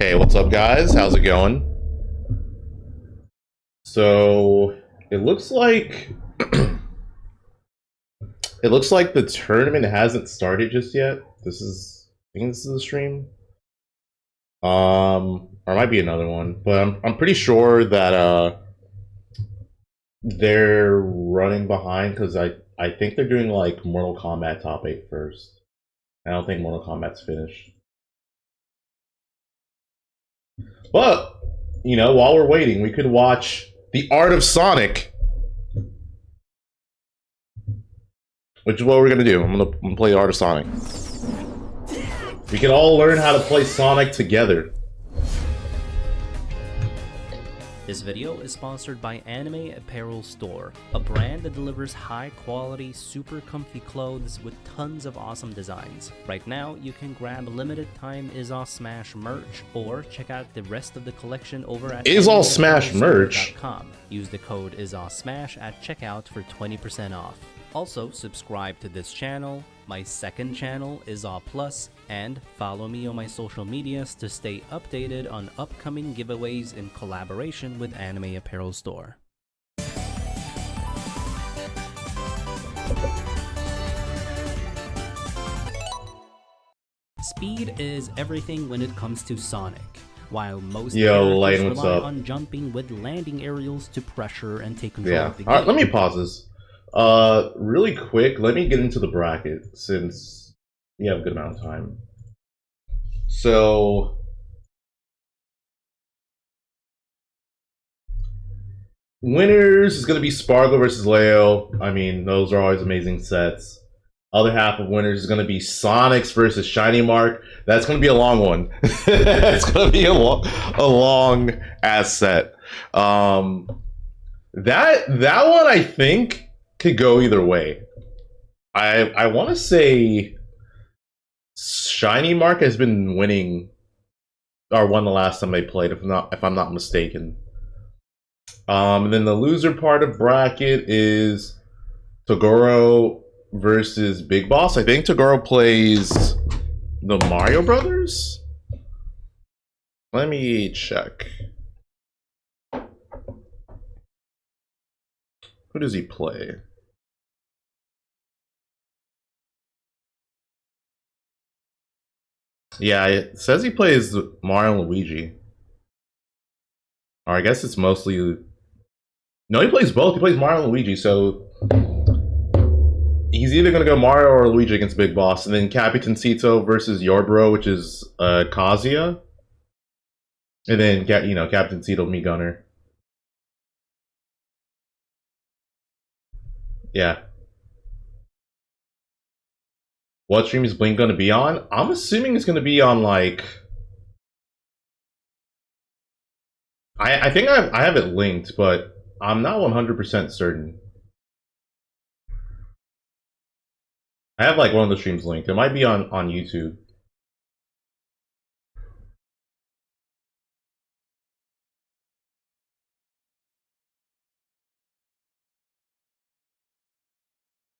Hey, what's up, guys? How's it going? So it looks like the tournament hasn't started just yet. I think this is the stream. Or it might be another one, but I'm pretty sure that they're running behind because I think they're doing like Mortal Kombat top 8 first. I don't think Mortal Kombat's finished. But, you know, while we're waiting, we could watch The Art of Sonic. Which is what we're going to do. I'm gonna play The Art of Sonic. We can all learn how to play Sonic together. This video is sponsored by Anime Apparel Store, a brand that delivers high-quality, super comfy clothes with tons of awesome designs. Right now, you can grab limited-time Is All Smash merch, or check out the rest of the collection over at Is All Smash merch. Use the code IsAllSmash at checkout for 20% off. Also, subscribe to this channel, my second channel, Is All Plus, and follow me on my social medias to stay updated on upcoming giveaways in collaboration with Anime Apparel Store. Speed is everything when it comes to Sonic. While most characters rely on jumping with landing aerials to pressure and take control of the game. Alright, let me pause this. Really quick, let me get into the bracket since we have a good amount of time. So, winners is going to be Spargo versus Leo. I mean, those are always amazing sets. Other half of winners is going to be Sonix versus Shinymark. That's going to be a long one. It's going to be a long ass set. That one I think could go either way. I want to say Shinymark has been winning, or won the last time they played, if I'm not mistaken. And then the loser part of bracket is Toguro versus Big Boss. I think Toguro plays the Mario Brothers. Let me check. Who does he play? Yeah, it says he plays Mario and Luigi. Or I guess it's mostly... No, he plays both. He plays Mario and Luigi, so... He's either going to go Mario or Luigi against Big Boss. And then Capitancito versus Yourbro, which is Kazuya. And then, you know, Capitancito, me Gunner. Yeah. What stream is Blink going to be on? I'm assuming it's going to be on, like... I think I have it linked, but I'm not 100% certain. I have, like, one of the streams linked. It might be on YouTube.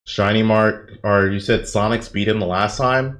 Shinymark, or you said Sonix beat him the last time?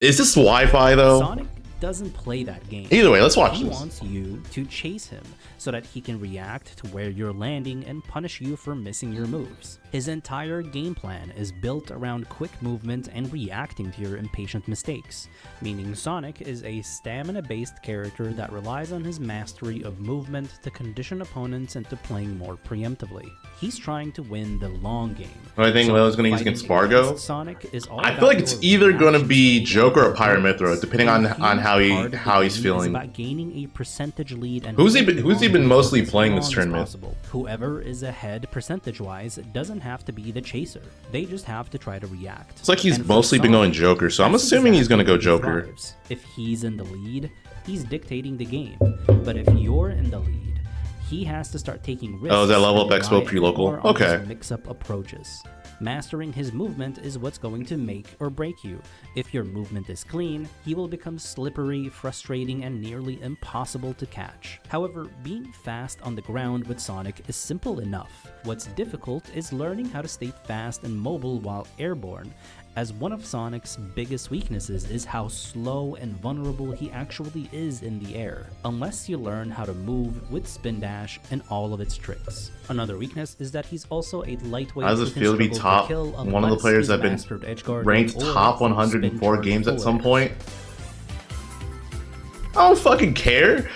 Is this Wi-Fi though? Sonic doesn't play that game. Either way, let's watch this. He wants you to chase him so that he can react to where you're landing and punish you for missing your moves. His entire game plan is built around quick movement and reacting to your impatient mistakes, meaning Sonic is a stamina-based character that relies on his mastery of movement to condition opponents into playing more preemptively. He's trying to win the long game. I think Leo's going to use against Spargo. Sonic is all I feel like it's either going to be Joker or Pyramithra, depending on how he's feeling. About gaining a percentage lead and who's he been mostly playing this tournament? Whoever is ahead percentage-wise doesn't have to be the chaser. They just have to try to react. It's like he's mostly been going Joker, so I'm assuming he's going to go Joker. If he's in the lead, he's dictating the game. But if you're in the lead, he has to start taking risks. Oh, is that level up expo pre-local? Okay. Mix-up approaches. Mastering his movement is what's going to make or break you. If your movement is clean, he will become slippery, frustrating, and nearly impossible to catch. However, being fast on the ground with Sonic is simple enough. What's difficult is learning how to stay fast and mobile while airborne, as one of Sonic's biggest weaknesses is how slow and vulnerable he actually is in the air, unless you learn how to move with spin dash and all of its tricks. Another weakness is that he's also a lightweight. How does it feel to be top, one of the players that have been ranked top 104 games at some point? I don't fucking care.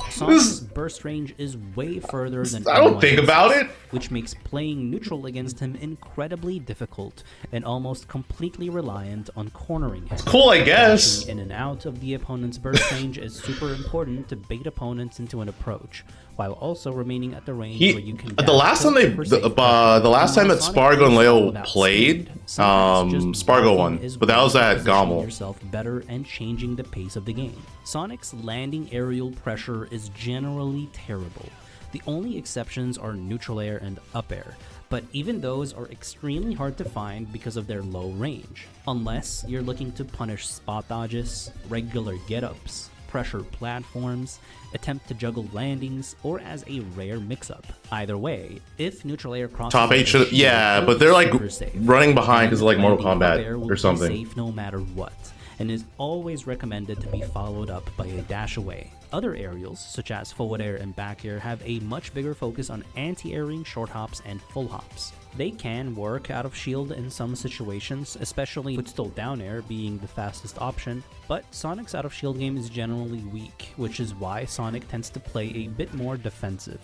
Sonic's burst range is way further than I don't think about it, which makes playing neutral against him incredibly difficult and almost completely reliant on cornering him. It's cool, I guess. Dashing in and out of the opponent's burst range is super important to bait opponents into an approach, while also remaining at the range where you can. The last time that Spargo and Leo played, Spargo won, but that was at Gommel. Yourself better and changing the pace of the game. Sonic's landing aerial pressure is generally terrible. The only exceptions are neutral air and up air, but even those are extremely hard to find because of their low range, unless you're looking to punish spot dodges, regular get-ups, pressure platforms, attempt to juggle landings, or as a rare mix-up. Either way, if neutral air crosses top 8 should, yeah, but they're like running behind because like Mortal Kombat or something. Safe no matter what, and is always recommended to be followed up by a dash away. Other aerials, such as forward air and back air, have a much bigger focus on anti-airing, short hops, and full hops. They can work out of shield in some situations, especially footstool down air being the fastest option, but Sonic's out of shield game is generally weak, which is why Sonic tends to play a bit more defensive.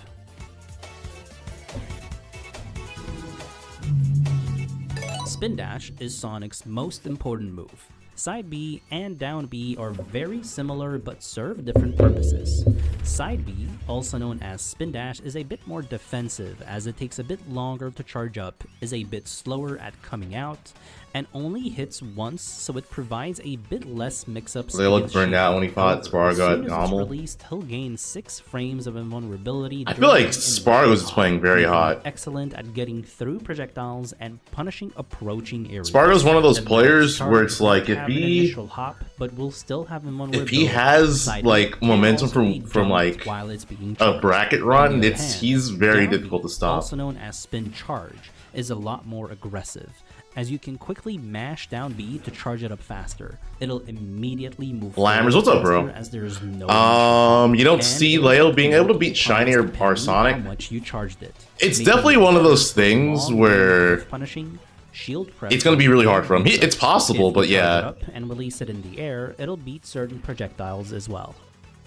Spin dash is Sonic's most important move. Side B and down B are very similar but serve different purposes. Side B, also known as spin dash, is a bit more defensive as it takes a bit longer to charge up, is a bit slower at coming out, and only hits once, so it provides a bit less mix-ups. They looked burned out when he fought Spargo at Gommel. Released, he'll gain 6 frames of invulnerability. I feel like Spargo's playing very hot. Excellent at getting through projectiles and punishing approaching areas. Spargo's one of those players where it's like if he has like momentum from like a bracket run, he's very difficult to stop. Also known as spin charge, is a lot more aggressive, as you can quickly mash down B to charge it up faster. It'll immediately move. Lammers, what's up, bro? As there's no you don't see Leo being able to beat Shiny or Sonic. How much you charged it. It's definitely one of those things where punishing shield it's going to be really hard for him. It's possible, but yeah. Up and release it in the air, it'll beat certain projectiles as well.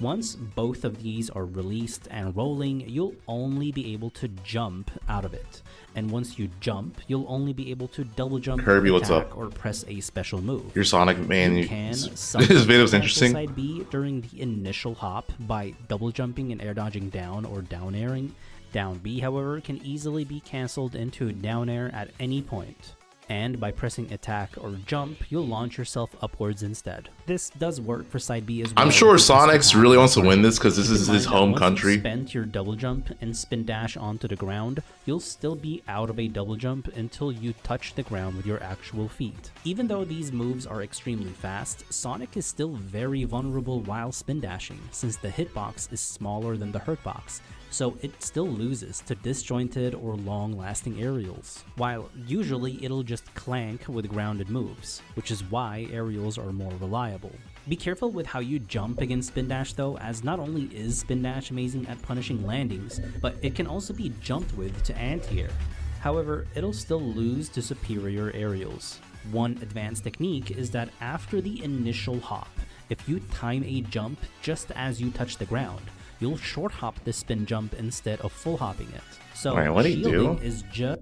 Once both of these are released and rolling, you'll only be able to jump out of it. And once you jump, you'll only be able to double jump, Kirby, what's up? Or press a special move. Your Sonic, man, his video was interesting. Side B during the initial hop by double jumping and air dodging down or down airing. Down B, however, can easily be cancelled into down air at any point. And by pressing attack or jump, you'll launch yourself upwards instead. This does work for side B as well. I'm sure Sonix really wants to win this because this is his home country. Once you spent your double jump and spin dash onto the ground, you'll still be out of a double jump until you touch the ground with your actual feet. Even though these moves are extremely fast, Sonic is still very vulnerable while spin dashing, since the hitbox is smaller than the hurtbox, so it still loses to disjointed or long-lasting aerials, while usually it'll just clank with grounded moves, which is why aerials are more reliable. Be careful with how you jump against spin dash though, as not only is spin dash amazing at punishing landings, but it can also be jumped with to anti-air. However, it'll still lose to superior aerials. One advanced technique is that after the initial hop, if you time a jump just as you touch the ground, you'll short hop the spin jump instead of full hopping it. So shielding is just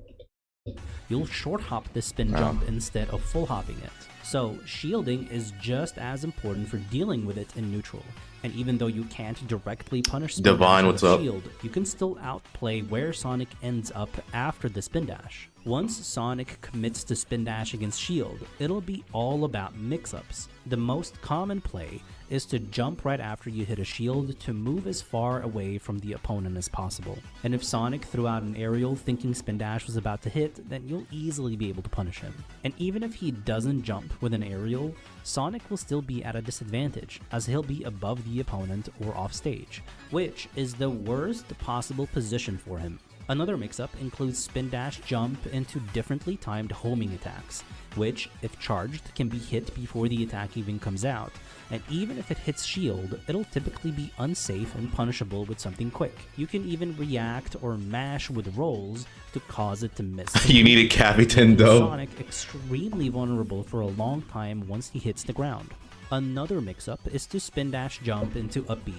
you'll short hop the spin jump instead of full hopping it. So shielding is just as important for dealing with it in neutral. And even though you can't directly punish spin dash with shield, you can still outplay where Sonic ends up after the spin dash. Once Sonic commits to spin dash against shield, it'll be all about mix-ups. The most common play is to jump right after you hit a shield to move as far away from the opponent as possible. And if Sonic threw out an aerial thinking spin dash was about to hit, then you'll easily be able to punish him. And even if he doesn't jump with an aerial, Sonic will still be at a disadvantage, as he'll be above the opponent or off stage, which is the worst possible position for him. Another mix-up includes spin dash jump into differently timed homing attacks, which, if charged, can be hit before the attack even comes out, and even if it hits shield, it'll typically be unsafe and punishable with something quick. You can even react or mash with rolls to cause it to miss. You need a Capitancito. Sonic extremely vulnerable for a long time once he hits the ground. Another mix-up is to spin dash jump into up B,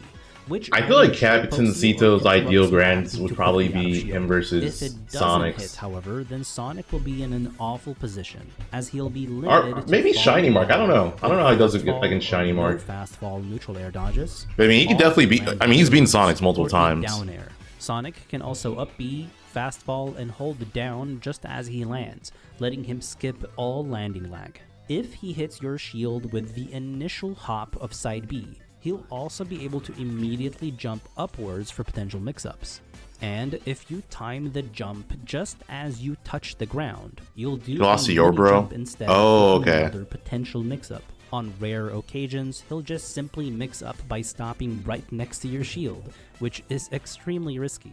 which I feel like Capitancito's ideal grants would probably be him versus if it doesn't Sonix. hit, however, then Sonic will be in an awful position, as he'll be limited Or to maybe fall Shinymark. I don't know. I don't know how he does it fast against fall or no Shinymark. fast fall neutral air dodges. But I mean, he could definitely beat. I mean, he's beaten Sonix multiple or a times. Down air. Sonic can also up B, fast fall, and hold down just as he lands, letting him skip all landing lag. If he hits your shield with the initial hop of side B, he'll also be able to immediately jump upwards for potential mix-ups. And if you time the jump just as you touch the ground, you'll do You lost a to Yourbro? jump instead Oh, of okay. another potential mix-up. On rare occasions, he'll just simply mix up by stopping right next to your shield, which is extremely risky.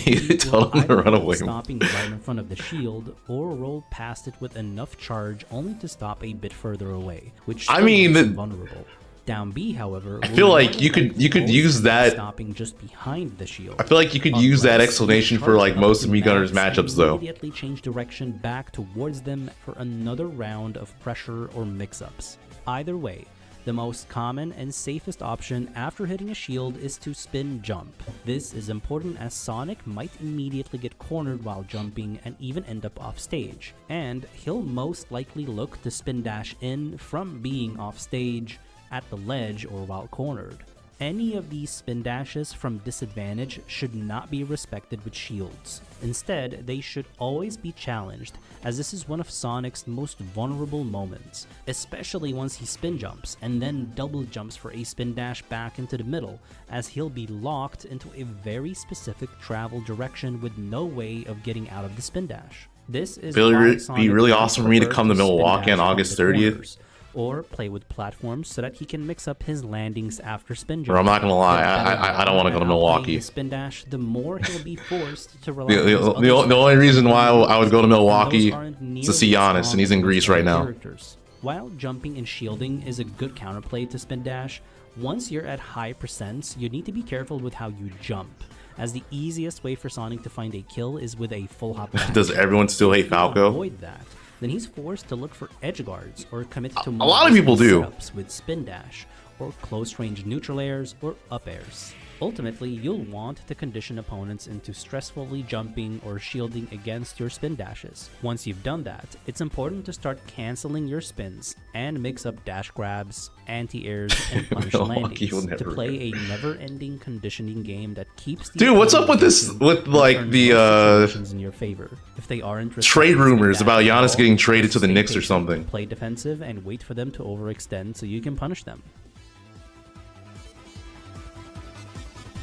You tell him to run away. Stopping right in front of the shield, or roll past it with enough charge only to stop a bit further away, which I still mean, makes him vulnerable. Down B, however, I feel like you could use that. stopping just behind the shield. I feel like you could use that explanation for like most of Meat Gunner's matchups, though. Immediately change direction back towards them for another round of pressure or mix-ups. Either way, the most common and safest option after hitting a shield is to spin jump. This is important as Sonic might immediately get cornered while jumping and even end up off stage, and he'll most likely look to spin dash in from being off stage, at the ledge, or while cornered. Any of these spin dashes from disadvantage should not be respected with shields. Instead, they should always be challenged, as this is one of Sonic's most vulnerable moments, especially once he spin jumps and then double jumps for a spin dash back into the middle, as he'll be locked into a very specific travel direction with no way of getting out of the spin dash. This is It'll why be Sonic really would awesome for me to prefer come to spin Milwaukee dash on August from the 30th. corners, or play with platforms so that he can mix up his landings after spin Bro, I'm jump. not gonna lie, I don't want to go to Milwaukee. Spin dash, the more he'll be forced to rely The, on his the, other the only reason why I would go to and those Milwaukee aren't is to see nearly as Giannis, strong and he's in as Greece other right now. characters. While jumping and shielding is a good counterplay to spin dash, once you're at high percents, you need to be careful with how you jump, as the easiest way for Sonic to find a kill is with a full hop back. Does everyone still hate To Falco? avoid that, then he's forced to look for edge guards or commit to A more lot of people risky do. setups with spin dash or close range neutral airs or up airs. Ultimately, you'll want to condition opponents into stressfully jumping or shielding against your spin dashes. Once you've done that, it's important to start canceling your spins and mix up dash grabs, anti-airs, and punish Milwaukee will landings to never play a never-ending conditioning game that keeps the Dude, what's up with opponent this, guessing with and like turns the most situations in your favor. If they aren't trade respecting rumors spin about dash at Giannis all, getting traded to the stay Knicks or patient, something? Play defensive and wait for them to overextend so you can punish them.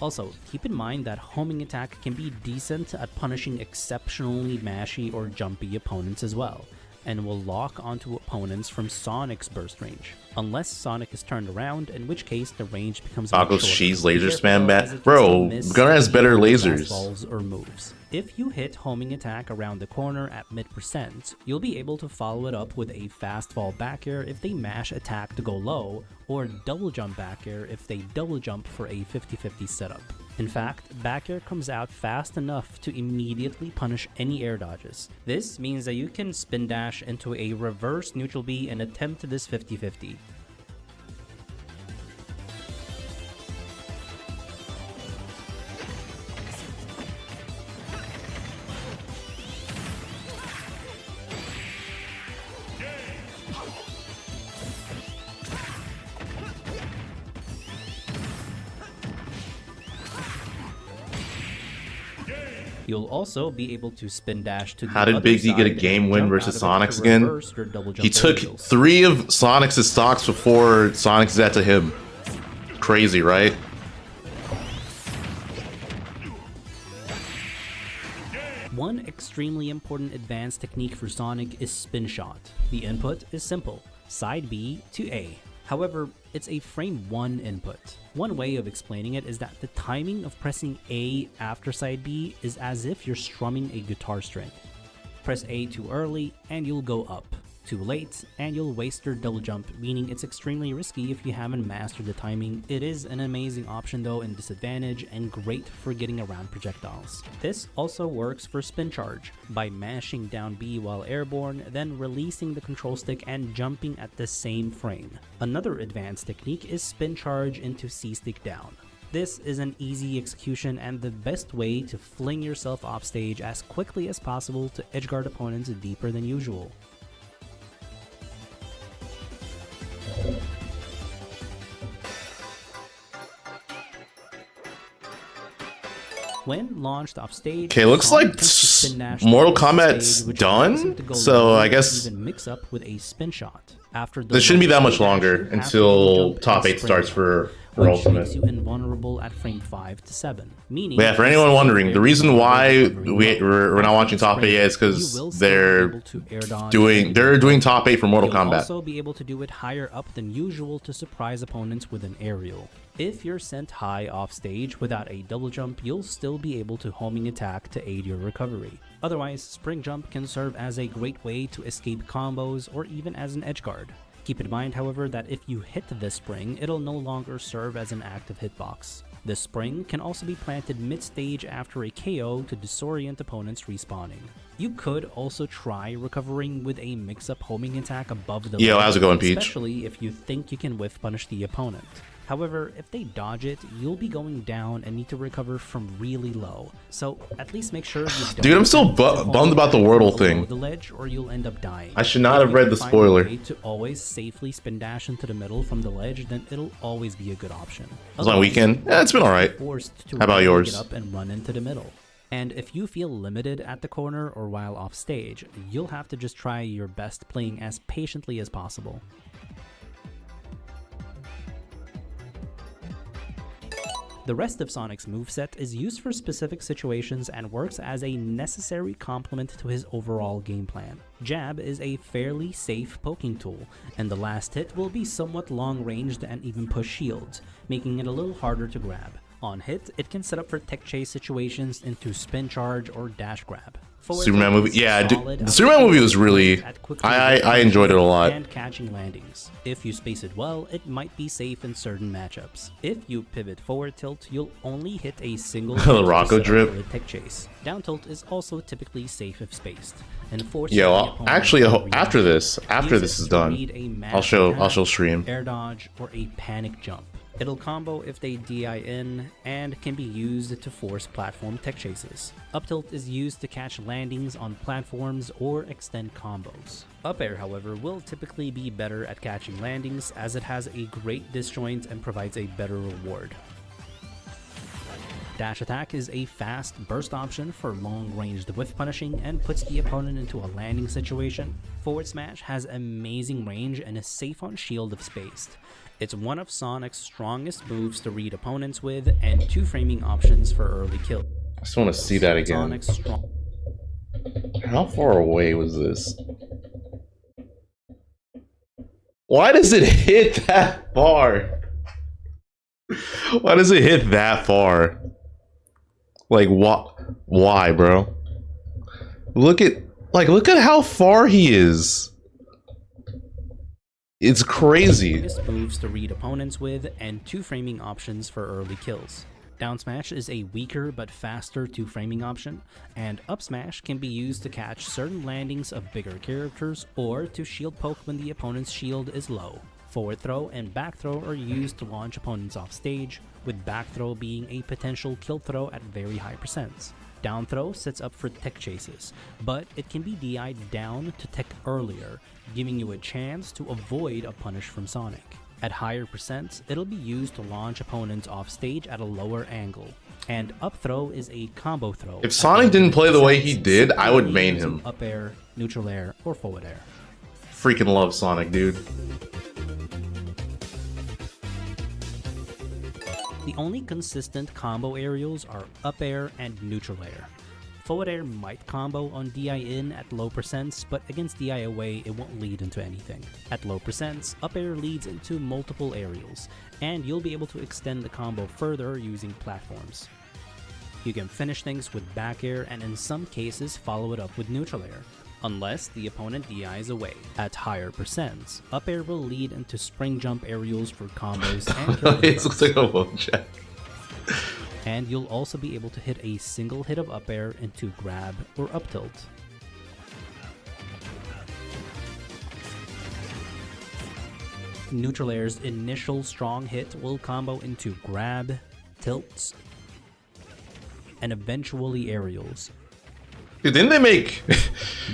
Also, keep in mind that homing attack can be decent at punishing exceptionally mashy or jumpy opponents as well, and will lock onto opponents from Sonic's burst range, unless Sonic is turned around, in which case the range becomes much Falco's shorter. cheese Be laser careful, spam though, bat. as it can Bro, still miss Gunner has any better other lasers. fastballs or moves. If you hit homing attack around the corner at mid-percent, you'll be able to follow it up with a fast fall back air if they mash attack to go low, or double jump back air if they double jump for a 50-50 setup. In fact, back air comes out fast enough to immediately punish any air dodges. This means that you can spin dash into a reverse neutral B and attempt this 50-50. You'll also be able to spin dash to the How did other Big D get a side game and win jump versus out of it Sonix to again? reverse your double He jump took angles. 3 of Sonix's stocks before Sonix did that to him. Crazy, right? One extremely important advanced technique for Sonic is spin shot. The input is simple, side B to A. However, it's a frame 1 input. One way of explaining it is that the timing of pressing A after side B is as if you're strumming a guitar string. Press A too early and you'll go up. Too late and you'll waste your double jump, meaning it's extremely risky if you haven't mastered the timing. It is an amazing option though in disadvantage and great for getting around projectiles. This also works for spin charge, by mashing down B while airborne, then releasing the control stick and jumping at the same frame. Another advanced technique is spin charge into C stick down. This is an easy execution and the best way to fling yourself off stage as quickly as possible to edgeguard opponents deeper than usual. When launched off stage, okay, looks like Mortal Kombat's done. So I guess even mix up with a spin shot. After this shouldn't be that much longer until top 8 starts for Ultimate. Makes you invulnerable at frame 5 to 7. Meaning, yeah, for anyone wondering, the reason why we're not watching top 8 yet is because they're doing top 8 for Mortal Kombat. You'll also be able to do it higher up than usual to surprise opponents with an aerial. If you're sent high off stage without a double jump, you'll still be able to homing attack to aid your recovery. Otherwise, spring jump can serve as a great way to escape combos or even as an edge guard. Keep in mind, however, that if you hit this spring, it'll no longer serve as an active hitbox. This spring can also be planted mid-stage after a KO to disorient opponents respawning. You could also try recovering with a mix-up homing attack above the how's it going, Peach? Especially if you think you can whiff punish the opponent. However, if they dodge it, you'll be going down and need to recover from really low. So at least make sure you don't. Dude, I'm still bummed about the Wordle thing. The ledge, or you'll end up dying. I should not have read the spoiler. If you find a way to always safely spin dash into the middle from the ledge, then it'll always be a good option. It was my weekend. Yeah, it's been alright. How about yours? Get up and run into the middle. And if you feel limited at the corner or while off stage, you'll have to just try your best playing as patiently as possible. The rest of Sonic's moveset is used for specific situations and works as a necessary complement to his overall game plan. Jab is a fairly safe poking tool, and the last hit will be somewhat long-ranged and even push shields, making it a little harder to grab. On hit, it can set up for tech chase situations into spin charge or dash grab. Superman movie, yeah, dude, the Superman movie was really, I enjoyed it a lot. And catching landings. If you space it well, it might be safe in certain matchups. If you pivot forward tilt, you'll only hit a single the Rocco drip. For a tech chase. Down tilt is also typically safe if spaced. And actually, after this is done, I'll show stream. Air dodge or a panic jump. It'll combo if they DI in and can be used to force platform tech chases. Up tilt is used to catch landings on platforms or extend combos. Up air, however, will typically be better at catching landings as it has a great disjoint and provides a better reward. Dash attack is a fast burst option for long-ranged whiff punishing and puts the opponent into a landing situation. Forward smash has amazing range and is safe on shield if spaced. It's one of Sonic's strongest moves to read opponents with, and 2 framing options for early kill. I just want to see that again. How far away was this? Why does it hit that far? Why does it hit that far? Like, why, bro? Look at how far he is. It's crazy. Moves to read opponents with, and 2 framing options for early kills. Down smash is a weaker but faster 2 framing option, and up smash can be used to catch certain landings of bigger characters or to shield poke when the opponent's shield is low. Forward throw and back throw are used to launch opponents off stage, with back throw being a potential kill throw at very high percents. Down throw sets up for tech chases, but it can be DI'd down to tech earlier, giving you a chance to avoid a punish from Sonic. At higher percents, it'll be used to launch opponents off stage at a lower angle. And up throw is a combo throw. If Sonic didn't play the way he did, I would main him. Up air, neutral air, or forward air. Freaking love Sonic, dude. The only consistent combo aerials are up air and neutral air. Forward air might combo on DI in at low percents, but against DI away it won't lead into anything. At low percents, up air leads into multiple aerials, and you'll be able to extend the combo further using platforms. You can finish things with back air and in some cases follow it up with neutral air, unless the opponent DIs away. At higher percents, up air will lead into spring jump aerials for combos and kill It looks like a wall check. And you'll also be able to hit a single hit of up air into grab or up tilt. Neutral air's initial strong hit will combo into grab, tilts, and eventually aerials. Dude, didn't they make...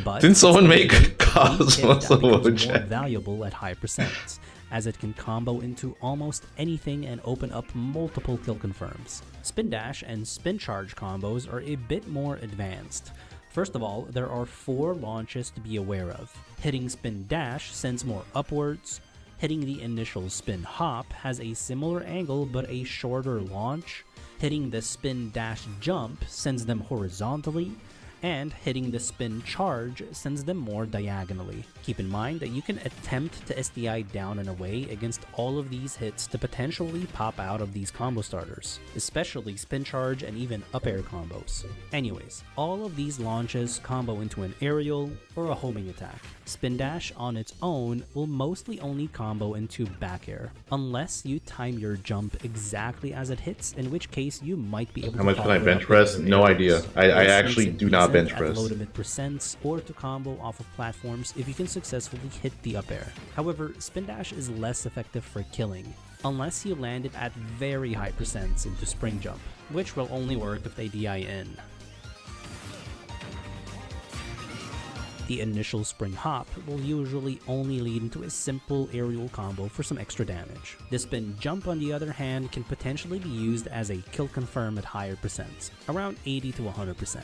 But didn't someone make hit Cosmos that a wall becomes more check? valuable at high percents, as it can combo into almost anything and open up multiple kill confirms. Spin dash and spin charge combos are a bit more advanced. First of all, there are 4 launches to be aware of. Hitting spin dash sends more upwards. Hitting the initial spin hop has a similar angle but a shorter launch. Hitting the spin dash jump sends them horizontally. And hitting the spin charge sends them more diagonally. Keep in mind that you can attempt to SDI down and away against all of these hits to potentially pop out of these combo starters, especially spin charge and even up air combos. Anyways, all of these launches combo into an aerial or a homing attack. Spin dash on its own will mostly only combo into back air, unless you time your jump exactly as it hits, in which case you might be able to. How much can I bench press? No idea. I actually do not bench press. Low to mid percents or to combo off of platforms if you can successfully hit the up air. However, spin dash is less effective for killing, unless you land it at very high percents into spring jump, which will only work if they DI in. The initial spring hop will usually only lead into a simple aerial combo for some extra damage. The spin jump, on the other hand, can potentially be used as a kill confirm at higher percents, around 80 to 100%.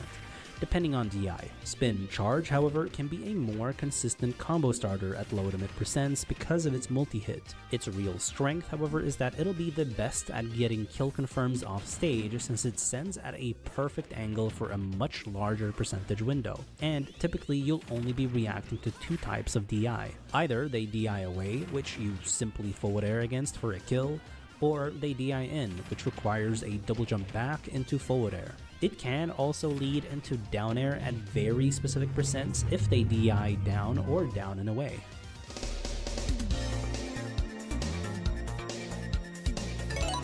Depending on DI. Spin charge, however, can be a more consistent combo starter at low to mid percents because of its multi-hit. Its real strength, however, is that it'll be the best at getting kill confirms off stage since it sends at a perfect angle for a much larger percentage window. And typically you'll only be reacting to 2 types of DI. Either they DI away, which you simply forward air against for a kill, or they DI in, which requires a double jump back into forward air. It can also lead into down air at very specific percents if they DI down or down and away.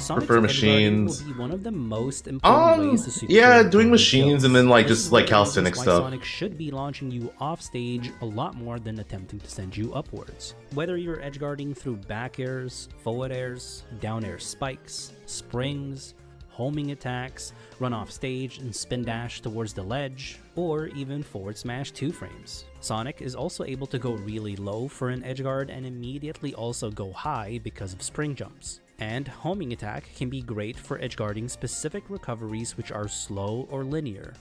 Prefer machines. Will be one of the most important ways to secure yeah, doing machines kills. and then like This just is like why calisthenics stuff. Sonix should be launching you off stage a lot more than attempting to send you upwards. Whether you're edgeguarding through back airs, forward airs, down air spikes, springs, homing attacks, run off stage and spin dash towards the ledge, or even forward smash 2 frames. Sonic is also able to go really low for an edgeguard and immediately also go high because of spring jumps. And homing attack can be great for edgeguarding specific recoveries which are slow or linear.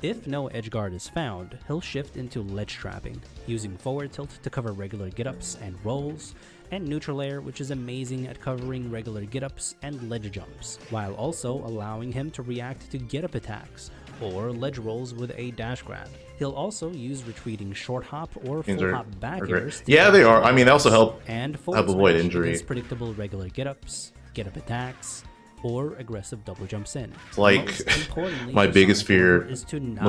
If no edgeguard is found, he'll shift into ledge trapping, using forward tilt to cover regular get-ups and rolls, and neutral air, which is amazing at covering regular get-ups and ledge jumps, while also allowing him to react to get-up attacks, or ledge rolls with a dash grab. He'll also use retreating short hop or full hop back airs. Yeah, they are. I mean, they also help avoid injury. Against predictable regular get-ups, get-up attacks, or aggressive double jumps in. It's like my biggest fear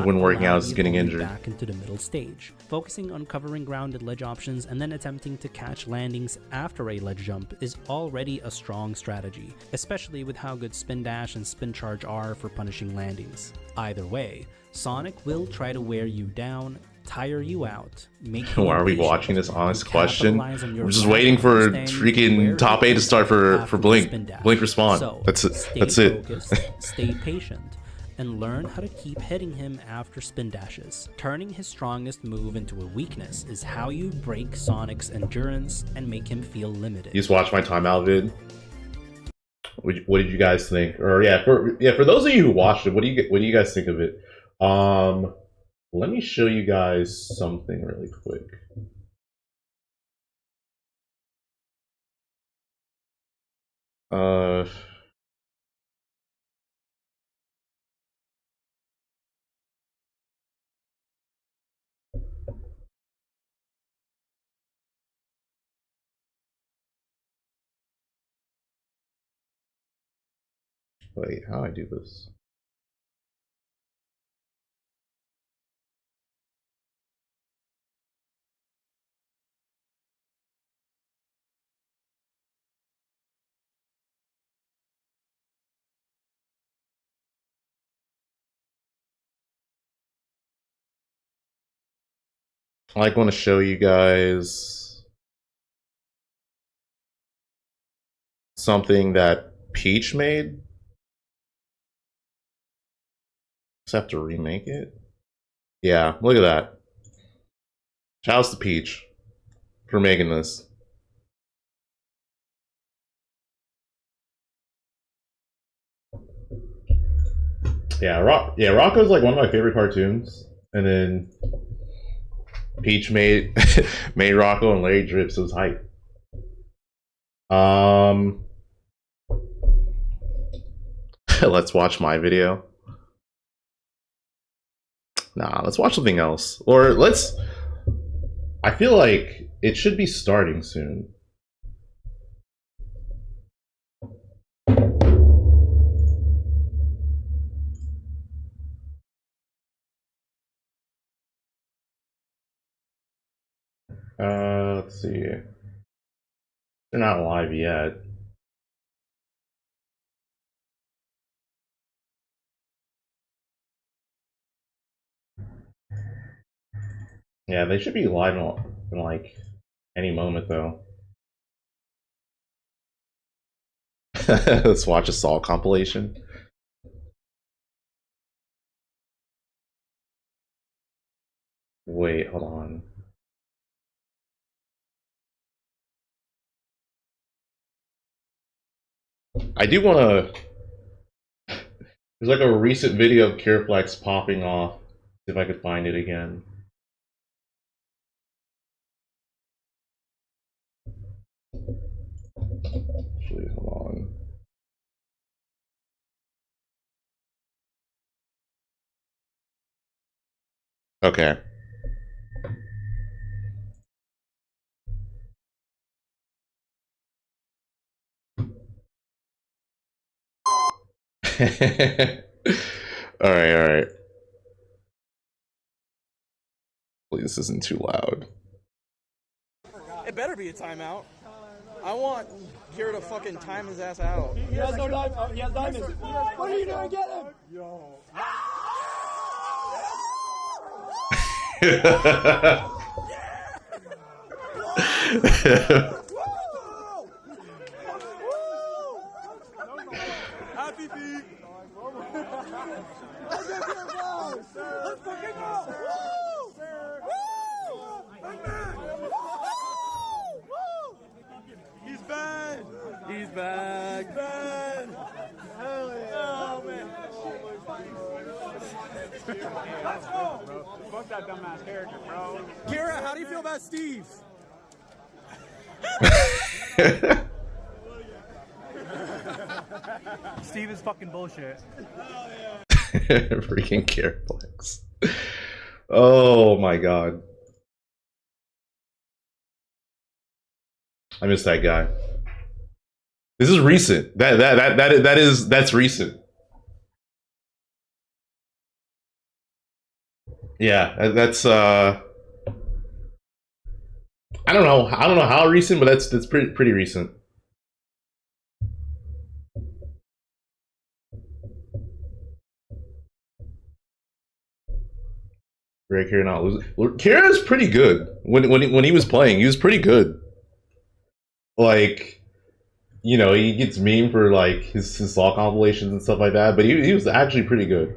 when working out is getting injured. Back into the middle stage, focusing on covering grounded ledge options and then attempting to catch landings after a ledge jump is already a strong strategy, especially with how good spin dash and spin charge are for punishing landings. Either way, Sonic will try to wear you down, tire you out, make you Why are we impatient, watching this honest and question? capitalize on your I'm just lack waiting of for understanding freaking where top it 8 to is start for after the Blink. spin dash. Blink respawn. So, That's it. stay That's it. focused, stay patient, and learn how to keep hitting him after spin dashes. Turning his strongest move into a weakness is how you break Sonic's endurance and make him feel limited. You just watched my timeout vid. What did you guys think? Or for those of you who watched it, what do you guys think of it? Let me show you guys something really quick. Wait, how do I do this? I like want to show you guys something that Peach made. Just have to remake it. Yeah, look at that. Shouts to Peach for making this. Yeah, Rocco's like one of my favorite cartoons, and then Peach made made Rocco and Larry Drip, so it was hype. Let's watch my video. Nah, let's watch something else. Or let's... I feel like it should be starting soon. Let's see. They're not live yet. Yeah, they should be live in like any moment though. Let's watch a Saw compilation. Wait, hold on. I do want to... There's like a recent video of Careflex popping off. See if I could find it again. Actually, hold on. Okay. Alright. Please, this isn't too loud. It better be a timeout. I want Kira to fucking time his ass out. He has no diamond. He has diamonds. What are you doing? Get him! Yo. Happy feet. Let's fucking go! He's back. He's back. Ben. Hell yeah. Oh, man. Let's go, bro. Fuck that dumbass character, bro. Kira, how do you feel about Steve? Steve is fucking bullshit. Freaking Careflex. Oh my god. I miss that guy. This is recent. That's recent. Yeah, that's I don't know how recent, but that's pretty recent. Ray Kira not losing. Kira's pretty good. When he was playing, he was pretty good. Like, you know, he gets meme for like his Saw compilations and stuff like that, but he was actually pretty good.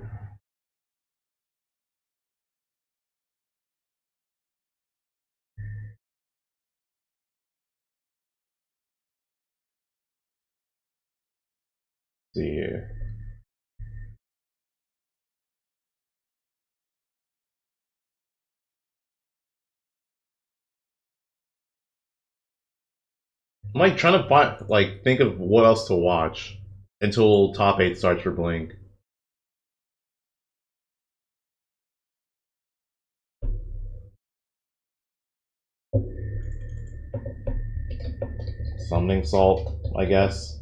Let's see here. I'm like trying to find, like, think of what else to watch until top 8 starts for Blink. Summoning Salt, I guess.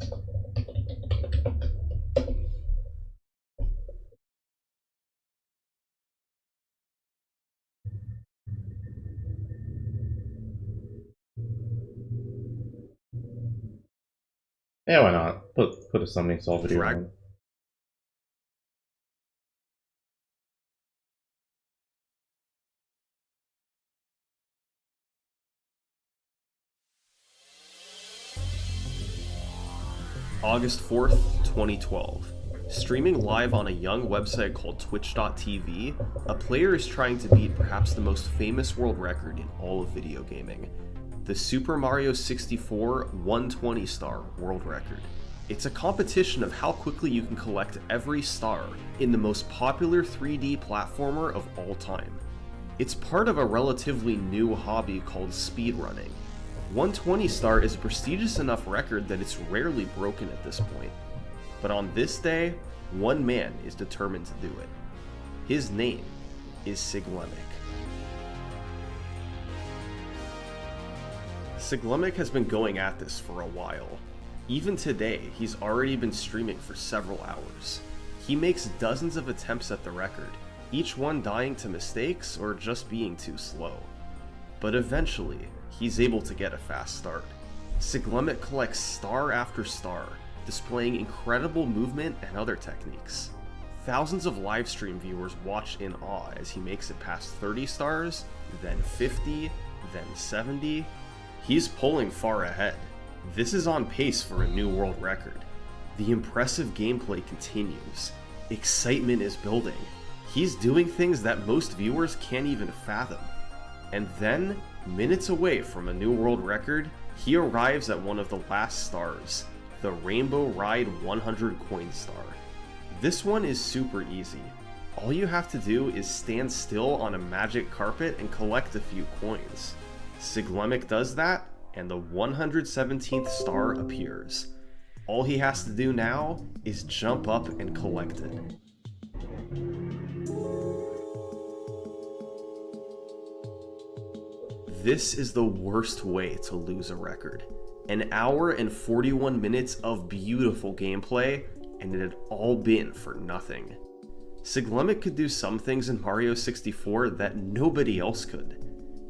Yeah, why not? Put a summoning salt video Drag- on. August 4th, 2012. Streaming live on a young website called Twitch.tv, a player is trying to beat perhaps the most famous world record in all of video gaming, the Super Mario 64 120 star world record. It's a competition of how quickly you can collect every star in the most popular 3D platformer of all time. It's part of a relatively new hobby called speedrunning. 120 star is a prestigious enough record that it's rarely broken at this point. But on this day, one man is determined to do it. His name is Siglemic. Siglemic has been going at this for a while. Even today, he's already been streaming for several hours. He makes dozens of attempts at the record, each one dying to mistakes or just being too slow. But eventually, he's able to get a fast start. Siglemic collects star after star, displaying incredible movement and other techniques. Thousands of livestream viewers watch in awe as he makes it past 30 stars, then 50, then 70. He's pulling far ahead. This is on pace for a new world record. The impressive gameplay continues. Excitement is building. He's doing things that most viewers can't even fathom. And then, minutes away from a new world record, he arrives at one of the last stars, the Rainbow Ride 100 coin star. This one is super easy. All you have to do is stand still on a magic carpet and collect a few coins. Siglemic does that, and the 117th star appears. All he has to do now is jump up and collect it. This is the worst way to lose a record. An hour and 41 minutes of beautiful gameplay, and it had all been for nothing. Siglemic could do some things in Mario 64 that nobody else could.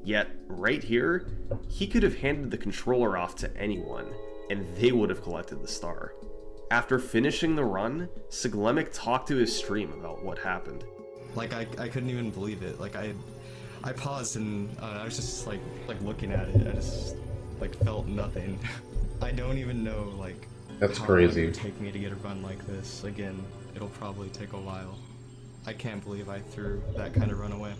Yet, right here, he could have handed the controller off to anyone, and they would have collected the star. After finishing the run, Siglemic talked to his stream about what happened. Like, I couldn't even believe it. Like, I paused and I was just like looking at it. I just felt nothing. I don't even know that's how crazy. long it would take me to get a run like this. Again, it'll probably take a while. I can't believe I threw that kind of run away.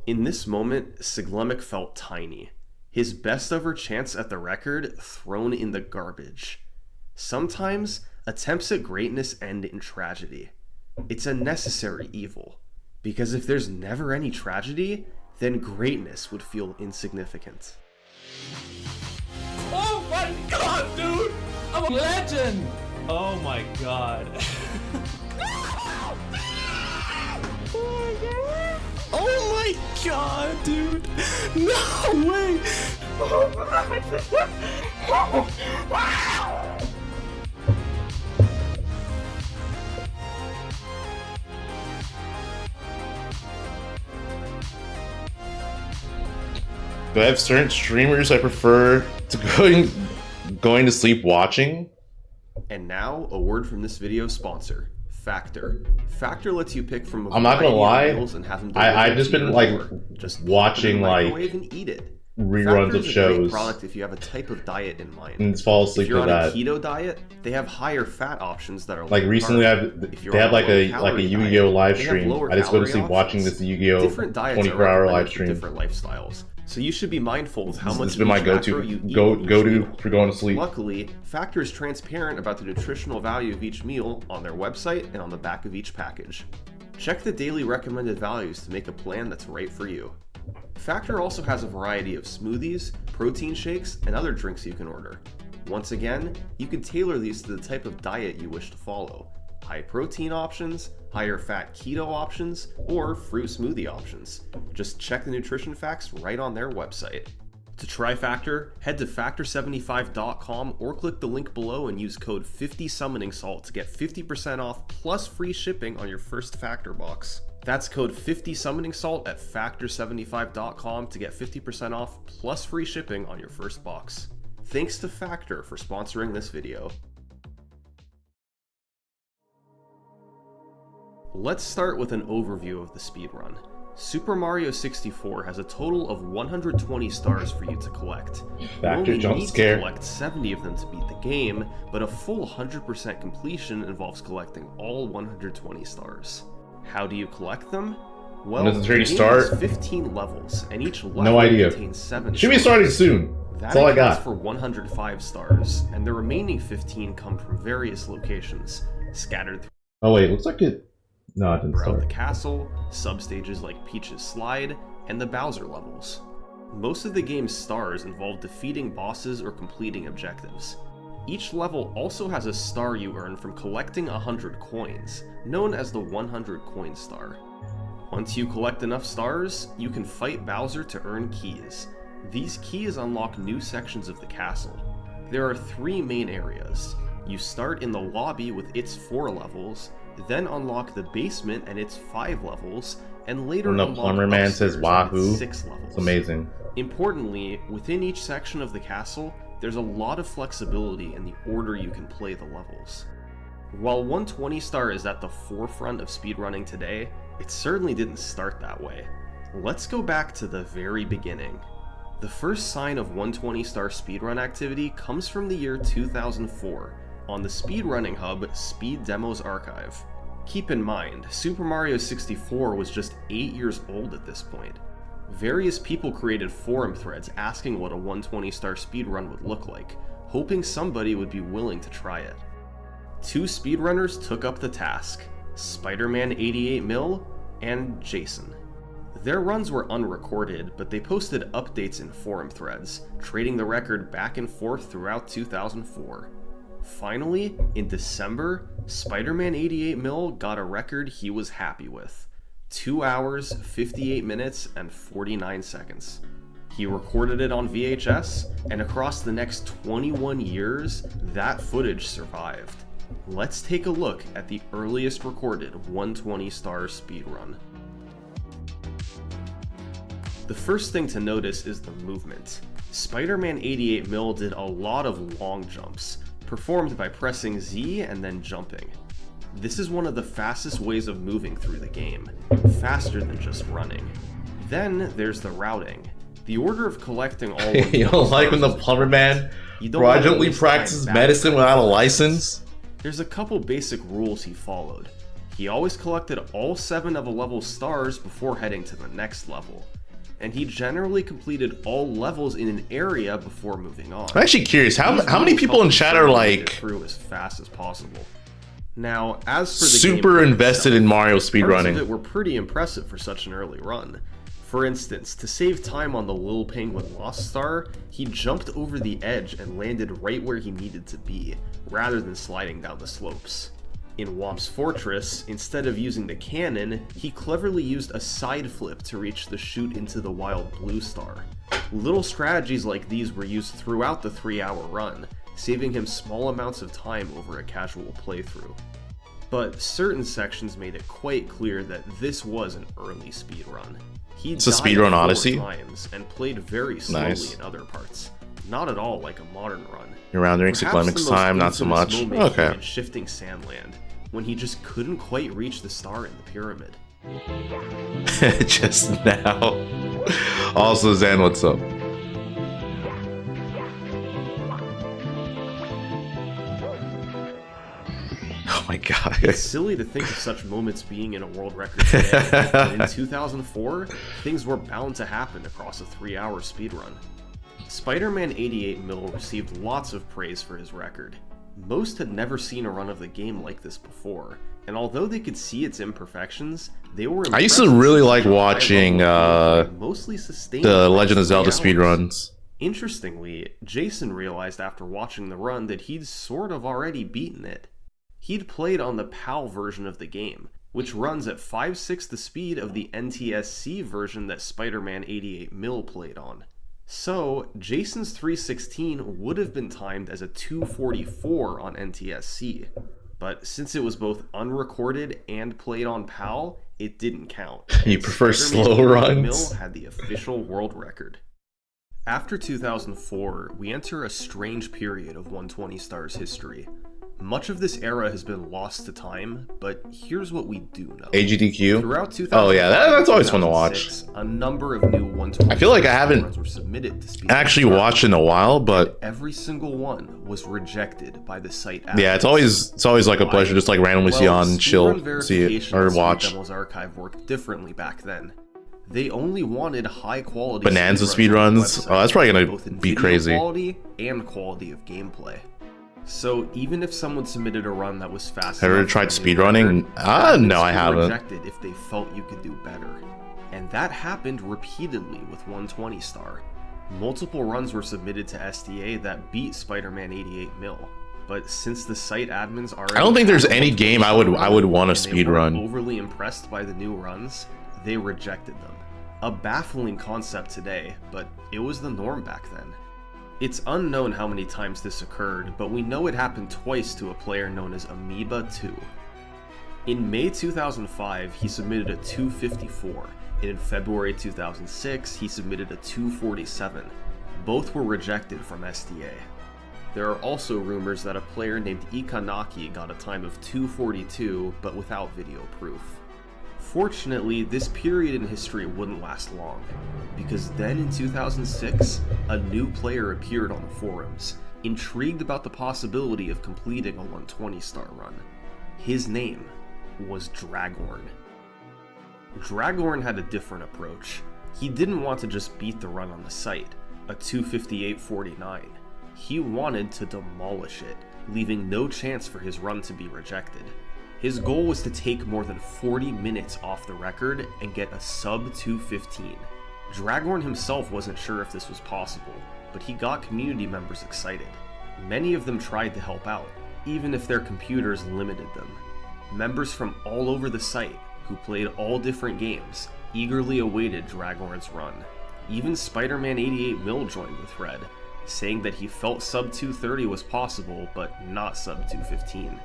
In this moment, Siglemic felt tiny. His best ever chance at the record thrown in the garbage. Sometimes, attempts at greatness end in tragedy. It's a necessary evil, because if there's never any tragedy, then greatness would feel insignificant. Oh my god, dude! I'm a legend! Oh my god. Oh my god, dude! No way! Do I have certain streamers I prefer to going to sleep watching? And now, a word from this video's sponsor, Factor. Factor lets you pick from a I'm not gonna variety lie, of meals and have them I've delivered just to been your door. Just watching put it in the microwave and eat it. reruns Factor of is a great shows product if you have a type of diet in mind. and fall If asleep you're to on that. a keto diet, they have higher fat options that are Like low recently, carb. If you're they on have like a low-calorie Yu-Gi-Oh diet, live they have stream. lower I just go to calorie sleep watching options. this Yu-Gi-Oh Different diets 24-hour are live recommended for stream. different lifestyles. So you should be mindful of how This much has been my each macro go-to you eat go in each to meal. for going to sleep. Luckily, Factor is transparent about the nutritional value of each meal on their website and on the back of each package. Check the daily recommended values to make a plan that's right for you. Factor also has a variety of smoothies, protein shakes, and other drinks you can order. Once again, you can tailor these to the type of diet you wish to follow. High protein options, higher fat keto options, or fruit smoothie options. Just check the nutrition facts right on their website. To try Factor, head to factor75.com or click the link below and use code 50summoningsalt to get 50% off plus free shipping on your first Factor box. That's code 50summoningsalt at factor75.com to get 50% off plus free shipping on your first box. Thanks to Factor for sponsoring this video. Let's start with an overview of the speedrun. Super Mario 64 has a total of 120 stars for you to collect. You only need to collect 70 of them to beat the game, but a full 100% completion involves collecting all 120 stars. How do you collect them? Well, the game has 15 levels, and each level contains 7 Should be starting soon. That's all I got. For 105 stars, and the remaining 15 come from various locations, scattered through. Oh wait, looks like it. No, it didn't start. The castle, substages like Peach's Slide, and the Bowser levels. Most of the game's stars involve defeating bosses or completing objectives. Each level also has a star you earn from collecting 100 coins, known as the 100 coin star. Once you collect enough stars, you can fight Bowser to earn keys. These keys unlock new sections of the castle. There are 3 main areas. You start in the lobby with its 4 levels, then unlock the basement and its 5 levels, and later when the unlock plumber man says wahoo, 6 levels. It's amazing. Importantly, within each section of the castle, there's a lot of flexibility in the order you can play the levels. While 120 star is at the forefront of speedrunning today, it certainly didn't start that way. Let's go back to the very beginning. The first sign of 120 star speedrun activity comes from the year 2004 on the speedrunning hub Speed Demos Archive. Keep in mind, Super Mario 64 was just 8 years old at this point. Various people created forum threads asking what a 120 star speedrun would look like, hoping somebody would be willing to try it. 2 speedrunners took up the task, Spider-Man 88mil and Jason. Their runs were unrecorded, but they posted updates in forum threads, trading the record back and forth throughout 2004. Finally, in December, Spider-Man 88mil got a record he was happy with. 2 hours, 58 minutes, and 49 seconds. He recorded it on VHS, and across the next 21 years, that footage survived. Let's take a look at the earliest recorded 120 star speedrun. The first thing to notice is the movement. Spider-Man 88mil did a lot of long jumps, performed by pressing Z and then jumping. This is one of the fastest ways of moving through the game, faster than just running. Then there's the routing. The order of collecting all you don't like when the plumber man fraudulently practices medicine without a license? There's a couple basic rules he followed. He always collected all 7 of a level's stars before heading to the next level. And he generally completed all levels in an area before moving on. I'm actually curious, how many people in chat are like through as fast as possible. Now, as for the super invested in Mario speedrunning, parts of it were pretty impressive for such an early run. For instance, to save time on the Lil Penguin Lost Star, he jumped over the edge and landed right where he needed to be, rather than sliding down the slopes. In Womp's Fortress, instead of using the cannon, he cleverly used a side flip to reach the chute into the Wild Blue Star. Little strategies like these were used throughout the 3-hour run, saving him small amounts of time over a casual playthrough. But certain sections made it quite clear that this was an early speedrun. He it's a speedrun Odyssey times and played very slowly in other parts, not at all like a modern run. You're around during Cyclemics time, not so much. Okay. Shifting Sandland, when he just couldn't quite reach the star in the pyramid. Just now. Also, Zan, what's up? Oh my god. It's silly to think of such moments being in a world record today, but in 2004, things were bound to happen across a 3-hour speedrun. Spider-Man 88mil received lots of praise for his record. Most had never seen a run of the game like this before, and although they could see its imperfections, they were I used to really like watching the Legend of Zelda speedruns. Interestingly, Jason realized after watching the run that he'd sort of already beaten it. He'd played on the PAL version of the game, which runs at 5/6 the speed of the NTSC version that Spider-Man 88mil played on. So, Jason's 316 would have been timed as a 244 on NTSC, but since it was both unrecorded and played on PAL, it didn't count. You prefer slow runs? Had the official world record. After 2004, we enter a strange period of 120 Stars history. Much of this era has been lost to time, but here's what we do know. AGDQ? Throughout 2005, Oh yeah, that's always fun to watch. A number of new 120 I feel like I haven't runs were submitted to Speedrun actually watched in a while, but every single one was rejected by the site. yeah, it's always like a pleasure just like randomly see on chill, see it or watch. Demo's archive worked differently back then. They only wanted high quality Bonanza speedruns. Oh, that's probably gonna be crazy. Quality and quality of gameplay. So even if someone submitted a run that was fast, Have you ever tried speedrunning? No, I haven't. Rejected if they felt you could do better, and that happened repeatedly with 120 star. Multiple runs were submitted to SDA that beat Spider-Man 88 mil, but since the site admins already, I don't think there's any game I would want to speedrun. Overly impressed by the new runs, they rejected them. A baffling concept today, but it was the norm back then. It's unknown how many times this occurred, but we know it happened twice to a player known as Amoeba 2. In May 2005, he submitted a 254, and in February 2006, he submitted a 247. Both were rejected from SDA. There are also rumors that a player named Ikanaki got a time of 242, but without video proof. Fortunately, this period in history wouldn't last long, because then in 2006, a new player appeared on the forums, intrigued about the possibility of completing a 120 star run. His name was Dragorn. Dragorn had a different approach. He didn't want to just beat the run on the site, a 258.49. He wanted to demolish it, leaving no chance for his run to be rejected. His goal was to take more than 40 minutes off the record and get a sub 215. Dragorn himself wasn't sure if this was possible, but he got community members excited. Many of them tried to help out, even if their computers limited them. Members from all over the site, who played all different games, eagerly awaited Dragorn's run. Even Spider-Man 88 Mil joined the thread, saying that he felt sub 230 was possible, but not sub 215.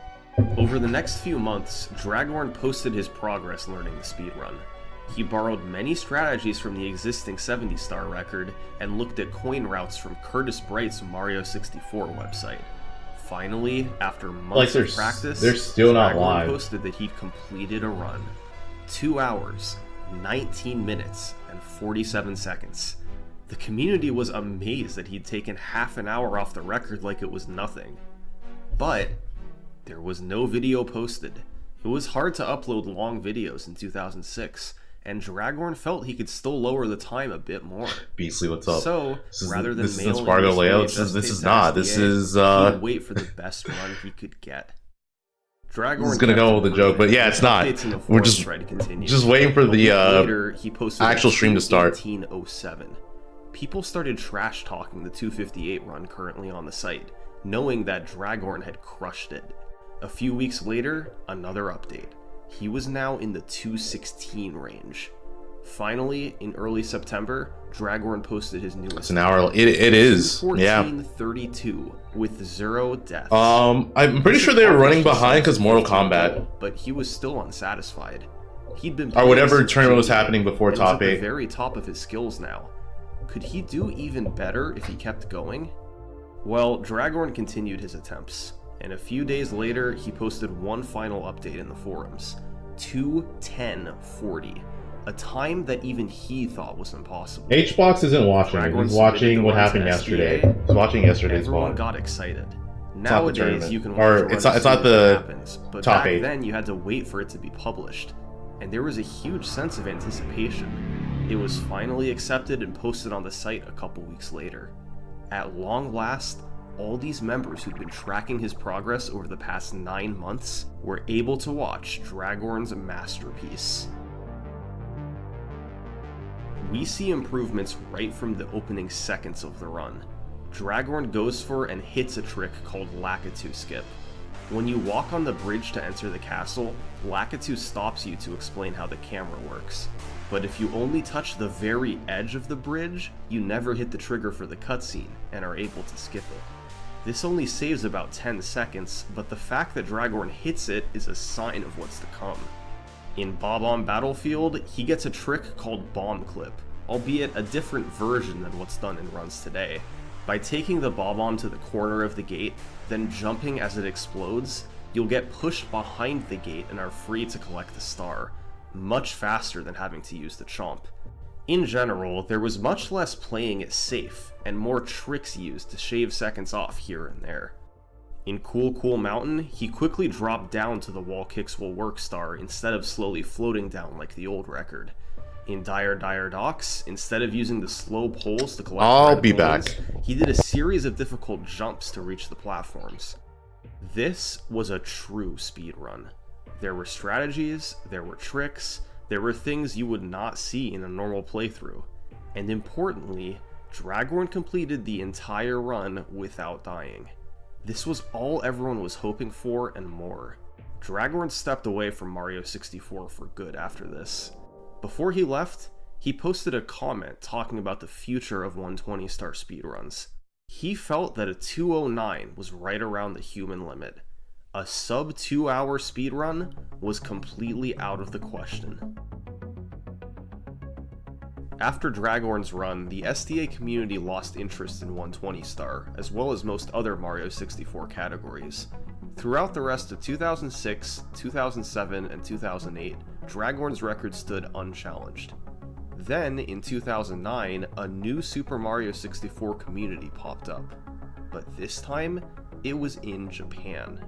Over the next few months, Dragorn posted his progress learning the speedrun. He borrowed many strategies from the existing 70-star record and looked at coin routes from Curtis Bright's Mario 64 website. Finally, after months of practice, they're still not Dragorn live. posted that he'd completed a run. 2 hours, 19 minutes, and 47 seconds. The community was amazed that he'd taken half an hour off the record like it was nothing. But there was no video posted. It was hard to upload long videos in 2006, and Dragorn felt he could still lower the time a bit more. Beastly, what's up? So, rather than this is mailing Spargo his layout. VHS This is tapes not. to This SDA, is he'd wait for the best run he could get. Dragorn this is gonna go with the joke, but yeah, it's not. We're just waiting for the later, he posted actual stream to start. 1807. People started trash talking the 258 run currently on the site, knowing that Dragorn had crushed it. A few weeks later, another update. He was now in the 216 range. Finally, in early September, Dragorn posted his newest. It's an hour. It is. Yeah. 14:32 with 0 deaths. I'm pretty sure they were running behind because Mortal Kombat, but he was still unsatisfied. He'd been or whatever tournament was happening before top 8. At the very top of his skills now. Could he do even better if he kept going? Well, Dragorn continued his attempts, and a few days later, he posted one final update in the forums, 2:10:40, a time that even he thought was impossible. HBox isn't watching. He's watching what happened yesterday. He's watching yesterday's Everyone VOD. got excited. Nowadays, you can watch or the it's run not to see what the happens, but top back 8. then you had to wait for it to be published, and there was a huge sense of anticipation. It was finally accepted and posted on the site a couple weeks later. At long last, all these members who'd been tracking his progress over the past 9 months were able to watch Dragorn's masterpiece. We see improvements right from the opening seconds of the run. Dragorn goes for and hits a trick called Lakitu Skip. When you walk on the bridge to enter the castle, Lakitu stops you to explain how the camera works. But if you only touch the very edge of the bridge, you never hit the trigger for the cutscene and are able to skip it. This only saves about 10 seconds, but the fact that Dragorn hits it is a sign of what's to come. In Bob-omb Battlefield, he gets a trick called Bomb Clip, albeit a different version than what's done in runs today, By taking the bomb to the corner of the gate, then jumping as it explodes, you'll get pushed behind the gate and are free to collect the star, much faster than having to use the chomp. In general, there was much less playing it safe, and more tricks used to shave seconds off here and there. In Cool Mountain, he quickly dropped down to the wall kicks will work star instead of slowly floating down like the old record. In Dire Docks, instead of using the slow poles to collect I'll be balloons, back. he did a series of difficult jumps to reach the platforms. This was a true speedrun. There were strategies, there were tricks, there were things you would not see in a normal playthrough, and importantly, Dragorn completed the entire run without dying. This was all everyone was hoping for and more. Dragorn stepped away from Mario 64 for good after this. Before he left, he posted a comment talking about the future of 120-star speedruns. He felt that a 209 was right around the human limit. A sub 2-hour speedrun was completely out of the question. After Dragorn's run, the SDA community lost interest in 120-star, as well as most other Mario 64 categories. Throughout the rest of 2006, 2007, and 2008, Dragorn's record stood unchallenged. Then, in 2009, a new Super Mario 64 community popped up, but this time, it was in Japan.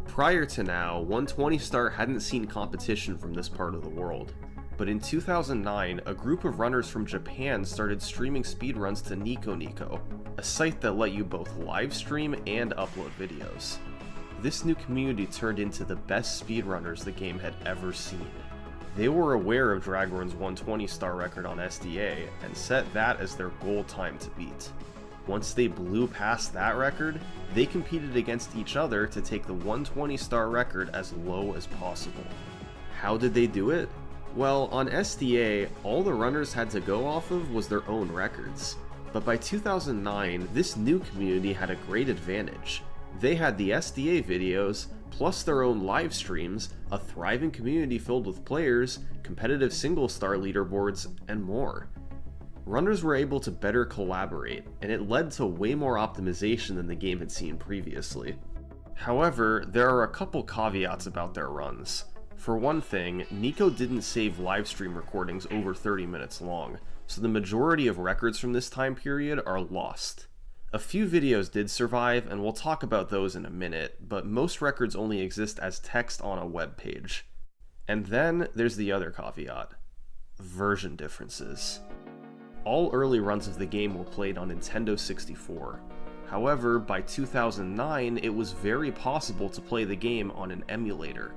Prior to now, 120-star hadn't seen competition from this part of the world, but in 2009, a group of runners from Japan started streaming speedruns to Nico, a site that let you both live stream and upload videos. This new community turned into the best speedrunners the game had ever seen. They were aware of Dragorn's 120-star record on SDA and set that as their goal time to beat. Once they blew past that record, they competed against each other to take the 120-star record as low as possible. How did they do it? Well, on SDA, all the runners had to go off of was their own records. But by 2009, this new community had a great advantage. They had the SDA videos, plus their own live streams, a thriving community filled with players, competitive single-star leaderboards, and more. Runners were able to better collaborate, and it led to way more optimization than the game had seen previously. However, there are a couple caveats about their runs. For one thing, Nico didn't save livestream recordings over 30 minutes long, so the majority of records from this time period are lost. A few videos did survive, and we'll talk about those in a minute, but most records only exist as text on a web page. And then there's the other caveat: version differences. All early runs of the game were played on Nintendo 64. However, by 2009, it was very possible to play the game on an emulator.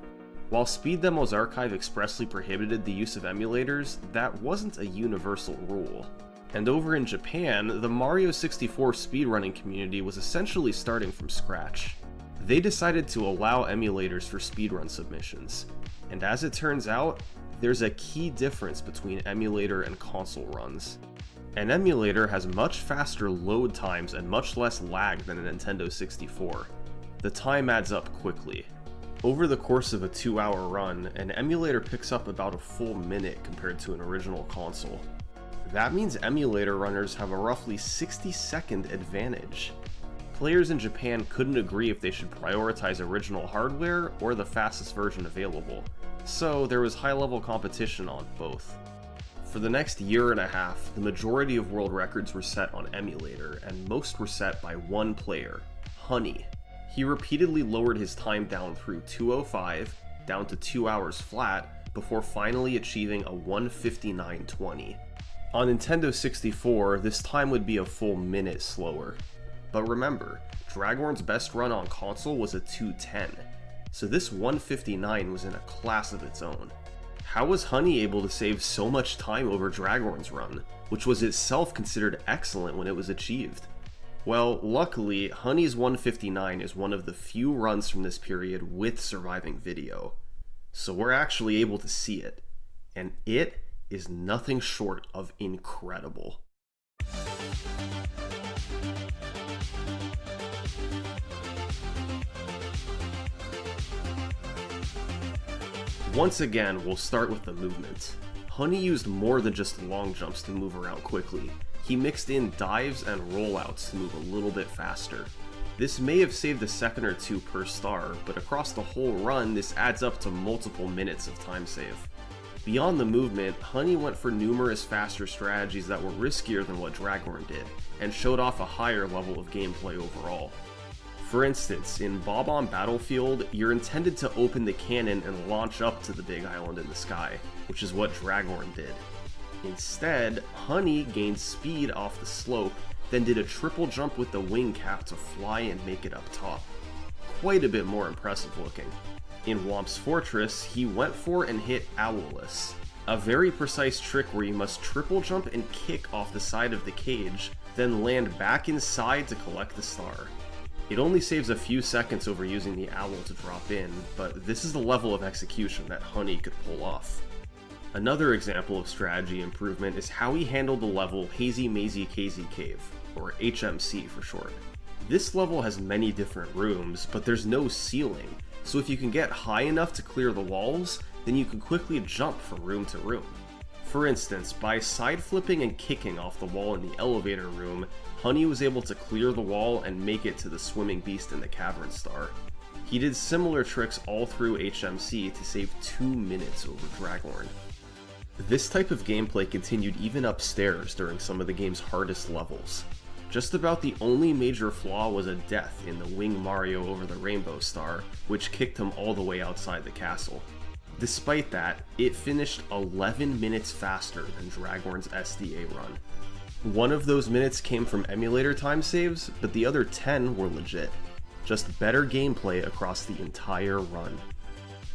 While Speed Demo's archive expressly prohibited the use of emulators, that wasn't a universal rule. And over in Japan, the Mario 64 speedrunning community was essentially starting from scratch. They decided to allow emulators for speedrun submissions, and as it turns out, there's a key difference between emulator and console runs. An emulator has much faster load times and much less lag than a Nintendo 64. The time adds up quickly. Over the course of a 2-hour run, an emulator picks up about a full minute compared to an original console. That means emulator runners have a roughly 60-second advantage. Players in Japan couldn't agree if they should prioritize original hardware or the fastest version available, so there was high-level competition on both. For the next year and a half, the majority of world records were set on emulator, and most were set by one player, Honey. He repeatedly lowered his time down through 2:05, down to 2 hours flat, before finally achieving a 1:59.20. On Nintendo 64, this time would be a full minute slower. But remember, Dragorn's best run on console was a 2:10, so this 1:59 was in a class of its own. How was Honey able to save so much time over Dragorn's run, which was itself considered excellent when it was achieved? Well, luckily, Honey's 1:59 is one of the few runs from this period with surviving video. So we're actually able to see it, and it is nothing short of incredible. Once again, we'll start with the movement. Honey used more than just long jumps to move around quickly. he mixed in dives and rollouts to move a little bit faster. This may have saved a second or two per star, but across the whole run, this adds up to multiple minutes of time save. Beyond the movement, Honey went for numerous faster strategies that were riskier than what Draghorn did, and showed off a higher level of gameplay overall. For instance, in Bob-omb Battlefield, you're intended to open the cannon and launch up to the big island in the sky, which is what Draghorn did. Instead, Honey gained speed off the slope, then did a triple jump with the wing cap to fly and make it up top. Quite a bit more impressive looking. In Whomp's Fortress, he went for and hit Owless, a very precise trick where you must triple jump and kick off the side of the cage, then land back inside to collect the star. It only saves a few seconds over using the owl to drop in, but this is the level of execution that Honey could pull off. Another example of strategy improvement is how he handled the level Hazy Mazy Kazy Cave, or HMC for short. This level has many different rooms, but there's no ceiling, so if you can get high enough to clear the walls, then you can quickly jump from room to room. For instance, by side flipping and kicking off the wall in the elevator room, Honey was able to clear the wall and make it to the swimming beast in the cavern star. He did similar tricks all through HMC to save 2 minutes over Draghorn. This type of gameplay continued even upstairs during some of the game's hardest levels. Just about the only major flaw was a death in the Wing Mario over the Rainbow Star, which kicked him all the way outside the castle. Despite that, it finished 11 minutes faster than Draghorn's SDA run. One of those minutes came from emulator time saves, but the other 10 were legit. Just better gameplay across the entire run.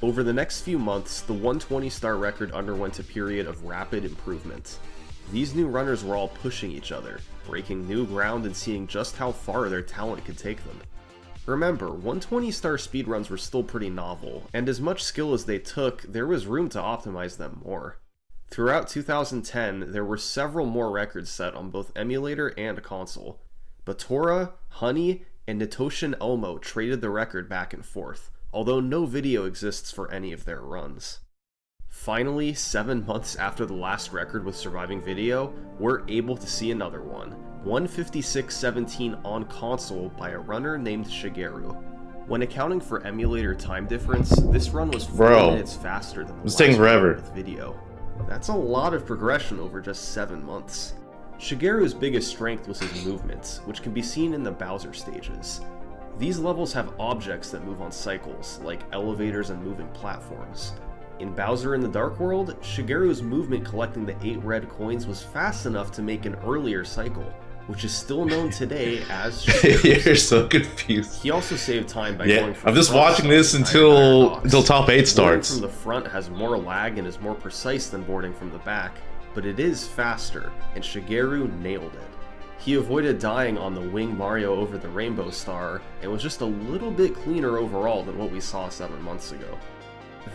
Over the next few months, the 120-star record underwent a period of rapid improvement. These new runners were all pushing each other, breaking new ground and seeing just how far their talent could take them. Remember, 120-star speedruns were still pretty novel, and as much skill as they took, there was room to optimize them more. Throughout 2010, there were several more records set on both emulator and console. Batora, Honey, and Natoshin Elmo traded the record back and forth, although no video exists for any of their runs. Finally, 7 months after the last record with surviving video, we're able to see another one, 156.17 on console by a runner named Shigeru. When accounting for emulator time difference, this run was 4 minutes faster than the last taking forever with video. That's a lot of progression over just 7 months. Shigeru's biggest strength was his movement, which can be seen in the Bowser stages. These levels have objects that move on cycles, like elevators and moving platforms. In Bowser in the Dark World, Shigeru's movement collecting the 8 red coins was fast enough to make an earlier cycle, which is still known today as Shigeru's. You're so confused. He also saved time by going from I'm just front watching this until top 8 starts. Boarding from the front has more lag and is more precise than boarding from the back, but it is faster, and Shigeru nailed it. He avoided dying on the Wing Mario over the Rainbow Star, and was just a little bit cleaner overall than what we saw 7 months ago.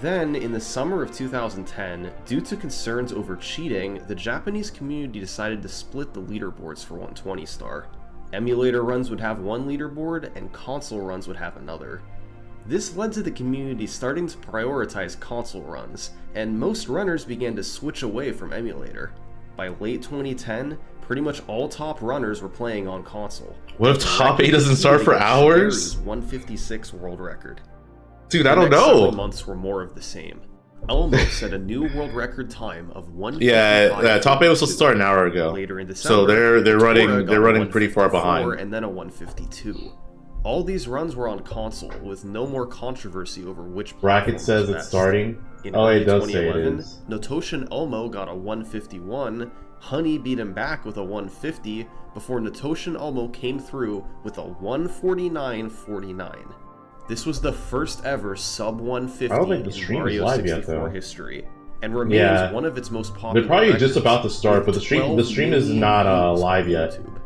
Then, in the summer of 2010, due to concerns over cheating, the Japanese community decided to split the leaderboards for 120-star. Emulator runs would have one leaderboard, and console runs would have another. This led to the community starting to prioritize console runs, and most runners began to switch away from emulator. By late 2010, pretty much all top runners were playing on console. What if top 8 doesn't start for hours? 156 world record. Dude, I don't know. The months were more of the same. Elmo set a new world record time of 1:55. Yeah, top 8 was supposed to start an hour ago. Later in December, so they're running pretty far behind. And then a 1:52. All these runs were on console, with no more controversy over which bracket says it's starting. Oh, it does say it is. Natoshin Elmo got a 1:51. Honey beat him back with a 1:50 before Natoshin Elmo came through with a 1:49.49. This was the first ever sub 150 in Mario 64 history, and remains one of its most popular. They're probably just about to start, but the stream is not live yet. YouTube.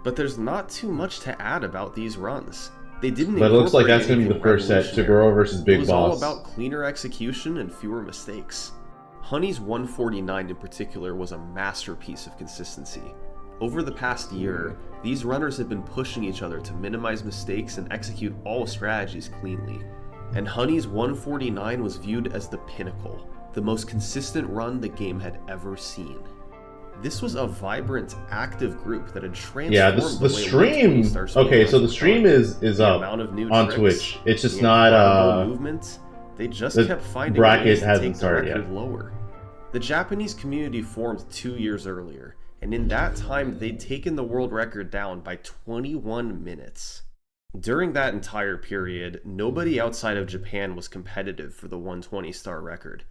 But there's not too much to add about these runs. They didn't. But it looks like that's going to be the first set: Toguro versus Big Boss. It was all about cleaner execution and fewer mistakes. Honey's 149 in particular was a masterpiece of consistency. Over the past year, these runners have been pushing each other to minimize mistakes and execute all strategies cleanly. And Honey's 149 was viewed as the pinnacle, the most consistent run the game had ever seen. This was a vibrant, active group that had transformed Yeah, the way stream. 120 stars Okay, so speedrunners the stream were done. is The up amount of new on tricks, Twitch. It's just the not incredible movement, they just the kept finding bracket ways to hasn't take the started record yet. lower. The Japanese community formed 2 years earlier, and in that time they'd taken the world record down by 21 minutes. During that entire period, nobody outside of Japan was competitive for the 120 star record.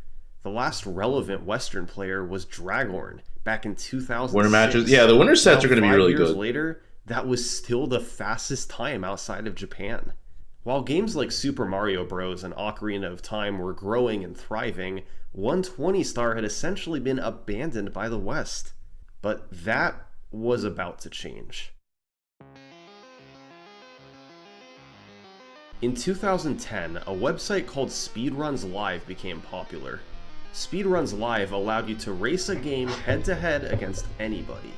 The last relevant Western player was Dragorn back in 2006. Winter matches. Yeah, the winter sets are going to be really 5 years good. later, that was still the fastest time outside of Japan. While games like Super Mario Bros. And Ocarina of Time were growing and thriving, 120 star had essentially been abandoned by the West. But that was about to change. In 2010, a website called Speedruns Live became popular. Speedruns Live allowed you to race a game head-to-head against anybody.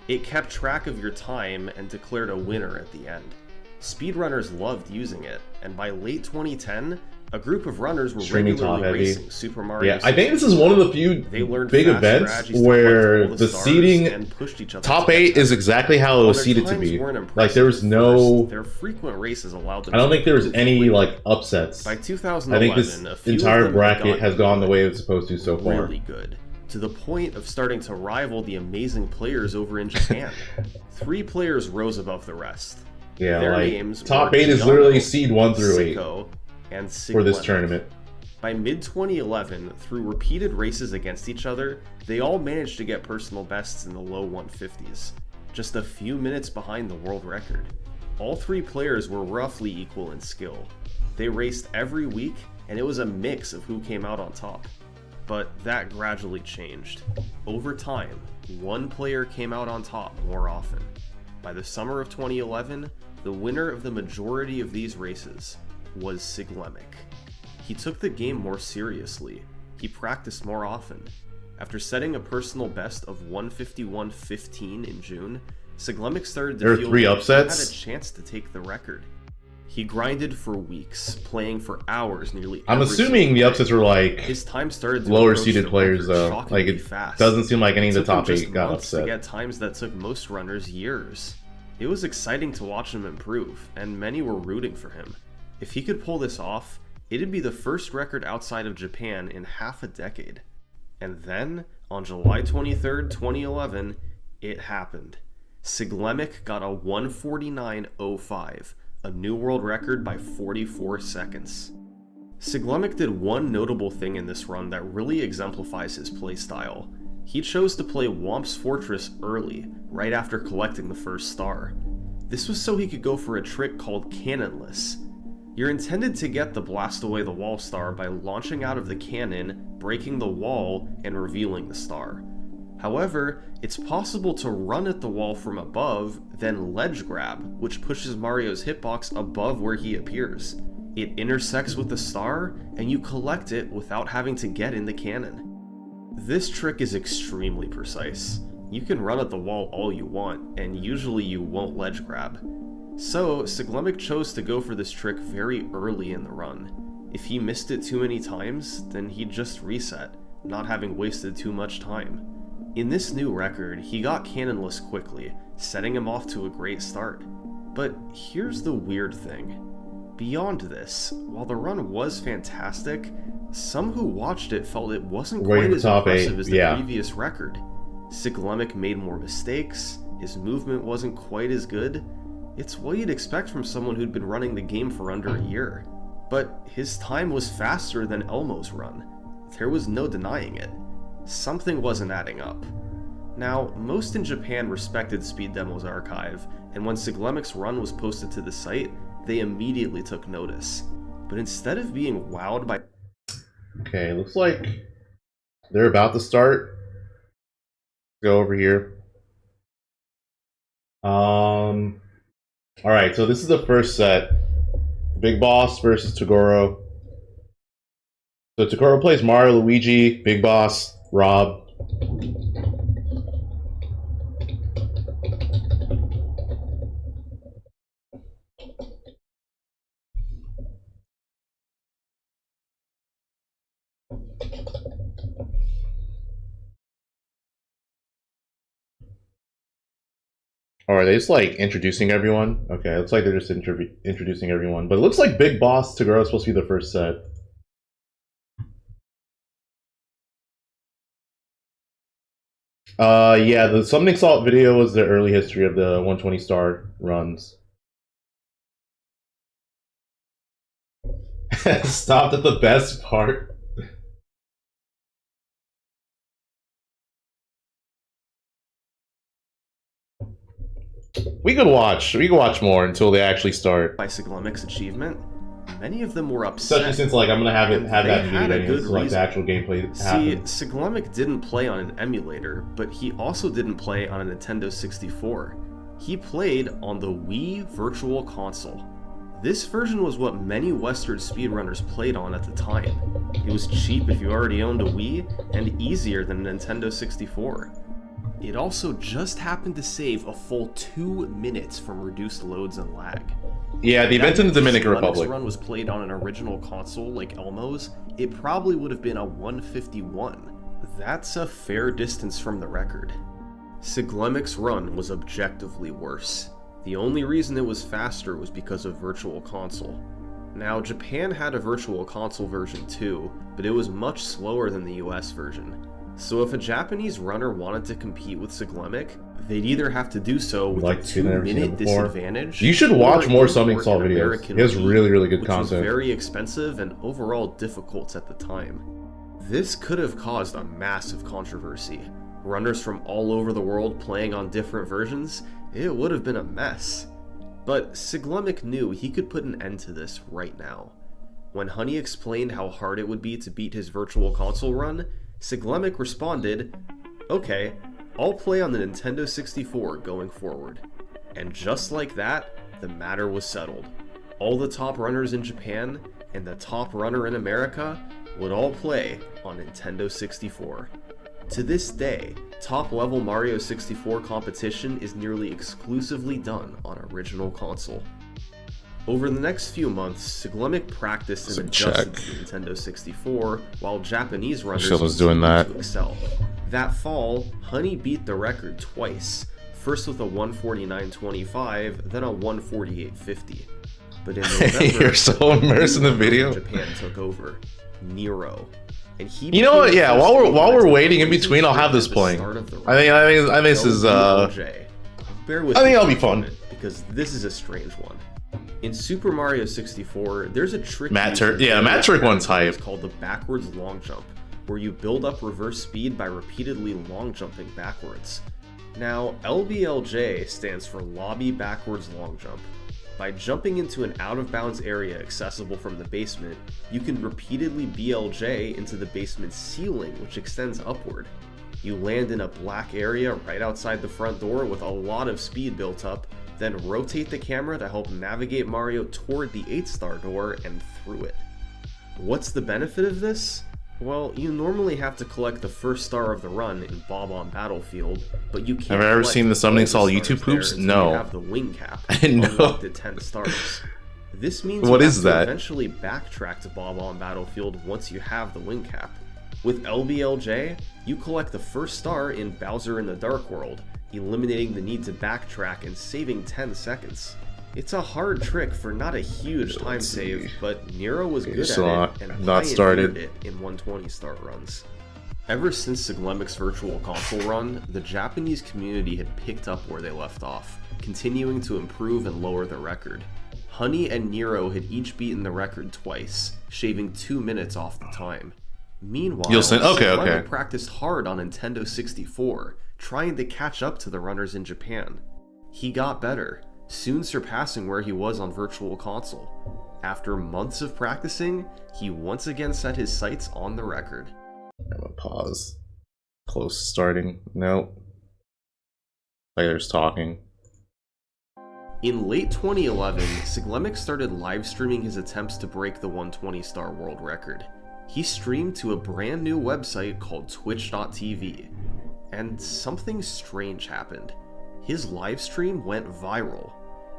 It kept track of your time and declared a winner at the end. Speedrunners loved using it, and by late 2010, a group of runners were Streaming top regularly heavy. racing Super Mario. Yeah, I think this is one of the few They learned big fast events strategies to where collect all the stars seating and pushed each other top to 8 death. is exactly how it While was their seeded to times be. weren't Like impressive there was at no. first, their frequent races allowed them I don't to think there was improve any quickly. like upsets. By I 2011, think this a few of entire them had bracket has gotten gone the good, way it's supposed to so far. really good, to the point of starting to rival the amazing players over in Japan. 3 players rose above the rest. Yeah, Their like names top were 8 is Giano, literally seed 1 through 8 Sicko, and for this Siglenek. tournament. By mid-2011, through repeated races against each other, they all managed to get personal bests in the low 150s, just a few minutes behind the world record. All 3 players were roughly equal in skill. They raced every week, and it was a mix of who came out on top. But that gradually changed. Over time, one player came out on top more often. By the summer of 2011, the winner of the majority of these races was Siglenek. He took the game more seriously. He practiced more often. After setting a personal best of 151.15 in June, Siglenek started to There are feel 3 like upsets? he had a chance to take the record. He grinded for weeks, playing for hours nearly I'm every assuming single the day. upsets were like His time started to lower approach seeded the players record though. shockingly Like it fast. doesn't seem like any of the It took top him just 8 got months to upset. get times that took most runners years. It was exciting to watch him improve, and many were rooting for him. If he could pull this off, it'd be the first record outside of Japan in half a decade. And then, on July 23rd, 2011, it happened. Siglenek got a 149.05, a new world record by 44 seconds. Siglenek did one notable thing in this run that really exemplifies his playstyle. He chose to play Womp's Fortress early, right after collecting the first star. This was so he could go for a trick called Cannonless. You're intended to get the Blast Away the Wall star by launching out of the cannon, breaking the wall, and revealing the star. However, it's possible to run at the wall from above, then ledge grab, which pushes Mario's hitbox above where he appears. It intersects with the star, and you collect it without having to get in the cannon. This trick is extremely precise. You can run at the wall all you want, and usually you won't ledge grab. So, Siglenek chose to go for this trick very early in the run. If he missed it too many times, then he'd just reset, not having wasted too much time. In this new record, he got cannonless quickly, setting him off to a great start. But here's the weird thing. Beyond this, while the run was fantastic, some who watched it felt it wasn't quite as impressive as the previous record. Siglenek made more mistakes, his movement wasn't quite as good. It's what you'd expect from someone who'd been running the game for under a year. But his time was faster than Elmo's run. There was no denying it. Something wasn't adding up. Now, most in Japan respected Speed Demo's archive, and when Siglemek's run was posted to the site, they immediately took notice. But instead of being wowed by... Okay, looks like they're about to start. Go over here. Alright, so this is the first set. Big Boss versus Toguro. So Toguro plays Mario, Luigi, Big Boss, Rob. Or are they just like introducing everyone? Okay, it looks like they're just introducing everyone. But it looks like Big Boss Toguro is supposed to be the first set. Yeah, the Summoning Salt video was the early history of the 120 star runs. Stopped at the best part. We could watch more until they actually start. By Siglemic's achievement, many of them were upset. Especially since like I'm gonna have that had a meeting good so like the reason. actual gameplay See, happens. Siglemic didn't play on an emulator, but he also didn't play on a Nintendo 64. He played on the Wii Virtual Console. This version was what many Western speedrunners played on at the time. It was cheap if you already owned a Wii, and easier than a Nintendo 64. It also just happened to save a full 2 minutes from reduced loads and lag. Yeah, the event in the Dominican If Republic. run was played on an original console like Elmo's, it probably would have been a 151. That's a fair distance from the record. Siglemic's run was objectively worse. The only reason it was faster was because of Virtual Console. Now, Japan had a Virtual Console version too, but it was much slower than the US version. So if a Japanese runner wanted to compete with Siglemic, they'd either have to do so with a 2-minute disadvantage. You should watch more Summoning import Salt an videos. American He has Wii, really good which was content. very expensive and overall difficult at the time. This could have caused a massive controversy. Runners from all over the world playing on different versions, it would have been a mess. But Siglemic knew he could put an end to this right now. When Honey explained how hard it would be to beat his Virtual Console run, Siglemic responded, "Okay, I'll play on the Nintendo 64 going forward." And just like that, the matter was settled. All the top runners in Japan and the top runner in America would all play on Nintendo 64. To this day, top-level Mario 64 competition is nearly exclusively done on Original Console. Over the next few months, Siglemic practiced and adjusted to the Nintendo 64, while Japanese runners was doing that. to excel. That fall, Honey beat the record twice, first with a 149.25, then a 148.50. But in November, You're so immersed in the video. Japan took over. Nero. And he You know what? became the Yeah, first while we're organized waiting in racing between, I'll have this at the playing. start of the I think this is LBLJ. Bear with I think me that'll be for a fun. moment, because this is a strange one. In Super Mario 64, there's a trick Matt Turk one's hype. called the backwards long jump, where you build up reverse speed by repeatedly long jumping backwards. Now, LBLJ stands for Lobby Backwards Long Jump. By jumping into an out-of-bounds area accessible from the basement, you can repeatedly BLJ into the basement's ceiling, which extends upward. You land in a black area right outside the front door with a lot of speed built up, then rotate the camera to help navigate Mario toward the 8-star door and through it. What's the benefit of this? Well, you normally have to collect the first star of the run in Bob on Battlefield, but you can't. Have I ever collect seen the all Summoning Salt stars YouTube there poops? until No. You have the wing cap. No. Unlocked at 10 stars. This means What you is have to that? eventually backtrack to Bob on Battlefield once you have the wing cap. With LBLJ, you collect the first star in Bowser in the Dark World, eliminating the need to backtrack and saving 10 seconds. It's a hard trick for not a huge time save, but Nero was good at it and pioneered it in 120-star runs. Ever since Siglemic's Virtual Console run, the Japanese community had picked up where they left off, continuing to improve and lower the record. Honey and Nero had each beaten the record twice, shaving 2 minutes off the time. Meanwhile, Siglemic practiced hard on Nintendo 64, trying to catch up to the runners in Japan. He got better, soon surpassing where he was on Virtual Console. After months of practicing, he once again set his sights on the record. I'm gonna pause. Close to starting. Nope. Players talking. In late 2011, Siglemic started live streaming his attempts to break the 120-star world record. He streamed to a brand new website called twitch.tv, and something strange happened. His live stream went viral.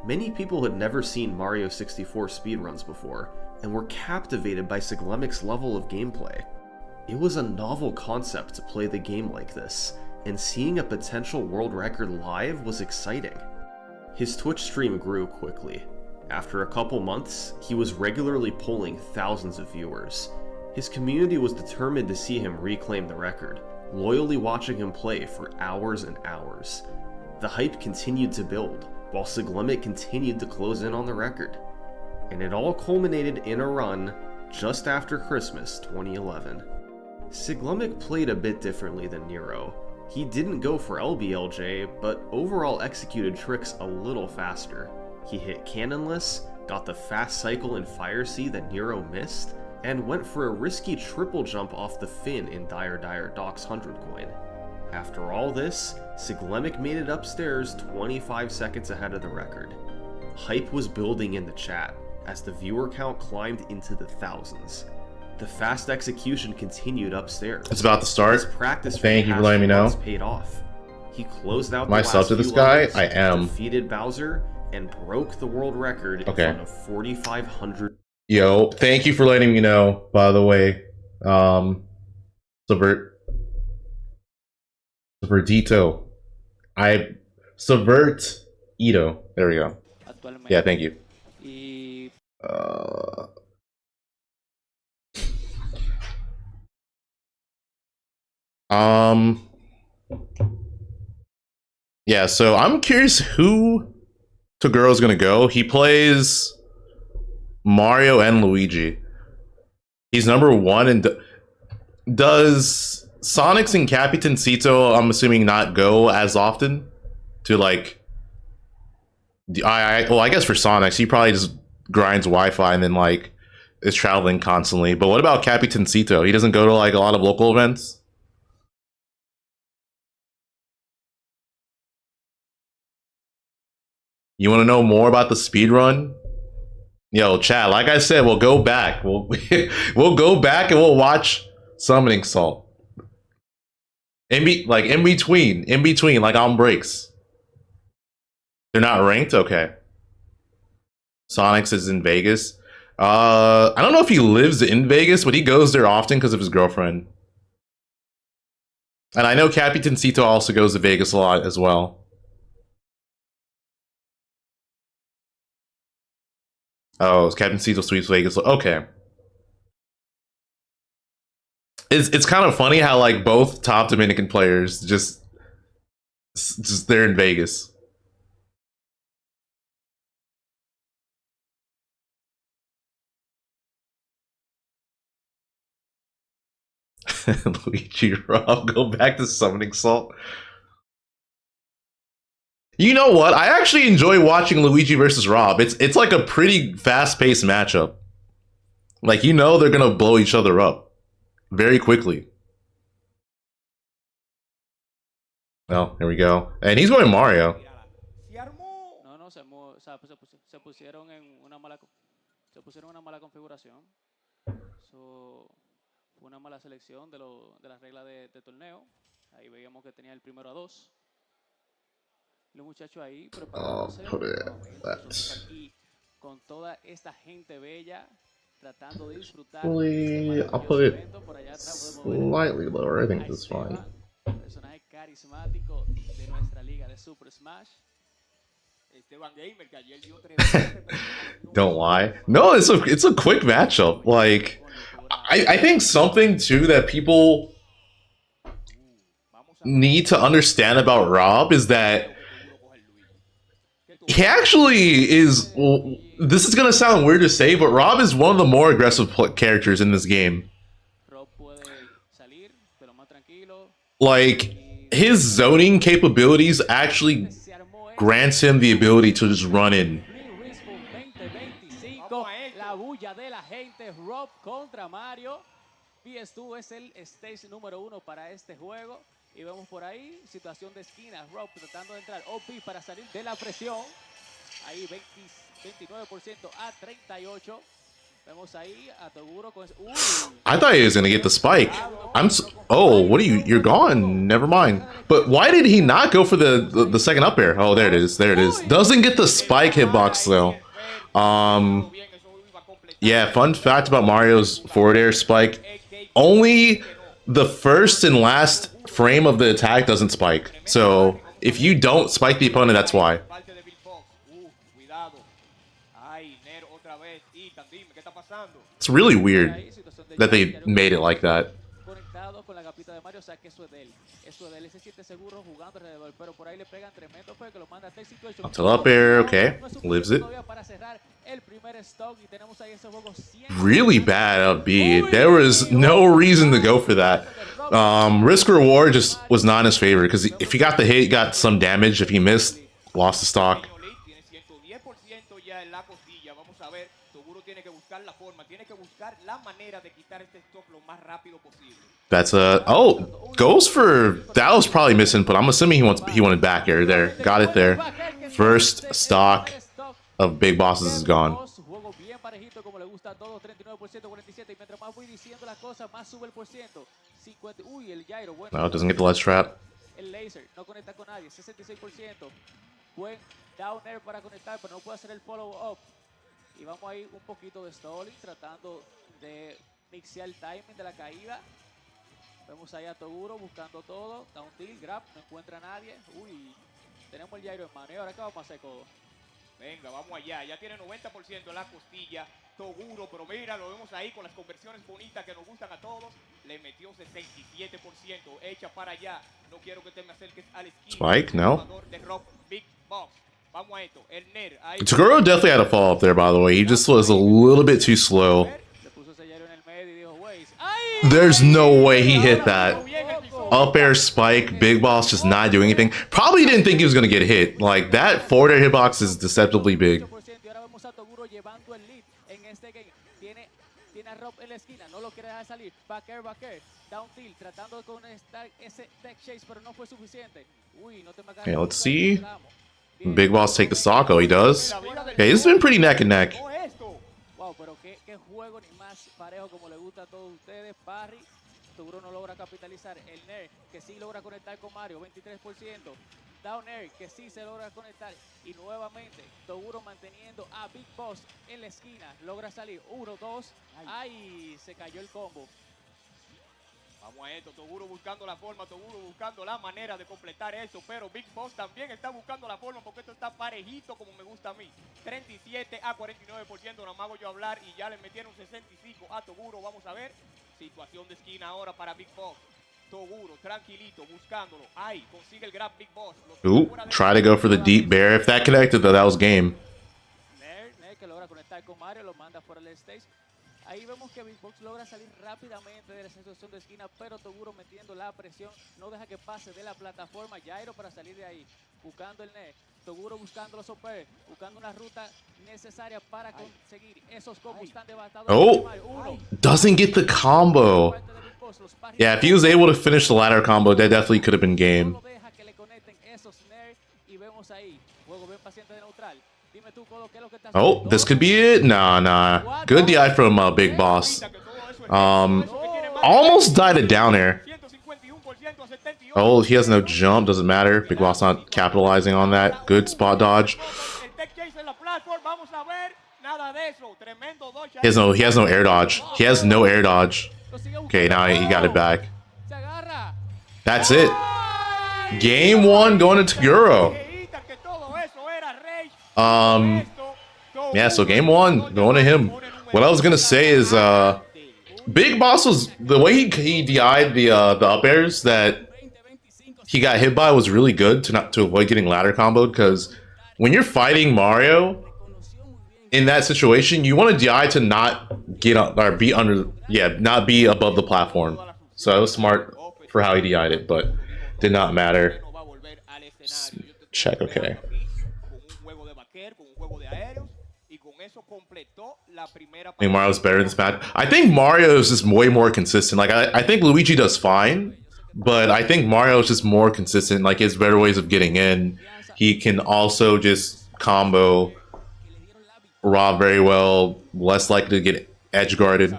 Many people had never seen Mario 64 speedruns before, and were captivated by Siglemic's level of gameplay. It was a novel concept to play the game like this, and seeing a potential world record live was exciting. His Twitch stream grew quickly. After a couple months, he was regularly pulling thousands of viewers. His community was determined to see him reclaim the record, loyally watching him play for hours and hours. The hype continued to build, while Siglimit continued to close in on the record. And it all culminated in a run just after Christmas 2011. Siglimit played a bit differently than Nero. He didn't go for LBLJ, but overall executed tricks a little faster. He hit Cannonless, got the fast cycle and Fire Sea that Nero missed, and went for a risky triple jump off the fin in Dire Doc's 100 coin. After all this, Siglimit made it upstairs 25 seconds ahead of the record. Hype was building in the chat as the viewer count climbed into the thousands. The fast execution continued upstairs. It's about to start. His practice Thank you for letting me know. Paid off. He closed out Am I sub to this guy? I am. Defeated Bowser and broke the world record in front of 4,500. Yo, thank you for letting me know, by the way. Subvertito. Subvert Ito. There we go. Yeah, thank you. Yeah, so I'm curious who Toguro's gonna go. He plays Mario and Luigi. He's number 1, and does Sonix and Capitancito, I'm assuming, not go as often to like well, I guess for Sonix, he probably just grinds Wi-Fi and then like is traveling constantly. But what about Capitancito? He doesn't go to like a lot of local events? You want to know more about the speedrun? Yo, chat, like I said, we'll go back. We'll go back and we'll watch Summoning Salt. In between, like on breaks. They're not ranked? Okay. Sonix is in Vegas. I don't know if he lives in Vegas, but he goes there often because of his girlfriend. And I know Capitancito also goes to Vegas a lot as well. Oh, it's Capitancito sweeps Vegas. Okay. It's kind of funny how like both top Dominican players just they're in Vegas. Luigi Rob, go back to Summoning Salt. You know what? I actually enjoy watching Luigi versus Rob. It's like a pretty fast-paced matchup. Like, you know they're gonna blow each other up very quickly. Well, here we go. And he's going Mario. Una mala selección de las reglas de torneo. Ahí veíamos que tenía el primero a 2. Los muchachos ahí preparándose. Y con toda esta gente bella tratando de disfrutar. I'll put it slightly lower. I think that's fine. Personaje carismático de nuestra liga de Super Smash. Don't lie. No, it's a quick matchup. Like, I think something too that people need to understand about Rob is that he actually is. Well, this is gonna sound weird to say, but Rob is one of the more aggressive characters in this game. Like, his zoning capabilities actually grants him the ability to just run in. La bulla de la gente, Rob contra Mario. PS2 es el stage número 1 para este juego. Y vemos por ahí, situación de esquina. Rob tratando de entrar. OP para salir de la presión. Ahí 29% a 38%. Vemos ahí a Toguro con... I thought he was gonna get the spike. Oh, what are you? You're gone. Never mind. But why did he not go for the second up air? Oh, there it is. There it is. Doesn't get the spike hitbox though. Yeah, fun fact about Mario's forward air spike. Only the first and last frame of the attack doesn't spike. So if you don't spike the opponent, that's why. It's really weird that they made it like that. Conectado con la capita de Mario, o sea que eso es de él. Eso es de él, se siente seguro jugando alrededor, pero por ahí le pegan tremendo fue que lo manda a Tech Situation. Until up air, okay. Lives it. Para cerrar el primer stock y tenemos ahí ese juego Really bad up B. There was no reason to go for that. Risk reward just was not in his favor because if he got the hit, he got some damage. If he missed, lost the stock. That's a goes for that was probably missing, but I'm assuming he wanted back air there. Got it there. First stock of Big Bosses is gone. No, it doesn't get the ledge trap. El laser no conecta con nadie, 66%. Buen down air para conectar, pero no puede hacer el follow up. Y vamos ahí un poquito de stalling, tratando de mixear el timing de la caída. Vemos ahí a Toguro buscando todo. Down tilt, grab, no encuentra a nadie. Uy, tenemos el gyro en mano. ¿Y ahora qué vamos a hacer, Codo? Venga, vamos allá. Ya tiene 90% en la costilla. Toguro, pero mira, lo vemos ahí con las conversiones bonitas que nos gustan a todos. Le metió 67%. Echa para allá. No quiero que te me acerques al esquina. Spike, no. De Rob, Big Boss. Vamos a esto. El Ner. Toguro definitely had a fall up there, by the way. He just was a little bit too slow. There's no way he hit that. Up air spike, Big Boss just not doing anything. Probably didn't think he was going to get hit. Like, that forward air hitbox is deceptively big. Okay, let's see. Big Boss take the stock. Oh, he does. Okay, this has been pretty neck and neck. Toguro no logra capitalizar. El Ner que sí logra conectar con Mario, 23%. Down Air que sí se logra conectar. Y nuevamente Toguro manteniendo a Big Boss en la esquina. Logra salir 1, 2. Ay, se cayó el combo. Vamos a esto, Toguro buscando la forma, Toguro buscando la manera de completar esto, pero Big Boss también está buscando la forma porque esto está parejito como me gusta a mí. 37 a 49%, nada más voy yo a hablar y ya le metieron 65 a Toguro, vamos a ver. Situación de esquina ahora para Big Boss. Toguro, tranquilito, buscándolo. Ay, consigue el grab Big Boss. Ooh, try to go for the deep bear. If that connected, though, that was game. Ner que logra conectar con Mario, lo manda fuera del stage. Ahí vemos que Big Boss logra salir rápidamente de la situación de esquina, pero Toguro metiendo la presión, no deja que pase de la plataforma. Gyro para salir de ahí, buscando el net. Toguro buscando los OP, buscando una ruta necesaria para conseguir esos combos tan devastados. Oh, doesn't get the combo. Yeah, if he was able to finish the ladder combo, that definitely could have been game. Oh, this could be it? Nah. Good DI from Big Boss. Almost died it down air. Oh, he has no jump. Doesn't matter. Big Boss not capitalizing on that. Good spot dodge. He has no air dodge. He has no air dodge. Okay, now he got it back. That's it. Game 1 going to Toguro. Yeah, so game 1 going to him. What I was gonna say is Big Boss was the way he DI'd the up airs that he got hit by was really good to avoid getting ladder comboed, because when you're fighting Mario in that situation, you want to DI to not get up or be under, not be above the platform. So it was smart for how he DI'd it, but did not matter. Check, okay. I think Mario's better in this match. I think Mario is just way more consistent. Like I think Luigi does fine, but I think Mario is just more consistent. Like, he has better ways of getting in. He can also just combo Rob very well, less likely to get edge guarded.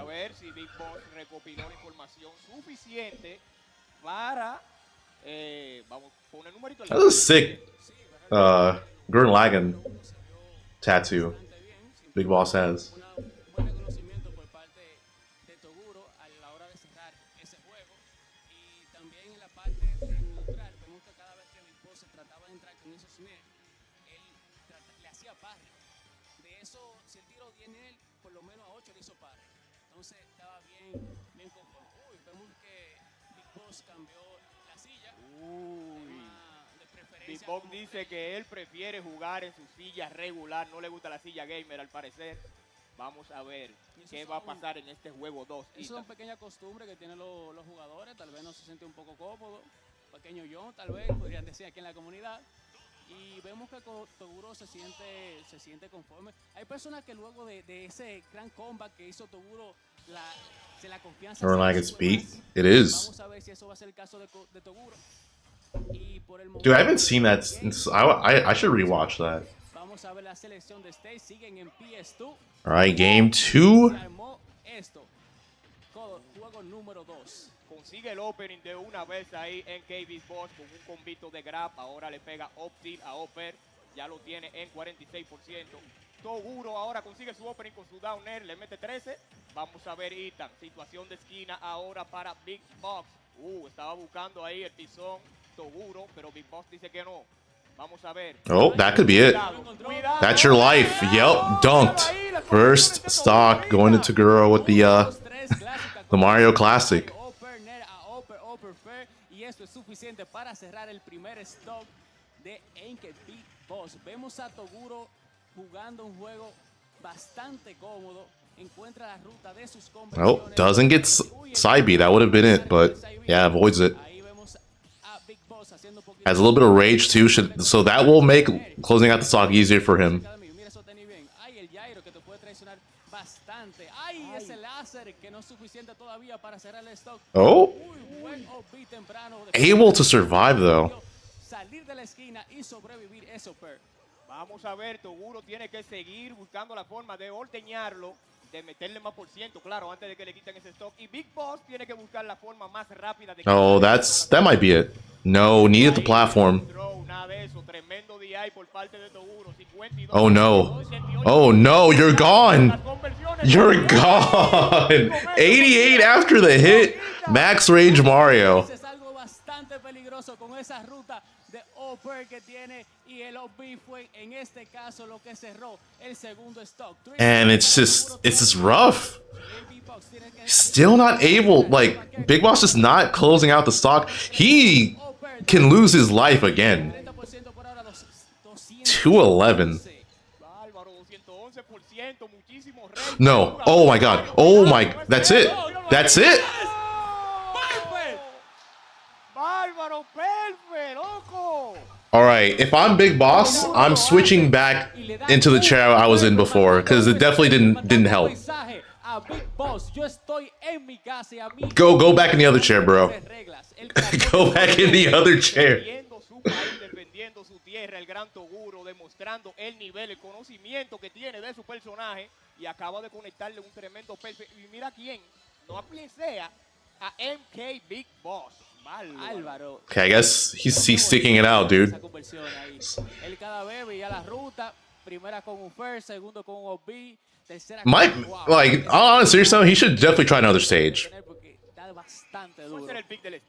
That was a sick Gurren Lagann tattoo Big Boss has. Entonces estaba bien conforme. Uy, vemos que Big Boss cambió la silla. De preferencia. Big Boss dice que él prefiere jugar en su silla regular, no le gusta la silla gamer al parecer. Vamos a ver qué va a pasar en este juego 2. Eso son pequeñas costumbres que tienen los jugadores, tal vez no se siente un poco cómodo, pequeño yo, tal vez podrían decir aquí en la comunidad. Y vemos que Toguro se siente conforme. Hay personas que luego de ese gran comeback que hizo Toguro, la confianza. Or like it speak. It is. Vamos a ver si eso va a ser el caso de Toguro. Y por el Dude, I haven't seen that since I should rewatch that. Vamos a ver la selección de Stage, siguen en PS2. Alright, game 2. Esto, juego número 2. Consigue el opening de una vez ahí en MKBigBoss con un combito de grab. Ahora le pega up tilt a Upper. Ya lo tiene en 46%. Toguro ahora consigue su opening con su down air. Le mete 13. Vamos a ver Ethan. Situación de esquina ahora para Big Boss. Estaba buscando ahí el pisón Toguro, pero Big Boss dice que no. Vamos a ver. Oh, that could be it. That's your life. Yep, dunked. First stock going into Toguro with the Mario Classic. Y esto es suficiente para cerrar el primer stock de MKBigBoss. Vemos a Toguro jugando un juego bastante cómodo. Encuentra la ruta de sus conversiones. Oh, doesn't get side B. That would have been it, but yeah, avoids it. Has a little bit of rage too, so that will make closing out the stock easier for him. Oh, able to survive though. Vamos a ver, Toguro tiene que seguir buscando la forma de ordeñarlo, de meterle más por ciento, claro, antes de que le quiten ese stock. Y Big Boss tiene que buscar la forma más rápida de... Oh, that might be it. No, needed the platform. Oh no. Oh no, you're gone. You're gone. 88 after the hit. Max Rage Mario. And it's just rough. Still not able, like, Big Boss is not closing out the stock. He can lose his life again. 211. No. Oh my god. Oh my. That's it. That's it. Alright, if I'm Big Boss, I'm switching back into the chair I was in before, because it definitely didn't help. Go back in the other chair, bro. Go back in the other chair. El gran Toguro demostrando el nivel, el conocimiento que tiene de su personaje y acaba de conectarle un tremendo perfect. Y mira quién, no aplica a MKBigBoss. Álvaro. Okay, I guess he's sticking it out, dude. El cada vez veía la ruta, primera con un first, segundo con un OB, tercera con like, on a serious note, he should definitely try another stage.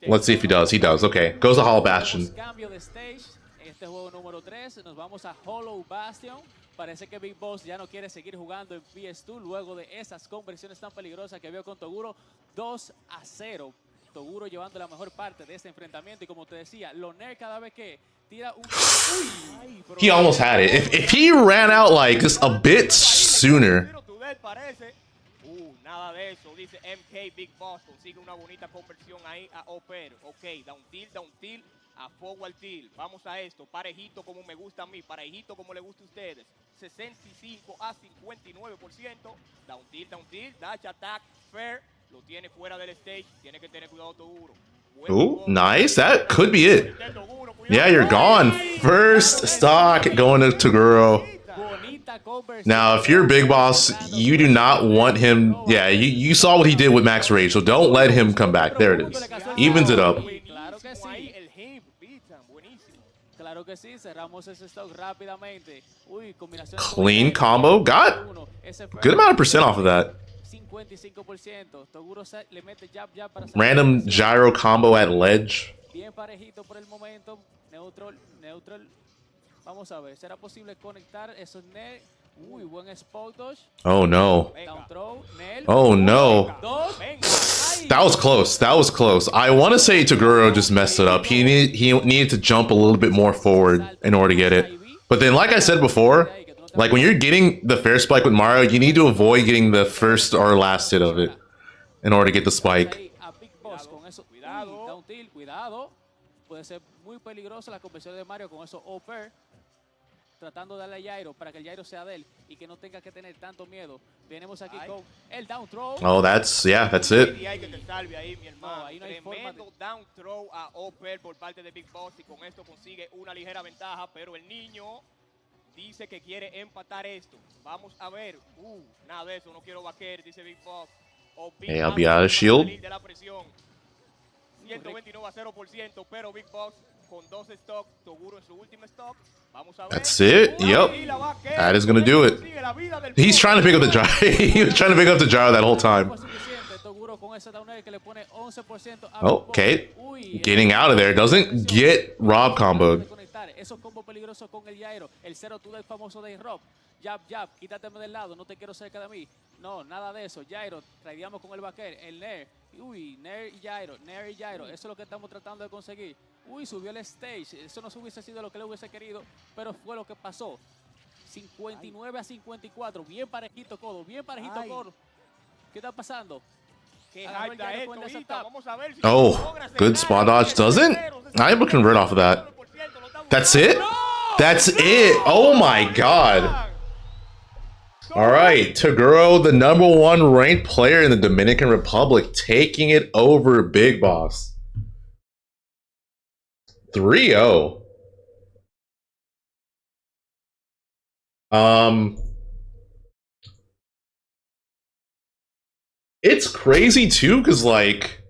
Let's see if he does. He does. Okay, goes to Hollow Bastion. Este juego número 3, nos vamos a Hollow Bastion. Parece que Big Boss ya no quiere seguir jugando en PS2 luego de esas conversiones tan peligrosas que vio con Toguro. 2-0. Toguro llevando la mejor parte de este enfrentamiento. Y como te decía, Loner cada vez que tira un... He almost had it. If he ran out like just a bit sooner. Nada de eso, dice MKBigBoss. Consigue una bonita conversión ahí a Oper. Ok, down tilt. A forward tilt. Vamos a esto. Parejito como me gusta a mí. Parejito como le gusta a ustedes. 65 a 59%. Down tilt. Dash attack. Fair. Lo tiene fuera del stage. Tiene que tener cuidado Toguro. Ooh, nice. That could be it. Yeah, you're gone. First stock going to Toguro. Now, if you're Big Boss, you do not want him... Yeah, you saw what he did with Max Rage, so don't let him come back. There it is. Evens it up. Clean combo. Got good amount of percent off of that. Random gyro combo at ledge. Vamos a ver, ¿será posible conectar esos net? Muy buen spot dodge. Oh no. Down throw. Nel. Oh no. Dos. That was close. That was close. I want to say Toguro just messed it up. He needed to jump a little bit more forward in order to get it. But then, like I said before, like when you're getting the fair spike with Mario, you need to avoid getting the first or last hit of it in order to get the spike. Down tilt, cuidado. Puede ser muy peligroso la conversión de Mario con esos upper. Tratando de darle a Jairo para que el Jairo sea de él y que no tenga que tener tanto miedo. Venimos aquí con el down throw. Oh, that's it. Y hay que te salve ahí, mi hermano. No, ahí no hay Tremendo down throw a Opel por parte de Big Boss y con esto consigue una ligera ventaja, pero el niño dice que quiere empatar esto. Vamos a ver. Nada de eso, no quiero vaquer, dice Big Boss. Hey, I'll be out of shield. 129 a 0%, pero Big Boss con 2 stocks, Toguro en su último stock. Vamos a ver. That's it. Yep. That is gonna do it. He's trying to pick up the gyro. He was trying to pick up the gyro that whole time. Okay. Getting out of there. Doesn't get Rob comboed. Esos combos peligrosos con el Jairo. El 0-2 del famoso de Rob. Jab, jab, quítateme del lado, no te quiero cerca de mí. No, nada de eso. Jairo, traigamos con el vaquer, el Nair. Uy, Nair y Jairo, Nair y Jairo. Eso es lo que estamos tratando de conseguir. Uy, subió el stage. Eso no hubiese sido lo que le hubiese querido, pero fue lo que pasó. 59 a 54. Bien parejito, Codo. Bien parejito, Codo. ¿Qué está pasando? Oh, good spot dodge. Doesn't? Not able to convert off of that. That's it? That's it. Oh my god. All right, Toguro, the #1 ranked player in the Dominican Republic, taking it over Big Boss. 3-0. It's crazy too, because like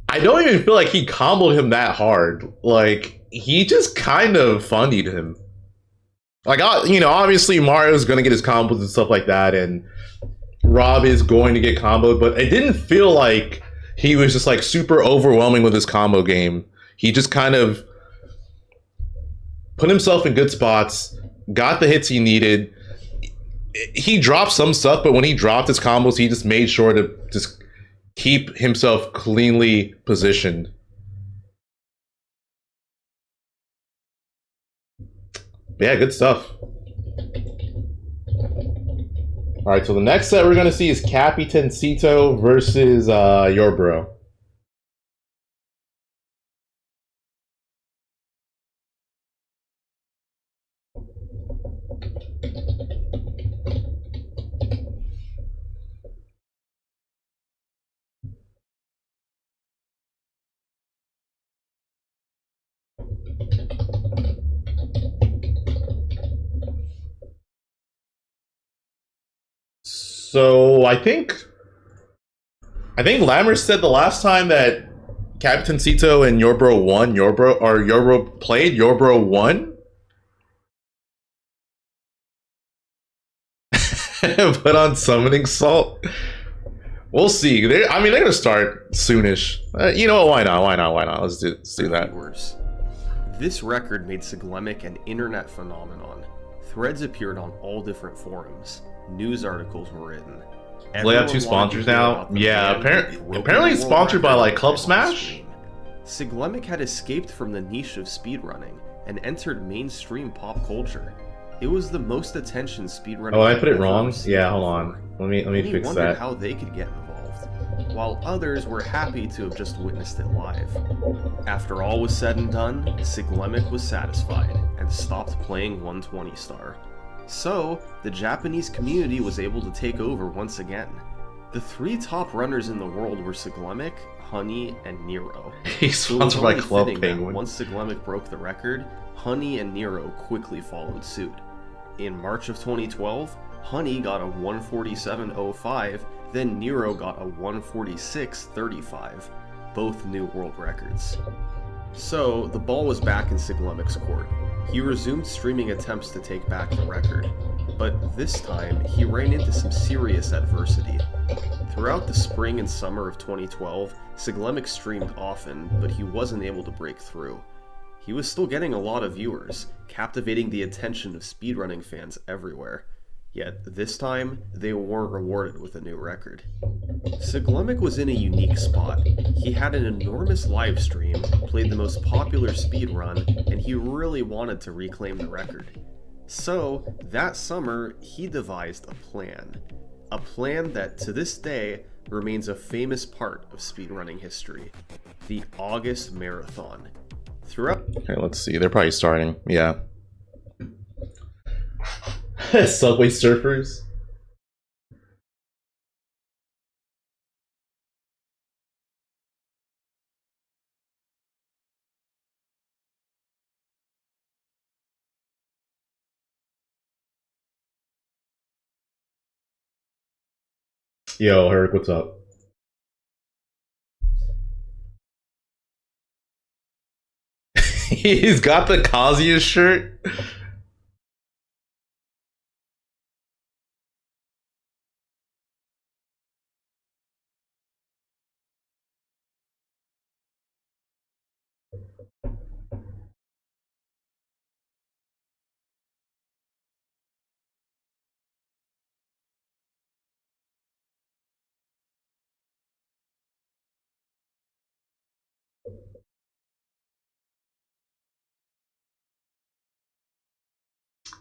I don't even feel like he comboed him that hard. Like he just kind of funnied him. Like, you know, obviously Mario's gonna get his combos and stuff like that, and Rob is going to get comboed, but it didn't feel like he was just like super overwhelming with his combo game. He just kind of put himself in good spots, got the hits he needed. He dropped some stuff, but when he dropped his combos, he just made sure to just keep himself cleanly positioned. Yeah, good stuff. All right, so the next set we're going to see is Capitancito versus Yourbro. So I think Lammer said the last time that Capitancito and Yourbro won, Yourbro played, Yourbro won. Put on summoning salt. We'll see. They're gonna start soonish. You know what? Why not? Let's do that. This record made Siglemic an internet phenomenon. Threads appeared on all different forums. News articles were written. They have 2 sponsors now. Yeah, apparently it's sponsored by like Club Smash. Siglemic had escaped from the niche of speedrunning and entered mainstream pop culture. It was the most attention speedrunning. Oh, I put it wrong. Yeah, hold on. Let me fix wondered that. How they could get involved, while others were happy to have just witnessed it live. After all was said and done, Siglemic was satisfied and stopped playing 120 star. So, the Japanese community was able to take over once again. The 3 top runners in the world were Siglemic, Honey, and Nero. He's sponsored by Club Penguin. Once Siglemic broke the record, Honey and Nero quickly followed suit. In March of 2012, Honey got a 147.05, then Nero got a 146.35, both new world records. So, the ball was back in Siglemic's court. He resumed streaming attempts to take back the record, but this time he ran into some serious adversity. Throughout the spring and summer of 2012, Siglemic streamed often, but he wasn't able to break through. he was still getting a lot of viewers, captivating the attention of speedrunning fans everywhere. Yet, this time, they weren't rewarded with a new record. Siglemic was in a unique spot. He had an enormous live stream, played the most popular speedrun, and he really wanted to reclaim the record. So, that summer, he devised a plan. A plan that, to this day, remains a famous part of speedrunning history. The August Marathon. Throughout... Okay, let's see. They're probably starting. Yeah. Subway Surfers. Yo, Herc, what's up? He's got the Kazuya shirt.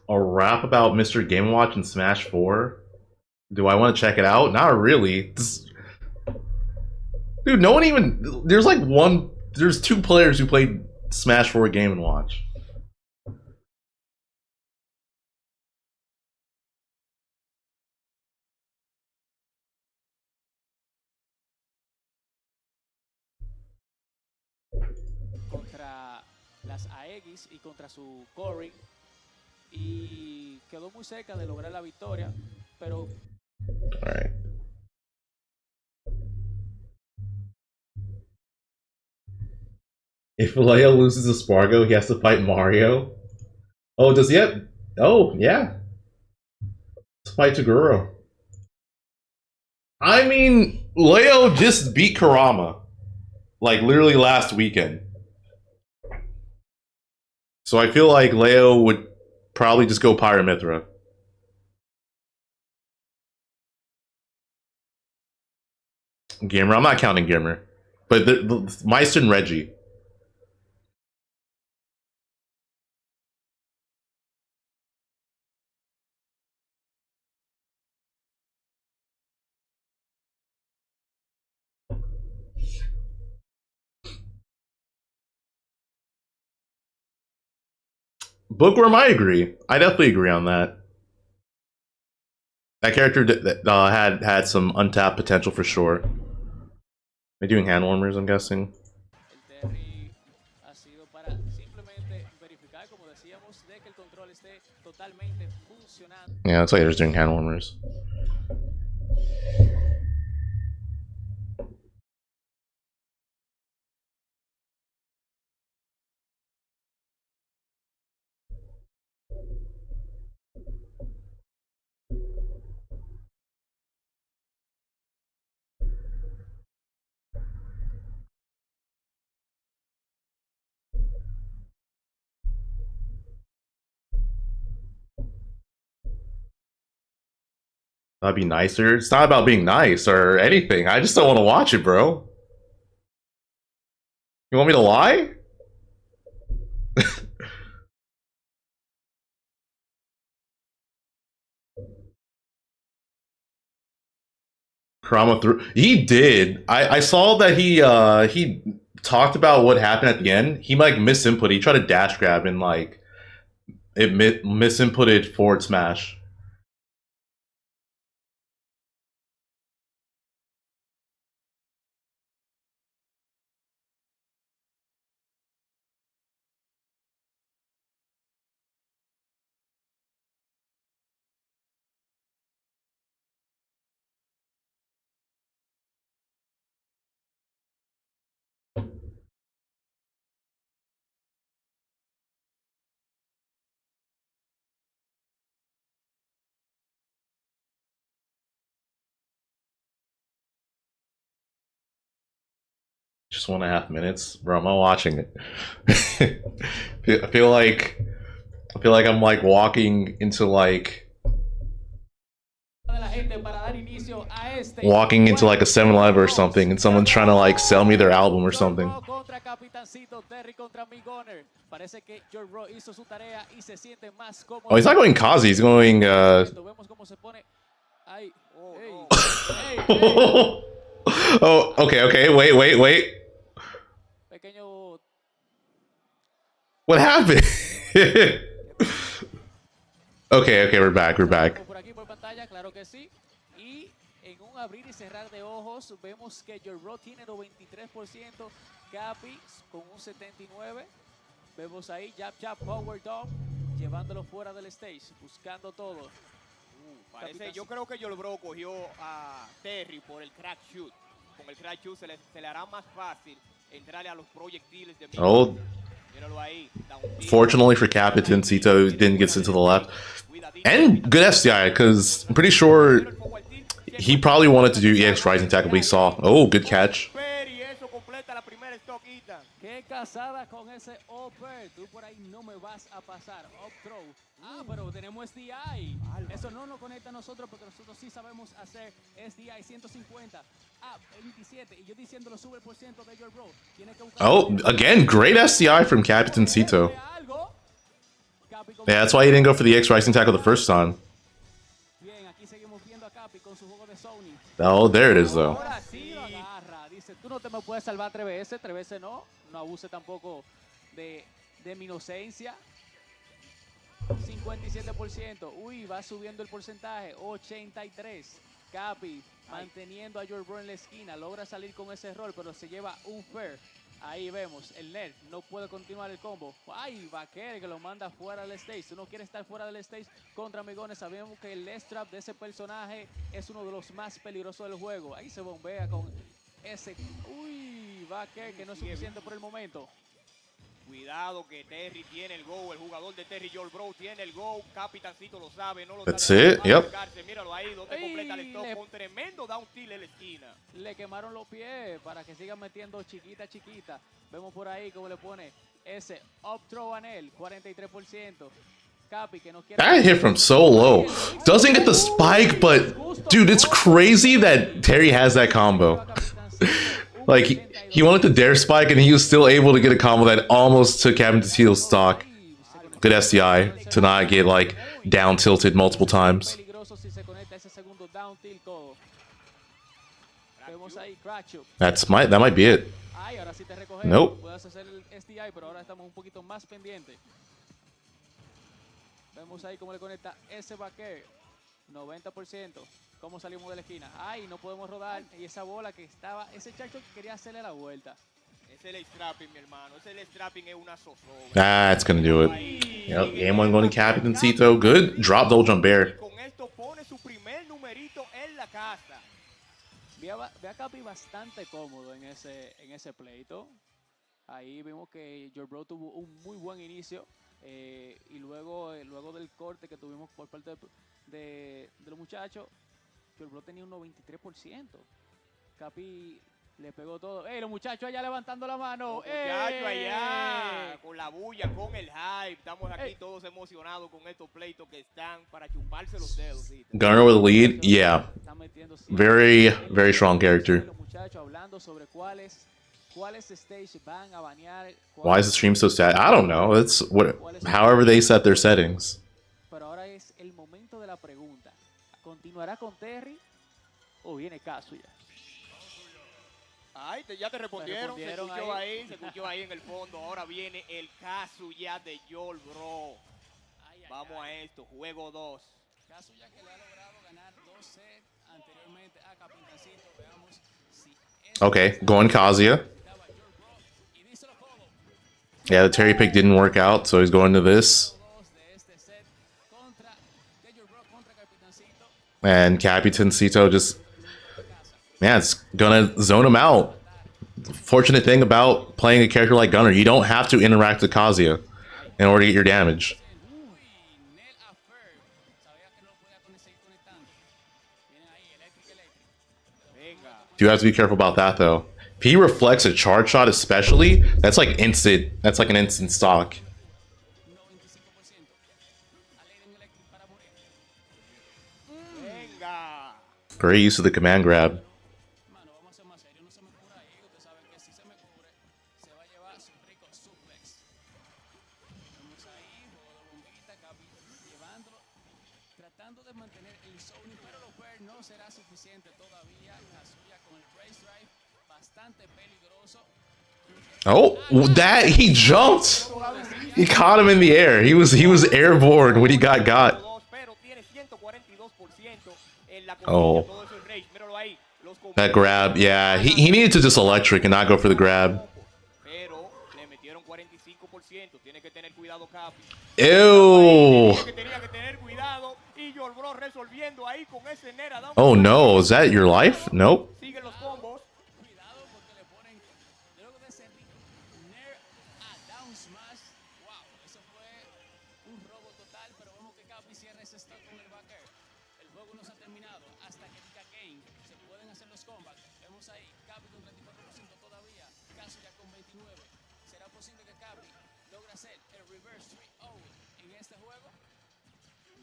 A rap about Mr. Game & Watch and Smash 4? Do I want to check it out? Not really. Dude, no one even... There's like one... There's 2 players who played Smash 4 Game & Watch. Contra las AX y contra su Corey. Y quedó muy cerca de lograr la victoria, pero... Alright. If Leo loses to Spargo, he has to fight Mario. Oh, does he have... Oh, yeah. Let's fight Toguro. I mean, Leo just beat Karama. Like, literally last weekend. So I feel like Leo would probably just go Pyramithra. Gamer, I'm not counting Gamer. But the Meister and Reggie. Bookworm, I agree. I definitely agree on that. That character had some untapped potential for sure. They're doing hand warmers, I'm guessing. Yeah, it's like they're just doing hand warmers. That'd be nicer. It's not about being nice or anything. I just don't want to watch it, bro. You want me to lie? Karama threw. He did. I saw that he talked about what happened at the end. He like misinput. He tried to dash grab and like it misinputted forward smash. 1.5 minutes, bro. I'm not watching it. I feel like I'm like walking into like a 7-Eleven or something, and someone's trying to like sell me their album or something. Oh, he's not going Kazi. He's going. Oh, okay. Wait. What happened? Okay, we're back. En un abrir y cerrar de ojos, vemos que Yourbro tiene 93%, Capi con un 79%. Vemos ahí jab, power down, llevándolo fuera del stage, buscando todo. Parece, yo creo que Yourbro cogió a Terry por el crack shoot. Con el crack shoot se le hará más fácil entrarle a los proyectiles de Oh. Fortunately for Capitancito, didn't get into the left. And good SDI, because I'm pretty sure he probably wanted to do EX Rising Tackle, but he saw. Oh, good catch. Qué casada con ese upper. Tú por ahí no me vas a pasar. Up throw. Ah, pero tenemos SDI. Eso no nos conecta a nosotros porque nosotros sí sabemos hacer SDI 150. Ah, 27. Y yo diciéndolo sube el % de Yourbro. Oh, again, great SDI from Capitancito. Yeah, that's why he didn't go for the EX Rising Tackle the first time. Oh, there it is, though. Dice, tú no te me puedes salvar 3 veces no. No abuse tampoco de mi inocencia. 57%. Uy, va subiendo el porcentaje. 83%. Capi manteniendo a Yourbro en la esquina. Logra salir con ese error, pero se lleva un fair. Ahí vemos, el nerd no puede continuar el combo. Ay, Vaquer que lo manda fuera del stage. Tú no quieres estar fuera del stage contra Amigones. Sabemos que el left trap de ese personaje es uno de los más peligrosos del juego. Ahí se bombea con ese. Uy, Vaquer que no es suficiente por el momento. Cuidado que Terry tiene el go, el jugador de Terry Yourbro tiene el go, Capitancito lo sabe, no lo That's it, yep. Míralo ahí, donde completa el stop con tremendo down tilt en la esquina. Le quemaron los pies para que sigan metiendo chiquita. Vemos por ahí cómo le pone ese up throw a él, 43%. Capi que no quiere. That hit from so low. Doesn't get the spike, but dude, it's crazy that Terry has that combo. Like, he wanted the dare spike, and he was still able to get a combo that almost took Capitancito's stock. Good SDI to not get, like, down tilted multiple times. That might be it. Nope. Vemos ahí cómo le conecta ese Vaquer. 90%. ¿Cómo salimos de la esquina? Ay, no podemos rodar. Y esa bola que estaba, ese chacho que quería hacerle la vuelta. Ese es el strapping, mi hermano. Ese es el strapping, es una zozobra. That's gonna do it. Yep, game 1 going to Capitancito. Good drop double jump bear. Con esto pone su primer numerito en la casa. Ve a Capi bastante cómodo en ese pleito. Ahí vimos que Yourbro tuvo un muy buen inicio. Y luego del corte que tuvimos por parte de los muchachos, Yourbro tenía un 93%. Capi le pegó todo. Los muchachos allá levantando la mano. Los muchachos allá, con la bulla, con el hype. Estamos aquí todos emocionados con estos pleitos que están para chuparse los dedos. ¿Sí? Gunner with a lead, yeah. Very, very strong character. Los muchachos hablando sobre cuáles stage van a banear. Why is the stream so sad? I don't know. It's however they set their settings. Pero ahora es el momento de la pregunta. ¿Continuará con Terry o viene Kazuya? Ay, ya te respondieron. Se escuchó ahí en el fondo. Ahora viene el Kazuya de Yourbro. Vamos a esto, juego 2. Kazuya que le ha logrado ganar 2 sets anteriormente a Capitancito. Veamos si Okay, going Kazuya. Yeah, the Terry pick didn't work out, so he's going to this. And Capitancito just, man, it's gonna zone him out. Fortunate thing about playing a character like Gunner, you don't have to interact with Kazuya in order to get your damage. You have to be careful about that, though. If he reflects a charge shot, especially, that's like instant. That's like an instant stock. Great use of the command grab. Oh, that he jumped. He caught him in the air. He was airborne when he got. Oh, that grab. Yeah, he needed to just electric and not go for the grab. Ew. Oh no, is that your life? Nope.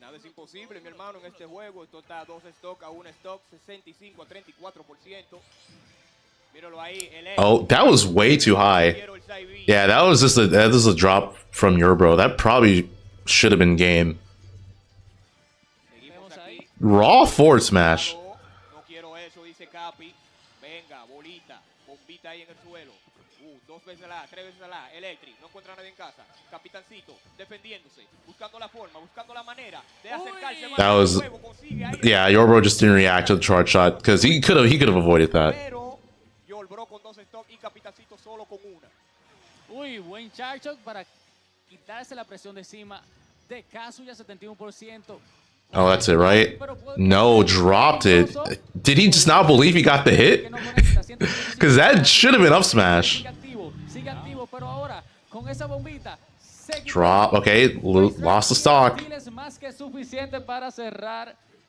Nada es imposible, mi hermano, en este juego. Esto está a 2 stock a 1 stock, 65 a 34%. Míralo ahí, oh, that was way too high. Yeah, that was just a drop from Yourbro. That probably should have been game. Raw forward smash. No quiero eso, dice Capi. Venga, bolita, bombita ahí en el suelo. 2 veces la A, 3 veces la A, Electric, no encuentra a nadie en casa. Capitancito, defendiéndose, buscando la forma, buscando la manera de acercarse más. That was, yeah, Yourbro just didn't react to the charge shot because he could have avoided that. Pero Yourbro con 2 stock y Capitancito solo con 1. Uy, buen charge shot para quitarse la presión de encima de Kazuya, 71%. Oh, that's it, right? No, dropped it. Did he just not believe he got the hit? Because that should have been up smash. Drop. Okay, lost the stock.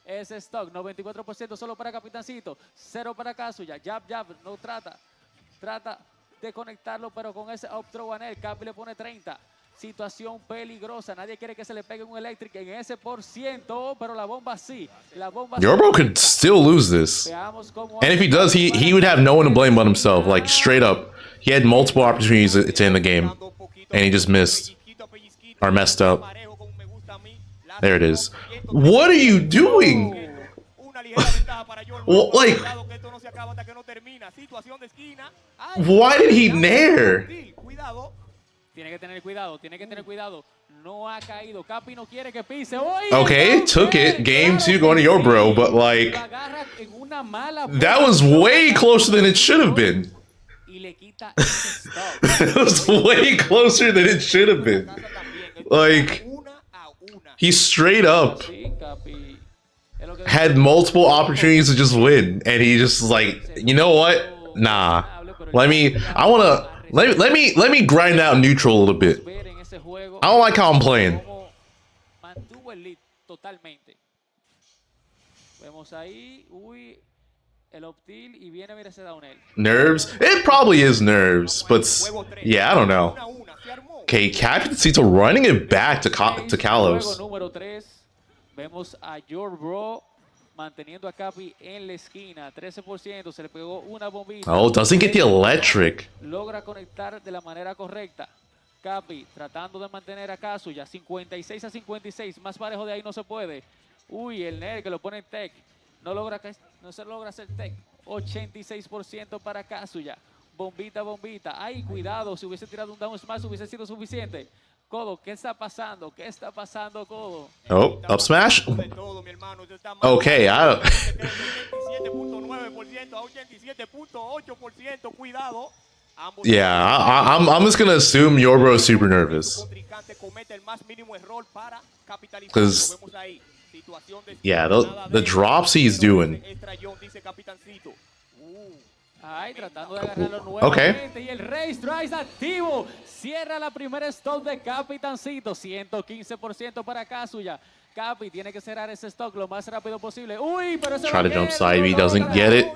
Ese stock, 94% solo para Capitancito, 0 para Kazuya. Jab, no trata de conectarlo, pero con ese up throw a él, Capi le pone 30. Situación peligrosa, nadie quiere que se le pegue un electric en ese por ciento, pero la bomba sí. Yourbro could still lose this. And if he does, he would have no one to blame but himself, like straight up. He had multiple opportunities to end the game, and he just missed. Or messed up. There it is. What are you doing? Well, like, why did he nair? Tiene que tener cuidado. No ha caído. Capi no quiere que pise. Okay, took it. Game 2 going to Yourbro, but like, that was way closer than it should have been. It was way closer than it should have been. Like, he straight up had multiple opportunities to just win, and he just like, you know what? Nah. Let me grind out neutral a little bit. I don't like how I'm playing. Nerves? It probably is nerves, but yeah, I don't know. Okay, Capitancito running it back to Kalos. Vemos a Yourbro manteniendo a Capi en la esquina, 13%, se le pegó una bombita. Oh, doesn't get the electric. Logra conectar de la manera correcta. Capi tratando de mantener a Kazuya, 56 a 56, más parejo de ahí no se puede. Uy, el Ner que lo pone en tech, no se logra hacer tech. 86% para Kazuya. Bombita. Ay, cuidado, si hubiese tirado un down smash hubiese sido suficiente. Codo, ¿qué está pasando? Codo? Oh, up smash? Okay, I don't... 77.9% a 87.8%, cuidado. Yeah, I'm just gonna assume Yourbro is super nervous. Because, yeah, the drops he's doing. Okay. Y el race drive activo. Cierra la primera stop de Capitancito. 115% para Kazuya. Capi tiene que cerrar ese stock lo más rápido posible. Uy, pero try to jump side. He doesn't get it.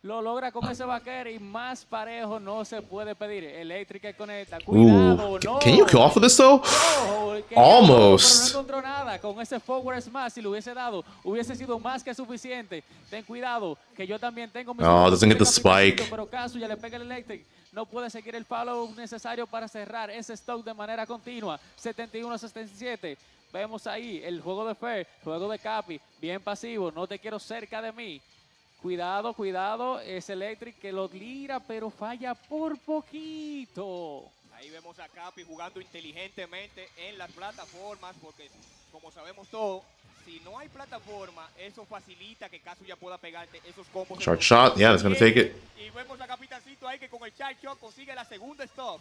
Lo logra con ese vaquero y más parejo no se puede pedir. Eléctrica conecta. Cuidado, no. Can you go off of this though? No, Almost. pero no encontró nada. Con ese forward smash, si lo hubiese dado, hubiese sido más que suficiente. Ten cuidado, que yo también tengo mis... Oh, doesn't get the spike. Pero Kazu ya le pega el electric. No puede seguir el follow necesario para cerrar ese stock de manera continua. 71-67. Vemos ahí el juego de Fair, juego de Capi. Bien pasivo, no te quiero cerca de mí. Cuidado, cuidado, es Electric que lo tira, pero falla por poquito. Ahí vemos a Capi jugando inteligentemente en las plataformas, porque como sabemos todos, si no hay plataforma, eso facilita que Kazu ya pueda pegarte esos combos. Short shot, yeah, that's gonna take it. Y vemos a Capitancito ahí que con el chart shot consigue la segunda stock.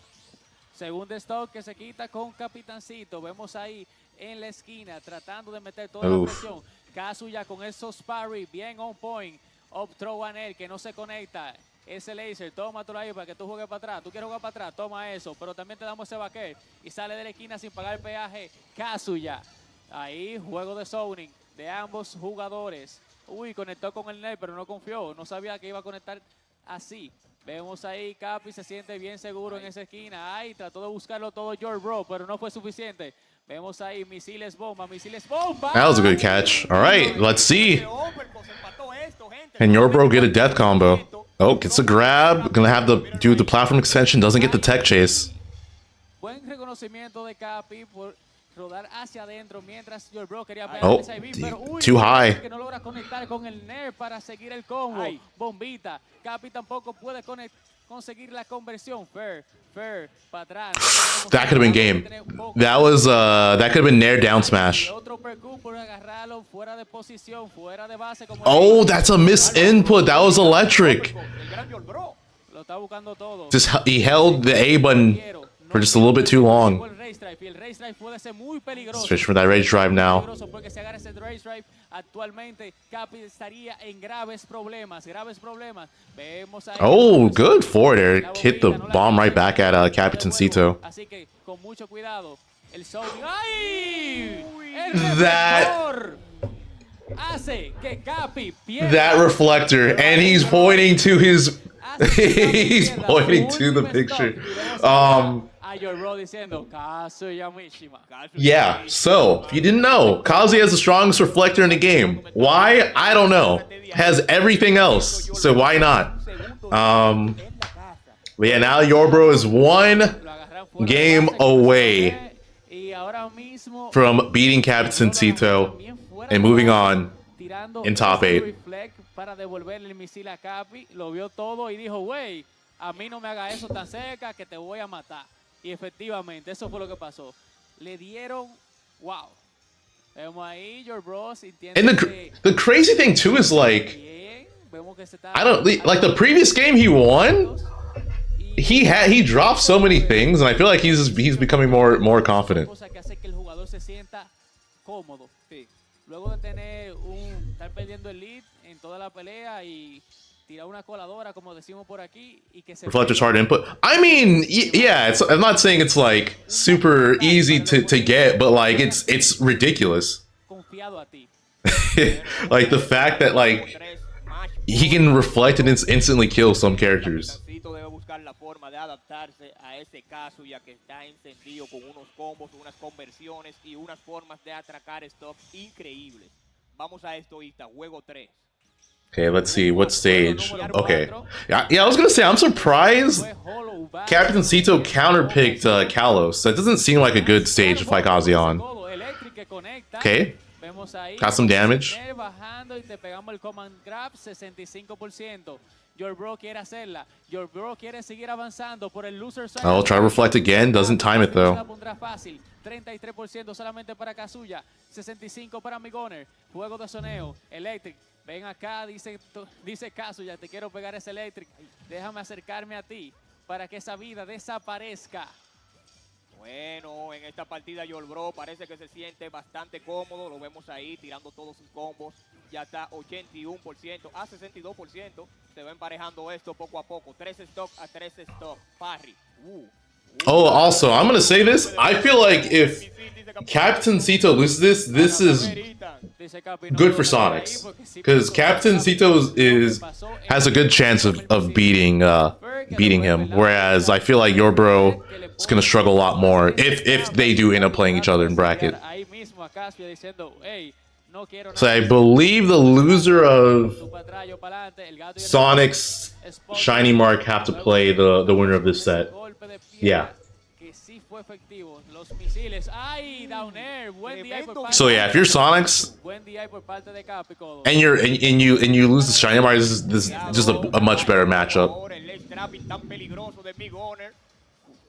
Segunda stock que se quita con Capitancito. Vemos ahí en la esquina tratando de meter toda la presión. Kazu ya con esos parry bien on point. Up throw a él que no se conecta. Ese laser, tómatelo ahí para que tú juegues para atrás. Tú quieres jugar para atrás, toma eso. Pero también te damos ese vaquer y sale de la esquina sin pagar el peaje. Kazuya. Ahí, juego de zoning de ambos jugadores. Uy, conectó con el net, pero no confió. No sabía que iba a conectar así. Vemos ahí, Capi se siente bien seguro en esa esquina. Ahí trató de buscarlo todo Yourbro, pero no fue suficiente. Vemos ahí misiles bomba, misiles bomba. That was a good catch. All right, let's see. Can Yourbro get a death combo? Oh, gets a grab. Gonna have to do the platform extension. Doesn't get the tech chase. Buen reconocimiento de Capi por rodar hacia adentro mientras Yourbro quería pegar Oh, el side beam, pero uy, too high. que no logra conectar con el nerf para seguir el combo. Bombita. Capi tampoco puede conseguir la conversión. Fair, para atrás. That could have been game. That was that could have been nair down smash. Oh, that's a miss input. That was electric. Just he held the A button for just a little bit too long. Let's fish for that rage drive now. Oh, good forward air. Hit the bomb right back at Capitancito. That reflector, and he's pointing to his he's pointing to the picture. Yeah, so if you didn't know, Kazi has the strongest reflector in the game. Why? I don't know. Has everything else, so why not? But yeah, now Yourbro is one game away from beating Capitancito and moving on in top 8. Para devolverle el misil a Capi, lo vio todo y dijo, wey, a mí no me haga eso tan cerca que te voy a matar. Y efectivamente, eso fue lo que pasó. Le dieron, wow. Vemos ahí, Yourbro sintiendo. And the crazy thing too is like, I don't like the previous game he won. He dropped so many things, and I feel like he's becoming more confident. Luego de tener estar perdiendo el lead en toda la pelea y tirar una coladora, como decimos por aquí, y que se Reflector's hard input. I mean, yeah, I'm not saying it's like super easy to get, but like it's ridiculous. Like the fact that like he can reflect and instantly kill some characters. La forma de adaptarse a ese caso, ya que está encendido con unos combos, unas conversiones y unas formas de atracar stock increíbles. Vamos a esto, Ista, juego 3. Okay, let's see what stage. Okay, yeah, I was gonna say I'm surprised Capitancito counterpicked Kalos. That doesn't seem like a good stage to fight Kazi on. Okay, got some damage. Yourbro quiere hacerla. Yourbro quiere seguir avanzando por el loser side. I'll try to reflect again. Doesn't time it though. 33% solamente para Kazuya. 65% para mi Goner. Juego de soneo. Electric. Ven acá, dice Kazuya. Te quiero pegar ese Electric. Déjame acercarme a ti para que esa vida desaparezca. Bueno, en esta partida Yourbro parece que se siente bastante cómodo. Lo vemos ahí tirando todos sus combos. Ya está 81% a 62%. Se va emparejando esto poco a poco. 3 stock a 3 stock. Parry. Oh, also, I'm gonna say this. I feel like if Capitancito loses this, this is good for Sonix, because Capitancito has a good chance of beating him, whereas I feel like Yourbro is gonna struggle a lot more if they do end up playing each other in bracket. So I believe the loser of Sonix Shinymark have to play the winner of this set. Yeah. So yeah, if you're Sonix and you lose the Shinymark, this is just a much better matchup.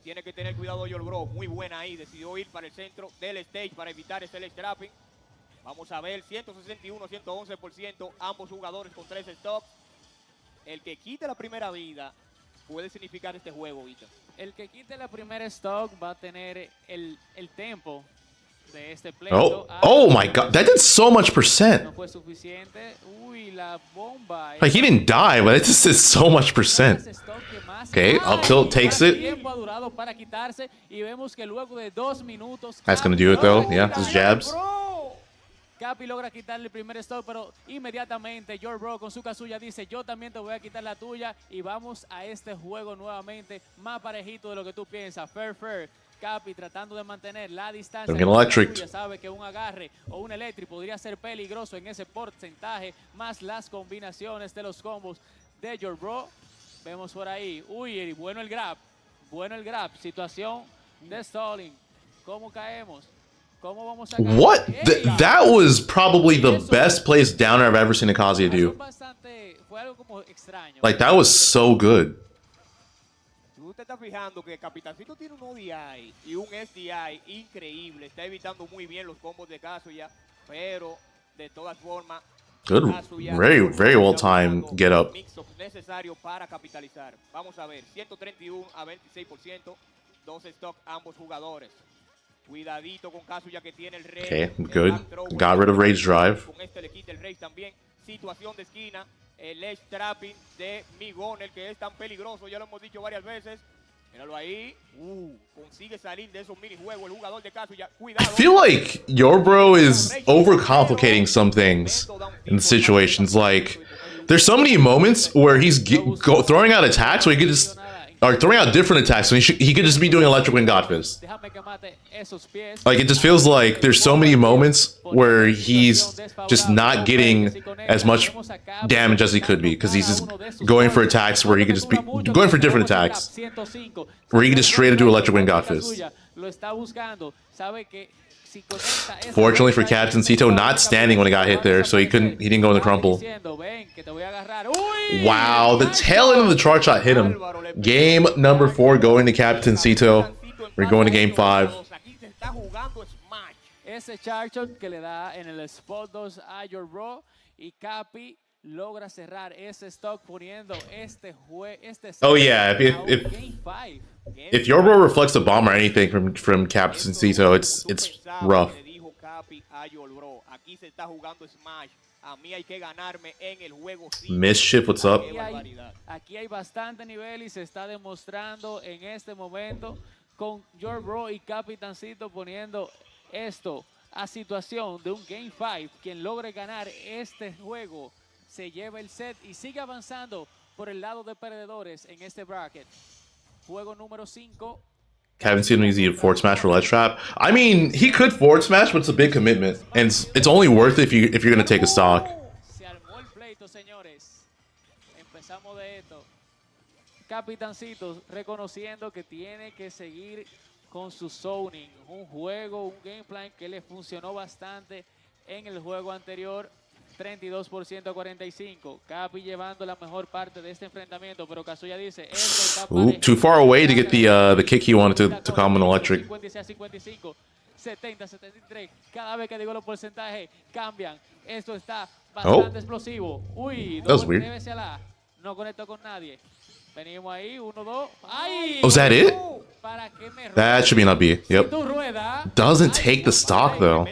Tiene que tener cuidado Yourbro, muy buena ahí, decidió ir para el centro del stage para evitar ese strapping. Vamos a ver, 161, 111%, ambos jugadores con 3 stocks. El que quite la primera vida puede significar este juego, Vita. El que quite la primera stock va a tener el tempo de este play. Oh my god, that did so much percent. No fue suficiente. Uy, la bomba. Like, he didn't die, but it just did so much percent. Okay, up tilt takes it. That's gonna do it though. Yeah, just jabs. Capi logra quitarle el primer stop, pero inmediatamente Yourbro con su Kazuya dice, yo también te voy a quitar la tuya y vamos a este juego nuevamente más parejito de lo que tú piensas. Fair. Capi tratando de mantener la distancia. Electric. Sabe que un agarre o un electric podría ser peligroso en ese porcentaje, más las combinaciones de los combos de Yourbro. Vemos por ahí. Uy, bueno el grab. Situación de stalling. ¿Cómo caemos? ¿Cómo vamos a caer? What? That was probably the best place downer I've ever seen a Kazuya do. Like, that was so good. Tú te estás fijando que Capitancito tiene un ODI y un SDI increíble. Está evitando muy bien los combos de Kazuya, pero de todas formas, Good, very well timed get up. Mixups necesario para capitalizar. Vamos a ver, 131 a 26%, 2 stock ambos jugadores. Cuidadito con Kazuya que tiene el rey. Okay, good. Got rid of Rage Drive. Con este le quita el rey también. Situación de esquina, el edge trapping de Migón, el que es tan peligroso, ya lo hemos dicho varias veces. Míralo ahí. Consigue salir de esos minijuegos el jugador de Kazuya. Cuidado. I feel like Yourbro is overcomplicating some things in situations. Like, there's so many moments where he's throwing out attacks where he could just, or throwing out different attacks when he could just be doing Electric Wind God Fist. Like, it just feels like there's so many moments where he's just not getting as much damage as he could be, because he's just going for attacks where he could just be going for different attacks where he could just straight do Electric Wind God Fist. Fortunately for Capitancito, not standing when he got hit there, so he didn't go in the crumple. Wow, the tail end of the charge shot hit him. Game number 4 going to Capitancito. We're going to game 5. Ese charge shot que le da en el spot 2 a Yourbro y Capi logra cerrar ese stock poniendo este oh yeah, if Yourbro reflects a bomb or anything from Capitancito, it's rough. Mischief, what's up? Aquí hay bastante nivel y se está demostrando en este momento con Yourbro y Capitancito poniendo esto a situación de un Game 5. Quien logre ganar este juego se lleva el set y sigue avanzando por el lado de perdedores en este bracket. Juego número 5. Capitancito needs to forward smash for ledge trap. I mean, he could forward smash, but it's a big commitment, and it's only worth it if you're gonna take a stock. Se armó el pleito, señores. Empezamos de esto. Capitancito reconociendo que tiene que seguir con su zoning, un juego, un game plan que le funcionó bastante en el juego anterior, 32% a 45%. Capi llevando la mejor parte de este enfrentamiento, pero Kazuya dice, esto está too far away to get the kick he wanted to come in electric. 56-55, 70-73. Cada vez que digo los porcentajes cambian. Esto está bastante explosivo. Uy, that was weird. No conectó con nadie. Venimos ahí, 1-2. ¡Ay! Oh, is that it? That should be an up B. Yep. Doesn't take the stock though.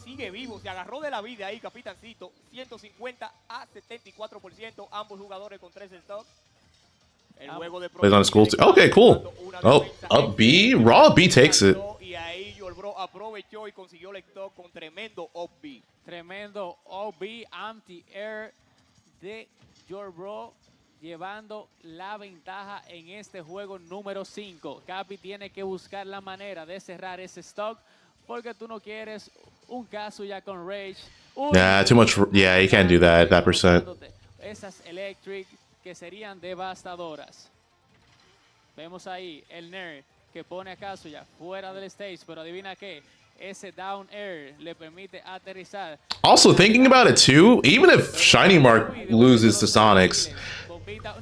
Sigue vivo, se agarró de la vida ahí, Capitancito. 150 a 74%, ambos jugadores con 3 stocks. El juego de plays on his school too. Okay, cool. Oh, up B? Raw B takes it. Y ahí Yourbro aprovechó y consiguió el stop con tremendo up B. Tremendo OB anti-air de Yourbro, llevando la ventaja en este juego número 5. Capi tiene que buscar la manera de cerrar ese stock porque tú no quieres un caso ya con Rage. Nah, too much. Yeah, you can't do that, that percent. Esas electric que serían devastadoras. Vemos ahí el Nerd que pone a Kazuya fuera del stage, pero adivina qué, ese down air le permite aterrizar. Also, thinking about it too, even if Shinymark loses to Sonix,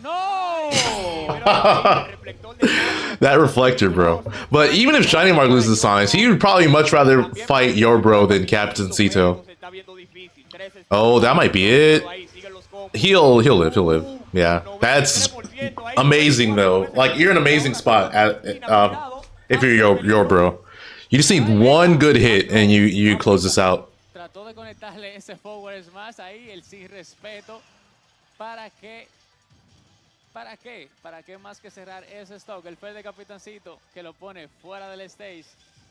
No! that reflector, bro. But even if Shinymark loses to Sonix, he would probably much rather fight Yourbro than Capitancito. Oh, that might be it. He'll live. Yeah, that's amazing though. Like, you're in an amazing spot at if you're Yourbro. You just need one good hit and you close this out. Trató de conectarle ese forward smash ahí, el sin respeto. ¿Para qué? ¿Para qué? ¿Para qué más que cerrar ese stock? El fail de Capitancito que lo pone fuera del stage.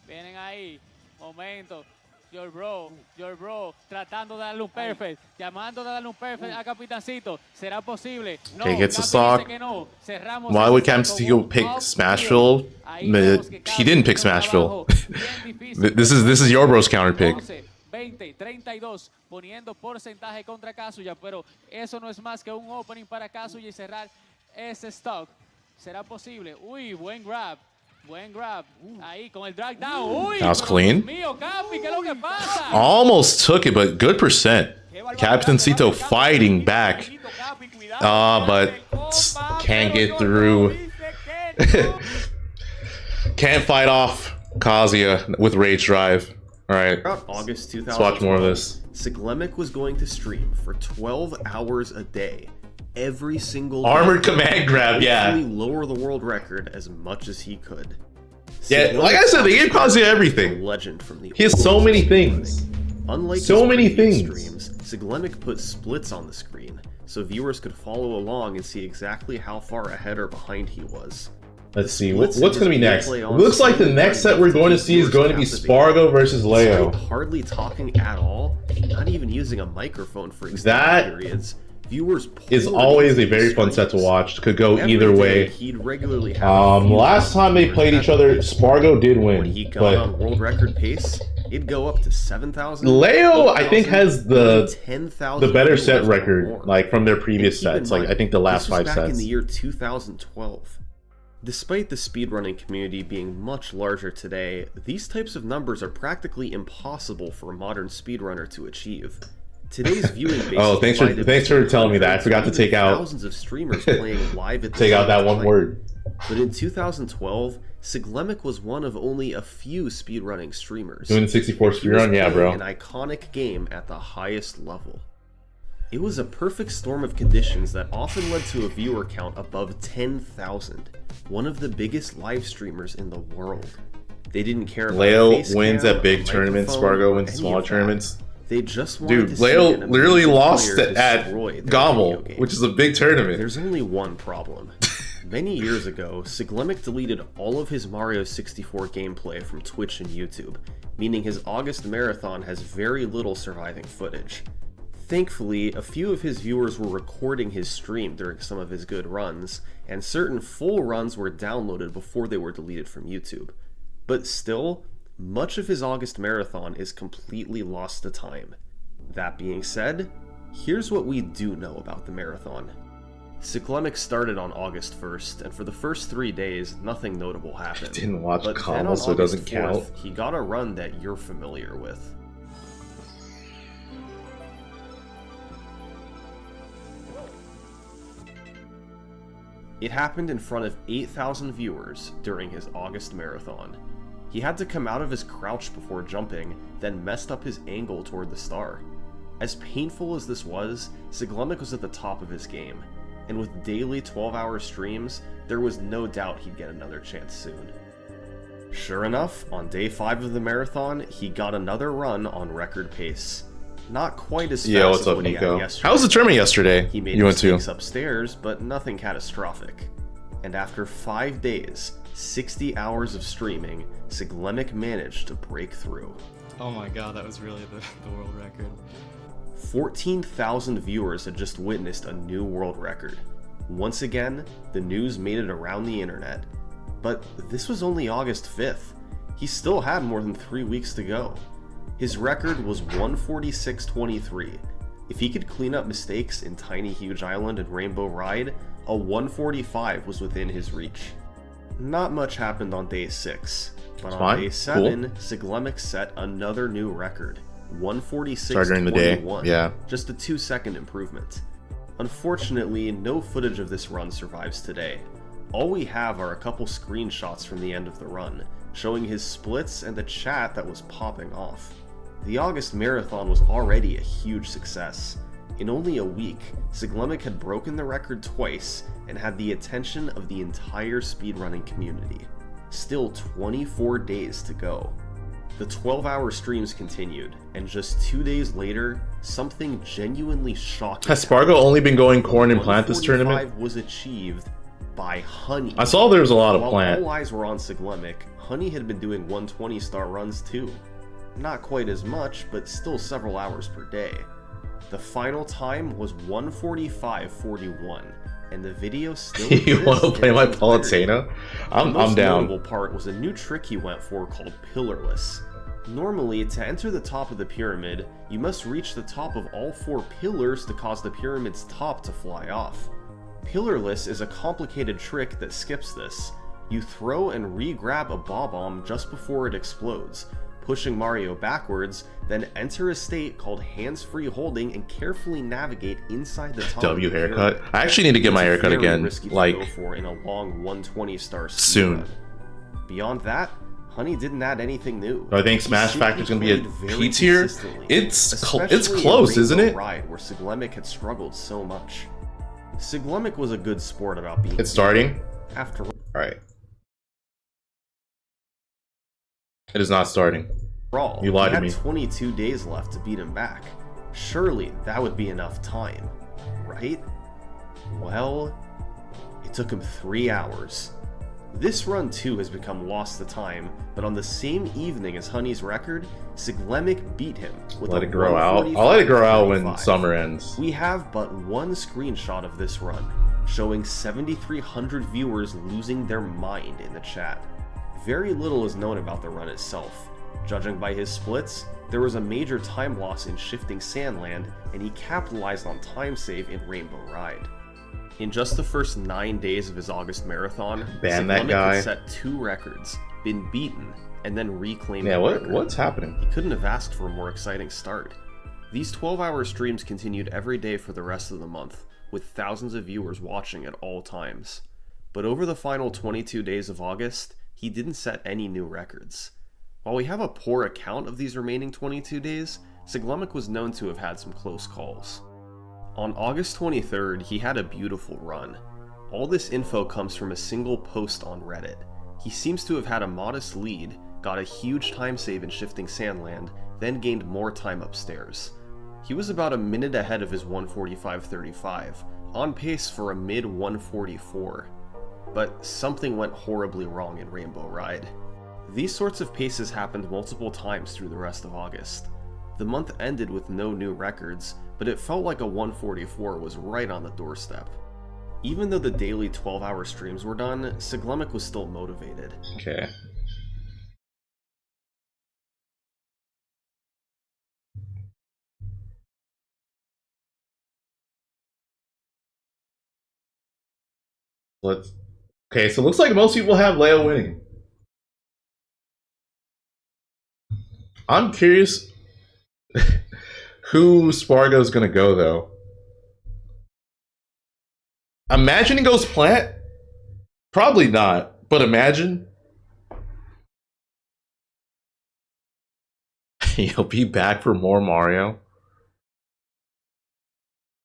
Vienen ahí. Momento. Yourbro, tratando de darle un perfect, llamando de darle un perfect a Capitancito. ¿Será posible? No, Okay, gets the Capi stock. dice que no. Cerramos Why el would stock Capitancito con pick un Smashville? Ahí vemos que He didn't pick Capi Smashville. bien difícil. This is Yourbro's counter pick. 11, 20, 32, poniendo porcentaje contra Kazuya, pero eso no es más que un opening para Kazuya y cerrar ese stock. ¿Será posible? Uy, buen grab. Buen grab. Ahí con el drag down. Uy, That was pero clean. Dios mío, Capi, ¿qué es lo que pasa? Almost took it, but good percent. Capitancito fighting back. But can't get through. Can't fight off Kazuya with Rage Drive. Alright, Throughout August 2012, let's watch more of this. Siglemic was going to stream for 12 hours a day. Every single Armored day, command grab, yeah. hopefully lower the world record as much as he could. Yeah, like I said, they gave Kazuya A everything. legend from the He has so old many speedrunning. things. Unlike So his many previous things. streams, Siglemic put splits on the screen, so viewers could follow along and see exactly how far ahead or behind he was. Let's see, what's going to be next? It looks like the next set we're going to see is going to be Spargo versus Leo. Despite hardly talking at all, not even using a microphone for extended That periods, viewers is poured always into a very these fun set to streams. watch. Could go Every either day, way. He'd regularly have a few Last time they viewers played at each other, the Spargo did When win, he got but on world record pace, it'd go up to 7,000. Leo, I think, has the 10,000 better set viewers or record, more. like from their previous And keep in sets. Like mind, I think the last this was 5 back sets. in the year 2012. Despite the speedrunning community being much larger today, these types of numbers are practically impossible for a modern speedrunner to achieve. Today's viewing base Oh, thanks for telling me that. I forgot to take out thousands of streamers playing live at the take out same that one time. word. But in 2012, Siglemic was one of only a few speedrunning streamers. Doing the 64 He was speedrun, yeah, bro. playing an iconic game at the highest level. It was a perfect storm of conditions that often led to a viewer count above 10,000, one of the biggest live streamers in the world. They didn't care about Leo face wins cam, at big a tournaments. microphone, Spargo or wins any smaller of that. tournaments. They just wanted Dude, to see Leo an literally amazing lost player at destroy their Gobble, video game. which is a big tournament. There's only one problem. Many years ago, Siglemic deleted all of his Mario 64 gameplay from Twitch and YouTube, meaning his August marathon has very little surviving footage. Thankfully, a few of his viewers were recording his stream during some of his good runs, and certain full runs were downloaded before they were deleted from YouTube. But still, much of his August marathon is completely lost to time. That being said, here's what we do know about the marathon. Siglemic started on August 1st, and for the first 3 days, nothing notable happened. Didn't watch But Gobble, then on so it doesn't August count. 4th, he got a run that you're familiar with. It happened in front of 8,000 viewers during his August marathon. He had to come out of his crouch before jumping, then messed up his angle toward the star. As painful as this was, Siglemic was at the top of his game, and with daily 12-hour streams, there was no doubt he'd get another chance soon. Sure enough, on day 5 of the marathon, he got another run on record pace. Not quite as fast Yeah, what's as up, what he had Nico? yesterday. How was the tournament yesterday? He made You went to? mistakes upstairs, but nothing catastrophic. And after 5 days, 60 hours of streaming, Siglemik managed to break through. Oh my god, that was really the world record. 14,000 viewers had just witnessed a new world record. Once again, the news made it around the internet. But this was only August 5th. He still had more than 3 weeks to go. His record was 146.23. If he could clean up mistakes in Tiny Huge Island and Rainbow Ride, a 145 was within his reach. Not much happened on day 6, but on day 7, Siglemik set another new record, 146.21, during the day. Yeah. Just a 2-second improvement. Unfortunately, no footage of this run survives today. All we have are a couple screenshots from the end of the run, showing his splits and the chat that was popping off. The August Marathon was already a huge success. In only a week, Siglemik had broken the record twice and had the attention of the entire speedrunning community. Still 24 days to go. The 12-hour streams continued, and just 2 days later, something genuinely shocking. Has Spargo only been going corn and plant this tournament? Was achieved by Honey. I saw there was a lot of plant. While all eyes were on Siglemik, Honey had been doing 120-star runs too. Not quite as much, but still several hours per day. The final time was 145.41, and the video still You want to play my Palatena? I'm down. The notable part was a new trick he went for called Pillarless. Normally, to enter the top of the pyramid, you must reach the top of all 4 pillars to cause the pyramid's top to fly off. Pillarless is a complicated trick that skips this. You throw and re-grab a bob-omb just before it explodes, pushing Mario backwards, then enter a state called hands-free holding and carefully navigate inside the top W haircut. I actually need to get my haircut again, like, go for in a long 120-star soon. Run. Beyond that, Honey didn't add anything new. I think Smash Factor's gonna be a P tier. It's close, isn't it? Ride where Siglemik had struggled so much. Siglemik was a good sport about being. It's starting. After all, right. It is not starting. You lied to me. He had 22 days left to beat him back. Surely that would be enough time, right? Well, it took him 3 hours. This run too has become lost to time, but on the same evening as Honey's record, Siglemik beat him with let it grow out. I'll let it grow out when summer ends. We have but one screenshot of this run, showing 7,300 viewers losing their mind in the chat. Very little is known about the run itself. Judging by his splits, there was a major time loss in Shifting Sandland, and he capitalized on time save in Rainbow Ride. In just the first 9 days of his August marathon, Siglemik had set 2 records, been beaten, and then reclaimed the record. What's happening? He couldn't have asked for a more exciting start. These 12-hour streams continued every day for the rest of the month, with thousands of viewers watching at all times. But over the final 22 days of August, he didn't set any new records. While we have a poor account of these remaining 22 days, Siglemik was known to have had some close calls. On August 23rd, he had a beautiful run. All this info comes from a single post on Reddit. He seems to have had a modest lead, got a huge time save in Shifting Sandland, then gained more time upstairs. He was about a minute ahead of his 145.35, on pace for a mid 144. But something went horribly wrong in Rainbow Ride. These sorts of paces happened multiple times through the rest of August. The month ended with no new records, but it felt like a 144 was right on the doorstep. Even though the daily 12-hour streams were done, Siglemik was still motivated. Okay. Okay, so it looks like most people have Leo winning. I'm curious who Spargo's gonna go though. Imagine he goes plant? Probably not, but imagine. He'll be back for more Mario.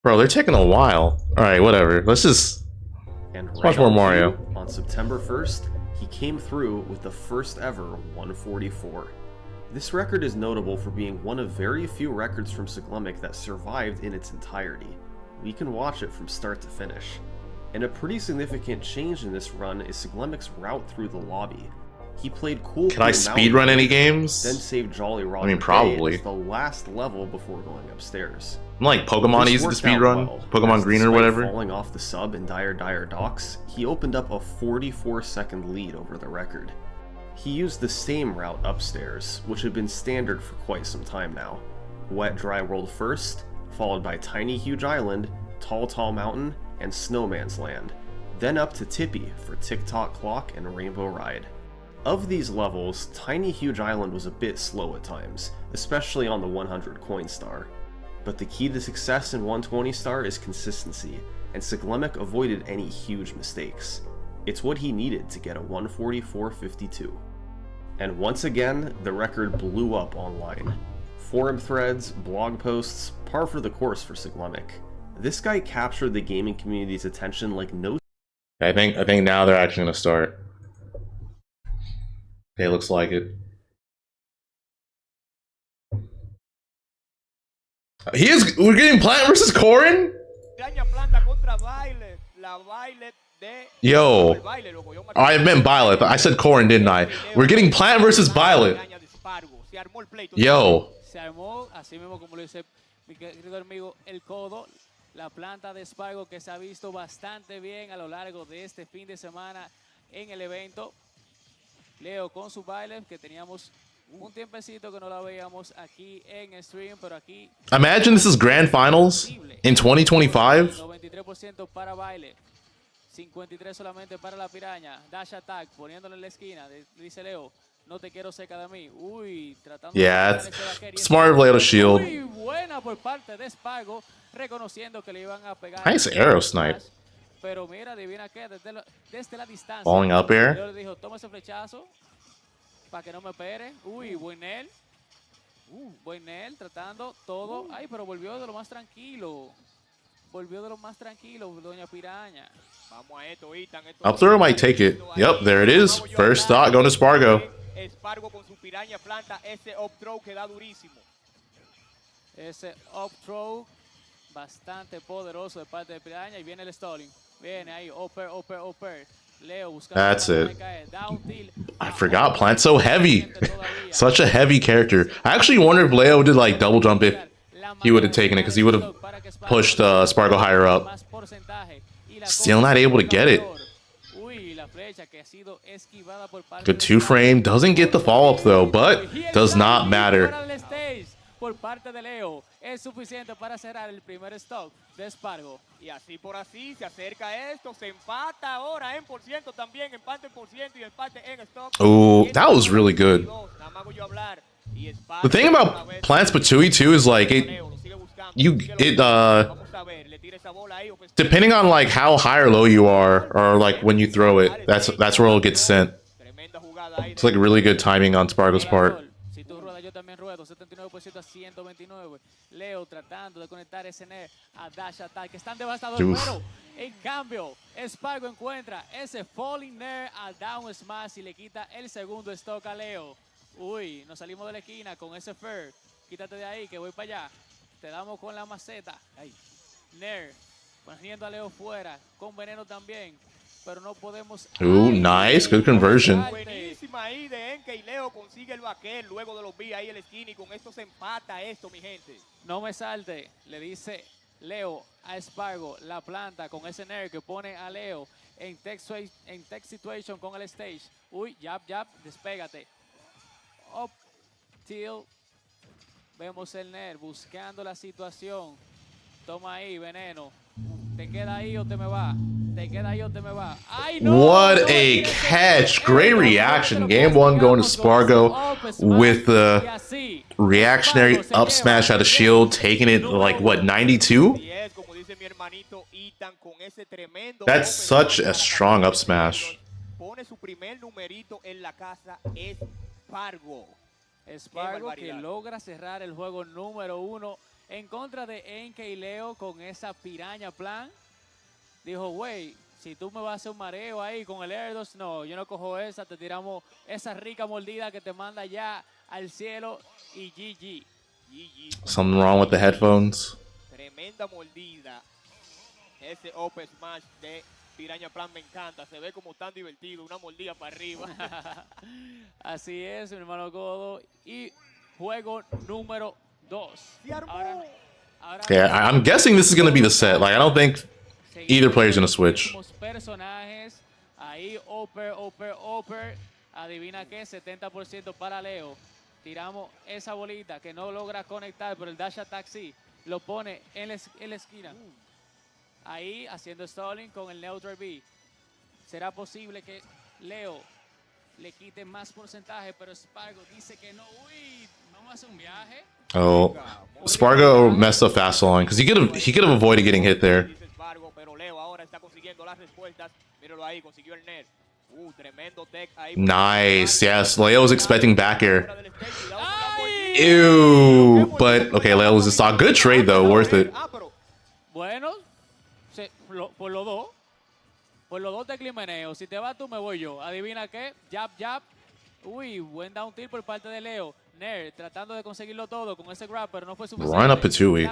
Bro, they're taking a while. Alright, whatever. Let's watch more Mario. On September 1st, he came through with the first ever 144. This record is notable for being one of very few records from Siglemik that survived in its entirety. We can watch it from start to finish. And a pretty significant change in this run is Siglemic's route through the lobby. He played cool. Can I speedrun any games? Then saved Jolly Roger. I mean, probably. As the last level before going upstairs. I'm like Pokemon This easy to worked out speedrun, well, Pokemon as Green or despite whatever. Falling off the sub in Dire Docks, he opened up a 44-second lead over the record. He used the same route upstairs, which had been standard for quite some time now. Wet Dry World first, followed by Tiny Huge Island, Tall Mountain, and Snowman's Land. Then up to Tippy for Tick-Tock Clock and Rainbow Ride. Of these levels, Tiny Huge Island was a bit slow at times, especially on the 100 coin star. But the key to success in 120 star is consistency, and Siglemic avoided any huge mistakes. It's what he needed to get a 144.52. And once again, the record blew up online. Forum threads, blog posts, par for the course for Siglemic. This guy captured the gaming community's attention like no. I think now they're actually gonna start. Okay, looks like it. We're getting Plant versus Corin? Yo. I meant Violet. I said Corin, didn't I? We're getting Plant versus Violet. Yo. Se armó, así mismo como lo dice mi querido amigo El Codo, la planta de Spargo que se ha visto bastante bien a lo largo de este fin de semana en el evento. Leo con su baile, que teníamos un tiempecito que no la veíamos aquí en stream, pero aquí... Imagine this is Grand Finals in 2025. 93% para baile, 53 solamente para la piraña. Dash attack, poniéndolo en la esquina, dice Leo. No te quiero cerca de mí. Uy, tratando Yeah, smart play to shield. Muy buena por parte de Spargo, reconociendo que le iban a pegar. Nice arrow snipe. Pero mira, adivina qué, desde la distancia. Falling up air. Yo le dijo, toma ese flechazo para que no me pere. Uy, buen Nel. Buen Nel, tratando todo. Ay, pero volvió de lo más tranquilo. Volvió de lo más tranquilo, Doña Piraña. Vamos a esto, Ethan. Up throw might take it. Yep, there it is. First stock going to Spargo. Spargo con su piraña planta ese up throw que da durísimo. Ese up throw bastante poderoso de parte de Piraña y viene el stalling. Viene ahí, upper. Leo buscando. That's it. I forgot Plant's so heavy. Such a heavy character. I actually wonder if Leo did like double jump if he would have taken it, because he would have pushed Spargo higher up. Still not able to get it. Good two frame. Doesn't get the follow up though, but does not matter. Por parte de Leo es suficiente para cerrar el primer stock de Spargo. Y así por así se acerca esto, se empata ahora en por ciento también, empate en por ciento y empate en stock. Oh, that was really good. The thing about Plant's Patui too is like depending on like how high or low you are, or like when you throw it, that's where it'll get sent. It's like really good timing on Spargo's part. Yo también ruedo, 79% a 129. Leo tratando de conectar ese Nair a Dash Attack, que están devastadores. Pero en cambio, Spargo encuentra ese Falling Nair a Down Smash y le quita el segundo stock a Leo. Uy, nos salimos de la esquina con ese Fair. Quítate de ahí que voy para allá. Te damos con la maceta. Ay. Nair poniendo a Leo fuera, con veneno también. Pero no podemos... Ooh, nice. Good conversion. Buenísima ahí de MKLeo, consigue el baquer luego de los B ahí en la esquina y con esto se empata esto, mi gente. No me salte, le dice Leo a Spargo, la planta con ese Nair que pone a Leo en tech situation con el stage. Uy, jab, despégate. Up, till. Vemos el Nair buscando la situación. Toma ahí, veneno. Te queda ahí o te me va. Ay, no, what a catch. Great reaction. Game one going to Spargo with the reactionary up smash out of shield, taking it like, what, 92? That's such a strong up smash. Spargo que logra cerrar el juego número 1 en contra de MKLeo con esa piraña plan. Dijo, güey, si tú me vas a hacer un mareo ahí con el Airdos, no, yo no cojo esa, te tiramos esa rica mordida que te manda ya al cielo y GG. Something wrong with the headphones? Tremenda mordida. Ese open smash de Piraña Plan me encanta, se ve como tan divertido, una mordida para arriba. Así es, mi hermano Godo. Y juego número 2. Okay, I'm guessing this is gonna be the set. Like, I don't think either player's gonna switch. Personajes, ahí Upper. Adivina qué, 70% para Leo. Tiramos esa bolita que no logra conectar, pero el dash attack sí. Lo pone en la esquina. Ahí haciendo stalling con el neutral B. ¿Será posible que Leo le quite más porcentaje? Pero Spargo dice que no. Uy, vamos a hacer un viaje. Oh, Spargo messed up fast line because he could have avoided getting hit there. Pero Leo ahora está consiguiendo las respuestas. Míralo ahí, consiguió el net. Tremendo tech ahí. Nice, yes. Leo was expecting back air. Ew, but okay, Leo was just a good trade though, worth it. Bueno, por los dos te climeneo. Si te vas tú, me voy yo. Adivina qué, jab. Uy, buen down tilt por parte de Leo. Nair tratando de conseguirlo todo con ese grab, pero no fue suficiente. Run up Patui.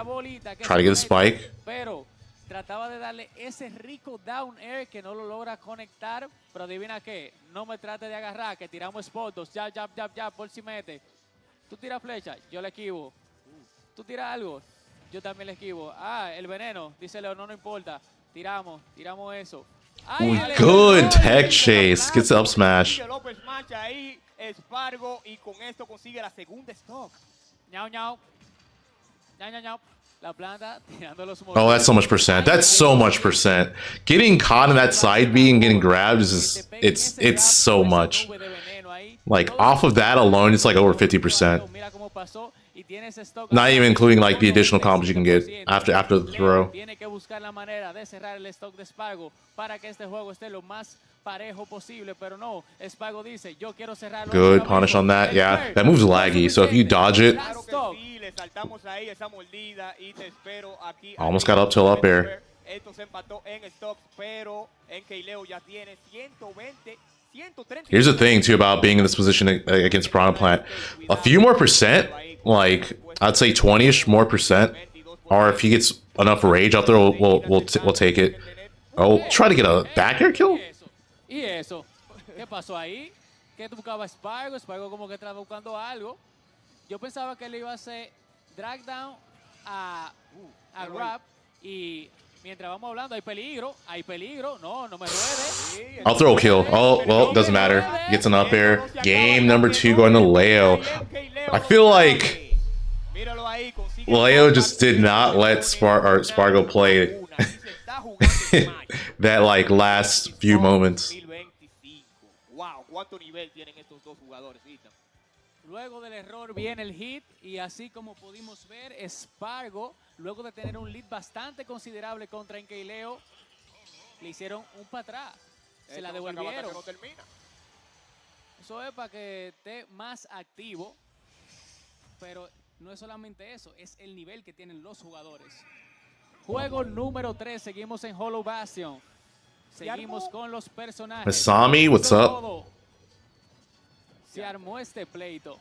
Try to get a spike. Pero trataba de darle ese rico down air que no lo logra conectar. Pero adivina qué, no me trate de agarrar, que tiramos spotos. Jab, por si mete. Tú tiras flecha, yo le esquivo. Tú tiras algo, yo también le esquivo. Ah, el veneno, dice Leo, no importa. Tiramos eso. Ooh, good tech chase. Gets the up smash. Ahí, Spargo, y con esto consigue la segunda stock. Ñau. La planta tirando los Oh, that's so much percent. That's so much percent. Getting caught in that side B and getting grabbed is just, it's so much. Like, off of that alone, it's like over 50%. Not even including like the additional combos you can get after the throw. Tiene que buscar la manera de cerrar el stock de Spargo para que este juego esté lo más parejo posible, pero no, Spargo dice, yo quiero cerrarlo. Good punish on that. Yeah, that move's laggy, so if you dodge it. Almost got up till up air. Esto se empató en stock, pero MKLeo ya tiene 120. Here's the thing too about being in this position against Piranha Plant. A few more percent, like I'd say 20ish more percent, or if he gets enough rage out there, we'll take it. Oh, try to get a back air kill. ¿Y eso? ¿Qué pasó ahí? ¿Qué buscaba Spargo? Spargo como que estaba buscando algo. Yo pensaba que le iba a hacer drag down a grab y mientras vamos hablando, hay peligro. No me ruede. I'll throw a kill. Oh, well, doesn't matter. Gets an up air. Game number 2 going to Leo. I feel like Leo just did not let Spargo play that like last few moments. Wow, cuánto nivel tienen estos dos jugadores. Luego del error viene el hit y así como pudimos ver, Spargo, luego de tener un lead bastante considerable contra MKLeo, le hicieron un para atrás. Se la devolvieron. Eso es para que esté más activo, pero no es solamente eso, es el nivel que tienen los jugadores. Juego número 3, seguimos en Hollow Bastion. Seguimos con los personajes. Masami, what's up? Se armó este pleito.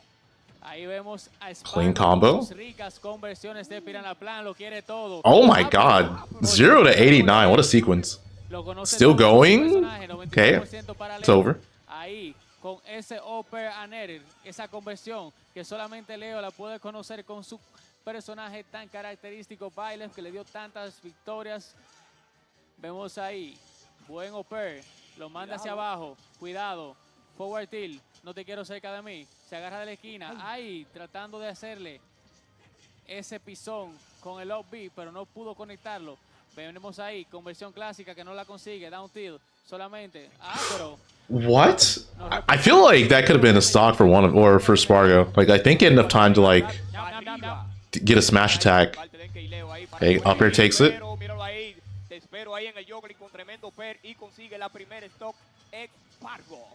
Ahí vemos a Spargo. Clean combo. Ricas conversiones de Piranha Plan, lo quiere todo. Oh my god. 0 to 89. What a sequence. Still going? Okay. It's over. Ahí, con ese upper a Nerir, esa conversión que solamente Leo la puede conocer con su personaje tan característico, Bailes, que le dio tantas victorias. Vemos ahí, buen upper, lo manda hacia abajo, cuidado, forward tilt, no te quiero cerca de mí, se agarra de la esquina, ahí, tratando de hacerle ese pisón con el up B, pero no pudo conectarlo. Vemos ahí, conversión clásica que no la consigue, down tilt, solamente, pero... What? I feel like that could have been a stock for for Spargo. Like, I think he had enough time to like get a smash attack. Okay, up air takes it.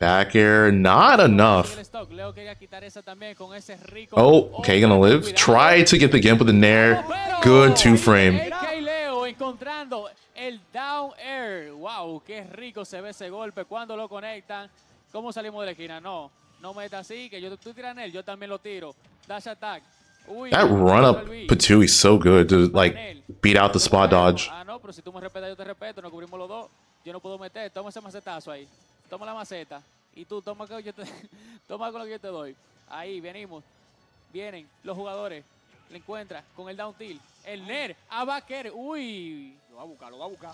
Back air, not enough. Oh, okay, gonna live. Try to get the gimp with the nair. Good 2-frame. Encontrando el down air. Wow, qué rico se ve ese golpe cuando lo conectan. ¿Cómo salimos de la esquina? No meta así, que tú tiras en él, yo también lo tiro. Dash attack. Uy, that run up Patui is so good to like beat out the spot dodge. No, pero si tú me respetas, yo te respeto, nos cubrimos los dos. Yo no puedo meter. Toma ese macetazo ahí. Toma la maceta. Y tú toma, que yo te, toma con lo que yo te doy. Ahí, venimos. Vienen los jugadores. Le encuentra con el down tilt. El Ner. A Baker. Uy. Lo va a buscar, lo va a buscar.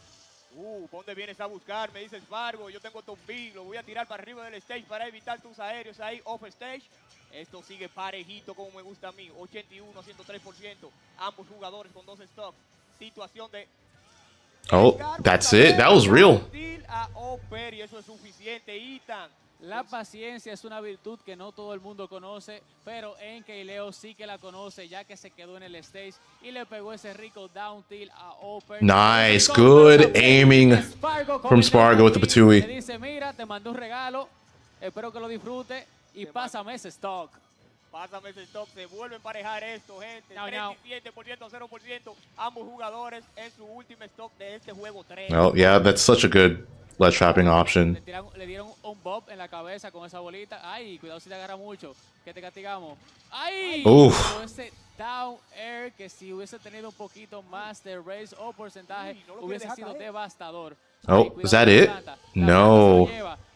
¿Dónde vienes a buscar? Me dice Spargo. Yo tengo top big. Lo voy a tirar para arriba del stage para evitar tus aéreos ahí off stage. Esto sigue parejito como me gusta a mí. 81 a 103%. Ambos jugadores con 2 stocks. Situación de... Oh, that's it. That was real. A Oper y eso es suficiente, Ethan. La paciencia es una virtud que no todo el mundo conoce, pero MKLeo sí que la conoce, ya que se quedó en el stage y le pegó ese rico down tilt a Oper. Nice, good aiming from Spargo with the Le Patui. dice, mira, te mandé un regalo, espero que lo disfrute y pásame ese stock. Pásame ese stock, se vuelve a emparejar esto, gente. No. 37% a 0%. Ambos jugadores en su último stock de este juego 3. Oh, yeah, that's such a good ledge trapping option. Le dieron un bob en la cabeza con esa bolita. Ay, cuidado si te agarra mucho, que te castigamos. Ay, Uf. ese down air que si hubiese tenido un poquito más de raise o porcentaje, hubiese sido devastador. Oh, is that it? No.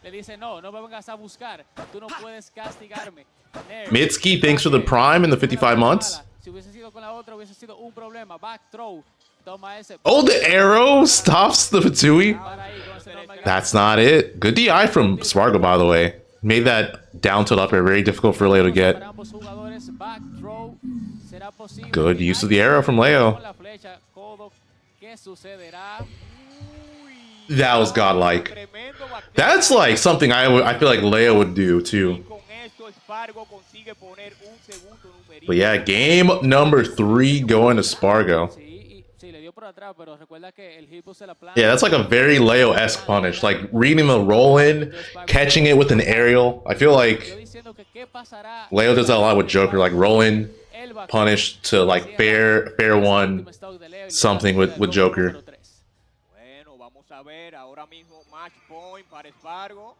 Le dice, no me vengas a buscar. Tú no puedes castigarme. Mitski, thanks for the prime in the 55 months. Si hubiese sido con la otra, hubiese sido un problema. Back throw. Toma ese. Oh, the arrow stops the Patui. That's not it. Good DI from Spargo, by the way. Made that down tilt up air very difficult for Leo to get. Good use of the arrow from Leo. That was godlike. That's like something I feel like Leo would do too. But yeah, game number 3 going to Spargo. Yeah, that's like a very Leo-esque punish. Like reading the roll in, catching it with an aerial. I feel like Leo does that a lot with Joker, like roll in, punish to like fair one something with Joker. Bueno, vamos a ver ahora mismo match point para Spargo.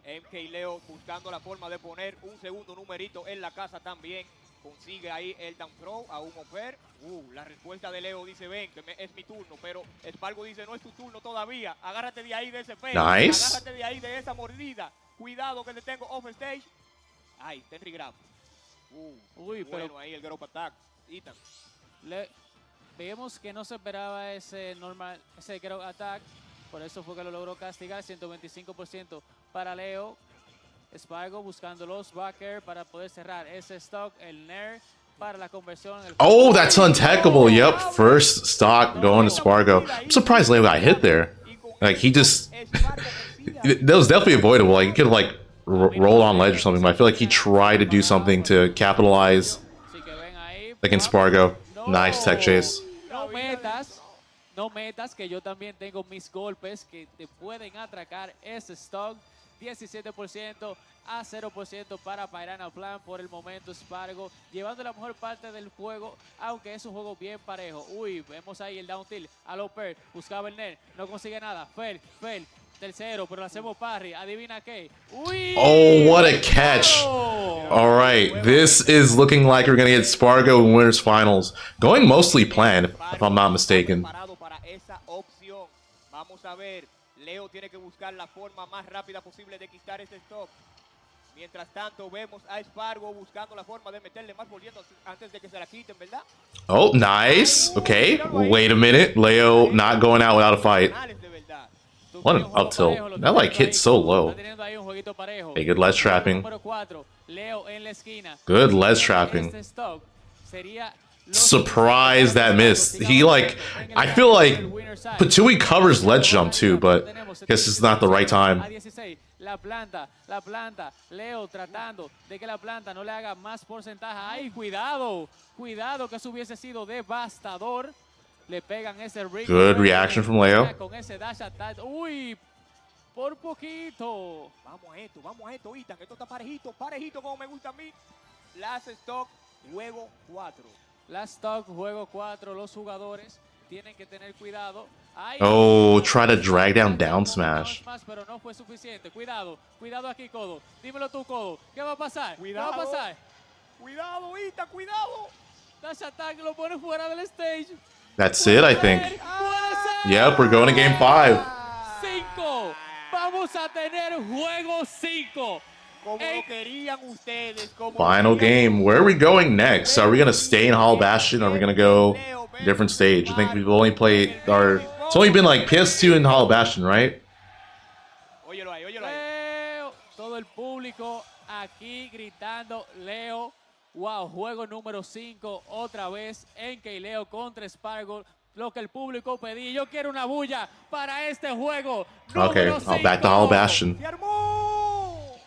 MKLeo buscando la forma de poner un segundo numerito en la casa también. Consigue ahí el down throw a un Oper. La respuesta de Leo dice, ven, que es mi turno. Pero Spargo dice, no es tu turno todavía. Agárrate de ahí de ese pecho. Nice. Agárrate de ahí de esa mordida. Cuidado que te tengo off stage. Ay, Henry grab. Uy, bueno, pero ahí el drop attack. Ethan. Vemos que no se esperaba ese grab attack. Por eso fue que lo logró castigar. 125% para Leo. Spargo buscando los back air para poder cerrar ese stock, el Nair para la conversión. Oh, that's untechable. Yep, first stock going to Spargo. I'm surprised Leo got hit there. Like he just, that was definitely avoidable. Like he could have like rolled on ledge or something. But I feel like he tried to do something to capitalize against Spargo. Nice tech chase. No metas que yo también tengo mis golpes que te pueden atracar ese stock. 17% a 0% para Piranha Plan por el momento. Spargo llevando la mejor parte del juego, aunque es un juego bien parejo. Uy, vemos ahí el down tilt a Loper, buscaba el net, no consigue nada. Fail, tercero, pero lo hacemos parry. Adivina qué. Uy, oh, what a catch. All right, this is looking like we're going to get Spargo in winners finals. Going mostly planned, if I'm not mistaken. Vamos a ver. Leo tiene que buscar la forma más rápida posible de quitar ese stock. Mientras tanto, vemos a Spargo buscando la forma de meterle más volviendo antes de que se la quiten, ¿verdad? Oh, nice. Okay, wait a minute. Leo not going out without a fight. What an up tilt. That like hit so low. Hey, good ledge trapping. Good ledge trapping. Surprise that missed. He like, I feel like Patui covers ledge jump too, but I guess it's not the right time. La planta, Leo tratando de que la planta no le haga más porcentaje. ¡Ay, cuidado! Cuidado, que eso hubiese sido devastador. Le pegan ese rig. Good reaction from Leo. Con ese dash attack. ¡Uy! Por poquito. Vamos a esto, Ethan. Esto está parejito como me gusta a mí. Last stock, juego 4. Last stock, juego 4. Los jugadores tienen que tener cuidado. Ay, oh, try to drag down smash. Pero no fue suficiente. Cuidado aquí, Codo. Dímelo tú, Codo. ¿Qué va a pasar? Cuidado. ¿Qué va a pasar? Cuidado, Ita, cuidado. Dash attack lo pone fuera del stage. That's it, I think. Yep, we're going to game 5. 5. Vamos a tener juego 5. Como lo querían ustedes, como Final game. Where are we going next? Are we gonna stay in Hollow Bastion? Or are we gonna go different stage? I think we've only played our. It's only been like PS2 and Hollow Bastion, right? Óyelo ahí, óyelo ahí. Leo, todo el público aquí gritando Leo. Wow, juego número 5 otra vez MKLeo contra Spargo. Lo que el público pedía. Yo quiero una bulla para este juego. Okay, I'll back to Hollow Bastion. ¡Se armó!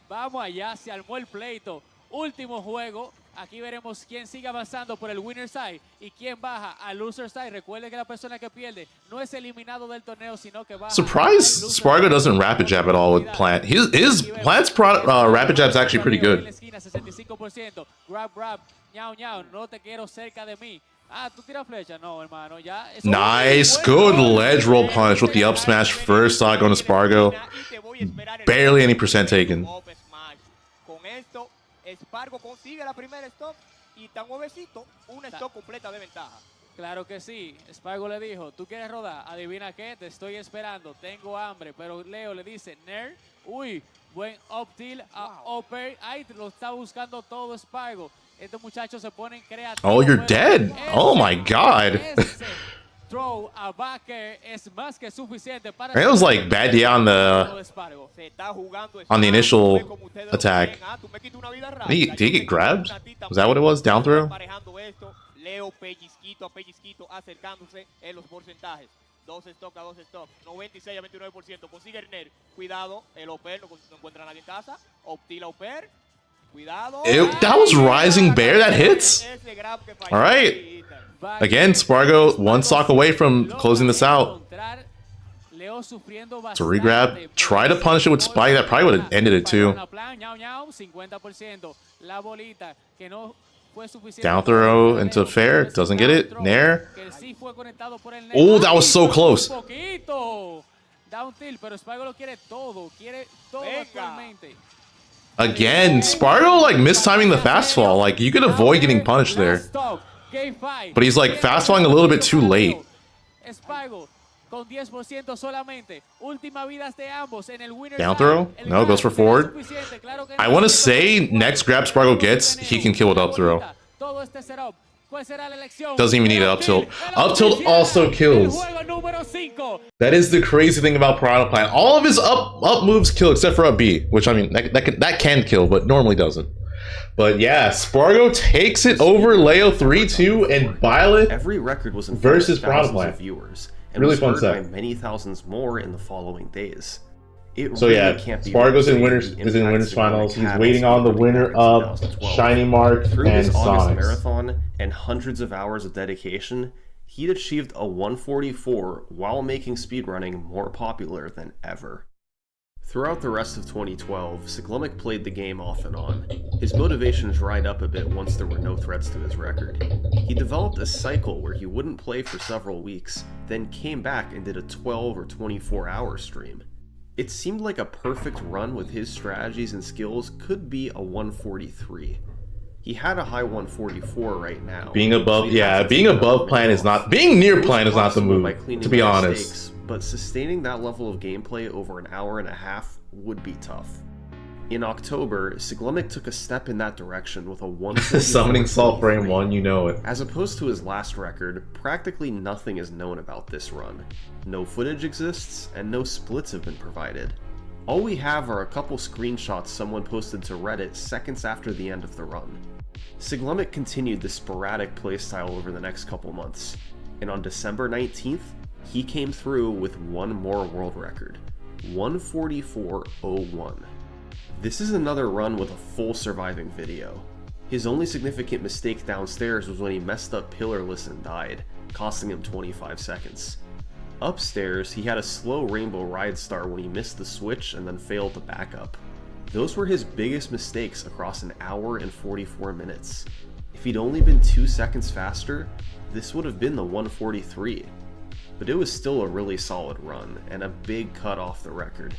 Vamos allá, se armó el pleito. Último juego. Aquí veremos quién sigue avanzando por el winner side y quién baja al loser side. Recuerde que la persona que pierde no es eliminado del torneo, sino que baja. Surprised Spargo doesn't rapid jab at all with Plant. His Plant's rapid jab's actually pretty good. 65%. Grab, grab. Ñao, ñao. No te quiero cerca de mí. Ah, tú tiras flecha. No, hermano. Ya. Nice, good ledge roll punish with the up smash first stock on Spargo. Barely any percent taken. Con esto, Spargo consigue la primera stop y tan nuevecito, una stop completa de ventaja. Claro que sí. Spargo le dijo, ¿tú quieres rodar? Adivina qué, te estoy esperando. Tengo hambre. Pero Leo le dice, Nerd, uy, buen up tilt a upper. Ahí lo está buscando todo Spargo. Estos muchachos se ponen creativos. Oh, you're dead. Oh my god. Throw a backer es más que suficiente para. It was like bad yeah on the initial attack. Did he get grabbed? Was that what it was? Down throw? Leo pellizquito a pellizquito acercándose en los porcentajes. 2 stock a 2 stock. 96 a 29%. Consigue el Ner. Cuidado, el Oper no encuentra a nadie en casa. Optila Oper. Cuidado. That was Rising Bear that hits? Alright. Again, Spargo one stock away from closing this out. So regrab. Try to punish it with Spike. That probably would have ended it too. Down throw into fair. Doesn't get it. Nair. Oh, that was so close. Again, Spargo like mistiming the fast fall. Like you could avoid getting punished there. But he's like fast falling a little bit too late. Down throw? No, goes for forward. I want to say next grab Spargo gets, he can kill with up throw. Doesn't even need an up tilt. Up tilt also kills. That is the crazy thing about Piranha Plant. All of his up moves kill except for up B, which I mean that can kill, but normally doesn't. But yeah, Spargo takes it over Leo 3-2 and Violet every record was in versus Piranha Plant. Viewers, and really was fun heard set. by many thousands more in the following days. So yeah, Spargo's in winners finals. He's waiting on the winner of Shinymark Through and his August Sonix. marathon and hundreds of hours of dedication, he'd achieved a 144 while making speedrunning more popular than ever. Throughout the rest of 2012, Cyclomic played the game off and on. His motivation dried up a bit once there were no threats to his record. He developed a cycle where he wouldn't play for several weeks, then came back and did a 12 or 24 hour stream. It seemed like a perfect run with his strategies and skills could be a 143. He had a high 144 right now. Being above, yeah, being above plan is not, being near plan is not the move, to be honest. But sustaining that level of gameplay over an hour and a half would be tough. In October, Cyclomic took a step in that direction with a 144. Summoning Salt Frame 1, you know it. As opposed to his last record, practically nothing is known about this run. No footage exists, and no splits have been provided. All we have are a couple screenshots someone posted to Reddit seconds after the end of the run. Cyclomic continued this sporadic playstyle over the next couple months, and on December 19th, he came through with one more world record, 144.01. This is another run with a full surviving video. His only significant mistake downstairs was when he messed up pillarless and died, costing him 25 seconds. Upstairs, he had a slow rainbow ride star when he missed the switch and then failed to back up. Those were his biggest mistakes across an hour and 44 minutes. If he'd only been 2 seconds faster, this would have been the 143. But it was still a really solid run, and a big cut off the record.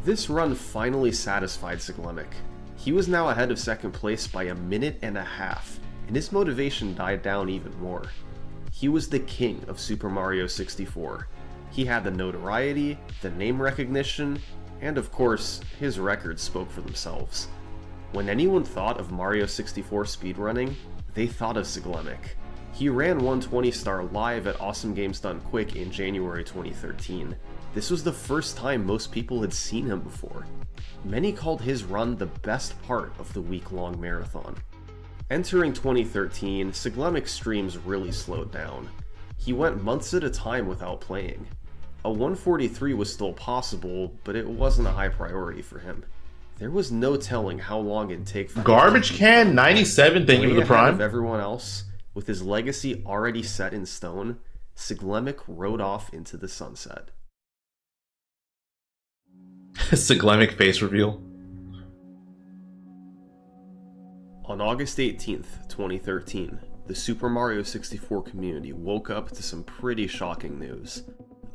This run finally satisfied Cyclomic. He was now ahead of second place by a minute and a half, and his motivation died down even more. He was the king of Super Mario 64. He had the notoriety, the name recognition, and of course, his records spoke for themselves. When anyone thought of Mario 64 speedrunning, they thought of Siglemik. He ran 120 star live at Awesome Games Done Quick in January 2013. This was the first time most people had seen him before. Many called his run the best part of the week-long marathon. Entering 2013, Siglemik's streams really slowed down. He went months at a time without playing. A 143 was still possible, but it wasn't a high priority for him. There was no telling how long it'd take for Garbage Can 97, thank you for the prime. Of everyone else, with his legacy already set in stone, Siglemik rode off into the sunset. Siglemik face reveal. On August 18th, 2013, the Super Mario 64 community woke up to some pretty shocking news.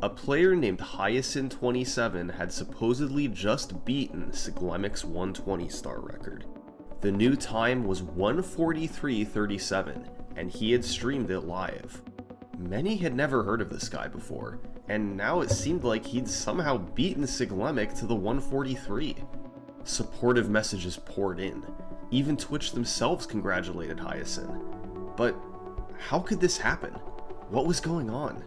A player named Hyacinth27 had supposedly just beaten Siglemik's 120 star record. The new time was 1:43:37, and he had streamed it live. Many had never heard of this guy before, and now it seemed like he'd somehow beaten Siglemik to the 143. Supportive messages poured in. Even Twitch themselves congratulated Hyacinth. But how could this happen? What was going on?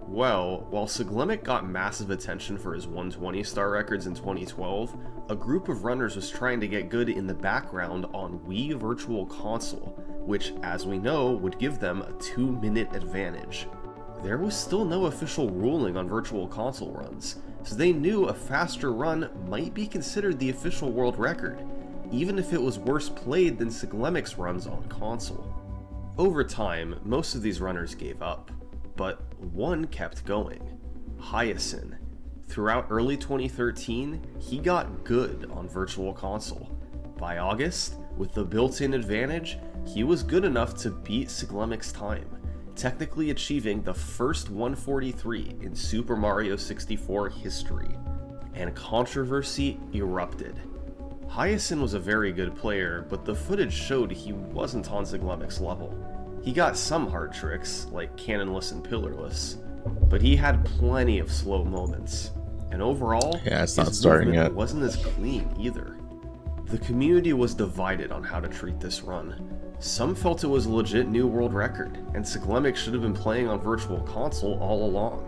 Well, while Siglemik got massive attention for his 120 star records in 2012, a group of runners was trying to get good in the background on Wii Virtual Console, which, as we know, would give them a 2-minute advantage. There was still no official ruling on Virtual Console runs, so they knew a faster run might be considered the official world record, even if it was worse played than Siglemik's runs on console. Over time, most of these runners gave up, but one kept going. Hyacinth. Throughout early 2013, he got good on Virtual Console. By August, with the built-in advantage, he was good enough to beat Siglemik's time, technically achieving the first 143 in Super Mario 64 history. And controversy erupted. Hyacinth was a very good player, but the footage showed he wasn't on Siglemik's level. He got some hard tricks, like cannonless and pillarless, but he had plenty of slow moments. And overall, it's not his starting movement yet. wasn't as clean either. The community was divided on how to treat this run. Some felt it was a legit new world record, and Siglemik should have been playing on Virtual Console all along.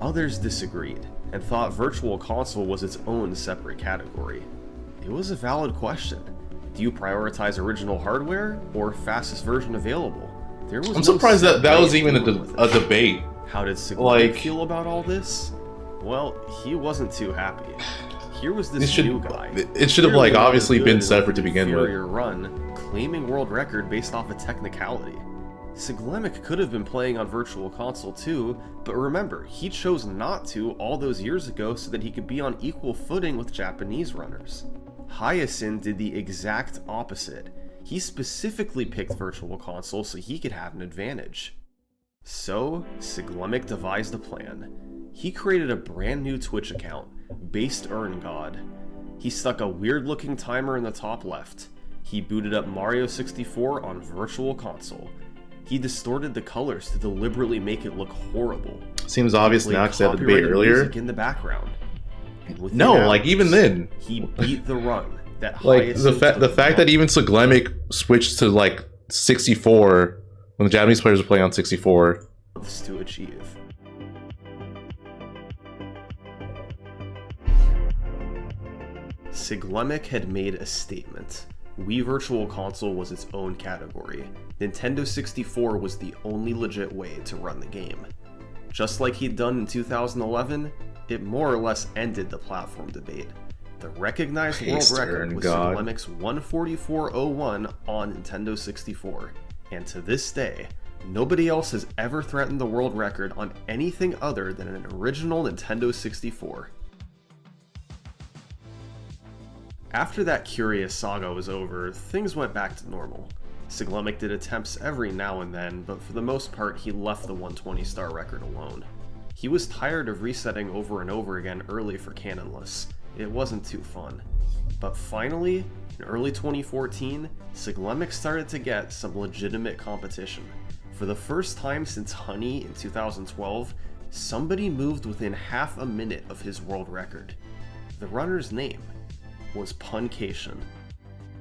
Others disagreed, and thought Virtual Console was its own separate category. It was a valid question. Do you prioritize original hardware, or fastest version available? There was I'm surprised that was even a debate. How did Siglemik feel about all this? Well, he wasn't too happy. Here was this new guy. It should have obviously been separate to begin with. Run, claiming world record based off a technicality. Siglemik could have been playing on Virtual Console too, but remember, he chose not to all those years ago so that he could be on equal footing with Japanese runners. Hyacinth did the exact opposite. He specifically picked Virtual Console so he could have an advantage. So, Siglemik devised a plan. He created a brand new Twitch account, Based Earn God. He stuck a weird looking timer in the top left. He booted up Mario 64 on Virtual Console. He distorted the colors to deliberately make it look horrible. Seems obvious now because I had the debate earlier. In the background. No, even then. He beat the run. That the fact that even Siglemik switched to 64 when the Japanese players were playing on 64 to achieve. Siglemik had made a statement. Wii Virtual Console was its own category. Nintendo 64 was the only legit way to run the game. Just like he'd done in 2011, it more or less ended the platform debate. The recognized world record was Siglemik's 144.01 on Nintendo 64, and to this day, nobody else has ever threatened the world record on anything other than an original Nintendo 64. After that curious saga was over, things went back to normal. Siglemik did attempts every now and then, but for the most part he left the 120 star record alone. He was tired of resetting over and over again early for cannonless. It wasn't too fun. But finally, in early 2014, Siglemik started to get some legitimate competition. For the first time since Honey in 2012, somebody moved within half a minute of his world record. The runner's name was Puncation.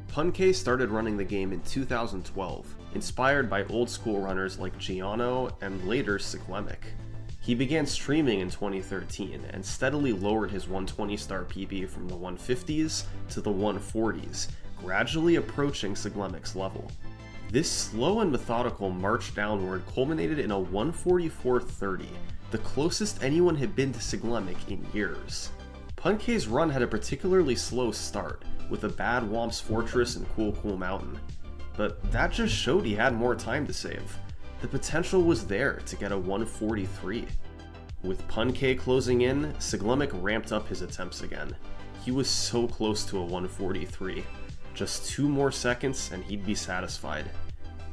Punke started running the game in 2012, inspired by old school runners like Giano and later Cyclemic. He began streaming in 2013 and steadily lowered his 120-star PB from the 150s to the 140s, gradually approaching Cyclemic's level. This slow and methodical march downward culminated in a 144.30, the closest anyone had been to Cyclemic in years. Punke's run had a particularly slow start, with a bad Womps Fortress and Cool Mountain, but that just showed he had more time to save. The potential was there to get a 143. With Punke closing in, Cyclemic ramped up his attempts again. He was so close to a 143. Just 2 more seconds and he'd be satisfied.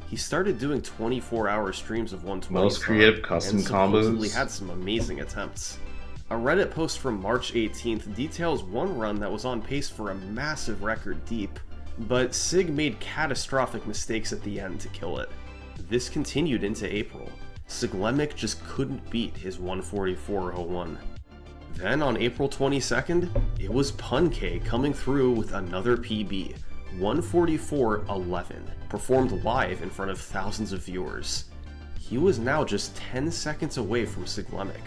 He started doing 24-hour streams of 120 most creative custom and supposedly combos. had some amazing attempts. A Reddit post from March 18th details one run that was on pace for a massive record deep, but Sig made catastrophic mistakes at the end to kill it. This continued into April. Cyclemic just couldn't beat his 144.01. Then on April 22nd, it was Punke coming through with another PB, 144.11, performed live in front of thousands of viewers. He was now just 10 seconds away from Cyclemic.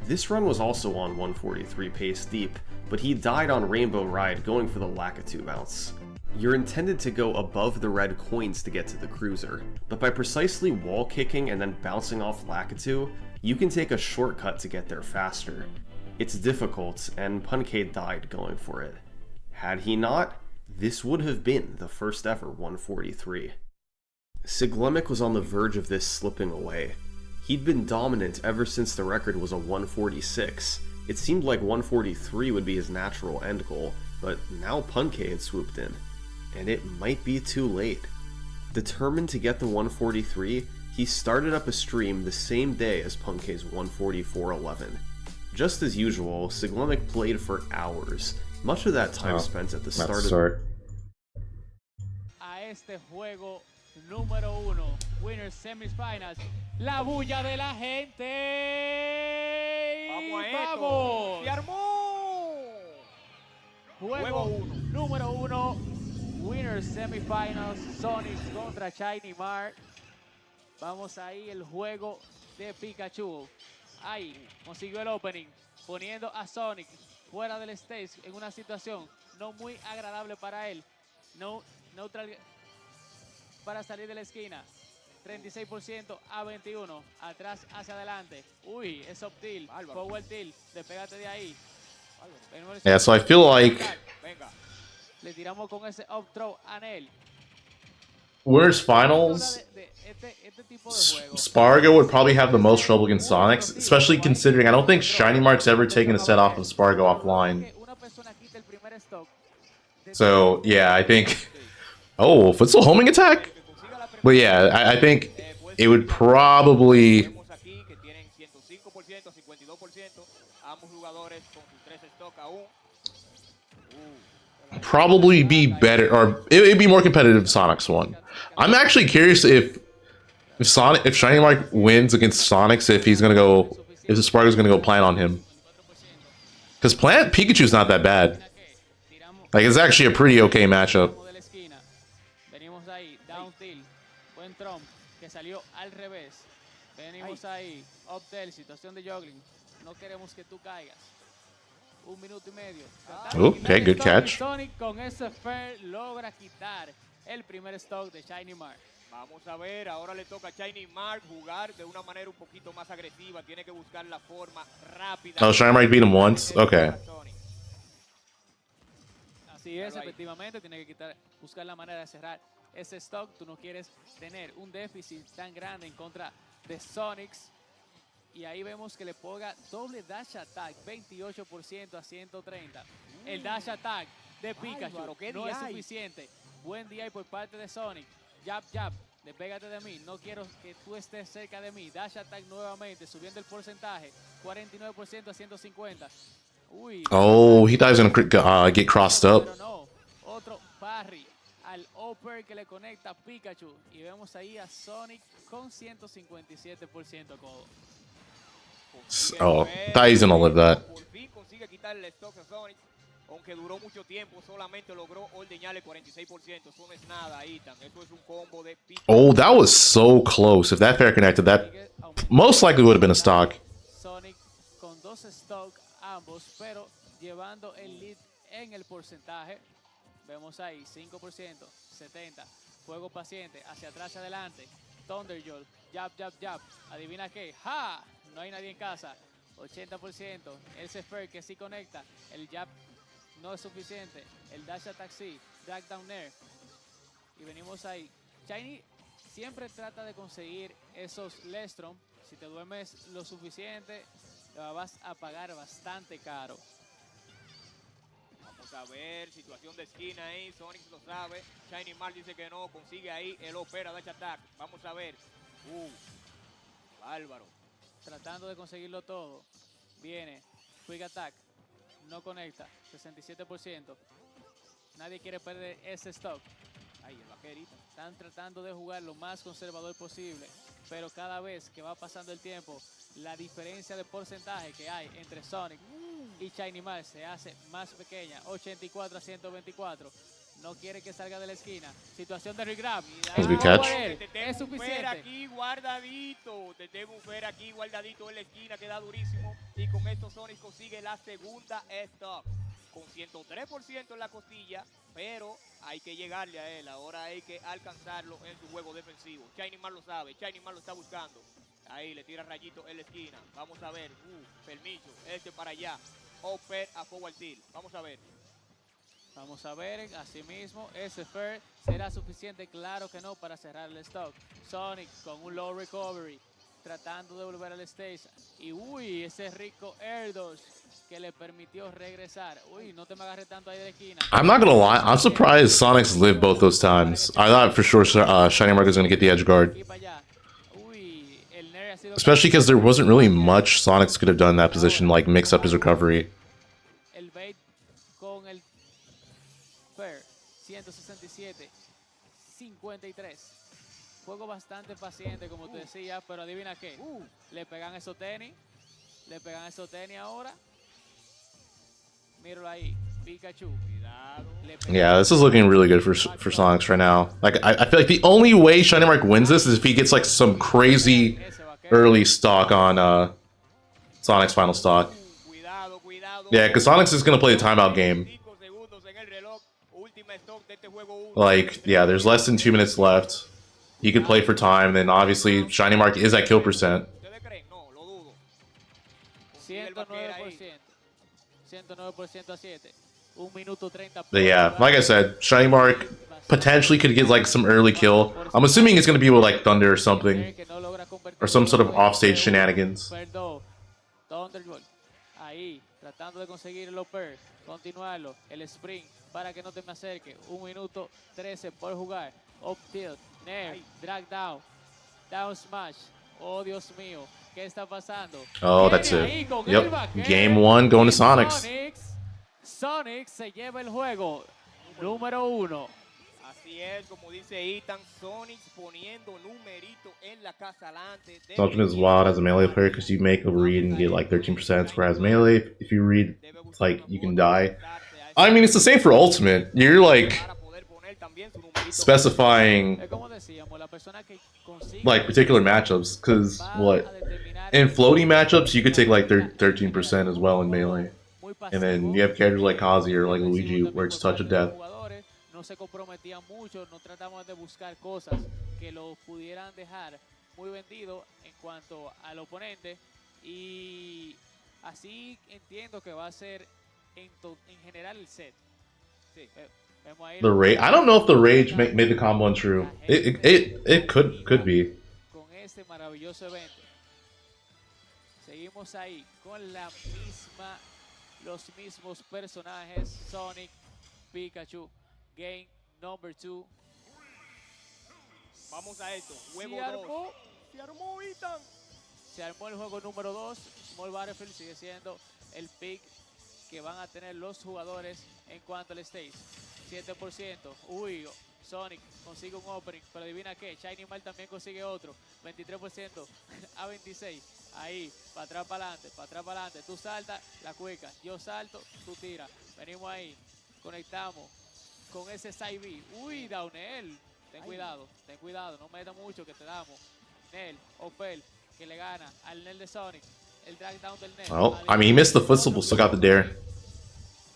This run was also on 143 pace deep, but he died on Rainbow Ride going for the Lakitu bounce. You're intended to go above the red coins to get to the cruiser, but by precisely wall kicking and then bouncing off Lakitu, you can take a shortcut to get there faster. It's difficult, and Punke died going for it. Had he not, this would have been the first ever 143. Cyclemic was on the verge of this slipping away. He'd been dominant ever since the record was a 146. It seemed like 143 would be his natural end goal, but now Punke had swooped in. And it might be too late. Determined to get the 143, he started up a stream the same day as Punke's 144.11. Just as usual, Cyclemic played for hours, much of that time spent at the start of... A este juego número 1, Winners Semifinals, la bulla de la gente. Vamos a esto. ¡Vamos! ¡Se armó! Juego número 1, Winners Semifinals, Sonix contra Shinymark. Vamos ahí, el juego de Pikachu. Ahí, consiguió el opening, poniendo a Sonic fuera del stage en una situación no muy agradable para él. Neutral para salir de la esquina. 36% a 21. Atrás hacia adelante. Uy, es up tilt. Forward tilt. Despégate de ahí. Yeah, so I feel like Le tiramos con ese up throw a Nel. Winners Finals, Spargo would probably have the most trouble against Sonix, especially considering I don't think Shinymark's ever taken a set off of Spargo offline. So, yeah, I think... Oh, footstool homing attack? But yeah, I think it would probably... Probably be better, or it'd be more competitive Sonic's one. I'm actually curious if Shinymark wins against Sonix, if Spargo's gonna go plant on him. Because plant Pikachu's not that bad. Like, it's actually a pretty okay matchup. Venimos ahí, down tilt, buen tromp, que salió al revés. Venimos ahí, up tilt, situación de juggling. No queremos que tú caigas. 1 minuto y medio. Okay, good catch. Sonic con ese fair logra quitar el primer stock de Shinymark. Vamos a ver, ahora le toca a Shinymark jugar de una manera un poquito más agresiva. Tiene que buscar la forma rápida. Oh, Shinymark beat him once? Okay. Así es, efectivamente, tiene que buscar la manera de cerrar ese stock. Tú no quieres tener un déficit tan grande en contra de Sonix. Y ahí vemos que le ponga doble dash attack, 28% a 130. El dash attack de Pikachu no es suficiente. Buen día por parte de Sonic. Jab, jab, despégate de mí. No quiero que tú estés cerca de mí. Dash attack nuevamente, subiendo el porcentaje. 49% a 150. Uy. Oh, he thought he was gonna get crossed up. Pero no, otro parry al upper que le conecta a Pikachu. Y vemos ahí a Sonic con 157% codo. Oh, I thought he's gonna live that. Por fin consigue quitar el stock a Sonix, aunque duró mucho tiempo, solamente logró ordeñarle 46%. Eso no es nada, Ethan. Eso es un combo de pico. Oh, that was so close. If that fair connected, that most likely would have been a stock. Sonic con 2 stock ambos, pero llevando el lead en el porcentaje. Vemos ahí 5%, 70%. Juego paciente, hacia atrás, hacia adelante. Thunderjolt, jab, jab, jab. Adivina qué. ¡Ja! No hay nadie en casa. 80%. Ese fair que sí conecta. El jab no es suficiente. El dash attack sí. Drag down air. Y venimos ahí. Shiny siempre trata de conseguir esos Lestrom. Si te duermes lo suficiente, lo vas a pagar bastante caro. Vamos a ver, situación de esquina ahí, Sonix lo sabe, Shinymark dice que no, consigue ahí el opera dash attack, vamos a ver, bárbaro. Tratando de conseguirlo todo, viene, quick attack, no conecta, 67%, nadie quiere perder ese stock. Ahí el vaquerito. Están tratando de jugar lo más conservador posible, pero cada vez que va pasando el tiempo, la diferencia de porcentaje que hay entre Sonic y Shinymark se hace más pequeña, 84 a 124. No quiere que salga de la esquina. Situación de regrab. That's a good catch. Es suficiente. Aquí guardadito. Te tengo un fer aquí guardadito en la esquina. Queda durísimo. Y con esto Sonic consigue la segunda stock. Con 103% en la costilla. Pero hay que llegarle a él. Ahora hay que alcanzarlo en su juego defensivo. Shinymark lo sabe. Shinymark lo está buscando. Ahí le tira rayito en la esquina. Vamos a ver. Permiso. Este para allá. Upper a forward tilt. Vamos a ver. Vamos a ver, así mismo, ese fair será suficiente, claro que no, para cerrar el stock. Sonic con un low recovery, tratando de volver al stage. Y uy, ese rico air dodge que le permitió regresar. Uy, no te me agarres tanto ahí de la esquina. I'm not gonna lie, I'm surprised Sonix lived both those times. I thought for sure Shinymark was gonna get the edge guard. Especially because there wasn't really much Sonix could have done in that position, like mix up his recovery. El bait con el fair, 167, 53. Juego bastante paciente, como te decía, pero adivina qué. Le pegan esos tenis. Le pegan esos tenis ahora. Míralo ahí. Pikachu. Yeah, this is looking really good for Sonix right now. Like, I feel like the only way Shinymark wins this is if he gets like some crazy early stock on Sonic's final stock. Yeah, because Sonix is gonna play the timeout game. Like, yeah, there's less than 2 minutes left. He could play for time, then obviously Shinymark is at kill percent. 109%. 109% a 7. 1 minuto 30. But yeah, like I said, Shinymark potentially could get like some early kill. I'm assuming it's gonna be with like Thunder or something. Or some sort of offstage shenanigans. Thunderbolt. Ahí, tratando de conseguir el upper. Continuarlo. El sprint para que no te me acerque. 1 minuto 13 por jugar. Up tilt. Nair. Drag down. Down smash. Oh, Dios mío. ¿Qué está pasando? Oh, that's it. Yep. Game 1 going to Sonix. Sonix se lleva el juego. Número 1. Así es, como dice Ethan, Sonix poniendo numerito en la casa alante. Optimus is wild as a melee player because you make a read and get like 13%, whereas melee, if you read, it's like you can die. I mean, it's the same for ultimate. You're like specifying like particular matchups, because what in floating matchups you could take like 13% as well in melee, and then you have characters like Kazi or like Luigi where it's touch of death. No se comprometían mucho, no tratamos de buscar cosas que lo pudieran dejar muy vendido en cuanto al oponente, y así entiendo que va a ser en general el set. Sí. The rage. I don't know if the rage made the combo untrue. It could be. Con este maravilloso evento. Seguimos ahí con los mismos personajes, Sonic, Pikachu. Game number 2. Vamos a esto. Juego 2. Se armó, Ethan. Se armó el juego número 2. Small Battlefield sigue siendo el pick que van a tener los jugadores en cuanto al stage. 7%. Uy, Sonic consigue un opening, pero adivina qué, Shinymark también consigue otro. 23% a 26. Ahí, para atrás, para adelante, para atrás, para adelante. Tú saltas, la cueca. Yo salto, tú tiras. Venimos ahí, conectamos con ese side B. Uy, Downel. Ten cuidado, no meta mucho que te damos. Nel, Opel, que le gana al Nel de Sonic. El drag down del Nel. Well, I mean, he missed the footstool, but still got the dare.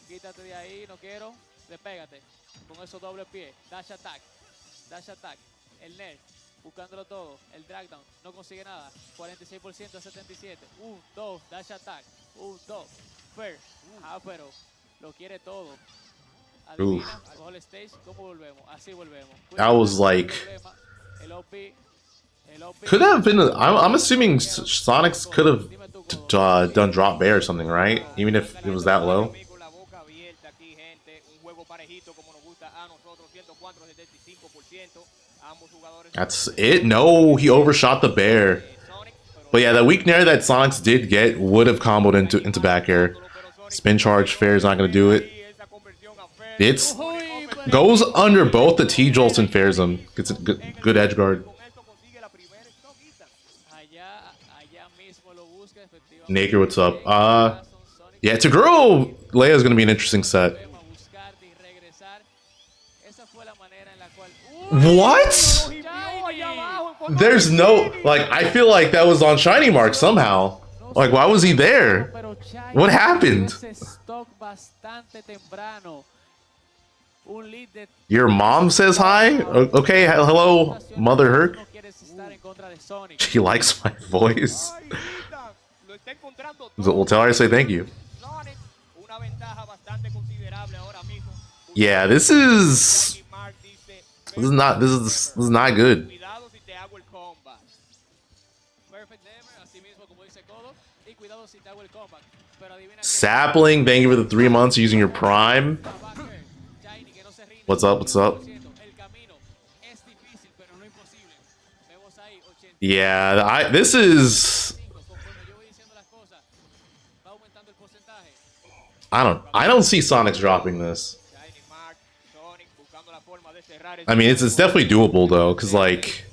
Quítate de ahí, no quiero. Despégate. Con esos doble pies. Dash attack. El Nel. Buscándolo todo. El drag down. No consigue nada. 46% a 77. 1, 2. Dash attack. 1, 2. Fair. Pero lo quiere todo. Adivina, cojo el stage. ¿Cómo volvemos? Así volvemos. That was like... El OP. Could have been... I'm assuming Sonix could have done drop bear or something, right? Even if it was that low. That's it? No, he overshot the bear. But yeah, that weak nair that Sonix did get would have comboed into back air. Spin charge fair is not going to do it. It's goes under both the T-jolts and fairs him. Gets a good edge guard. Naker, what's up? Yeah, Toguro Leia is going to be an interesting set. What? There's no, like, I feel like that was on Shinymark somehow. Like, why was he there? What happened? Your mom says hi? Okay, hello, Mother Herc. She likes my voice. We'll tell her to say thank you. Yeah, this is not good. Sapling, thank you for the 3 months using your Prime. What's up? What's up? Yeah, this is... I don't see Sonix dropping this. I mean, it's definitely doable though, because like,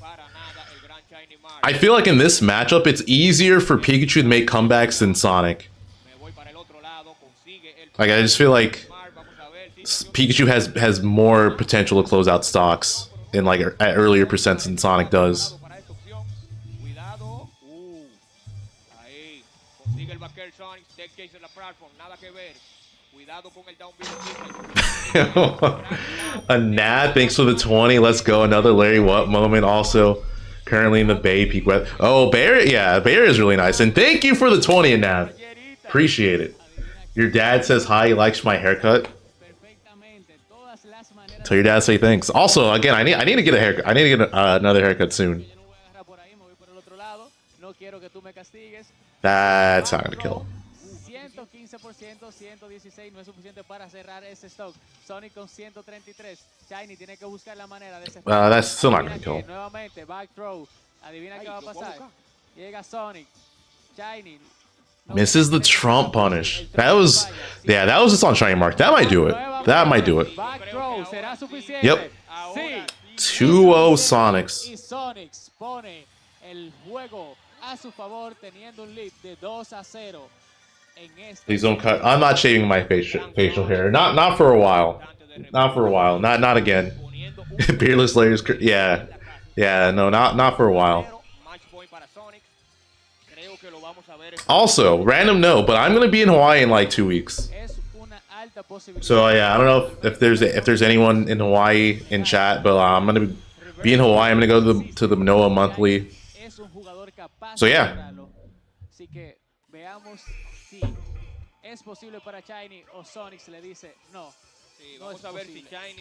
I feel like in this matchup, it's easier for Pikachu to make comebacks than Sonic. Like, I just feel like Pikachu has more potential to close out stocks in like at earlier percents than Sonic does. A Nat, thanks for the 20. Let's go. Another Larry What moment. Also, currently in the Bay Peak West. Oh, Bear, yeah, Bear is really nice. And thank you for the 20, Nat. Appreciate it. Your dad says hi. He likes my haircut. Tell your dad to say thanks. Also, again, I need to get a haircut. I need to get another haircut soon. That's not gonna kill. 116 no es suficiente para cerrar ese stock. Sonic con 133. Shiny tiene que buscar la manera de that's still not gonna kill. Nuevamente, back throw. Adivina qué va a pasar. Llega Sonic. Shiny. Misses the Trump punish. That was just on Shinymark. That might do it. That might do it. Yep. 2-0 Sonix. Y Sonix pone el juego a su favor teniendo un lead de 2-0. Please don't cut. I'm not shaving my facial hair. Not for a while. Not for a while. Not again. Beardless layers. Yeah. Yeah. No. Not for a while. Also, random note, but I'm gonna be in Hawaii in like 2 weeks. So yeah, I don't know if there's anyone in Hawaii in chat, but I'm gonna be in Hawaii. I'm gonna go to the Manoa monthly. So yeah.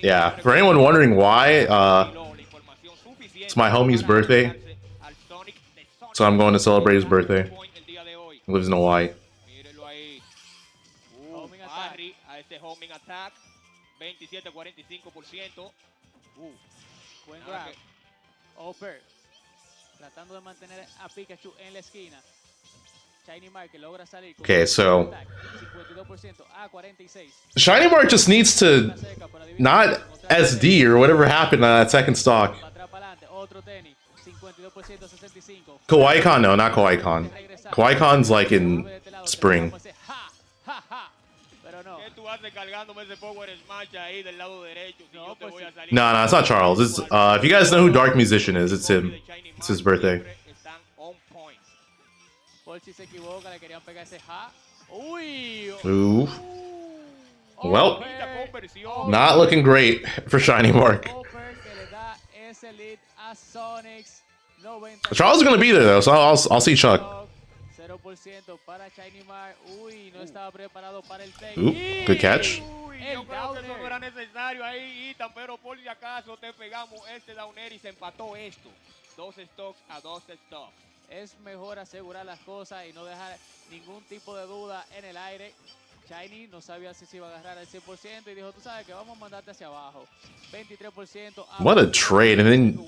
Yeah, for anyone wondering why, it's my homie's birthday, so I'm going to celebrate his birthday. He lives in Hawaii. Okay, so Shinymark just needs to not SD or whatever happened on that second stock. Kawaii-Con? No, not Kawaii-Con. Qui-Gon's like in spring. No, it's not Charles. It's if you guys know who Dark Musician is, it's him. It's his birthday. Ooh. Well, not looking great for Shinymark. Charles is gonna be there though, so I'll see Chuck. Ooh, good catch. Es mejor asegurar las cosas y no dejar ningún tipo de duda en el aire. Shiny no sabía si se iba a agarrar al 100% y dijo, tú sabes que vamos a mandarte hacia abajo. 23%. What a trade, and then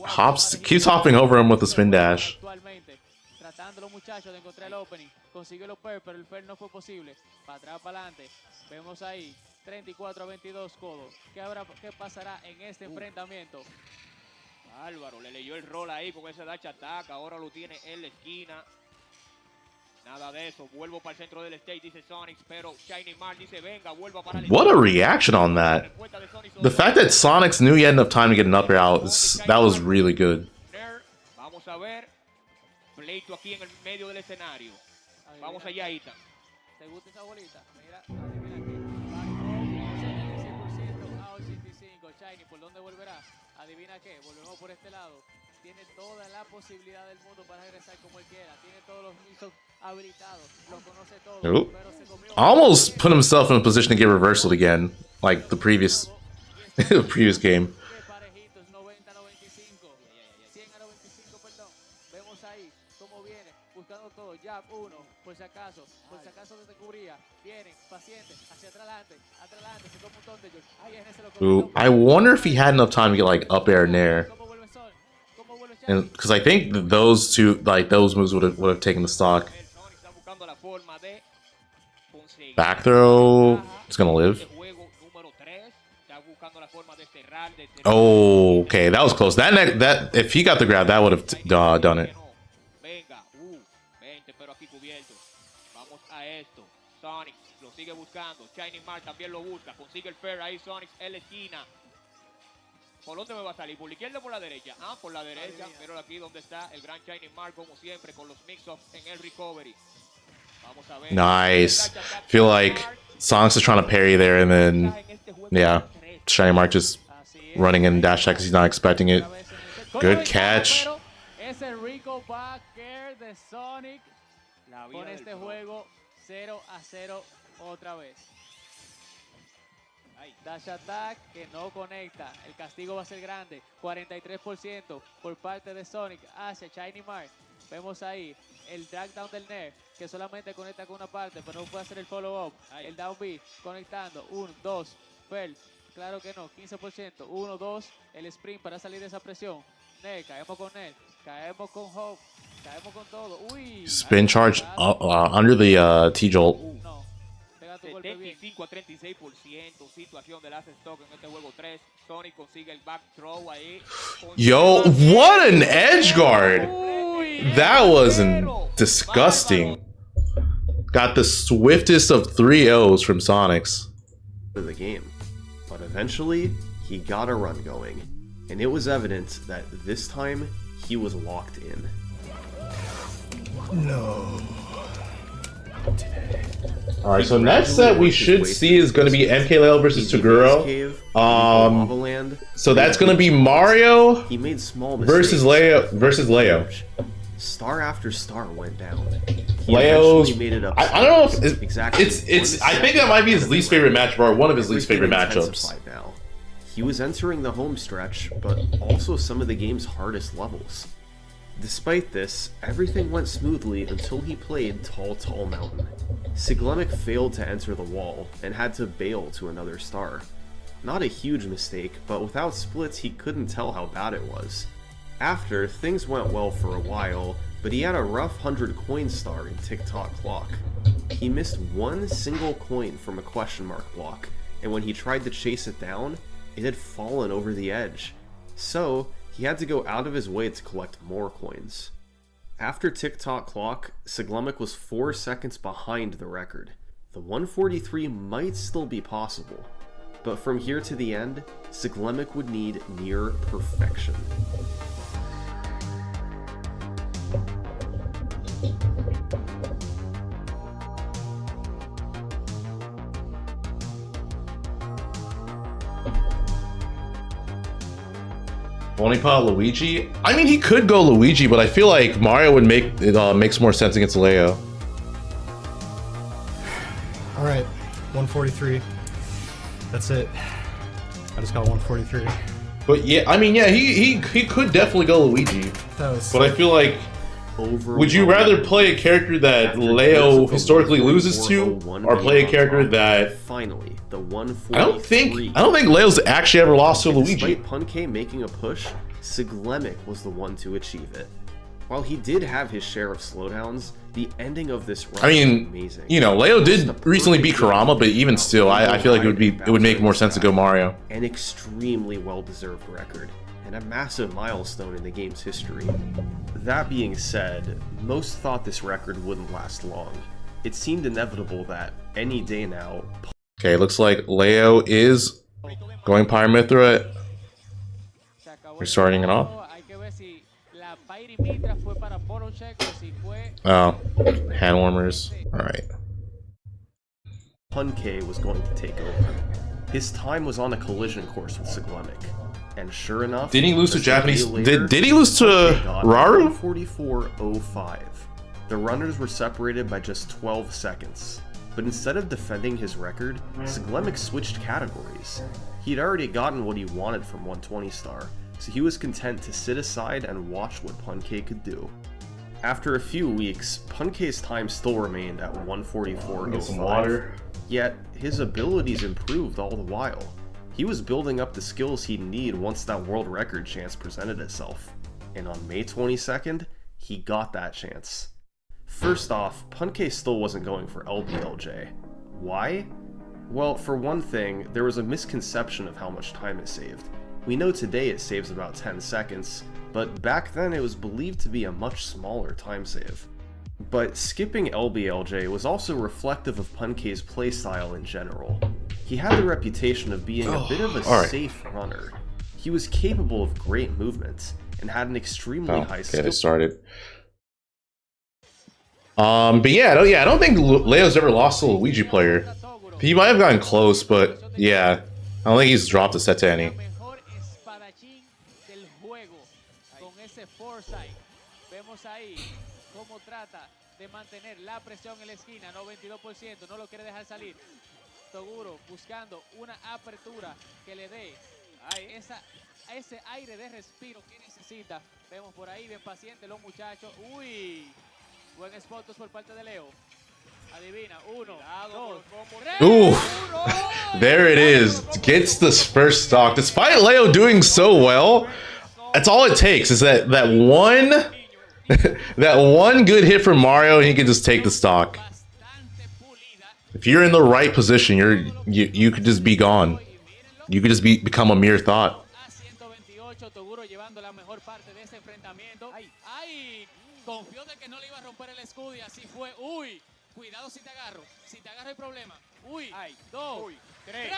keeps hopping over him with the spin dash. Tratando los muchachos de encontrar el opening. Consiguió los pairs, pero el fair no fue posible. Para atrás, para adelante. Vemos ahí 34-22 codos. ¿Qué pasará en este enfrentamiento? Álvaro le leyó el rol ahí con ese dash attack. Ahora lo tiene en la esquina. Nada de eso. Vuelvo para el centro del stage, dice Sonix. Pero Shinymark dice, venga, vuelva para el... What a reaction on that. The fact that Sonix knew he had enough time to get an up air out, that was really good. Vamos a ver. Pleito aquí en el medio del escenario. Vamos allá, Ita. ¿Te gusta esa bolita? Mira, adivina qué. 76% a 85. Shiny, ¿por dónde volverá? Adivina qué. Volvemos por este lado. Tiene toda la posibilidad del mundo para regresar como él quiera. Tiene todos los mixups habilitados. Lo conoce todo. Nope. Almost put himself in a position to get reversal again, like the previous game. Vemos ahí cómo viene, buscando todo. Jab 1, por si acaso te cubría. Vienen, pacientes, hacia adelante, se come un montón de ellos. Ahí en ese lo Ooh, I wonder if he had enough time to get like up air and air. And because I think those two, like those moves would have taken the stock. Back throw, it's gonna live. Oh, okay, that was close. That if he got the grab, that would have done it. Sonix lo sigue buscando. Shinymark también lo busca. Consigue el fair ahí. Sonix en la esquina. ¿Por dónde me va a salir? ¿Por la izquierda o por la derecha? Ah, por la derecha. Pero aquí donde está el gran Shinymark, como siempre, con los mix-ups en el recovery. Vamos a ver. Nice. Feel like Sonix is trying to parry there, and then yeah, Shinymark just running in dash attack because he's not expecting it. Good catch. Es el rico back air de Sonic. Con este juego 0-0 otra vez. Dash attack que no conecta. El castigo va a ser grande. 43% por parte de Sonic hacia Shinymark. Vemos ahí el drag down del Nair que solamente conecta con una parte, pero no puede hacer el follow up. El down B conectando. 1, 2, Pearl. Claro que no. 15%. 1, 2. El sprint para salir de esa presión. Nair, caemos con Nair. Caemos con Hope. Caemos con todo. Uy. Spin charge under the T-Jolt. 75-36%. Situación del asset stock en este juego 3. Sonic consigue el back throw ahí. Yo, what an edge guard! That was disgusting. Got the swiftest of 3-0s from Sonix. The game, but eventually he got a run going, and it was evident that this time he was locked in. No. Alright, so next set we should see is going to be MKLeo versus Toguro. So that's going to be Mario versus Leo. Star after star went down. Leo's made it up. I don't know if it's I think that might be his least favorite matchup or one of his least favorite matchups. Now. He was entering the home stretch, but also some of the game's hardest levels. Despite this, everything went smoothly until he played Tall Mountain. Siglemic failed to enter the wall and had to bail to another star. Not a huge mistake, but without splits he couldn't tell how bad it was. After, things went well for a while, but he had a rough 100 coin star in Tick-Tock Clock. He missed one single coin from a question mark block, and when he tried to chase it down, it had fallen over the edge. So, he had to go out of his way to collect more coins. After tick-tock clock, Siglemek was 4 seconds behind the record. The 143 might still be possible, but from here to the end, Siglemek would need near perfection. Only pot Luigi? I mean, he could go Luigi, but I feel like Mario would make it makes more sense against Leo. All right, 143. That's it. I just got 143. But yeah, I mean, yeah, he could definitely go Luigi. But I feel like, would you rather play a character that Leo historically loses to, or play a character that finally the 143? I don't think Leo's actually ever lost to Luigi. Despite Punke making a push, Siglemek was the one to achieve it. While he did have his share of slowdowns, the ending of this run was amazing. You know, Leo did recently beat Kurama, but even still, I feel like it would make more sense to go Mario. An extremely well-deserved record, and a massive milestone in the game's history. That being said, most thought this record wouldn't last long. It seemed inevitable that any day now... Okay, looks like Leo is going Pyramithra. We're starting it off. Oh, hand warmers. Alright. Punke was going to take over. His time was on a collision course with Siglemek. And sure enough, did he lose to Japanese? Did he lose to Raru? 44.05. The runners were separated by just 12 seconds. But instead of defending his record, Siglemek switched categories. He'd already gotten what he wanted from 120 star, so he was content to sit aside and watch what Punke could do. After a few weeks, Punke's time still remained at 144.05. Yet, his abilities improved all the while. He was building up the skills he'd need once that world record chance presented itself. And on May 22nd, he got that chance. First off, Punke still wasn't going for LBLJ. Why? Well, for one thing, there was a misconception of how much time it saved. We know today it saves about 10 seconds, but back then it was believed to be a much smaller time save. But skipping LBLJ was also reflective of Punke's playstyle in general. He had the reputation of being a bit of a safe runner. He was capable of great movement, and had an extremely high skill. Get it started. But yeah, I don't think Leo's ever lost to a Luigi player. He might have gotten close, but yeah, I don't think he's dropped a set to any. De mantener la presión en la esquina, 92%, no lo quiere dejar salir. Toguro buscando una apertura que le dé ese aire de respiro que necesita. Vemos por ahí, bien paciente los muchachos. Uy, buen spot por parte de Leo. Adivina, 1, 2, 3. Ooh, there it is. Gets this first stock. Despite Leo doing so well, that's all it takes is that one... that one good hit from Mario, and he can just take the stock. If you're in the right position, you could just be gone. You could just become a mere thought.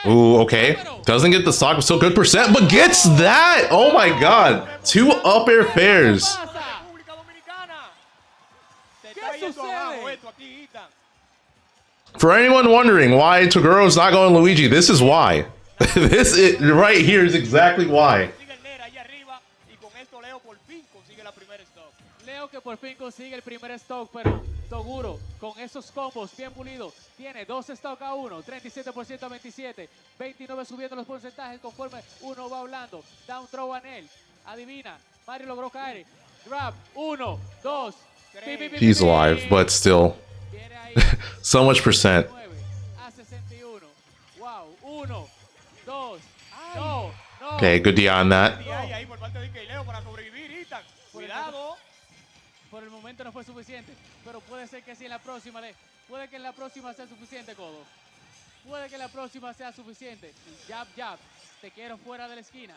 Ooh, okay. Doesn't get the stock, but still good percent, but gets that! Oh my god. 2 up air fairs. For anyone wondering why Toguro's not going Luigi, this is why. This right here is exactly why. Leo que por fin consigue el primer stock, pero Toguro con esos combos bien pulidos tiene 2 stock a 1, 37% a 27, 29 subiendo los porcentajes conforme uno va hablando. Down throw a Nel. Adivina, Mario logró caer. Grab, 1, 2. He's alive, but still. So much percent. Okay, good DI on that. Por el momento no fue suficiente, pero puede ser que sí en la próxima. Puede que en la próxima sea suficiente, Codo. Puede que en la próxima sea suficiente. Jab, jab. Te quiero fuera de la esquina.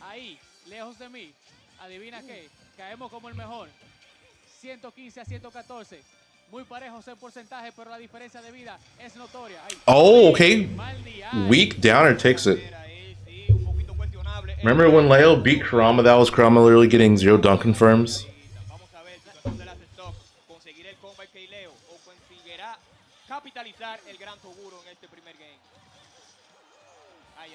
Ahí, lejos de mí. Adivina qué. Caemos como el mejor. 115 a 114. Muy parejos en porcentaje, pero la diferencia de vida es notoria. Ahí. Oh, okay. Weak downer takes it. Remember when Leo beat Kurama? That was Kurama literally getting 0 dunk confirms. Vamos a ver situación de las stocks. Conseguir el combo MKLeo o conseguirá capitalizar el gran Toguro en este primer game. Ay,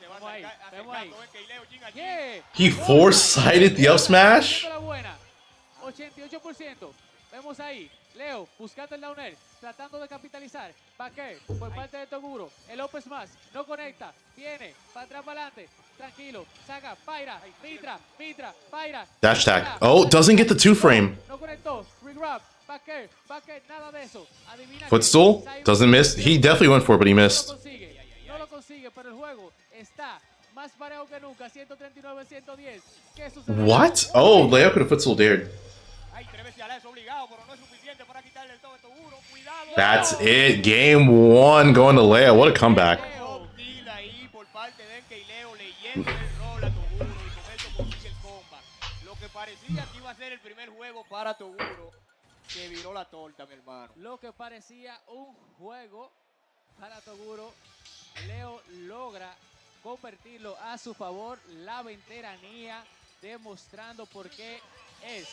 se va acercando MKLeo, Yeah. He foresighted the up smash? 88%. Vemos ahí, Leo buscando el downer, tratando de capitalizar. Backer por parte de Toguro. El up smash no conecta. Viene, para atrás, para adelante. Tranquilo, saca, paira, mitra, paira. Dash tag. Oh, doesn't get the 2-frame. No conectó, regrab, backer, nada de eso. Adivina Footstool? Doesn't miss. He definitely went for it, but he missed. No lo consigue, pero el juego está más parejo que nunca. 139-110. ¿Qué sucede? What? Oh, Leo could have footstool dared. That's it. Game 1 going to Leo. What a comeback. Para Toguro, que viró la torta, mi hermano. Lo que parecía un juego para Toguro, Leo logra convertirlo a su favor, la veteranía, demostrando por qué es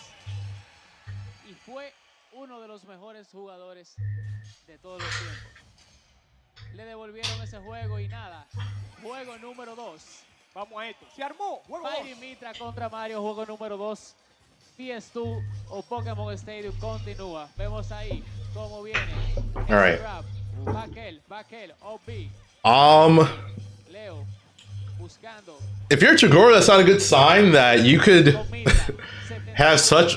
y fue uno de los mejores jugadores de todos los tiempos. Le devolvieron ese juego y nada. Juego número 2. Vamos a esto. Se armó. Juego 2. Mitra contra Mario, juego número 2. PS2 o Pokémon Stadium continúa. Vemos ahí cómo viene. All right. Bakel, OB. Leo buscando. If you're Toguro, that's not a good sign that you could have such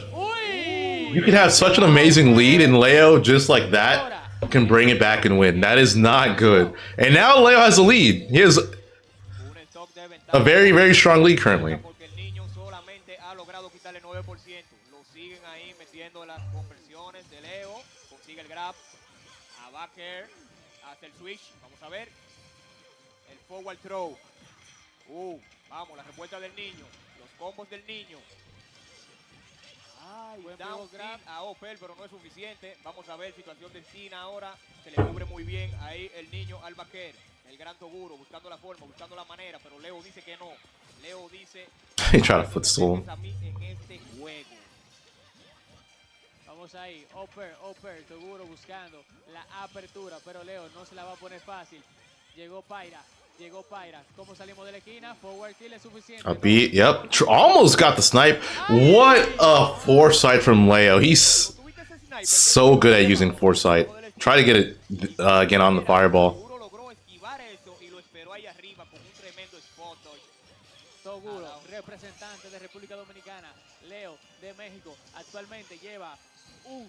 an amazing lead, and Leo just like that can bring it back and win. That is not good. And now Leo has a lead. He has a very, very strong lead currently. Hace el switch, vamos a ver. El forward throw. Vamos, la respuesta del niño. Los combos del niño. Ay, down grab a Opel, pero no es suficiente. Vamos a ver, situación de esquina ahora. Se le cubre muy bien ahí el niño al backer. El gran Toguro, buscando la forma, buscando la manera, pero Leo dice que no. Leo dice... He tried to footstool. En este juego. Vamos ahí, Oper, Toguro buscando la apertura, pero Leo no se la va a poner fácil. Llegó Paira. ¿Cómo salimos de la esquina? Forward kill es suficiente. A beat, yep. Almost got the snipe. What a foresight from Leo. He's so good at using foresight. Try to get it again on the fireball. Toguro, representante de República Dominicana. Leo de México actualmente lleva un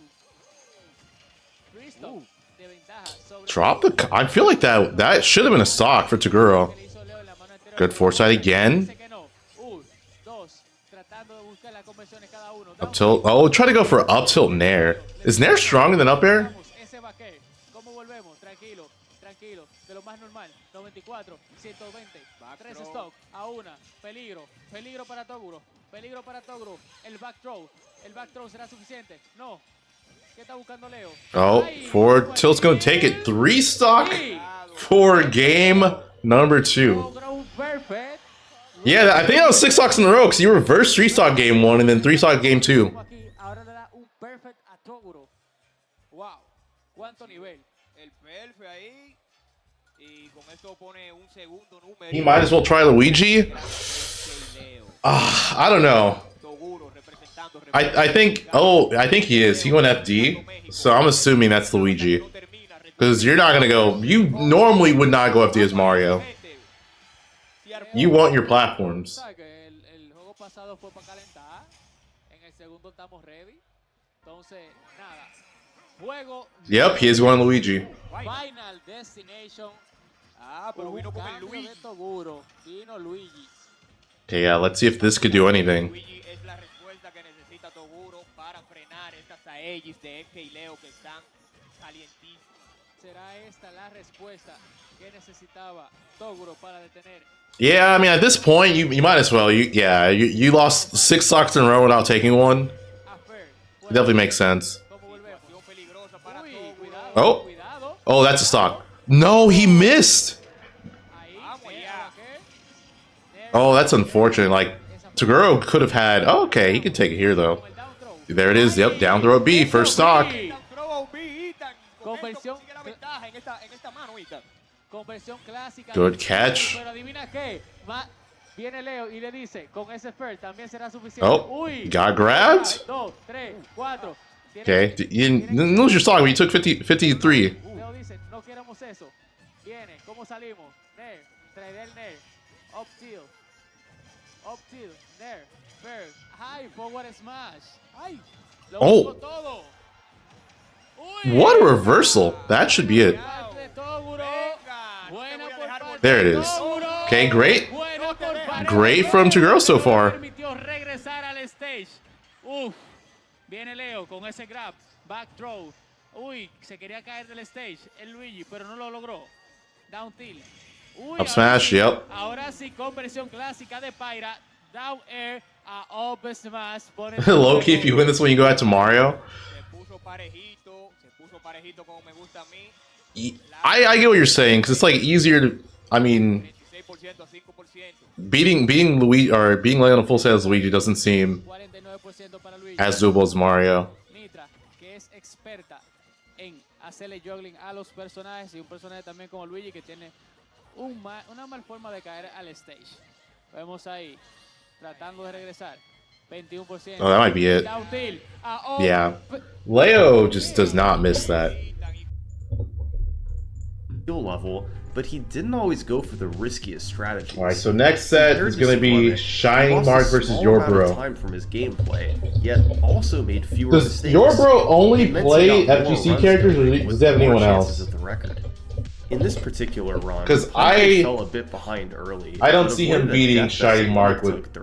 de ventaja sobre Drop the... I feel like that should have been a stock for Toguro. Good foresight again. Up tilt. Oh, try to go for up tilt nair. Is nair stronger than up air? Tranquilo, de lo más normal. 94, 120, 3 stock a una. Peligro para Toguro. El back throw será suficiente. No. ¿Qué está buscando Leo? Oh, forward tilt's gonna take it. 3 stock for game number 2. Yeah, I think that was 6 stocks in a row because you reversed 3 stock game 1 and then 3 stock game 2. Ahora le da un perfect a Toguro. Wow, cuánto nivel. El perfect ahí. Y con esto pone un segundo número. He might as well try Luigi. I don't know. I think he is. He went FD, so I'm assuming that's Luigi. Because you're not gonna go. You normally would not go FD as Mario. You want your platforms. Yep, he is going Luigi. Final destination. Okay, yeah, let's see if this could do anything. Yeah, I mean, at this point, you might as well. You lost 6 stocks in a row without taking one. It definitely makes sense. Uy, cuidado, Oh. cuidado. Oh, that's a stock. No, he missed. Ahí, Oh, that's unfortunate. Like, Toguro could have had... Oh, okay, he could take it here, though. There it is. Yep, down throw B, first stock. Conversión clásica. Good catch. Pero adivina qué. Viene Leo y le dice, con ese first también será suficiente. Oh, Uy. got grabbed. 2, 3, 4. Okay, you didn't lose your stock when you took 53. Leo dice, no queremos eso. Viene, ¿cómo salimos? Nair, traer el Nair. Up till, Nair, first, high, forward smash. Ay, lo busco todo. Uy. What a reversal. That should be it. There it is. Okay, great. Great from Toguro so far. Permitió regresar al stage. Uf. Viene Leo con ese grab, back throw. Uy, se quería caer del stage el Luigi, pero no lo logró. Down tilt. Uy, Up smash, yep. Ahora sí, conversión clásica de Pyra. Down air a up smash. Low key, if you win this one, you go out to Mario. I get what you're saying, because it's like easier to... I mean... Beating Luigi or beating Leo in a full set as Luigi doesn't seem as doable as Mario. Mitra, que es experta en hacerle juggling a los personajes y un personaje también como Luigi que tiene una mal forma de caer al stage. Vemos ahí tratando de regresar. 21%. Oh, that might be it. Yeah. Leo just does not miss that. Level, but he didn't always go for the riskiest strategies. All right, so next set is going to be Shinymark versus Yourbro. Time from his gameplay, yet also made fewer Does mistakes. Yourbro only play FGC characters, or does he have anyone else? Of the record. In this particular run, because I fell a bit behind early. I don't see him beating Shinymark with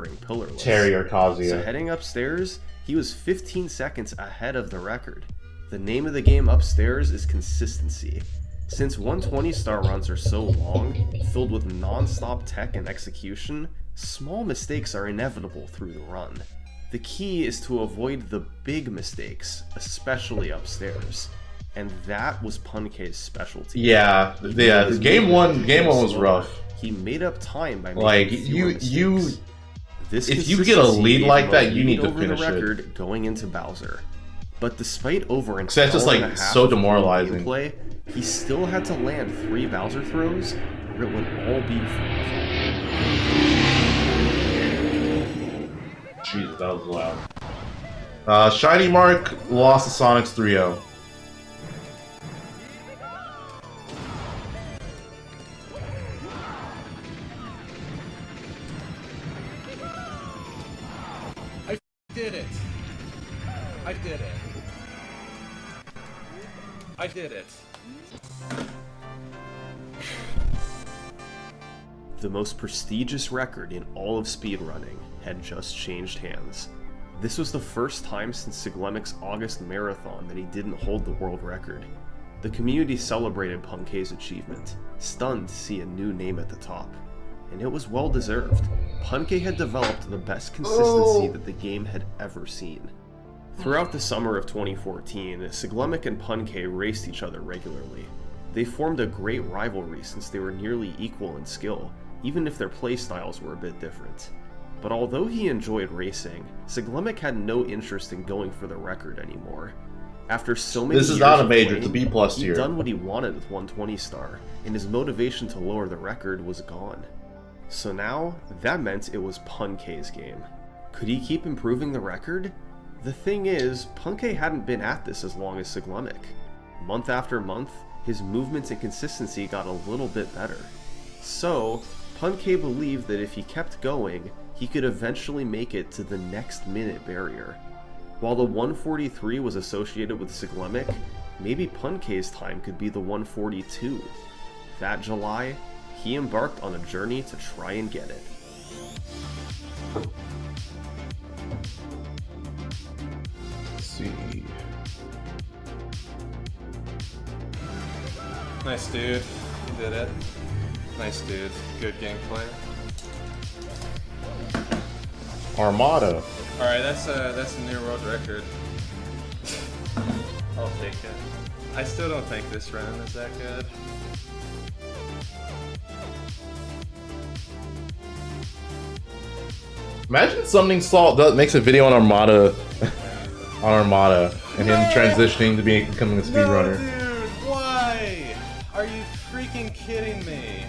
Terry or Kazuya. So heading upstairs, he was 15 seconds ahead of the record. The name of the game upstairs is consistency. Since 120-star runs are so long, filled with non-stop tech and execution, small mistakes are inevitable through the run. The key is to avoid the big mistakes, especially upstairs. And that was Punkei's specialty. Yeah, game one was rough. He made up time by making like if you get a lead like that, you need to finish the record it. Going into Bowser. But despite over an that's just like so demoralizing. Gameplay, he still had to land 3 Bowser throws, or it would all be forever. Jesus, that was loud. Shinymark lost to Sonix 3-0. I did it. I did it. I did it. The most prestigious record in all of speedrunning had just changed hands. This was the first time since Siglemic's August marathon that he didn't hold the world record. The community celebrated Punkei's achievement, stunned to see a new name at the top. And it was well deserved. Punkei had developed the best consistency that the game had ever seen. Throughout the summer of 2014, Siglemic and Punkei raced each other regularly. They formed a great rivalry since they were nearly equal in skill, even if their playstyles were a bit different. But although he enjoyed racing, Siglemic had no interest in going for the record anymore. After so many This is years not a of major, playing, it's a B+ tier. He'd done what he wanted with 120-star, and his motivation to lower the record was gone. So now, that meant it was Punkei's game. Could he keep improving the record? The thing is, Punkei hadn't been at this as long as Siglemic. Month after month, his movements and consistency got a little bit better. So, Punkei believed that if he kept going, he could eventually make it to the next minute barrier. While the 143 was associated with Siglemic, maybe Punkei's time could be the 142. That July, he embarked on a journey to try and get it. Let's see. Nice dude. You did it. Nice dude. Good gameplay. Armada. Alright, that's a new world record. take it. I still don't think this run is that good. Imagine summoning Salt makes a video on Armada, and him transitioning to becoming a speedrunner. No, dude, why? Are you freaking kidding me?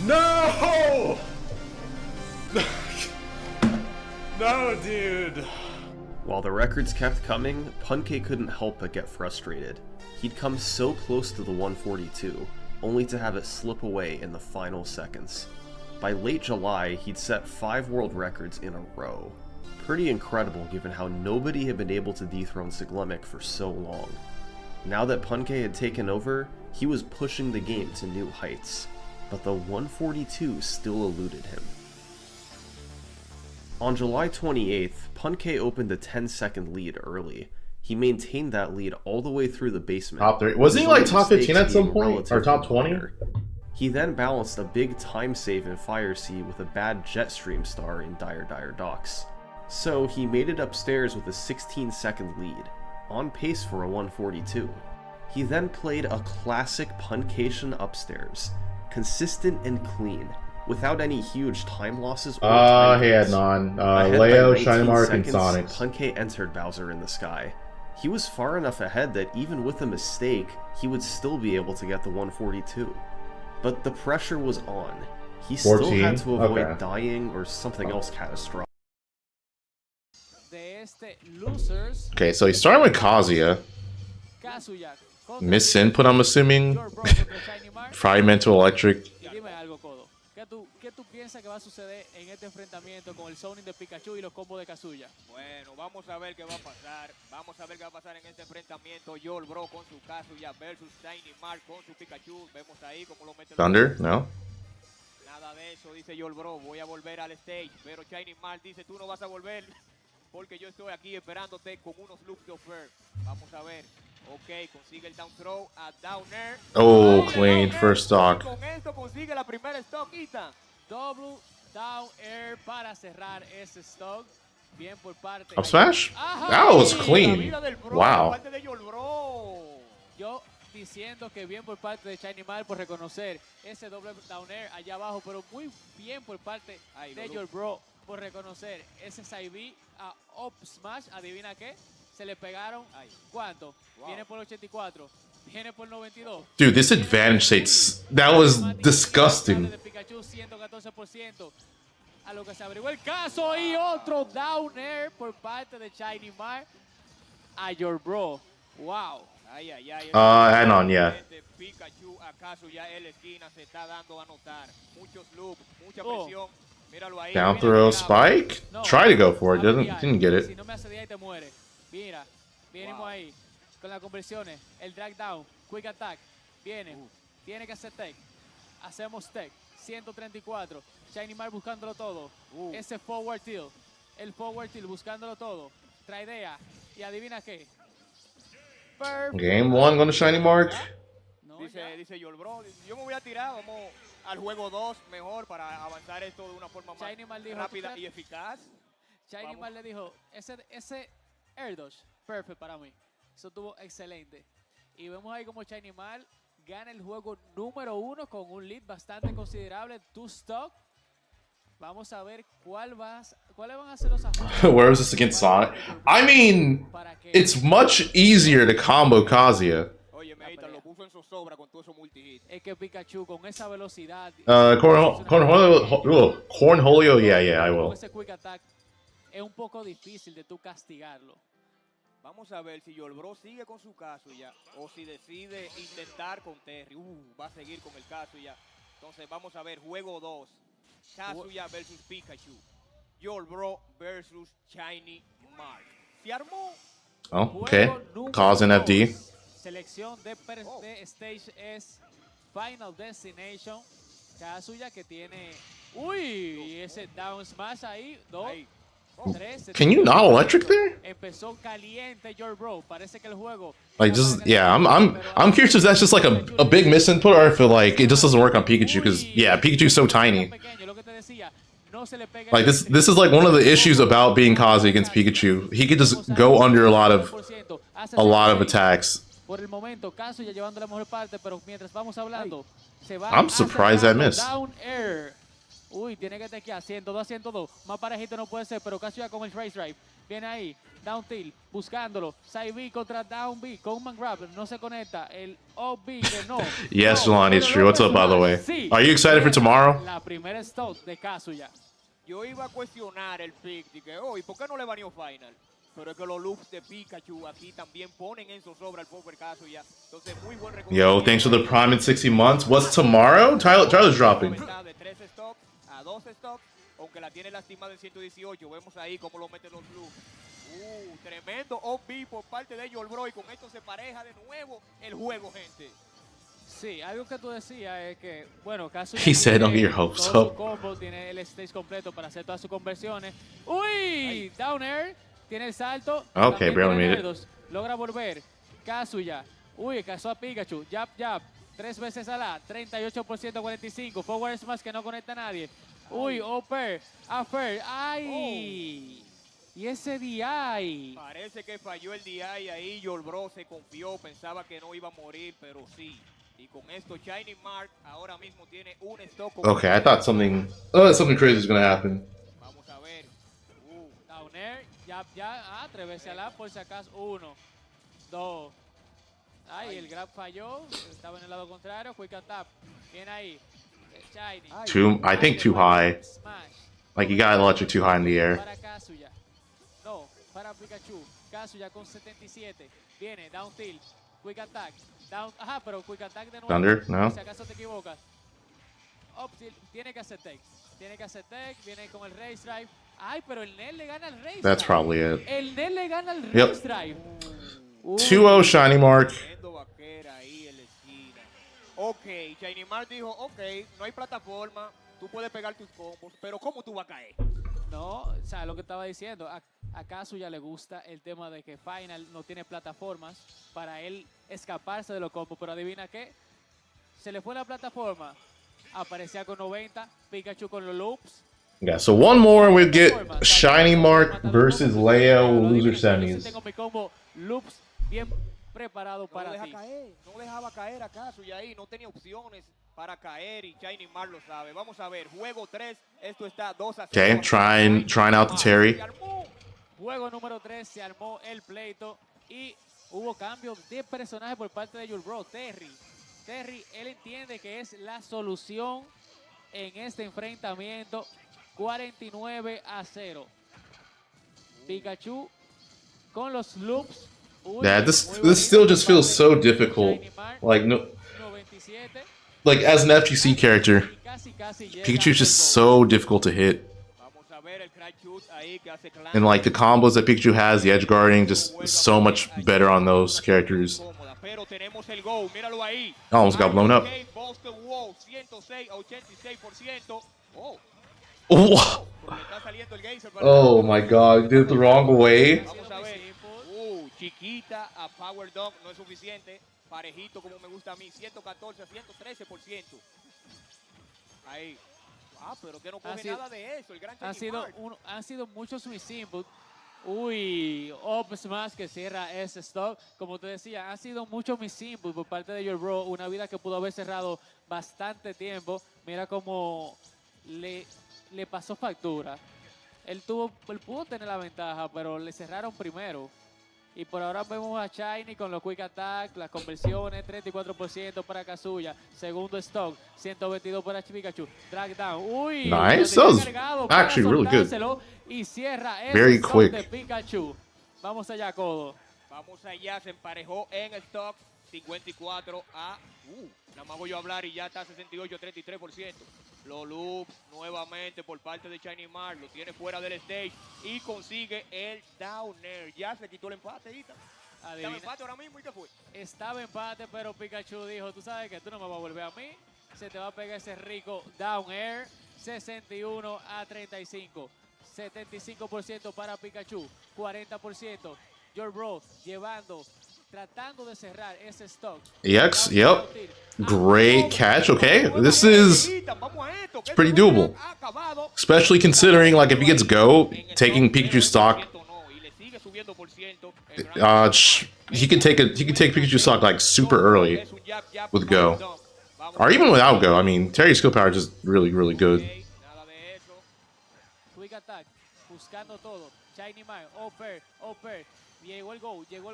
No! No, dude. While the records kept coming, Punke couldn't help but get frustrated. He'd come so close to the 142, only to have it slip away in the final seconds. By late July, he'd set 5 world records in a row. Pretty incredible given how nobody had been able to dethrone Siglemic for so long. Now that Punke had taken over, he was pushing the game to new heights, but the 142 still eluded him. On July 28th, Punke opened a 10-second lead early. He maintained that lead all the way through the basement. Top 3. Wasn't he like top 15 at some point? Or top 20? Minor. He then balanced a big time save in Fire Sea with a bad Jetstream star in Dire Docks. So he made it upstairs with a 16-second lead, on pace for a 142. He then played a classic Puncation upstairs, consistent and clean, without any huge time losses or time he had none. Leo, Shinymark, and Sonix. Punke entered Bowser in the sky. He was far enough ahead that even with a mistake, he would still be able to get the 142. But the pressure was on. He 14? Still had to avoid Okay. dying or something else catastrophic. Okay, so he's starting with Kazuya. Miss Input, I'm assuming. Fragmental Electric. ¿Qué tú piensas que va a suceder en este enfrentamiento con el zoning de Pikachu y los combos de Kazuya? Bueno, vamos a ver qué va a pasar. Vamos a ver qué va a pasar en este enfrentamiento. Yourbro con su Kazuya versus Shinymark con su Pikachu. Vemos ahí cómo lo mete. Thunder? No. Nada de eso, dice Yourbro. Voy a volver al stage. Pero Shinymark dice, tú no vas a volver. Porque yo estoy aquí esperándote con unos looks de offer. Vamos a ver. Ok, consigue el down throw a down air. Oh, clean. First stock. Con esto consigue la primera stock, Ethan. Double down air para cerrar ese stock. Bien por parte. Up smash? That was clean. Wow. Yo diciendo que bien por parte de Shinymark por reconocer ese doble down air allá abajo, pero muy bien por parte de Yourbro por reconocer ese side B a up smash. Adivina qué, se le pegaron. ¿Cuánto? Viene por 84. Viene por 92. Dude, this advantage states, that was disgusting. Pikachu 114%. A lo que se averiguó el caso y otro down air por parte de Shinymark a Yourbro. Wow. Hang on, yeah. Pikachu acaso ya en la esquina se está dando a notar. Muchos loops, mucha presión. Míralo ahí. Down throw spike? Try to go for it, didn't get it. Si no me hace día y te muere. Mira, venimos ahí con las conversiones. El drag down, quick attack. Viene, tiene que hacer tech. Hacemos tech. 134. Shinymark buscándolo todo. Ese forward tilt. El forward tilt buscándolo todo. Traidea. Y adivina qué. Game 1 going to Shinymark. Dice Yourbro, yo me voy a tirar, vamos al juego 2 mejor para avanzar esto de una forma más rápida y eficaz. Shinymark le dijo, ese air dodge, perfect para mí. Eso estuvo excelente. Y vemos ahí como Shinymark gana el juego número 1 con un lead bastante considerable, 2 stock. Vamos a ver cuáles van a ser los ajustes. Where was this against Sonic? I mean, it's much easier to combo Kazuya. Es que Pikachu con esa velocidad. Cornholio, yeah, I will. Con ese quick attack es un poco difícil de tú castigarlo. Vamos a ver si Yourbro sigue con su Kazuya o si decide intentar con Terry. Va a seguir con el Kazuya. Entonces vamos a ver juego 2. Kazuya versus Pikachu. Yourbro versus Shinymark. ¿Se armó? Oh, okay. Cause an FD. Selección de stage es Final Destination. Kazuya que tiene... Uy, ese down smash ahí. Can you not electric there? Empezó caliente Yourbro. Parece que el juego Like just yeah, I'm curious if that's just like a big misinput or if like it just doesn't work on Pikachu because yeah, Pikachu's so tiny. Like this is like one of the issues about being Kazi against Pikachu. He could just go under a lot of attacks. I'm surprised I missed. Uy, tiene que tequear, 102 a 102. Más parejito no puede ser, pero casi ya con el race drive. Viene ahí, down tilt, buscándolo. Side B contra down B, con un man grab, no se conecta. El up B que no. Yes, Jelani, it's true. What's up, by the way? Are you excited for tomorrow? La primera stop de Kazuya. Yo iba a cuestionar el pick, dije, oh, ¿y por qué no le baneó final? Pero es que los loops de Pikachu aquí también ponen en zozobra el poker Kazuya. Entonces, muy buen Yo, thanks for the prime in 60 months. What's tomorrow? Tyler's dropping. De 3 stops a 2 stops, aunque la tiene lastimada en 118. Vemos ahí cómo lo meten los loops. Tremendo OB por parte de Yourbro y con esto se pareja de nuevo el juego, gente. Sí, algo que tú decías es que, bueno, Kazuya He said, "Don't get your hopes up." Combo, tiene el stage completo para hacer todas sus conversiones. ¡Uy! Down air. Tiene el salto. Okay, barely made it. Logra volver. Kazuya. Uy, cazó a Pikachu. Jab, jab. 3 veces a la. 38% 45. Forward smash que no conecta a nadie. Uy, upper. Upper. ¡Ay! Y ese DI. Parece que falló el DI ahí. Yourbro se confió. Pensaba que no iba a morir, pero sí. Y con esto, Shinymark ahora mismo tiene un stock. Okay, I thought something crazy was gonna happen. Vamos a ver. Down air. Jab, jab. 3 veces a la por si acaso. 1, 2. Ay, el grab falló. Estaba en el lado contrario. Quick tap. Viene ahí. Shiny. I think too high. Like you got electric too high in the air. Para Kazuya. No, para Pikachu. Kazuya con 77. Viene, down tilt. Quick attack. Down. Ajá, pero quick attack de nuevo. Thunder, no. Si acaso te equivocas. Up tilt. Tiene que hacer tech. Tiene que hacer tech. Viene con el race drive. Ay, pero el Nel le gana el race drive. That's probably it. El Nel le gana el race drive. 2-0 Shinymark. Ok, Shinymark dijo, ok, no hay plataforma, tú puedes pegar tus combos, pero ¿cómo tú vas a caer? No, o sea, lo que estaba diciendo, a Kazuya le gusta el tema de que Final no tiene plataformas para él escaparse de los combos, pero adivina qué, se le fue la plataforma, aparecía con 90, Pikachu con los loops. Yeah, so one more we get Shinymark versus Leo loser semis. Tengo mi combo loops bien preparado para ti. No dejaba caer a Kazuya ahí, no tenía opciones para caer y Shinymark lo sabe. Vamos a ver, juego 3, esto está 2 a 0. Okay, trying out the Terry. Juego número 3, se armó el pleito y hubo cambio de personaje por parte de Yourbro. Terry, él entiende que es la solución en este enfrentamiento. 49 a 0. Pikachu con los loops. Yeah, this still just feels so difficult. Like no, like as an FGC character, Pikachu's just so difficult to hit. And like the combos that Pikachu has, the Edgeguarding, just so much better on those characters. I almost got blown up. Oh my god, did it the wrong way. Chiquita a Power Dog no es suficiente. Parejito como me gusta a mí, 114 a 113%. Ahí. Pero que no coge nada de eso. El gran han sido muchos mis inputs. Uy, up smash que cierra ese stock. Como te decía, han sido muchos mis inputs por parte de Yourbro. Una vida que pudo haber cerrado bastante tiempo. Mira cómo le pasó factura. Él pudo tener la ventaja, pero le cerraron primero. Y por ahora vemos a Shiny con los Quick Attack, las conversiones, 34% para Kazuya. Segundo stock, 122 para Pikachu. Drag down. Uy, nice. That was actually really good. Y cierra very quick de Pikachu. Vamos allá, Codo. Vamos allá, se emparejó en stock 54 a... nada más voy a hablar y ya está 68 33%. Los loops nuevamente por parte de Shinymark, lo tiene fuera del stage y consigue el downer. Ya se quitó el empate, Estaba empate ahora mismo y ¿qué fue? Estaba empate, pero Pikachu dijo, tú sabes que tú no me vas a volver a mí. Se te va a pegar ese rico down air. 61 a 35. 75% para Pikachu, 40%. Yourbro llevando, tratando de cerrar ese stock. EX, yep. Great catch. Okay, this is pretty doable. Especially considering, like, if he gets go, taking Pikachu stock, he can take Pikachu stock like super early with go, or even without go. I mean, Terry's skill power is just really, really good. Quick attack, buscando todo. Shinymark, Oper. Llegó el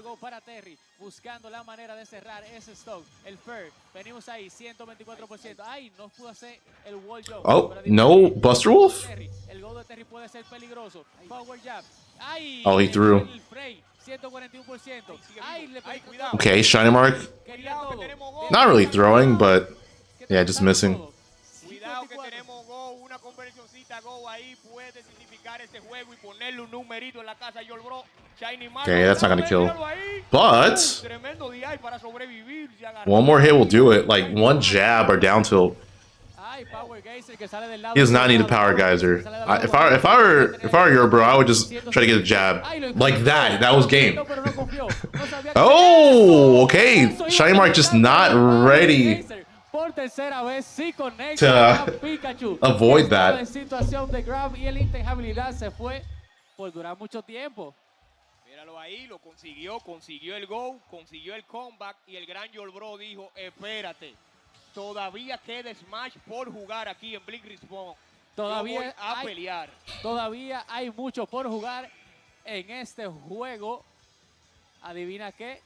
go para Terry, buscando la manera de cerrar ese stock. El Fer, venimos ahí, 124%. Ay, no pudo hacer el wall jump. Oh, no Buster Wolf? El go de Terry puede ser peligroso. Power jab. Ay, oh, he threw. 141%. Ay, okay, Shinymark. Not really throwing, but yeah, just missing. Cuidado que tenemos go, una conversioncita go ahí puede significar este juego y ponerle un numerito en la casa a Yourbro. Okay, that's not gonna kill. But one more hit will do it. Like one jab or down tilt. He does not need a power geyser. If I were Yourbro, I would just try to get a jab like that. That was game. Oh, okay. Shinymark just not ready to avoid that. Míralo ahí, lo consiguió el go, consiguió el comeback y el gran Yourbro dijo, espérate, todavía queda Smash por jugar aquí en Blink Respawn. Todavía a pelear. Todavía hay mucho por jugar en este juego. Adivina qué,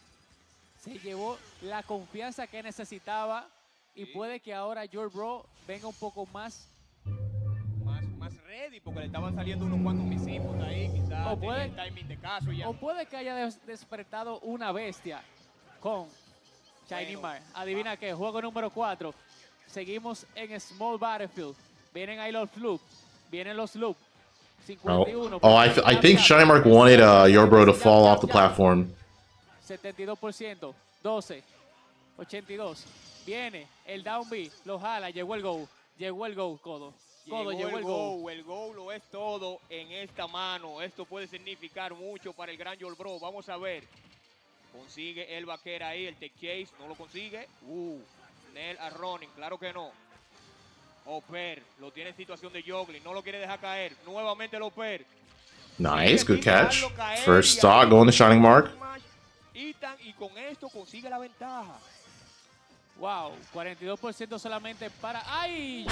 se llevó la confianza que necesitaba y puede que ahora Yourbro venga un poco más ready, porque le estaban saliendo unos cuantos misiles ahí, quizás el timing de caso ya. O puede que haya despertado una bestia con Shinymark. Adivina qué, juego número 4. Seguimos en Small Battlefield. Vienen ahí los loops. Vienen los loops. 51. I think Shinymark wanted Yourbro to fall off the platform. 72%. 12. 82. Viene el down B. Lo jala. Llegó el go. Codo. Llegó el go. El go lo es todo en esta mano. Esto puede significar mucho para el gran Yourbro. Vamos a ver. Consigue el vaquera ahí, el tech chase. No lo consigue. Nel a running. Claro que no. Oper lo tiene en situación de juggling. No lo quiere dejar caer. Nuevamente el Oper. Nice, good catch. First stock going to Shinymark. Y con esto consigue la ventaja. Wow, 42% solamente para... ¡Ay!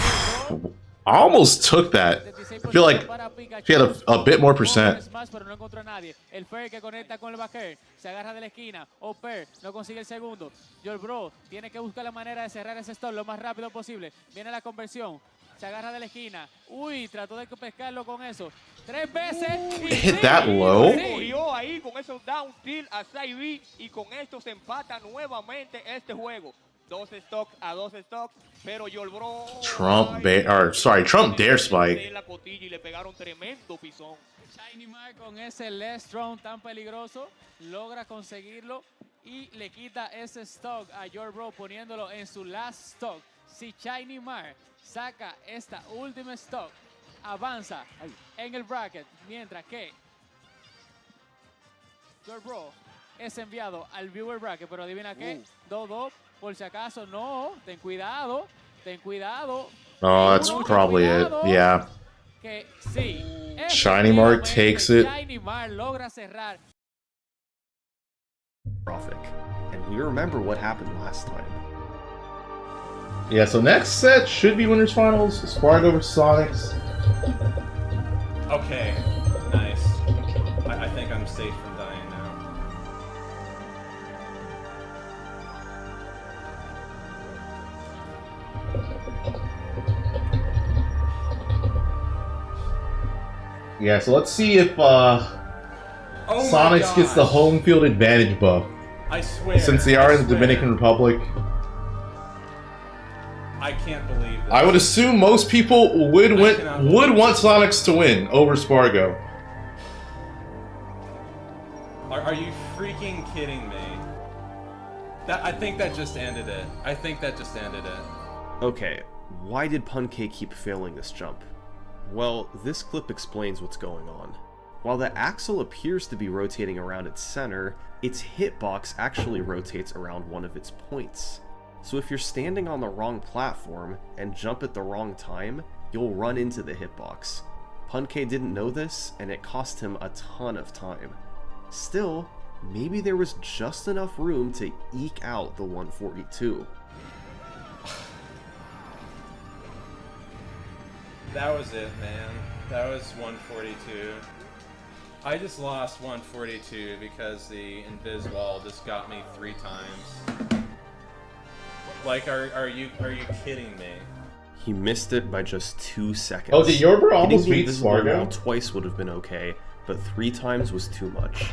I almost took that. I feel like if he had a bit more percent. Pero no encontró a nadie. El Fer que conecta con el backer. Se agarra de la esquina. Oper no consigue el segundo. Yourbro tiene que buscar la manera de cerrar ese stop lo más rápido posible. Viene la conversión. Se agarra de la esquina. Uy, trató de pescarlo con eso. 3 veces. Hit that low. Corrió ahí con esos down tilt a side B y con esto se empata nuevamente este juego. 2 stocks a 2 stocks, pero Yourbro Trump dare spike. La cotilla y le pegaron tremendo pisón. Shinymark con ese last round tan peligroso logra conseguirlo y le quita ese stock a Yourbro poniéndolo en su last stock. Si Shinymark saca esta última stock, avanza en el bracket, mientras que Yourbro es enviado al viewer bracket, pero adivina qué, 2-2. Por si acaso, no, ten cuidado. Oh, that's probably it, yeah. Que sí. Shinymark takes it. Shinymark logra cerrar. And we remember what happened last time. Yeah, so next set should be winners finals. Spargo versus Sonix. Okay, nice. I think I'm safe from dying now. Yeah, so let's see if Sonix gets the home field advantage buff. I swear. Since they are in the Dominican Republic. I can't believe this. I would assume most people would want Sonix to win over Spargo. Are you freaking kidding me? I think that just ended it. Okay, why did Punkei keep failing this jump? Well, this clip explains what's going on. While the axle appears to be rotating around its center, its hitbox actually rotates around one of its points. So if you're standing on the wrong platform and jump at the wrong time, you'll run into the hitbox. Punke didn't know this, and it cost him a ton of time. Still, maybe there was just enough room to eke out the 142. That was it, man. That was 142. I just lost 142 because the invis wall just got me 3 times. Like, are you kidding me? He missed it by just 2 seconds. Oh, did Yourbro almost beat Spargo? Wall twice would have been okay, but 3 times was too much.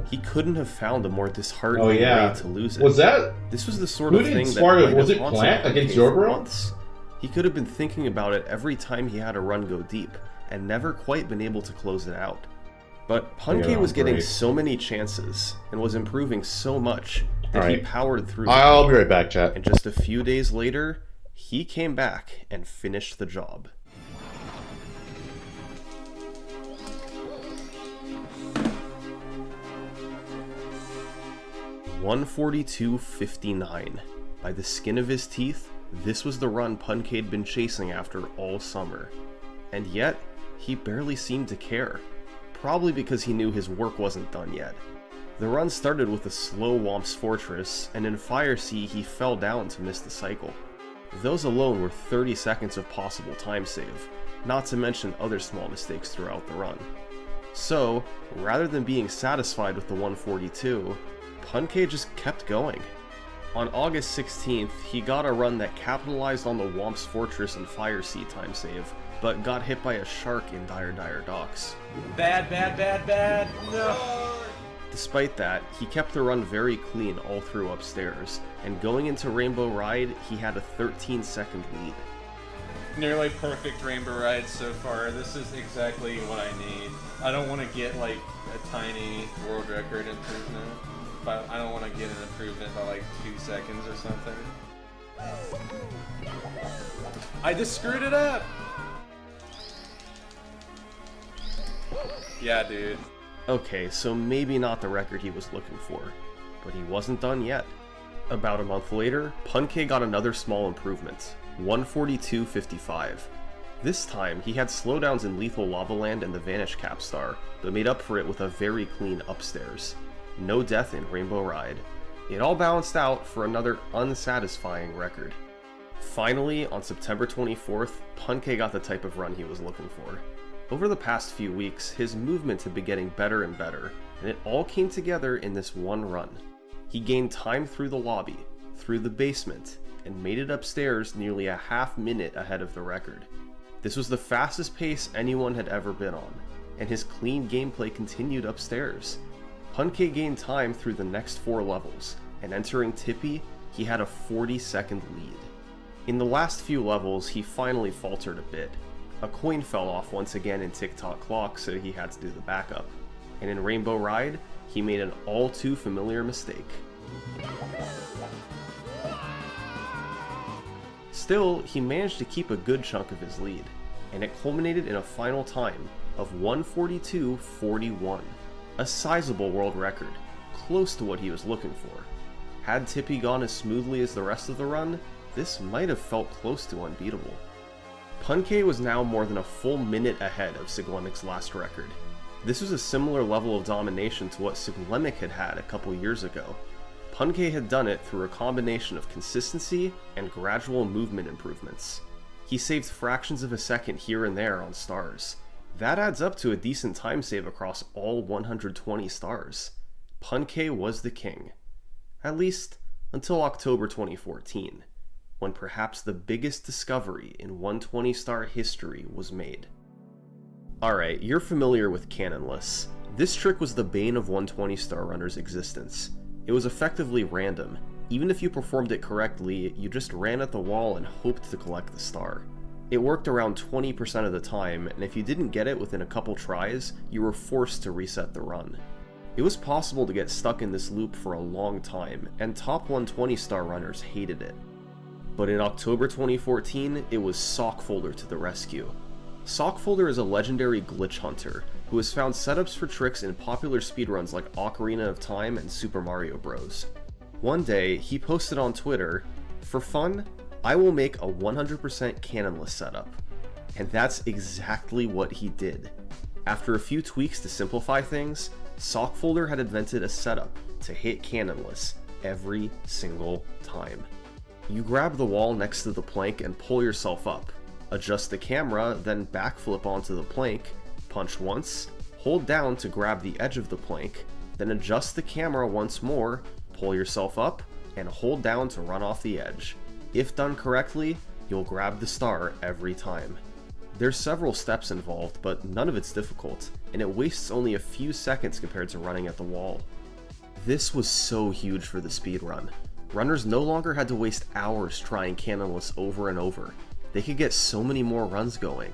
He couldn't have found a more disheartening way to lose it. Was that? This was the sort of thing Spargo? that Was it Plant against Yourbro? Months. He could have been thinking about it every time he had a run go deep, and never quite been able to close it out. But Punke was getting so many chances, and was improving so much, that he powered through. I'll be right back, chat. And just a few days later, he came back and finished the job. $142.59. By the skin of his teeth, this was the run Punk'd been chasing after all summer. And yet, he barely seemed to care. Probably because he knew his work wasn't done yet. The run started with a slow Womp's Fortress, and in Fire Sea he fell down to miss the cycle. Those alone were 30 seconds of possible time save, not to mention other small mistakes throughout the run. So, rather than being satisfied with the 142, Punke just kept going. On August 16th, he got a run that capitalized on the Womp's Fortress and Fire Sea time save, but got hit by a shark in Dire Docks. Bad, bad, bad, bad. No. Despite that, he kept the run very clean all through upstairs, and going into Rainbow Ride, he had a 13-second lead. Nearly perfect Rainbow Ride so far. This is exactly what I need. I don't want to get like a tiny world record improvement, but I don't want to get an improvement by like 2 seconds or something. I just screwed it up! Yeah, dude. Okay, so maybe not the record he was looking for, but he wasn't done yet. About a month later, Punke got another small improvement, 142.55. This time, he had slowdowns in Lethal Lava Land and the Vanish Capstar, but made up for it with a very clean upstairs. No death in Rainbow Ride. It all balanced out for another unsatisfying record. Finally, on September 24th, Punke got the type of run he was looking for. Over the past few weeks, his movement had been getting better and better, and it all came together in this one run. He gained time through the lobby, through the basement, and made it upstairs nearly a half minute ahead of the record. This was the fastest pace anyone had ever been on, and his clean gameplay continued upstairs. Punke gained time through the next 4 levels, and entering Tippy, he had a 40-second lead. In the last few levels, he finally faltered a bit. A coin fell off once again in Tick-Tock Clock, so he had to do the backup. And in Rainbow Ride, he made an all too familiar mistake. Still, he managed to keep a good chunk of his lead, and it culminated in a final time of 142.41. A sizable world record, close to what he was looking for. Had Tippy gone as smoothly as the rest of the run, this might have felt close to unbeatable. Punke was now more than a full minute ahead of Siglemic's last record. This was a similar level of domination to what Siglemic had had a couple years ago. Punke had done it through a combination of consistency and gradual movement improvements. He saved fractions of a second here and there on stars. That adds up to a decent time save across all 120 stars. Punke was the king. At least, until October 2014. When perhaps the biggest discovery in 120-star history was made. Alright, you're familiar with Cannonless. This trick was the bane of 120-star runners' existence. It was effectively random. Even if you performed it correctly, you just ran at the wall and hoped to collect the star. It worked around 20% of the time, and if you didn't get it within a couple tries, you were forced to reset the run. It was possible to get stuck in this loop for a long time, and top 120-star runners hated it. But in October 2014, it was Sockfolder to the rescue. Sockfolder is a legendary glitch hunter who has found setups for tricks in popular speedruns like Ocarina of Time and Super Mario Bros. One day, he posted on Twitter, "For fun, I will make a 100% cannonless setup." And that's exactly what he did. After a few tweaks to simplify things, Sockfolder had invented a setup to hit cannonless every single time. You grab the wall next to the plank and pull yourself up. Adjust the camera, then backflip onto the plank, punch once, hold down to grab the edge of the plank, then adjust the camera once more, pull yourself up, and hold down to run off the edge. If done correctly, you'll grab the star every time. There's several steps involved, but none of it's difficult, and it wastes only a few seconds compared to running at the wall. This was so huge for the speedrun. Runners no longer had to waste hours trying cannonless over and over. They could get so many more runs going.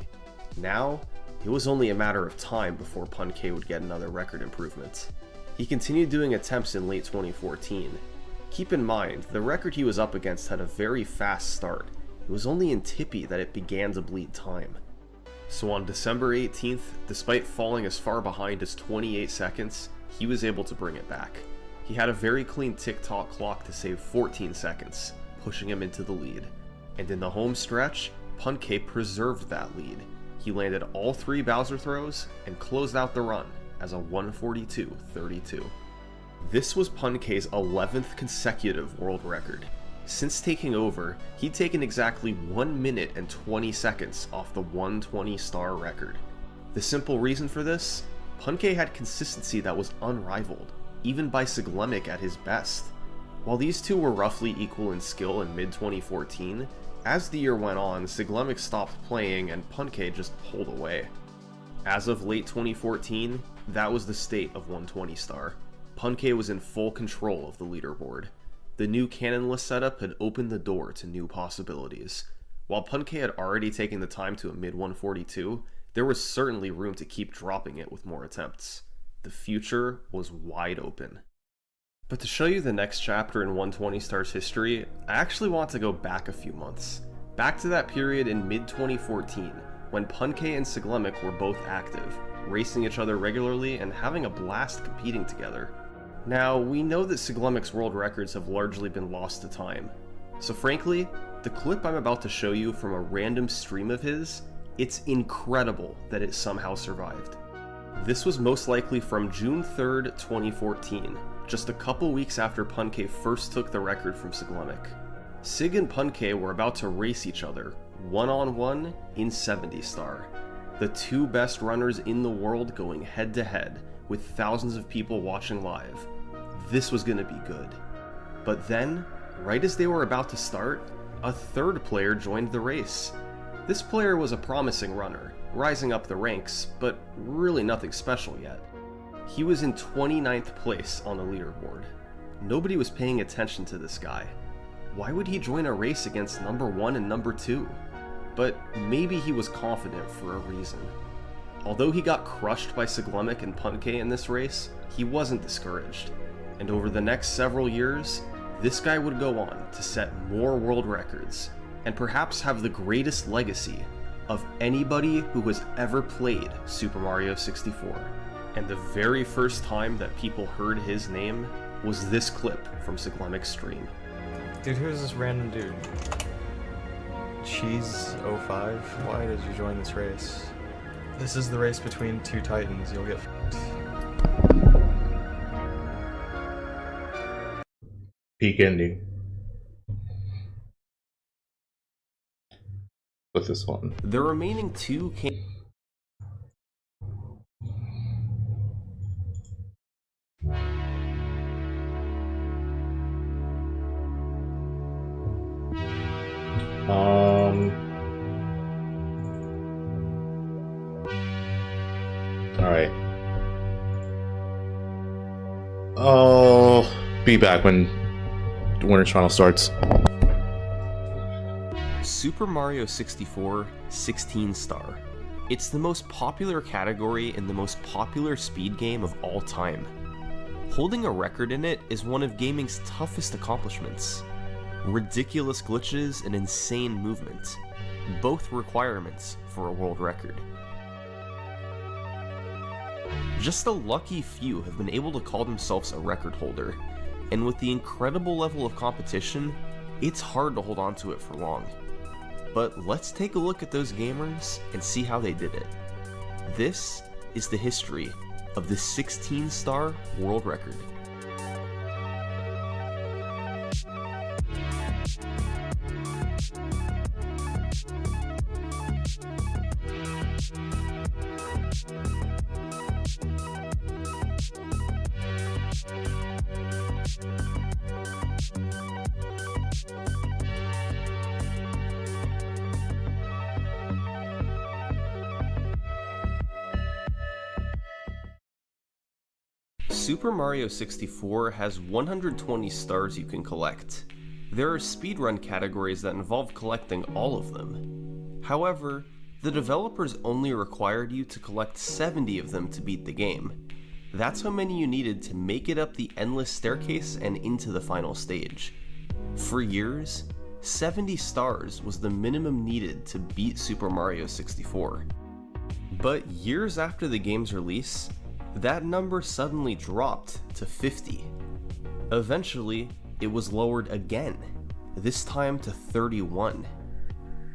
Now, it was only a matter of time before Pun-K would get another record improvement. He continued doing attempts in late 2014. Keep in mind, the record he was up against had a very fast start. It was only in Tippy that it began to bleed time. So on December 18th, despite falling as far behind as 28 seconds, he was able to bring it back. He had a very clean tick-tock clock to save 14 seconds, pushing him into the lead. And in the home stretch, Pun-K preserved that lead. He landed all 3 Bowser throws and closed out the run as a 142.32. This was Pun-K's 11th consecutive world record. Since taking over, he'd taken exactly 1 minute and 20 seconds off the 120 star record. The simple reason for this? Pun-K had consistency that was unrivaled, even by Siglemic at his best. While these two were roughly equal in skill in mid-2014, as the year went on, Siglemic stopped playing and Pun-K just pulled away. As of late 2014, that was the state of 120 star. Pun-K was in full control of the leaderboard. The new cannonless setup had opened the door to new possibilities. While Pun-K had already taken the time to a mid-142, there was certainly room to keep dropping it with more attempts. The future was wide open. But to show you the next chapter in 120 Star's history, I actually want to go back a few months. Back to that period in mid-2014, when Pun-K and Siglemic were both active, racing each other regularly and having a blast competing together. Now, we know that Siglemic's world records have largely been lost to time. So frankly, the clip I'm about to show you from a random stream of his, it's incredible that it somehow survived. This was most likely from June 3rd, 2014, just a couple weeks after Pun-K first took the record from Siglemic. Sig and Pun-K were about to race each other, one-on-one in 70 star. The two best runners in the world going head-to-head, with thousands of people watching live. This was gonna be good. But then, right as they were about to start, a third player joined the race. This player was a promising runner, rising up the ranks, but really nothing special yet. He was in 29th place on the leaderboard. Nobody was paying attention to this guy. Why would he join a race against number 1 and number 2? But maybe he was confident for a reason. Although he got crushed by Siglemic and Pun-K in this race, he wasn't discouraged. And over the next several years, this guy would go on to set more world records, and perhaps have the greatest legacy of anybody who has ever played Super Mario 64. And the very first time that people heard his name was this clip from Siglemic's stream. Dude, who's this random dude? Cheese05? Why did you join this race? This is the race between two titans. You'll get f***ed. Peak ending. With this one. The remaining two came... Alright. I'll be back when Winner's Final starts. Super Mario 64 16 star. It's the most popular category in the most popular speed game of all time. Holding a record in it is one of gaming's toughest accomplishments. ridiculous glitches, and insane movement, both requirements for a world record. Just a lucky few have been able to call themselves a record holder, and with the incredible level of competition, it's hard to hold on to it for long. But let's take a look at those gamers and see how they did it. This is the history of the 16-star world record. Super Mario 64 has 120 stars you can collect. There are speedrun categories that involve collecting all of them. However, the developers only required you to collect 70 of them to beat the game. That's how many you needed to make it up the endless staircase and into the final stage. For years, 70 stars was the minimum needed to beat Super Mario 64. But years after the game's release, that number suddenly dropped to 50. Eventually, it was lowered again, this time to 31.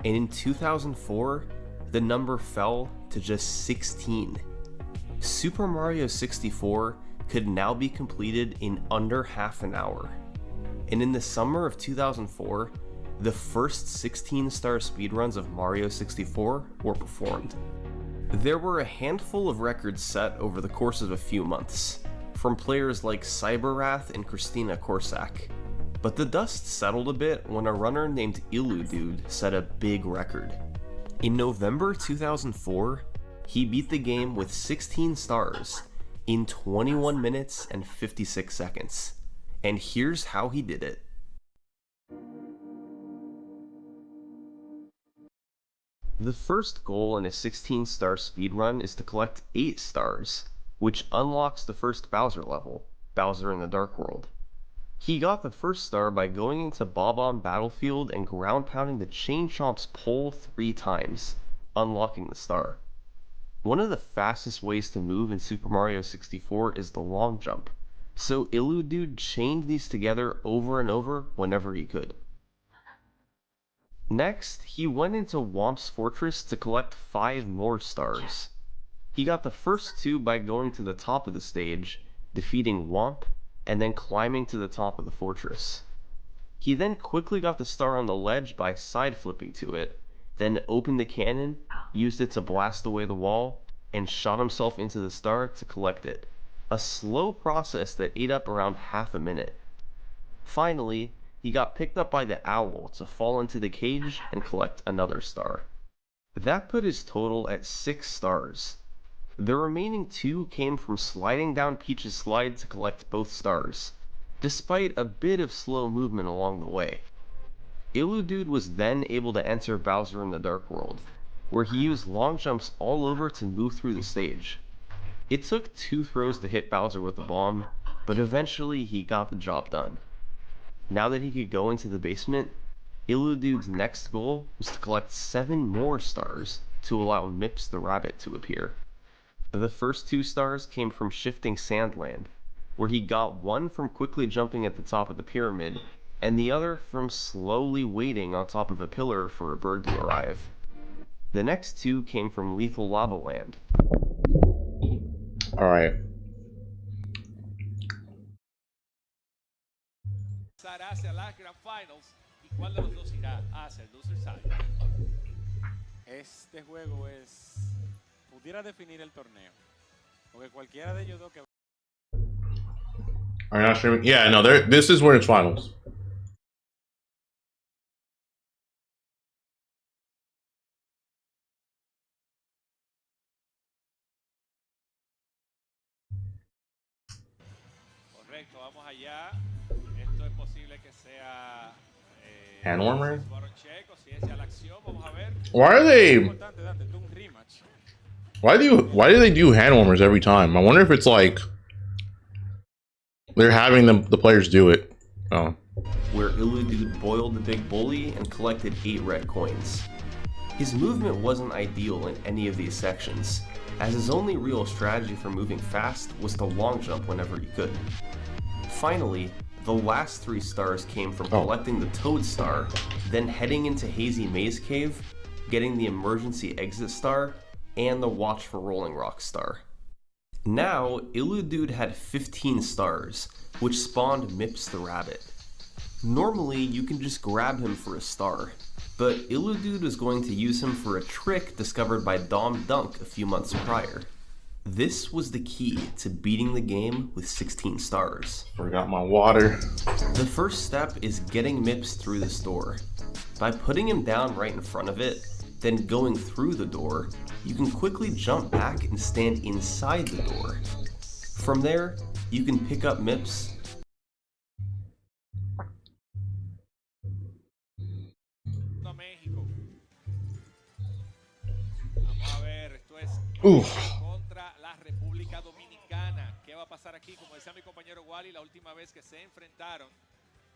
And in 2004, the number fell to just 16. Super Mario 64 could now be completed in under half an hour. And in the summer of 2004, the first 16-star speedruns of Mario 64 were performed. There were a handful of records set over the course of a few months, from players like Cyberwrath and Christina Korsak. But the dust settled a bit when a runner named Illudude set a big record. In November 2004, he beat the game with 16 stars in 21 minutes and 56 seconds. And here's how he did it. The first goal in a 16-star speedrun is to collect 8 stars, which unlocks the first Bowser level, Bowser in the Dark World. He got the first star by going into Bob-omb Battlefield and ground pounding the Chain Chomp's pole 3 times, unlocking the star. One of the fastest ways to move in Super Mario 64 is the long jump, so Illudude chained these together over and over whenever he could. Next, he went into Whomp's Fortress to collect 5 more stars. He got the first 2 by going to the top of the stage, defeating Whomp, and then climbing to the top of the fortress. He then quickly got the star on the ledge by side flipping to it, then opened the cannon, used it to blast away the wall, and shot himself into the star to collect it. A slow process that ate up around half a minute. Finally, he got picked up by the owl to fall into the cage and collect another star. That put his total at 6 stars. The remaining 2 came from sliding down Peach's slide to collect both stars, despite a bit of slow movement along the way. Illudude was then able to enter Bowser in the Dark World, where he used long jumps all over to move through the stage. It took 2 throws to hit Bowser with the bomb, but eventually he got the job done. Now that he could go into the basement, Illudude's next goal was to collect 7 more stars to allow Mips the Rabbit to appear. The first 2 stars came from shifting Sandland, where he got one from quickly jumping at the top of the pyramid, and the other from slowly waiting on top of a pillar for a bird to arrive. The next 2 came from Lethal Lava Land. Alright. Hacia las Grand Finals, ¿y cuál de los dos irá hacia el loser side? Este juego pudiera definir el torneo, porque cualquiera de ellos dos que Are you not streaming? Yeah, no, this is where it's finals. Correcto, vamos allá. Esto es posible que sea Hand warmer? si es ya la acción, vamos a ver. Why are they? Why do they do hand warmers every time? I wonder if it's like they're having the players do it. Oh, where Illudude boiled the big bully and collected 8 red coins. His movement wasn't ideal in any of these sections, as his only real strategy for moving fast was to long jump whenever he could. Finally, the last 3 stars came from collecting the Toad Star, then heading into Hazy Maze Cave, getting the Emergency Exit Star, and the Watch for Rolling Rock Star. Now, Illudude had 15 stars, which spawned Mips the Rabbit. Normally, you can just grab him for a star, but Illudude was going to use him for a trick discovered by Dom Dunk a few months prior. This was the key to beating the game with 16 stars. Forgot my water. The first step is getting Mips through this door. By putting him down right in front of it, then going through the door, you can quickly jump back and stand inside the door. From there, you can pick up Mips. Contra la República Dominicana. ¿Qué va a pasar aquí? Como decía mi compañero Wally, la última vez que se enfrentaron,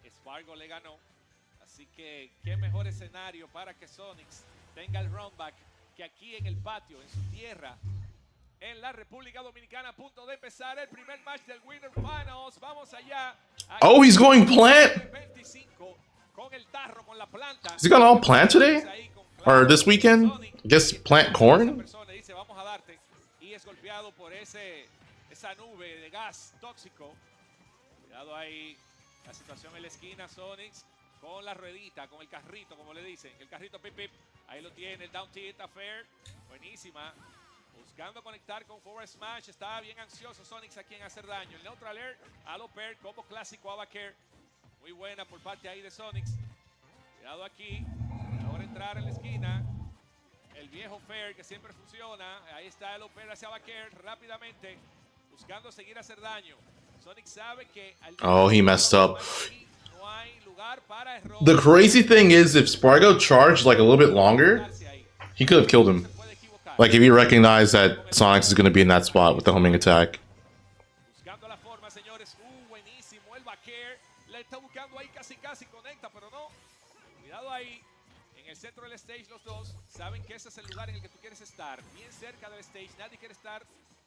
Spargo le ganó. Así que qué mejor escenario para que Sonix tenga el runback que aquí en el patio, en su tierra, en la República Dominicana. A punto de empezar el primer match del Winner Finals. Vamos allá. Oh, he's going plant. 25 con el tarro, con la planta. Is he gone all plant today? Or this weekend? I guess plant corn? Dice, vamos a darte, y es golpeado por esa nube de gas tóxico. Cuidado ahí, la situación en la esquina, Sonix con la ruedita, con el carrito, como le dicen, el carrito pip pip, ahí lo tiene, el down tilt affair, buenísima, buscando conectar con forward smash, está bien ansioso Sonix aquí en hacer daño, el neutral air, alo pair, combo clásico, abaker, muy buena por parte ahí de Sonix, cuidado aquí, ahora entrar en la esquina, el viejo fair que siempre funciona. Ahí está el Oper hacia Baker rápidamente, buscando seguir hacer daño. Sonic sabe que oh, he messed up. The crazy thing is, if Spargo charged like a little bit longer, he could have killed him. Like if he recognized that Sonix is going to be in that spot with the homing attack. Buscando la forma, señores. Buenísimo el Baker. Le está buscando ahí, casi conecta, pero no. Cuidado ahí. En el centro del stage los dos saben que ese es el lugar en el que tú quieres estar, bien cerca del stage, nadie quiere estar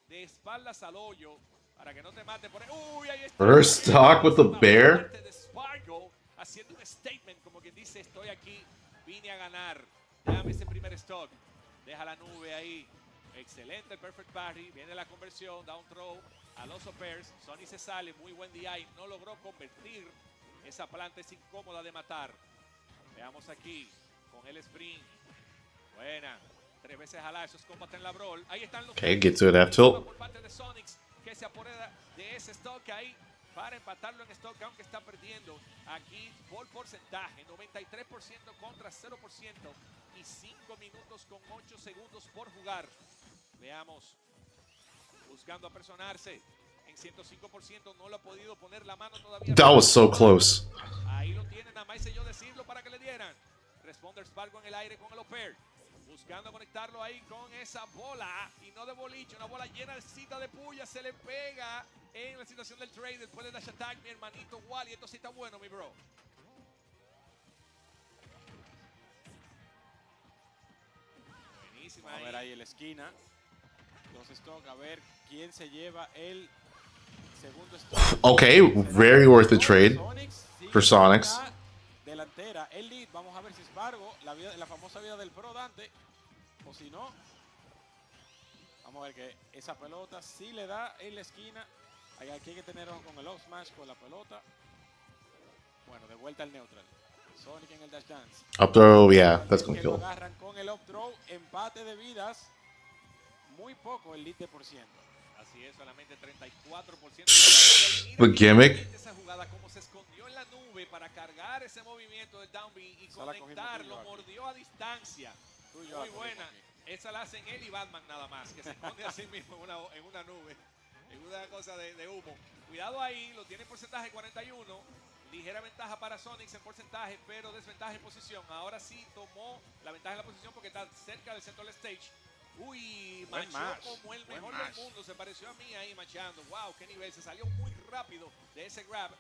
de espaldas al hoyo para que no te mate por ahí. Uy, ahí está. First stock with the bear. De Spargo haciendo un statement como quien dice, estoy aquí, vine a ganar. Déjame ese primer stock. Deja la nube ahí. Excelente el perfect parry, viene la conversión, down throw a los Opers. Sony se sale, muy buen DI, no logró convertir. Esa planta es incómoda de matar. Veamos aquí. Con el sprint. Buena. 3 veces jala esos combos en la brawl. Ahí están los. Okay, get to it, F tilt. Por parte de Sonix, que se apodera de ese stock ahí para empatarlo en stock, aunque está perdiendo aquí por porcentaje. 93% contra 0% y 5 minutos con 8 segundos por jugar. Veamos. Buscando apersonarse. En 105% no lo ha podido poner la mano todavía. That was so close. Ahí lo tienen, nada más yo decirlo para que le dieran. Responde Spargo en el aire con el Oper. Buscando conectarlo ahí con esa bola. Y no de boliche, una bola llena de cita de puya. Se le pega en la situación del trade. Después de dash attack, mi hermanito Wally. Esto sí está bueno, mi bro. Buenísima. Vamos a ver ahí en la esquina. Los stock, a ver quién se lleva el segundo stock. Okay, very worth the trade for Sonix. Delantera, el lead, vamos a ver si Spargo, la famosa vida del pro Dante, o si no, vamos a ver que esa pelota sí le da en la esquina. Aquí hay que tener ojo con el up smash con la pelota. Bueno, de vuelta al neutral. Sonic en el dash dance. Up throw, yeah, that's gonna kill. Agarran con el up throw, empate de vidas, muy poco el lead de por ciento. Así es, solamente 34%. The gimmick. Esa jugada como se escondió en la nube para cargar ese movimiento del down B y conectarlo, mordió a distancia. Muy buena. Esa la hacen él y Batman nada más, que se esconde así mismo en una nube, en una cosa de humo. Cuidado ahí, lo tiene en porcentaje 41. Ligera ventaja para Sonix en porcentaje, pero desventaja en posición. Ahora sí tomó la ventaja en la posición porque está cerca del centro del stage. Uy, machó como el mejor del mundo. Se pareció a mí ahí machando. Wow, qué nivel. Se salió muy rápido de ese grab.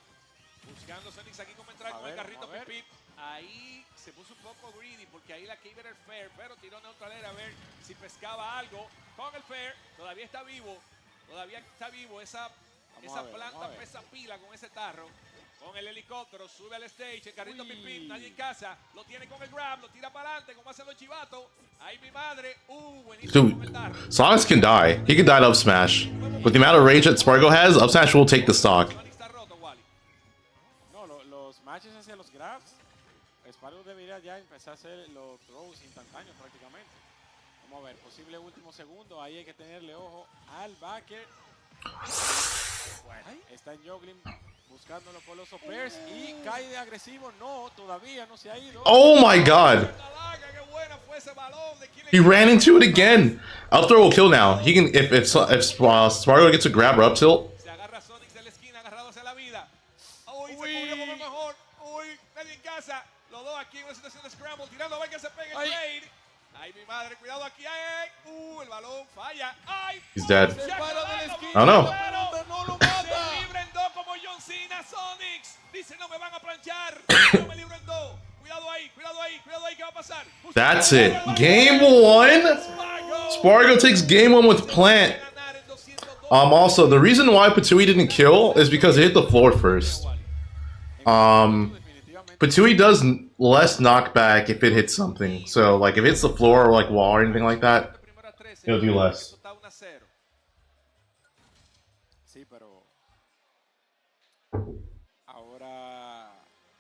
Buscando Sonix aquí como entrar con el carrito pip pip. Ahí se puso un poco greedy porque ahí la que iba era el fair, pero tiró neutralera a ver si pescaba algo con el fair. Todavía está vivo. Todavía está vivo. Esa planta pesa pila con ese tarro. Con el helicóptero, sube al stage, el carrito pip pip, nadie en casa, lo tiene con el grab, lo tira para adelante, como hacen los chivatos. Ahí mi madre, buenísimo con el tarro. Dude, Sonix can die. He can die to up smash. With the amount of rage that Spargo has, up smash will take the stock. No, los matches hacia los grabs, Spargo debería ya empezar a hacer los throws instantáneos prácticamente. Vamos a ver, posible último segundo, ahí hay que tenerle ojo al backer. Está en juggling. Buscándolo por los pairs y cae de agresivo. No, todavía no se ha ido. Oh my god. He ran into it again. Up throw will kill now. He can if Spargo gets a grab or up tilt. Se agarra Sonix de la esquina, agarrado hacia la vida. Uy, se cubrió como mejor. Uy, nadie en casa. Los dos aquí en una situación de scramble, tirando a ver que se pegue el trade. Ay, mi madre, cuidado aquí. Ay, el balón falla. Ay, he's dead. Oh no. Sonix dice no me van a planchar. No me libro en dos. Cuidado ahí, ¿qué va a pasar? That's it. Game 1. Spargo takes game 1 with plant. Also, the reason why Patui didn't kill is because it hit the floor first. Patui does less knockback if it hits something. So, like, if it hits the floor or, like, wall or anything like that, it'll do less. Sí, pero ahora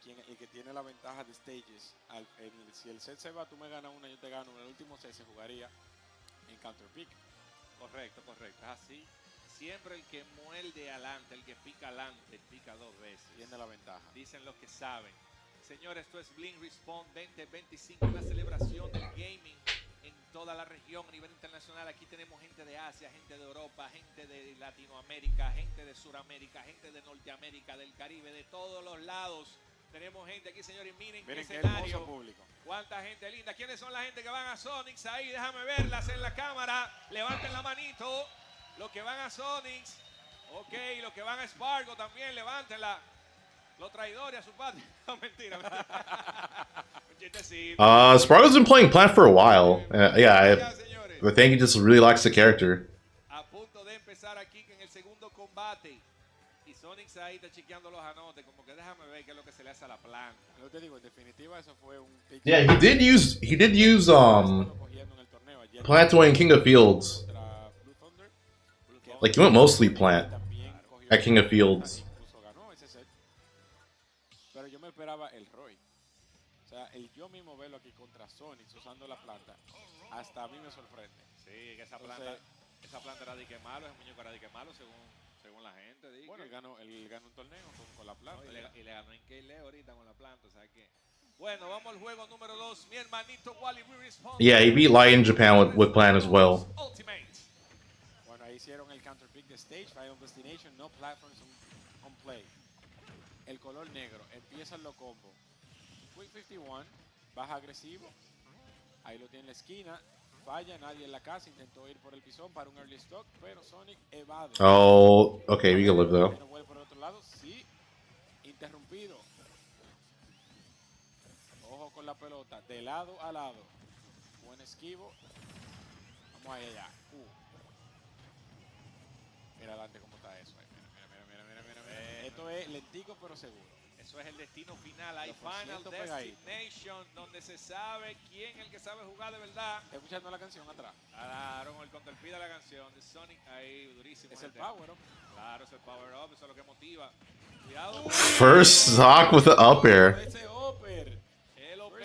el que tiene la ventaja de stages, si el set se va, tú me ganas una, yo te gano. En el último set se jugaría en counter pick. Correcto, es así. Siempre el que muerde adelante, el que pica adelante, pica dos veces. Tiene la ventaja. Dicen los que saben. Señores, esto es Blink Respawn 2025, una celebración del gaming en toda la región a nivel internacional. Aquí tenemos gente de Asia, gente de Europa, gente de Latinoamérica, gente de Suramérica, gente de Norteamérica, del Caribe, de todos los lados. Tenemos gente aquí, señores, miren qué escenario. Público. Cuánta gente linda. ¿Quiénes son la gente que van a Sonix? Ahí, déjame verlas en la cámara. Levanten la manito. Los que van a Sonix. Ok, los que van a Spargo también, levántenla. Los traidores a su patria. No, mentira. Spargo's been playing plant for a while. I think he just really likes the character. A punto de empezar aquí en el segundo combate. Y Sonix ahí está chequeando los anotes. Como que déjame ver qué es lo que se le hace a la planta. Yo te digo, en definitiva, eso fue un... Yeah, he did use plant to win King of Fields. Like, he went mostly plant at King of Fields. Pero yo me esperaba el Roy. O sea, yo mismo verlo aquí contra Sonix usando la planta, hasta a mí me sorprende. Sí, que esa planta era de que malo, ese muñeco era de que malo, según la gente. Bueno, él ganó un torneo con la planta. No, y le ganó MKLeo ahorita con la planta, o sea que... Bueno, vamos al juego número 2. Mi hermanito Wally Respawn. Yeah, he beat Light in Japan with plant as well. Bueno, ahí hicieron el counter pick de stage, Final Destination, no platforms on play. El color negro, empiezan los combos. Quick 51, baja agresivo. Ahí lo tiene en la esquina. Falla, nadie en la casa. Intentó ir por el pisón para un early stock, pero Sonic evade. Oh, okay, we can live though. No vuelve por el otro lado, sí. Interrumpido. Ojo con la pelota, de lado a lado. Buen esquivo. Vamos allá. Mira adelante cómo está eso. Mira. Esto es lentico pero seguro. Eso es el destino final. Hay Final Destination, donde se sabe quién es el que sabe jugar de verdad. ¿Estás escuchando la canción atrás? Claro, el contralpida la canción de Sonic ahí, durísimo. Es el power up. Claro, es el power up, eso es lo que motiva. Cuidado. First stock with the up air. Ese upper. El upper.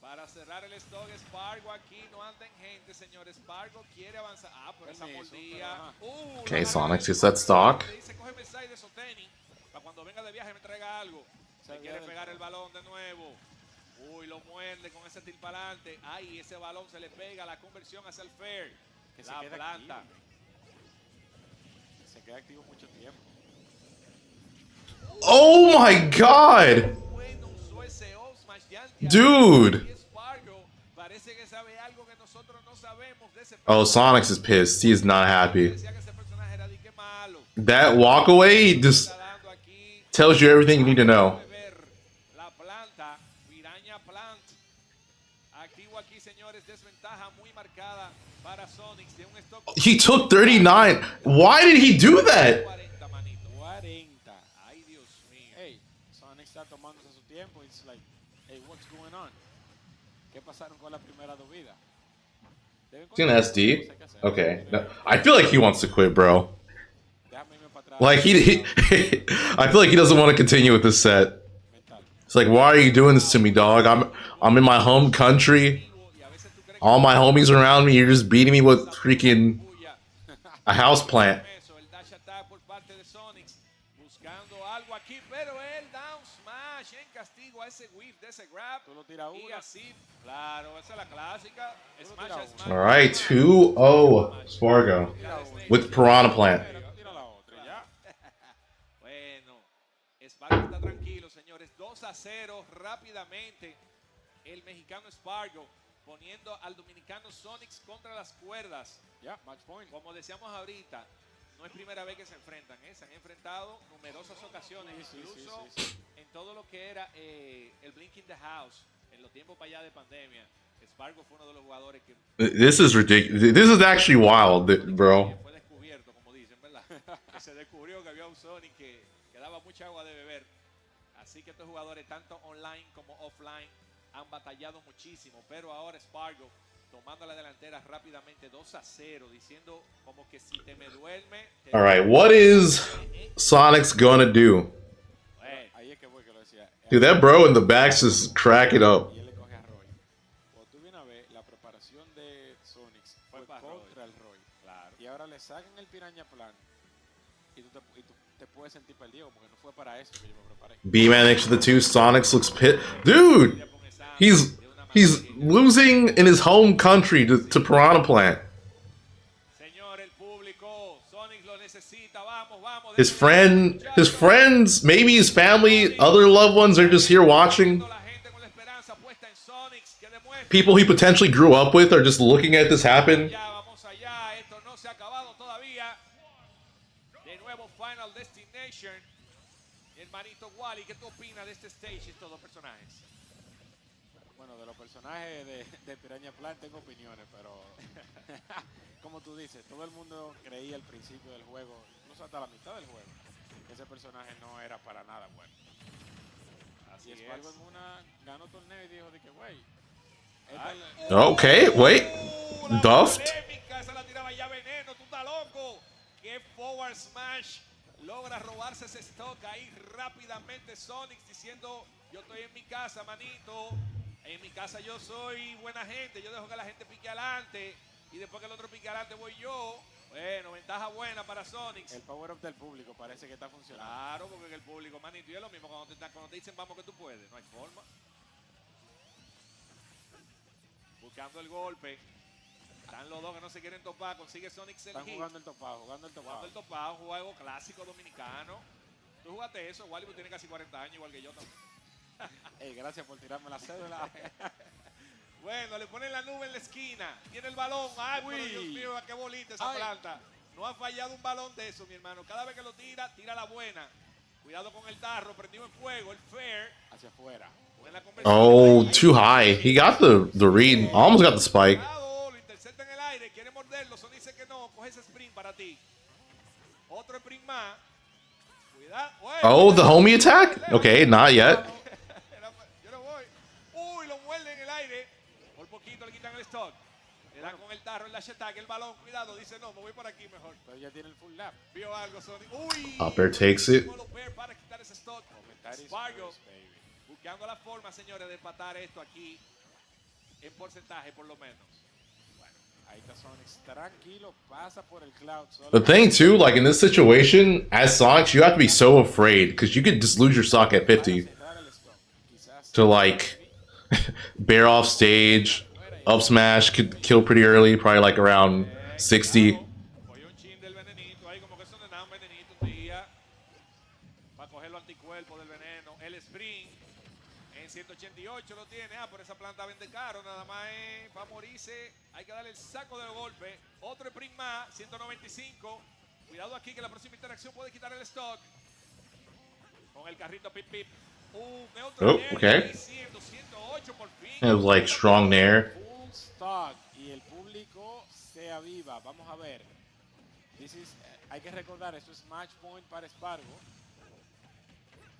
Para cerrar el stock, Spargo aquí no anda en gente, señor. Spargo quiere avanzar. Pero esa mordida. Okay, Sonix gets that stock. Dice, cógeme el side de Soteni. Para cuando venga de viaje me traiga algo. Se quiere pegar el balón de nuevo. Uy, lo muerde con ese tilt para adelante. Ay, ese balón se le pega. La conversión hacia el fair. Que la planta. Se queda activo mucho tiempo. Oh my god! Dude! Oh, Sonix is pissed. He is not happy. That walk away just tells you everything you need to know. La planta, Piranha Plant. Activo aquí, señores, desventaja muy marcada para Sonix de un stock. He took 39. Why did he do that? 40. Ay, Dios mío. Hey, Sonic está tomándose su tiempo. It's like, hey, what's going on? ¿Qué pasaron con la primera dos vidas? He's an SD? Okay. No, I feel like he wants to quit, bro. Like, he I feel like he doesn't want to continue with this set. It's like, why are you doing this to me, dog? I'm in my home country. All my homies around me. You're just beating me with freaking a house plant. All right, 2-0 Spargo with Piranha Plant. Spargo está tranquilo, señores. 2-0 rápidamente. El mexicano Spargo poniendo al dominicano Sonix contra las cuerdas. Match point. Como decíamos ahorita, no es primera vez que se enfrentan, ¿eh? Se han enfrentado numerosas ocasiones, incluso en todo lo que era el Blink in the House, en los tiempos para allá de pandemia. Spargo fue uno de los jugadores que... This is ridiculous. This is actually wild, bro. Fue descubierto, como dicen, ¿verdad? Que se descubrió que había un Sonic que daba mucha agua de beber. Así que estos jugadores, tanto online como offline, han batallado muchísimo. Pero ahora Spargo tomando la delantera rápidamente 2-0, diciendo como que si te me duerme... All right, what is Sonix gonna do? Ahí es que voy, que lo decía. Dude, that bro in the back's just cracking up. Y él le coge a Roy. Cuando tú vienes a ver, la preparación de Sonix fue contra el Roy. Claro. Y ahora le sacan el Piranha Plant. Y tú te puedes sentir perdido porque no fue para eso que yo me preparé. B-Man next to the 2. Sonix looks pit. Dude, he's losing in his home country to Piranha Plant. His friends, maybe his family, other loved ones are just here watching. People he potentially grew up with are just looking at this happen. Final Destination. Hermanito Wally, ¿qué tú opinas de este stage y estos dos personajes? Bueno, de los personajes de Piranha Plant tengo opiniones, pero como tú dices, todo el mundo creía al principio del juego, incluso hasta la mitad del juego, que ese personaje no era para nada bueno. Así es. Spargo en una ganó torneo y dijo de que, güey. Okay, wait. Duffed. Esa la tiraba ya Veneno, tú estás loco. Qué forward smash. Logra robarse ese stock ahí rápidamente Sonix diciendo, yo estoy en mi casa, manito. En mi casa yo soy buena gente, yo dejo que la gente pique adelante y después que el otro pique adelante voy yo. Bueno, ventaja buena para Sonix. El power up del público parece que está funcionando. Claro, porque el público, manito, y es lo mismo cuando te dicen vamos que tú puedes, no hay forma. Buscando el golpe. Están los dos que no se quieren topar, consigue Sonix el hit. Están jugando el topado, jugando el topado. Un juego clásico dominicano. Tú jugaste eso, Wally tiene casi 40 años, igual que yo también. Hey, gracias por tirarme la cédula. Bueno, le ponen la nube en la esquina. Tiene el balón. Ay, pero Dios mío, qué bolita esa planta. No ha fallado un balón de eso, mi hermano. Cada vez que lo tira, tira la buena. Cuidado con el tarro, prendido en fuego, el fair. Hacia afuera. Oh, too high. He got the read. Almost got the spike. Lo intercepta en el aire, quiere morderlo. Son dice que no, coge ese sprint para ti. Otro sprint más. Cuidado. Oh, the homie attack? Okay, not yet. Yo no voy. Uy, lo muerde en el aire. Por poquito le quitan el stock. Le dan con el tarro, el dash attack, el balón. Cuidado, dice no, me voy por aquí mejor. Pero ya tiene el full lap. Vio algo, Sony. Uy. Up air takes it. Para quitar ese stock. Spargo buscando la forma, señores, de empatar esto aquí en porcentaje, por lo menos. Bueno, ahí está Sonix tranquilo, pasa por el cloud. The thing too, like in this situation, as Sonix, you have to be so afraid because you could just lose your stock at 50 to like bear off stage, up smash could kill pretty early, probably like around 60. El sprint en 188 lo tiene. Por esa planta vende caro. Nada más para morirse. Hay que darle el saco del golpe. Otro sprint más. 195. Cuidado aquí que la próxima interacción puede quitar el stock. Con el carrito pip pip. Oh, okay. It was like strong nair. Full stock y el público se aviva. Vamos a ver. Hay que recordar, esto es match point para Spargo.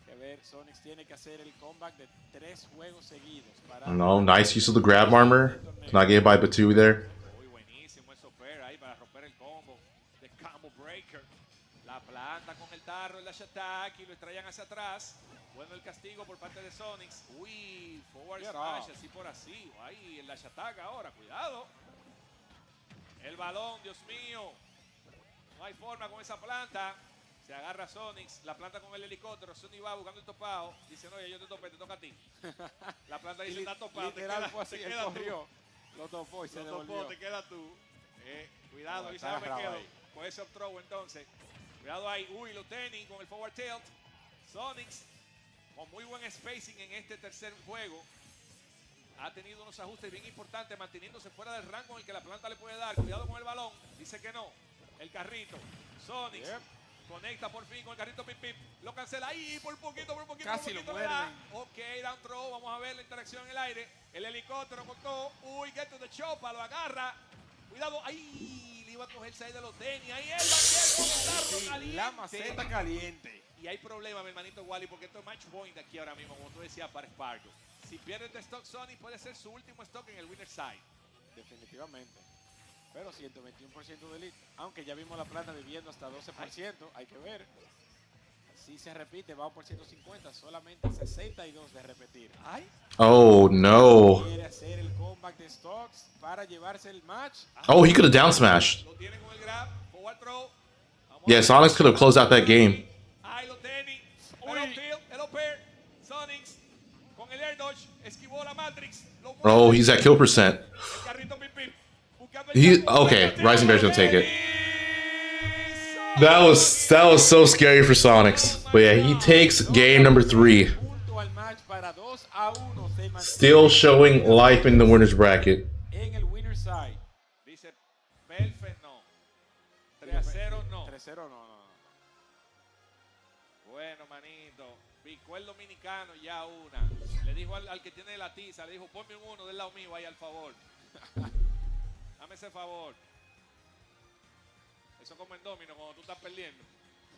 Que ver, Sonix tiene que hacer el comeback de 3 juegos seguidos. No, nice use of the grab armor. Not get by Batu there. Muy buenísimo eso, Pair ahí para romper el combo de combo breaker. La planta con el tarro, el dash attack y lo extraían hacia atrás. Bueno el castigo por parte de Sonix. Uy, forward smash, así por así. Ahí el dash attack ahora, cuidado. El balón, Dios mío. No hay forma con esa planta. Se agarra Sonix, la planta con el helicóptero. Sonix va buscando el topado. Dice, no, yo te topé, te toca a ti. La planta dice, está topado. Literal fue así, él corrió. Lo topó y se devolvió. Te queda tú. Cuidado, ahí sabe me quedo. Con ese up throw entonces. Cuidado ahí. Uy, lo tenis con el forward tilt. Sonix con muy buen spacing en este tercer juego. Ha tenido unos ajustes bien importantes, manteniéndose fuera del rango en el que la planta le puede dar. Cuidado con el balón. Dice que no. El carrito. Sonix. Conecta por fin con el carrito pip pip. Lo cancela ahí por poquito, por poquito. Casi por poquito, lo muerden. Ok, down throw. Vamos a ver la interacción en el aire. El helicóptero con todo. Uy, get to the chopa. Lo agarra. Cuidado. Ahí le iba a cogerse ahí de los tenis. Ahí él va con el tarro caliente. La maceta caliente. Y hay problema, mi hermanito Wally, porque esto es match point aquí ahora mismo, como tú decías, para Spargo. Si pierde este stock, Sony puede ser su último stock en el winner side. Definitivamente. Pero 121% de lead. Aunque ya vimos la planta viviendo hasta 12%. Hay que ver. Si se repite, va por 150. Solamente 62 de repetir. Oh, no. Quiere hacer el comeback de stocks para llevarse el match. Oh, he could have down smashed. Lo tiene con el grab, forward throw. Yeah, Sonix could have closed out that game. Ahí lo tenis. El tilt, el pair. Sonix con el air dodge. Esquivó la Matrix. Oh, he's at kill percent. El carrito pip pip. Okay, Rising Bear's gonna take it. That was so scary for Sonix. But yeah, he takes game number 3. Still showing life in the winner's bracket. En el winner side. Dice perfect no. 3-0 no. 3-0 no. Bueno, manito. Picó el dominicano ya una. Le dijo al que tiene la tiza, le dijo, ponme un 1 del lado mío ahí al favor. Dame ese favor. Eso como en domino cuando tú estás perdiendo.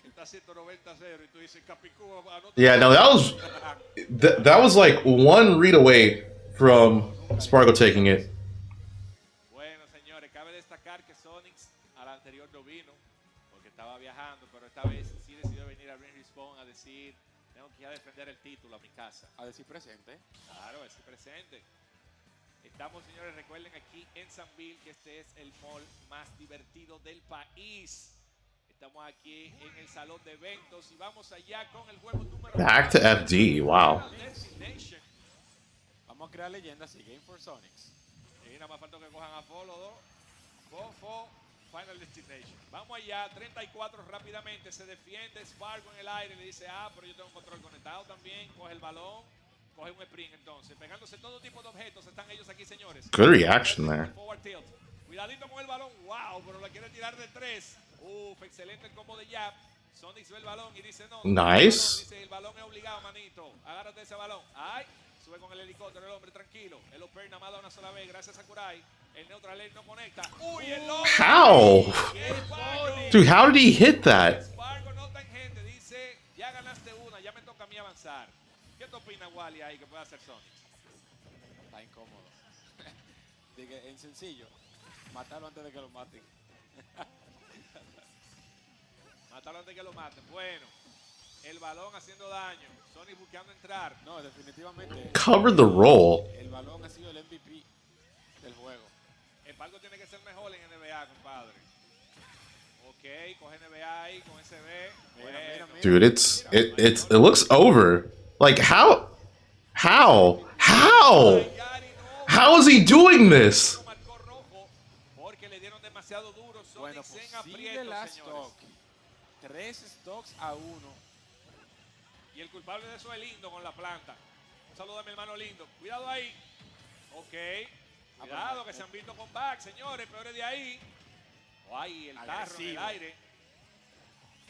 Está 190-0 y tú dices Capicú. Yeah, no, that was like one read away from Spargo taking it. Bueno, señores, cabe destacar que Sonix al anterior no vino porque estaba viajando, pero esta vez sí decidió venir a Ring Respawn a decir, tengo que ir a defender el título a mi casa. A decir presente. Claro, a decir presente. Estamos, señores, recuerden aquí en Sanville que este es el mall más divertido del país. Estamos aquí en el salón de eventos y vamos allá con el juego número Back to FD, wow. Vamos a crear leyendas y Game for Sonix. Y nada más falta que cojan a Follow 2. Final Destination. Vamos allá, 34 rápidamente. Se defiende Spargo en el aire. Le dice, pero yo tengo un control conectado también. Coge el balón. Coge un sprint entonces, pegándose todo tipo de objetos. Están ellos aquí, señores. Good reaction there. Cuidadito con el balón. Wow, pero la quiere tirar de 3. Excelente el combo de jab. Sonix ve el balón y dice no. Nice. Dice el balón es obligado, manito. Agárrate ese balón. Ay, sube con el helicóptero el hombre, tranquilo. El upper nada más da una sola vez. Gracias a Sakurai. El neutral lane no conecta. Uy, el hombre. How? Dude, how did he hit that? Spargo no tangente. Dice, ya ganaste una, ya me toca a mí avanzar. ¿Qué te opina, Wally, ahí que puede hacer Sonix? Está incómodo. En sencillo, matarlo antes de que lo maten. Matarlo antes de que lo maten. Bueno, el balón haciendo daño. Sonix buscando entrar. No, definitivamente. Covered the roll. El balón ha sido el MVP del juego. El Spargo tiene que ser mejor en NBA, compadre. Ok, coge NBA ahí con SB. Bueno. Dude, it looks over. Like how is he doing this? Porque le dieron demasiado duro. Bueno, Sonix en sigue aprieto, la señores. stock. 3 stocks a 1. Y el culpable de eso es Lindo con la planta. Un saludo a mi hermano Lindo. Cuidado ahí. Ok. Cuidado que se han visto con back, señores. Peores de ahí. Ay, el tarro en el aire.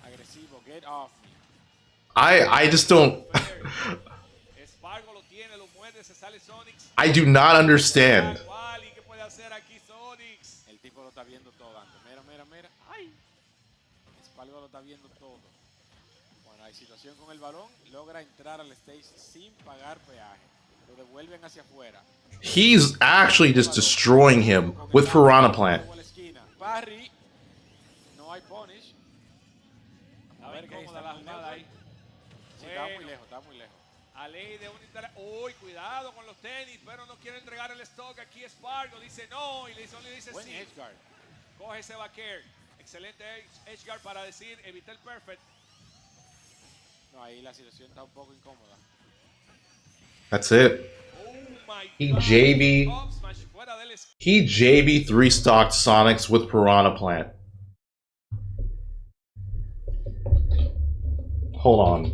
Agresivo. Get off me. I just don't. Spargo lo tiene, lo muerde, se sale Sonix. I do not understand. ¿Qué puede hacer aquí Sonix? El tipo lo está viendo todo antes. Mira, mira, mira. ¡Ay! Spargo lo está viendo todo. Bueno, hay situación con el balón. Logra entrar al stage sin pagar peaje. Lo devuelven hacia afuera. He's actually just destroying him with Piranha Plant. Barry. No hay punish. A ver cómo da la jugada ahí. Sí, está muy lejos, está muy lejos. A ley de un uy, cuidado con los tenis, pero no quiere entregar el stock aquí Spargo. Dice no y le dice Buen sí. Edgeguard. Coge ese backer. Excelente Edgeguard para decir, evita el perfect. No, ahí la situación está un poco incómoda. That's it. He JB 3-stocked Sonix with Piranha Plant. Hold on.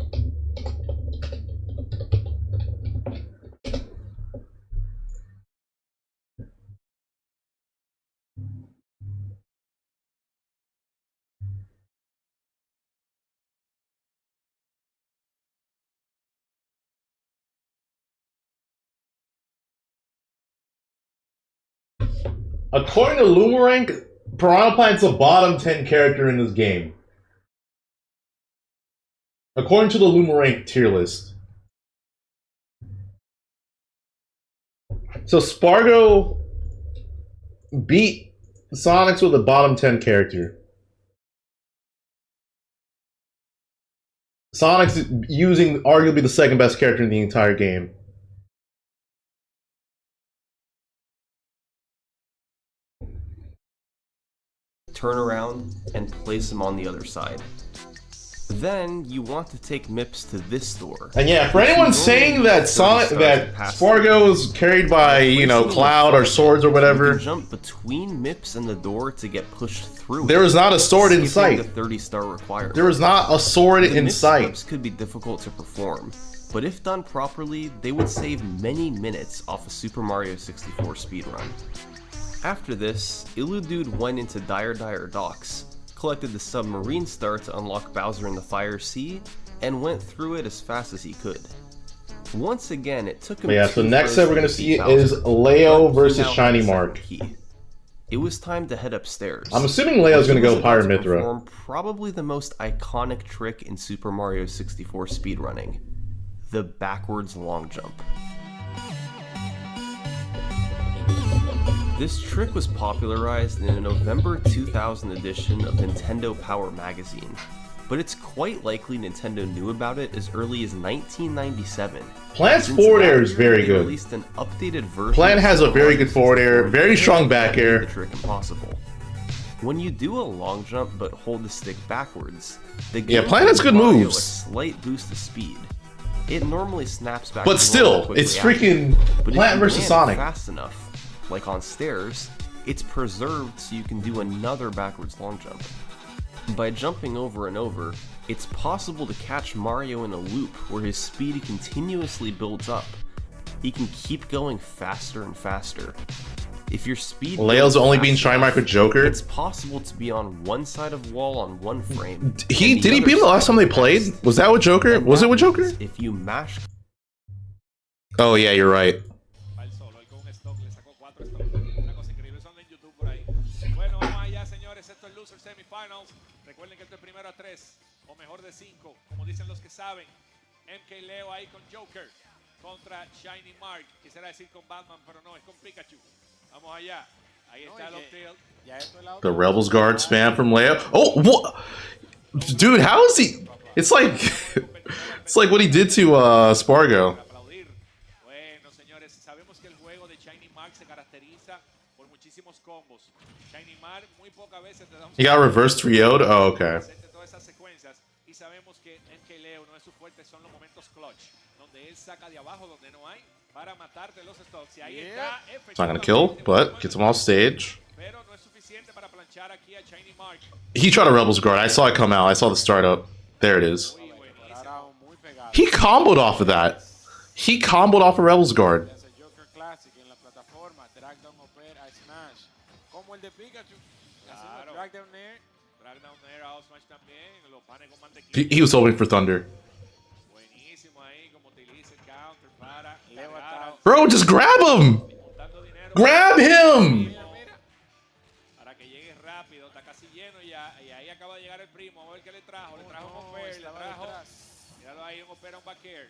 According to Lumarank, Piranha Plant's a bottom 10 character in this game. According to the Lumarank tier list. So Spargo beat Sonix with a bottom 10 character. Sonix using arguably the second best character in the entire game. Turn around and place them on the other side. Then you want to take MIPS to this door. And yeah, for anyone saying that Spargo is carried by, you know, Cloud or swords or whatever, you can jump between MIPS and the door to get pushed through. There is not a sword in sight. The 30-star requirement. There is not a sword in sight. MIPS could be difficult to perform, but if done properly, they would save many minutes off a Super Mario 64 speedrun. After this, Illudude went into Dire Docks, collected the submarine star to unlock Bowser in the Fire Sea, and went through it as fast as he could. Once again, it took him. Yeah, so next set we're gonna see is Leo versus Shinymark. It was time to head upstairs. I'm assuming Leo's gonna go Pyra Mythra. Probably the most iconic trick in Super Mario 64 speedrunning: the backwards long jump. This trick was popularized in a November 2000 edition of Nintendo Power magazine, but it's quite likely Nintendo knew about it as early as 1997. Plant's forward air is very good. Released an updated version. Plant has a very good forward air, very strong back air. The trick impossible. When you do a long jump but hold the stick backwards, the game Plant has good moves. A slight boost of speed. It normally snaps back. But still, it's freaking Plant versus Sonic. Fast enough, like on stairs, it's preserved so you can do another backwards long jump. By jumping over and over, it's possible to catch Mario in a loop where his speed continuously builds up. He can keep going faster and faster. If your speed Leo's only being Shinymark with Joker. It's possible to be on one side of wall on one frame. Did he beat him the last time they played? Was that with Joker? Was it with Joker? If you mash. Oh yeah, you're right. Recuerden que esto es primero a 3 o mejor de 5, como dicen los que saben. MKLeo ahí con Joker contra Shinymark. Quisiera decir con Batman, pero no, es con Pikachu. Vamos allá. Ahí está el upfield. The Rebels Guard spam from Leo. Oh, what? Dude, how is he? It's like it's like what he did to Spargo. Bueno, señores, sabemos que el juego de Shinymark se caracteriza por muchísimos combos. Shinymark muy pocas veces te da un. He got reverse 3-0'd? Oh, okay. Todas esas secuencias y sabemos que MKLeo no es su fuerte, son los momentos clutch, donde él saca de abajo donde no hay para matarte los stocks. Y ahí está. It's not gonna kill, but gets him off stage. Pero no es suficiente para planchar aquí a Shinymark. He tried a Rebels Guard. I saw it come out. I saw the startup. There it is. He comboed off of that. He comboed off a Rebels Guard. He was hoping for Thunder. Bro, just grab him! Grab him! Para que llegue rápido, está casi lleno ya. Y ahí acaba de llegar el primo. A ver qué le trajo. Le trajo un Opera, le trajo. Míralo ahí, un Opera, un backer.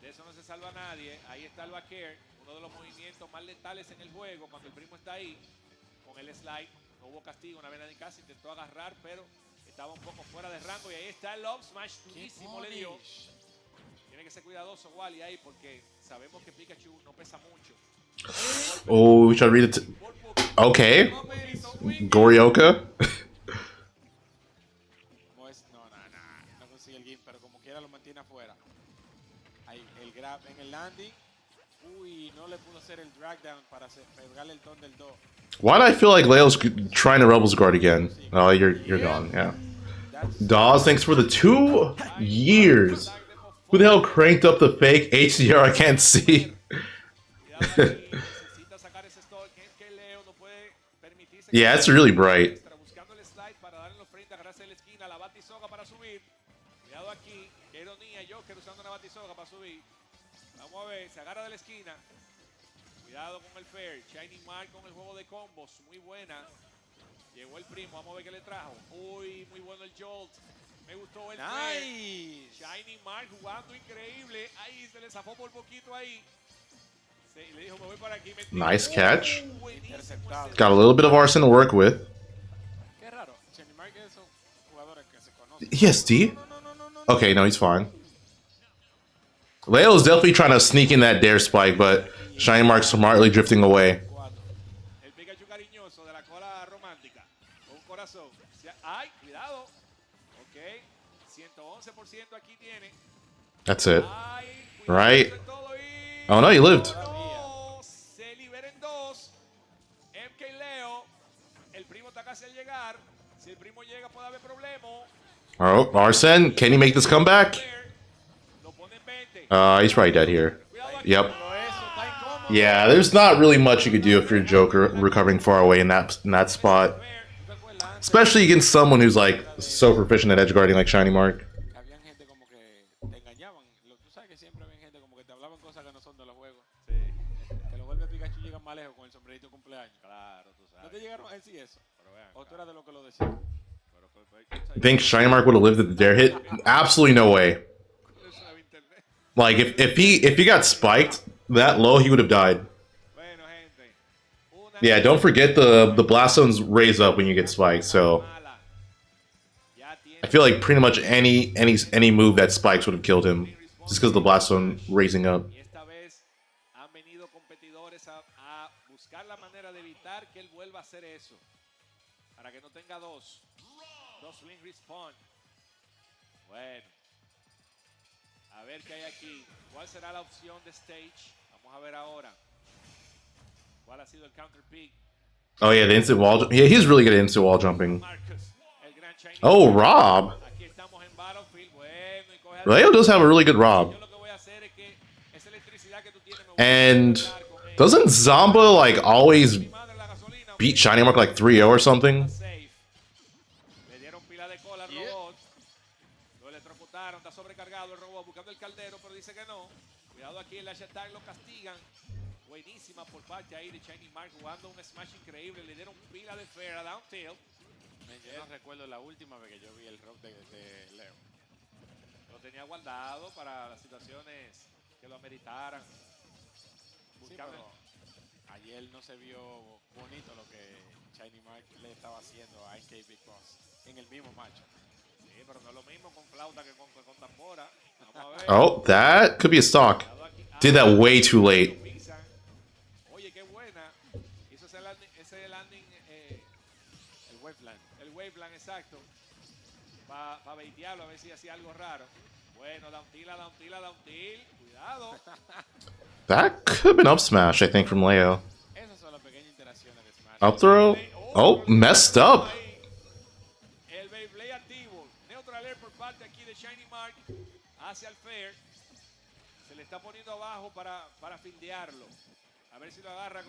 De eso no se salva nadie. Ahí está el backer. Uno de los movimientos más letales en el juego. Cuando el primo está ahí, con el slide. No hubo castigo. Una vez nadie casi intentó agarrar, pero estaba un poco fuera de rango. Y ahí está el Love Smash. Durísimo le dio. Tiene que ser cuidadoso, Wally, ahí, porque sabemos que Pikachu no pesa mucho. Oh, we should read it. Okay. Gorioka. No consigue el game, pero como quiera lo mantiene afuera. Ahí, el grab en el landing. Uy, no le pudo hacer el drag down para pegarle el ton del 2. Why do I feel like Leo's trying to Rebels Guard again? Oh, you're gone, yeah. Dawes, thanks for the 2 years. Who the hell cranked up the fake HDR? I can't see. Yeah, it's really bright. Cuidado con el fair. Shinymark con el juego de combos. Muy buena. Llegó el primo. Vamos a ver qué le trajo. Uy, muy bueno el jolt. Me gustó el fair. Shinymark jugando increíble. Ahí se le zafó por poquito ahí. Le dijo, me voy para aquí. Nice catch. Got a little bit of arson to work with. Qué raro. Shinymark es un jugador que se conoce. ESD? Okay, no, he's fine. Leo's definitely trying to sneak in that dare spike, but Shinymark smartly drifting away. El Pikachu cariñoso de la cola romántica. Un corazón. Ay, cuidado. Ok. 111% aquí tiene. That's it. Right? Oh no, he lived. Se liberen 2. MKLeo. El primo está casi al llegar. Si el primo llega puede haber problema. Oh, Arsene, can he make this comeback? He's probably dead here. Yep. Yeah, there's not really much you could do if you're Joker recovering far away in that spot. Especially against someone who's like so proficient at Edgeguarding like Shinymark. Think Shinymark would have lived at the dare hit? Absolutely no way. Like if he got spiked that low, he would have died. Yeah, don't forget the blast zones raise up when you get spiked, so I feel like pretty much any move that spikes would have killed him just because of the blast zone raising up. A ver qué hay aquí. ¿Cuál será la opción de stage? Vamos a ver ahora. ¿Cuál ha sido el counter pick? Oh yeah, the instant wall. Yeah, he's really good at instant wall jumping. Oh, Rob. Leo does have a really good Rob. And doesn't Zomba like always beat Shinymark like 3-0 or something? Por parte ahí de Shinymark jugando un smash increíble, le dieron pila de fair a down tilt. Yo no recuerdo la última vez que yo vi el rock de Leo. Lo tenía guardado para las situaciones que lo ameritaran. Sí, pero ayer no se vio bonito lo que Shinymark le estaba haciendo a MKBigBoss en el mismo match. Sí, pero no es lo mismo con flauta que con tambora. Vamos a ver. Oh, that could be a stock. Did that way too late. Exacto. Para baitearlo, a ver si hacía algo raro. Bueno, down tilt. Cuidado. That could have been up smash, I think, from Leo. Up throw? Oh, messed up. El Beyblade activo. Neutral air por parte aquí de Shinymark hacia el fair. Se le está poniendo abajo para fildearlo. A ver si lo agarra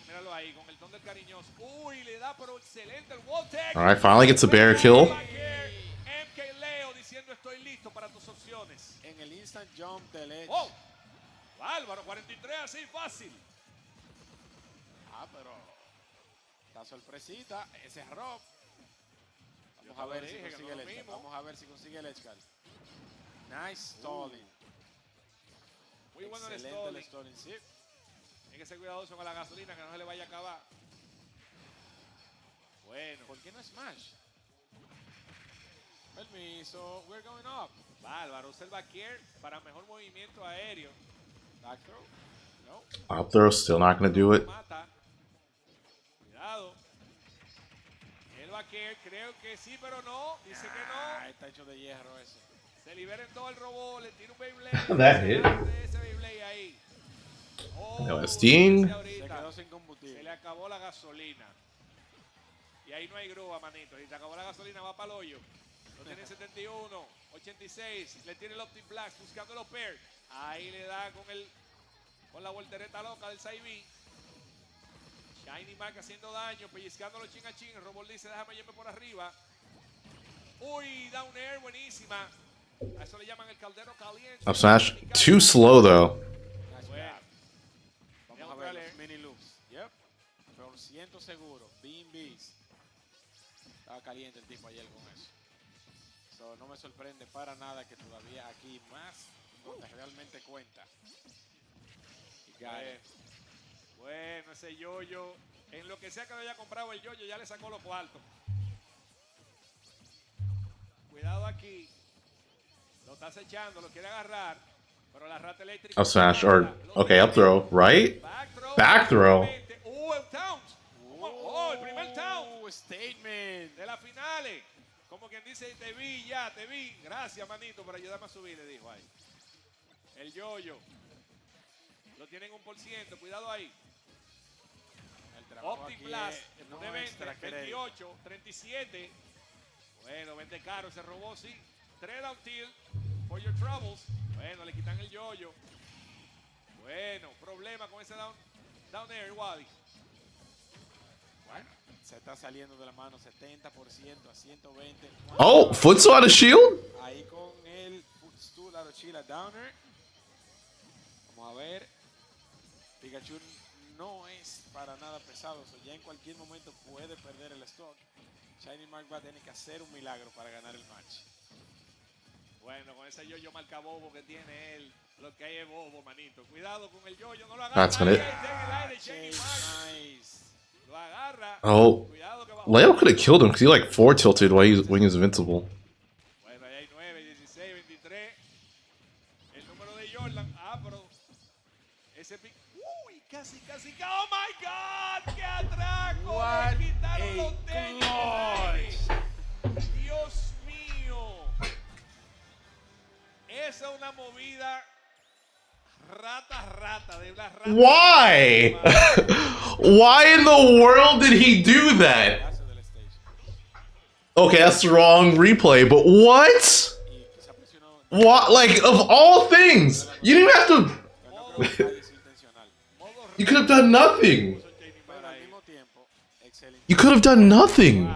míralo ahí, con el ton del cariñoso. Uy, le da pero excelente el wall tag. Alright, finally gets a bear kill. MKLeo diciendo estoy listo para tus opciones. En el instant jump del Edge. ¡Oh! Bárbaro, 43 así, fácil. Ah, pero está sorpresita. Ese es Rob. Vamos a ver si consigue el Edge. Vamos a ver si consigue el Edge. Nice stalling. Muy bueno el Excelente stalling. Sí. Hay que ser cuidadoso con la gasolina, que no se le vaya a acabar. Bueno. ¿Por qué no smash? Permiso. We're going up. Bárbaro, usa el back air para mejor movimiento aéreo. Back throw. No. Up throw, still not gonna do it. Mata. Cuidado. El back air, creo que sí, pero no. Dice que no. Está hecho de hierro ese. Se libera en todo el robot, le tira un Beyblade. That hit. Ese Beyblade ahí. No, Sting. Se quedó sin combustible. Se le acabó la gasolina. Y ahí no hay grúa, manito. Si se acabó la gasolina, va para el hoyo. Lo tiene 71, 86. Le tiene el Optic Blast buscando los pairs. Ahí le da con la voltereta loca del Saibi. Shinymark haciendo daño, pellizcándolo chin a chin. El robot dice, déjame irme por arriba. Uy, down air, buenísima. A eso le llaman el caldero caliente. Up smash. Too slow though. Bueno. Vamos a ver los mini loops. Yep. Por ciento seguro. Bees. Estaba caliente el tipo ayer con eso. So, no me sorprende para nada que todavía aquí más donde realmente cuenta. Bueno, ese yoyo. En lo que sea que lo haya comprado el yoyo, ya le sacó los cuartos. Cuidado aquí. Lo está acechando, lo quiere agarrar. Pero la rata eléctrica. Up smash or okay, up throw, right? Back throw. El taunt. Oh, el primer taunt. Statement. De las finales. Como quien dice, te vi ya, te vi. Gracias, manito, por ayudarme a subir, le dijo ahí. El yoyo. Lo tienen 1%, cuidado ahí. Optic Blast, de 20, 28, 37. Bueno, vende caro, se robó, sí. 3 down tilt for your troubles. Bueno, le quitan el yoyo. Bueno, problema con ese down air, Wadi. Bueno, se está saliendo de la mano 70% a 120. Oh, footstool out of shield? Ahí con el footstool out of shield downer. Vamos a ver. Pikachu no es para nada pesado. So ya en cualquier momento puede perder el stock. Shinymark va a tener que hacer un milagro para ganar el match. Bueno, con ese yoyo marca bobo que tiene él, lo que hay es bobo, manito. Cuidado con el yoyo, no lo agarra. That's gonna. Nice. Lo agarra. Oh, Leo could have killed him because he like 4 tilted when he was invincible. Bueno, ahí hay 9, 16, 23. El número de Jordan. Ah, pero ese pick. Uy, casi. Oh my God, qué atraco. What Le quitaron a los tenis. Dios mío. Esa es una movida rata de una rata. Why? Why in the world did he do that? Okay, that's the wrong replay, but what? What? Like, of all things, you didn't have to. You could have done nothing. You could have done nothing.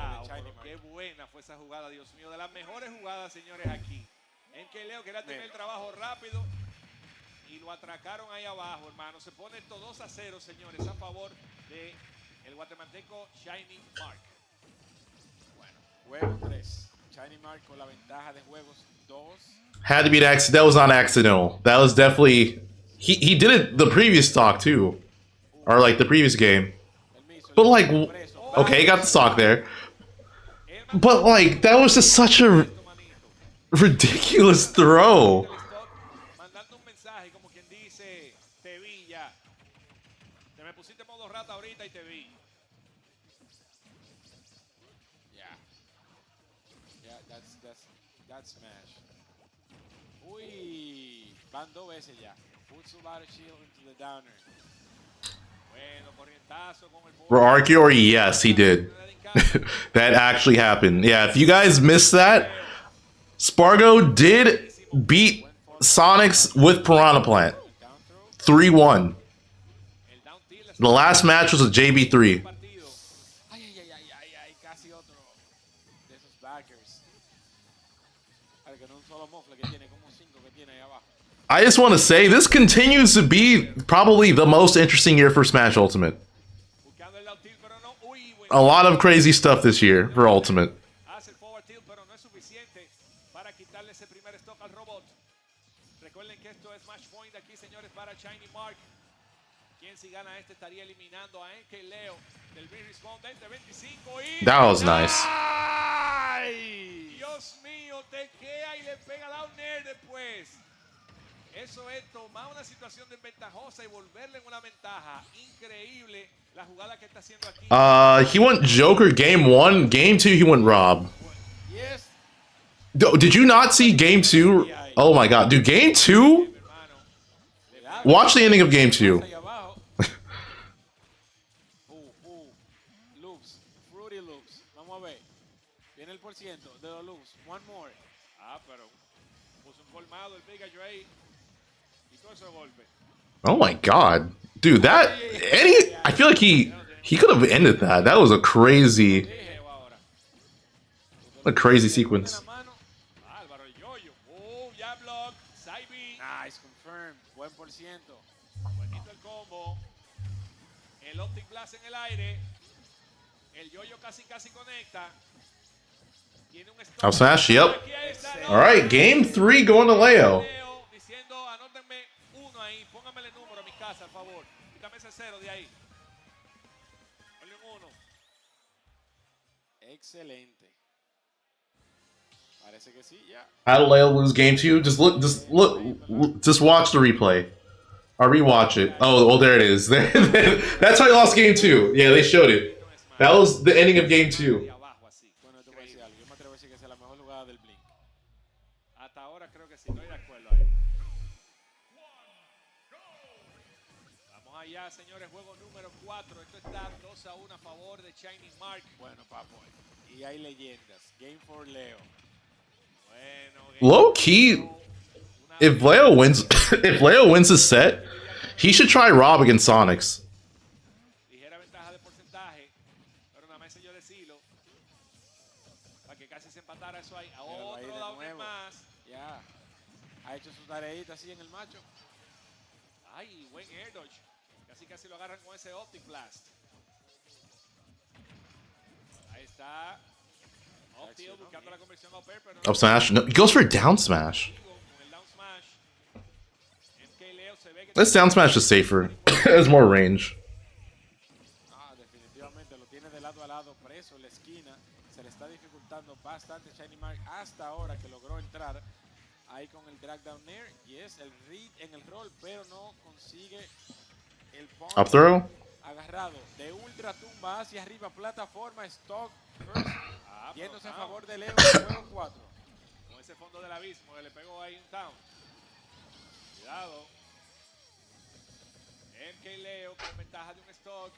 Qué buena fue esa jugada, Dios mío, de las mejores jugadas, señores, aquí. MKLeo quería tener el trabajo rápido y lo atracaron ahí abajo, hermano. Se pone esto 2-0, señores, a favor de el guatemalteco Shinymark. Bueno, juego 3. Shinymark con la ventaja de juegos 2. Had to be an accident. That was not accidental. That was definitely. He did it the previous stock too, or like the previous game. But like, okay, got the stock there. But like, that was just such a ridiculous throw. Mandando un mensaje como quien dice, te vi ya. Te me pusiste modo rata ahorita y te vi. Yeah, that's smash. Uy, van 2 veces ya. Puts a lot of shield into the downer. Bueno, corrientazo con el For Arceor, yes, he did. That actually happened. Yeah, if you guys missed that, Spargo did beat Sonix with Piranha Plant. 3-1. The last match was a JB3. Ay, casi otro de esos backers. Al que no I just want to say this continues to be probably the most interesting year for Smash Ultimate. A lot of crazy stuff this year for Ultimate. Hace el forward tilt, pero no es suficiente para quitarle ese primer stock al robot. Recuerden que esto es match point aquí, señores, para Shinymark. Quien si gana este estaría eliminando a MKLeo del Big Respawn 2025 y... That was nice. ¡Ay! Dios mío, tequea y le pega down air después. Eso es tomar una situación desventajosa y volverle en una ventaja. Increíble la jugada que está haciendo aquí. He went Joker game 1. Game 2, he went Rob. Yes. Did you not see game 2? Oh my god. Dude, game 2? Watch the ending of game 2. Loops. Fruity loops. Vamos a ver. Viene el por ciento de los loops. One more. Ah, pero puso un colmado el Big Gallo ahí. Y todo ese golpe. Oh my god. Dude, that... I feel like he could have ended that. That was a crazy... A crazy sequence. Nice, confirmed. Buen por ciento. Buenito el combo. El Optic Blast en el aire. El yo-yo casi conecta. Tiene un stop. I'll smash, yep. Alright, game 3 going to Leo. Diciendo, anótenme uno ahí. Pónganmele número a mi casa, al favor. Quítame ese cero de ahí. Ponle un uno. Excelente. Parece que sí, ya. How did Leo lose game 2? Just watch the replay. Or rewatch it. Oh, there it is. That's how he lost game 2. Yeah, they showed it. That was the ending of game 2. Bueno, te voy a decir algo. Yo me atrevo a decir que esa es la mejor jugada del Blink. Hasta ahora creo que sí, estoy de acuerdo ahí. Vamos allá, señores, juego número 4. Esto está 2-1 a favor de Shinymark. Bueno, papo. Y hay leyendas. Game for Leo. Low key, if Leo wins this set, he should try Rob against Sonix. Ligera ventaja de porcentaje, pero nada más yo decirlo. Para que casi se empatara eso ahí. A otro down más. Ya. Ha hecho su tareita así en el macho. Ay, buen air dodge. Casi lo agarran con ese Optic Blast. Ahí está. Optic buscando la conversión up air, pero no. Up smash. No, he goes for a down smash. This down smash is safer. It has more range. Definitivamente lo tiene de lado a lado preso en la esquina. Se le está dificultando bastante Shinymark hasta ahora que logró entrar ahí con el drag down air. Y es el read en el roll, pero no consigue el punch. Up throw. Agarrado de ultra tumba hacia arriba, plataforma, stock, first, yéndose a favor de Leo en el juego 4. Con ese fondo del abismo que le pegó ahí en town. Cuidado. MKLeo con ventaja de un stock,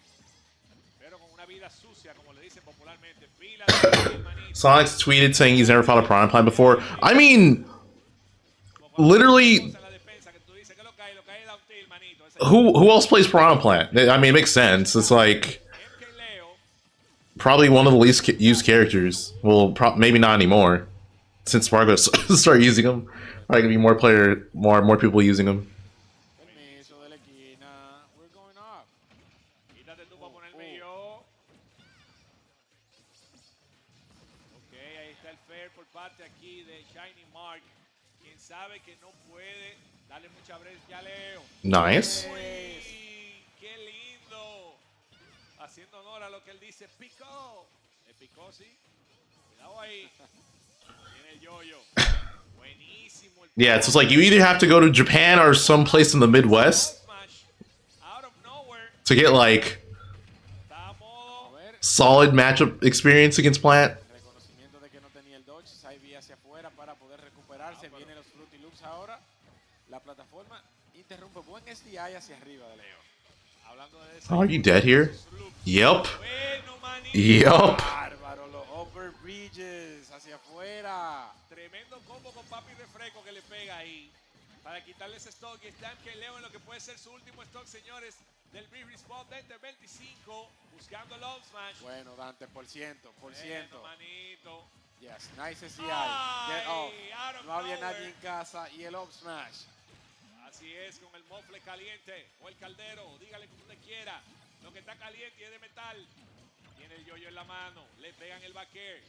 pero con una vida sucia, como le dicen popularmente. Pila de manito. Sonix tweeted saying he's never fought a Piranha Plant before. I mean, literally, who else plays Piranha Plant? I mean, it makes sense. It's like probably one of the least used characters. Well, maybe not anymore, since Spargo started using them. Probably gonna be more people using them. Aquí de Shinymark, quien sabe que no puede darle mucha brecha a Leo. Nice. Uy, qué lindo. Haciendo honor a lo que él dice, picó. Picó, sí. Cuidado ahí. Tiene el yo-yo. Buenísimo. Yeah, it's just like you either have to go to Japan or someplace in the Midwest to get like solid matchup experience against Plant. Oh, are you dead here? Yep. Yep. Tremendo combo con Papi Refresco que le pega ahí para quitarle ese stock. Y está MKLeo en lo que puede ser su último stock, señores, del Big Respawn 2025, buscando el up smash. Bueno, Dante, por ciento. Manito. Yes, nice CI. Get off. No había nadie en casa y el up smash. Así es, con el mofle caliente o el caldero, dígale como usted quiera. Lo que está caliente y es de metal. Tiene el yoyo en la mano, le pegan el backer.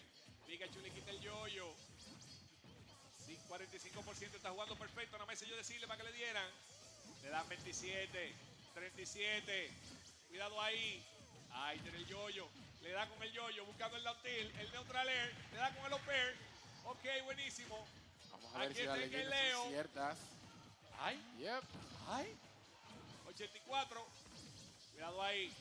Pikachu le quita el yoyo. Sí, 45% está jugando perfecto. No me sé yo decirle para que le dieran. Le dan 27, 37. Cuidado ahí. Ahí tiene el yoyo. Le da con el yoyo, buscando el down tilt, el neutral air. Le da con el up air. Ok, buenísimo. Vamos a ver aquí si está las el leyendas MKLeo. son ciertas. Ay. Yep. Ay. 84. Cuidado ahí.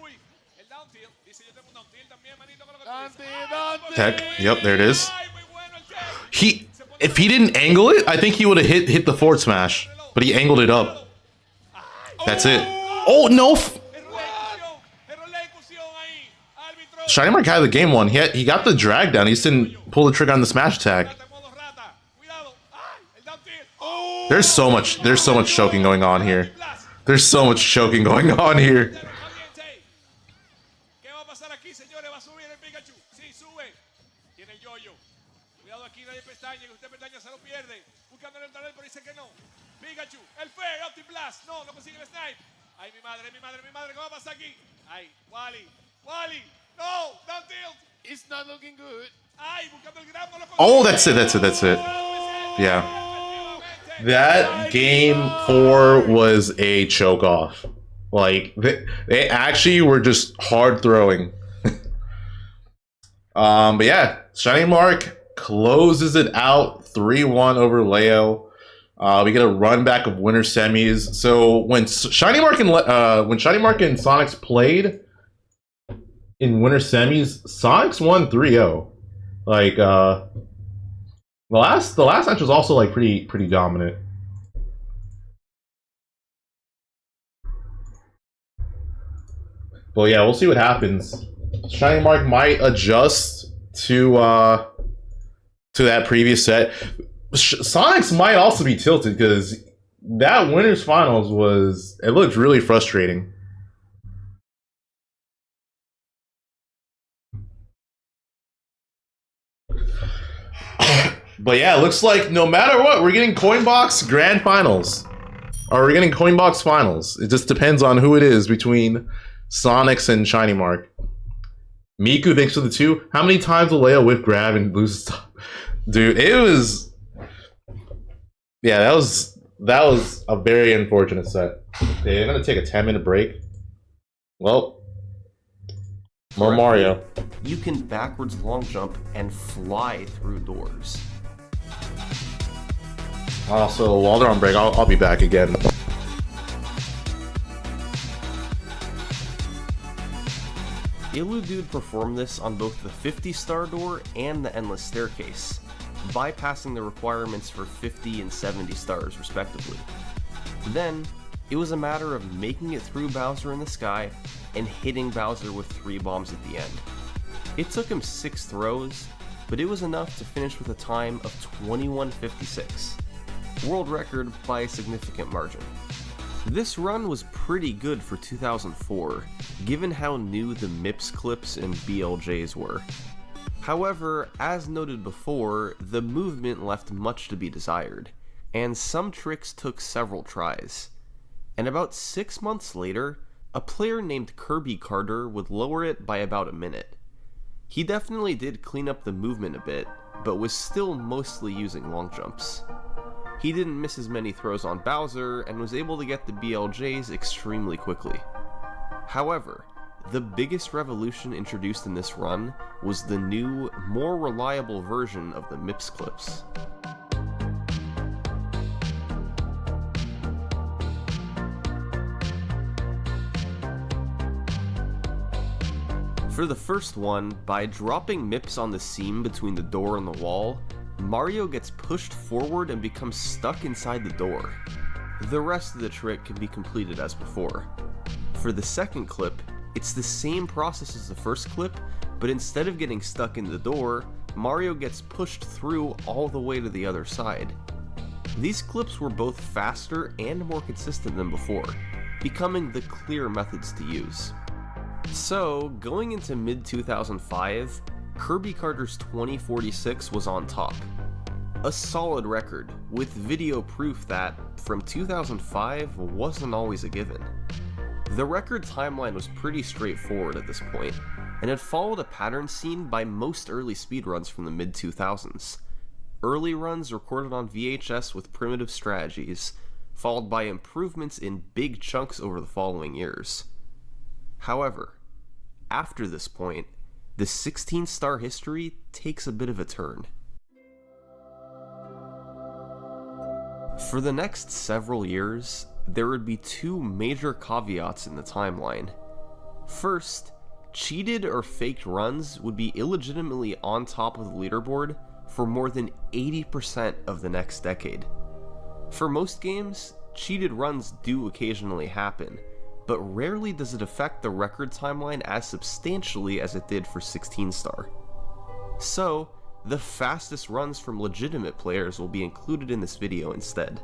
Uy. El down tilt. Dice yo tengo un down tilt también, manito. Con lo que tú dices. Tech. Yep, there it is. If he didn't angle it, I think he would have hit the forward smash. But he angled it up. That's it. Oh, no. Shinymark had the game won. He got the drag down. He just didn't pull the trigger on the smash attack. There's so much choking going on here. There's so much choking going on here. ¿Qué va a pasar aquí, señores? Va a subir el Pikachu. Sí, sube. Tiene el yoyo. Cuidado aquí, nadie pestaña. Que usted pestaña se lo pierde. Buscando el talento, pero dice que no. Pikachu, el fair, Opti Blast. No consigue el snipe. Ay, mi madre, mi madre, mi madre. ¿Qué va a pasar aquí? Ay, Wally. Wally. No, down tilt. It's not looking good. Ay, buscando el grab. No lo Oh, that's it. Yeah. That game 4 was a choke off. Like, they actually were just hard throwing. But yeah, Shinymark closes it out 3-1 over Leo. We get a run back of winter semis. So when Shinymark and Sonix played in winter semis, Sonix won 3-0. Like the last match was also like pretty dominant. But yeah, we'll see what happens. Shinymark might adjust to that previous set. Sonix might also be tilted because that winners finals looked really frustrating. But yeah, it looks like no matter what, we're getting Coinbox Grand Finals. Or we're getting Coinbox Finals. It just depends on who it is between Sonix and Shinymark. Miku, thanks for the 2. How many times will Leo whip grab and lose stuff? Dude, it was... Yeah, that was a very unfortunate set. Okay, I'm going to take a 10-minute break. Well, more Mario. You can backwards long jump and fly through doors. Also, while they're on break, I'll be back again. Iludude performed this on both the 50-star door and the Endless Staircase, bypassing the requirements for 50 and 70 stars respectively. Then, it was a matter of making it through Bowser in the sky and hitting Bowser with 3 bombs at the end. It took him 6 throws, but it was enough to finish with a time of 21:56, world record by a significant margin. This run was pretty good for 2004, given how new the MIPS clips and BLJs were. However, as noted before, the movement left much to be desired, and some tricks took several tries. And about 6 months later, a player named Kirby Carter would lower it by about a minute. He definitely did clean up the movement a bit, but was still mostly using long jumps. He didn't miss as many throws on Bowser, and was able to get the BLJs extremely quickly. However, the biggest revolution introduced in this run was the new, more reliable version of the MIPS clips. For the first one, by dropping MIPS on the seam between the door and the wall, Mario gets pushed forward and becomes stuck inside the door. The rest of the trick can be completed as before. For the second clip, it's the same process as the first clip, but instead of getting stuck in the door, Mario gets pushed through all the way to the other side. These clips were both faster and more consistent than before, becoming the clear methods to use. So, going into mid-2005, Kirby Carter's 2046 was on top. A solid record, with video proof that, from 2005, wasn't always a given. The record timeline was pretty straightforward at this point, and had followed a pattern seen by most early speedruns from the mid-2000s. Early runs recorded on VHS with primitive strategies, followed by improvements in big chunks over the following years. However, after this point, the 16-star history takes a bit of a turn. For the next several years, there would be two major caveats in the timeline. First, cheated or faked runs would be illegitimately on top of the leaderboard for more than 80% of the next decade. For most games, cheated runs do occasionally happen, but rarely does it affect the record timeline as substantially as it did for 16-star. So, the fastest runs from legitimate players will be included in this video instead.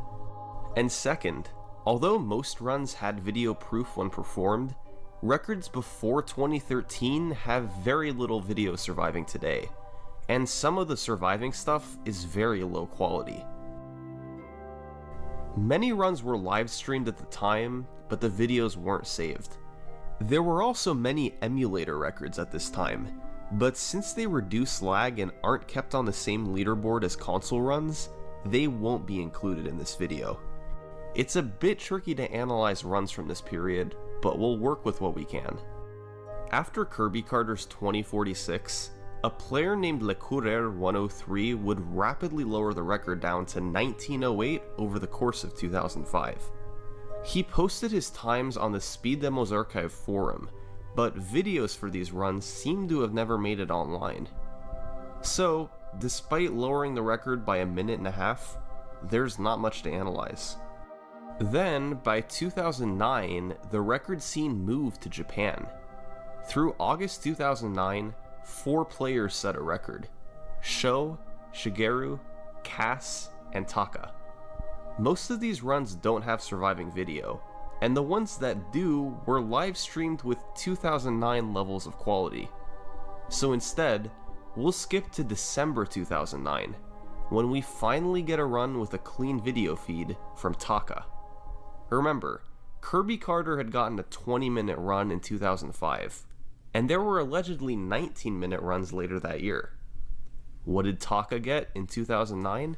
And second, although most runs had video proof when performed, records before 2013 have very little video surviving today, and some of the surviving stuff is very low quality. Many runs were live streamed at the time, but the videos weren't saved. There were also many emulator records at this time, but since they reduce lag and aren't kept on the same leaderboard as console runs, they won't be included in this video. It's a bit tricky to analyze runs from this period, but we'll work with what we can. After Kirby Carter's 2046, a player named LeCoureur103 would rapidly lower the record down to 1908 over the course of 2005. He posted his times on the Speed Demos Archive forum, but videos for these runs seem to have never made it online. So, despite lowering the record by 1.5 minutes, there's not much to analyze. Then, by 2009, the record scene moved to Japan. Through August 2009, 4 players set a record: Sho, Shigeru, Cass, and Taka. Most of these runs don't have surviving video, and the ones that do were live streamed with 2009 levels of quality. So instead, we'll skip to December 2009, when we finally get a run with a clean video feed from Taka. Remember, Kirby Carter had gotten a 20-minute run in 2005, and there were allegedly 19-minute runs later that year. What did Taka get in 2009?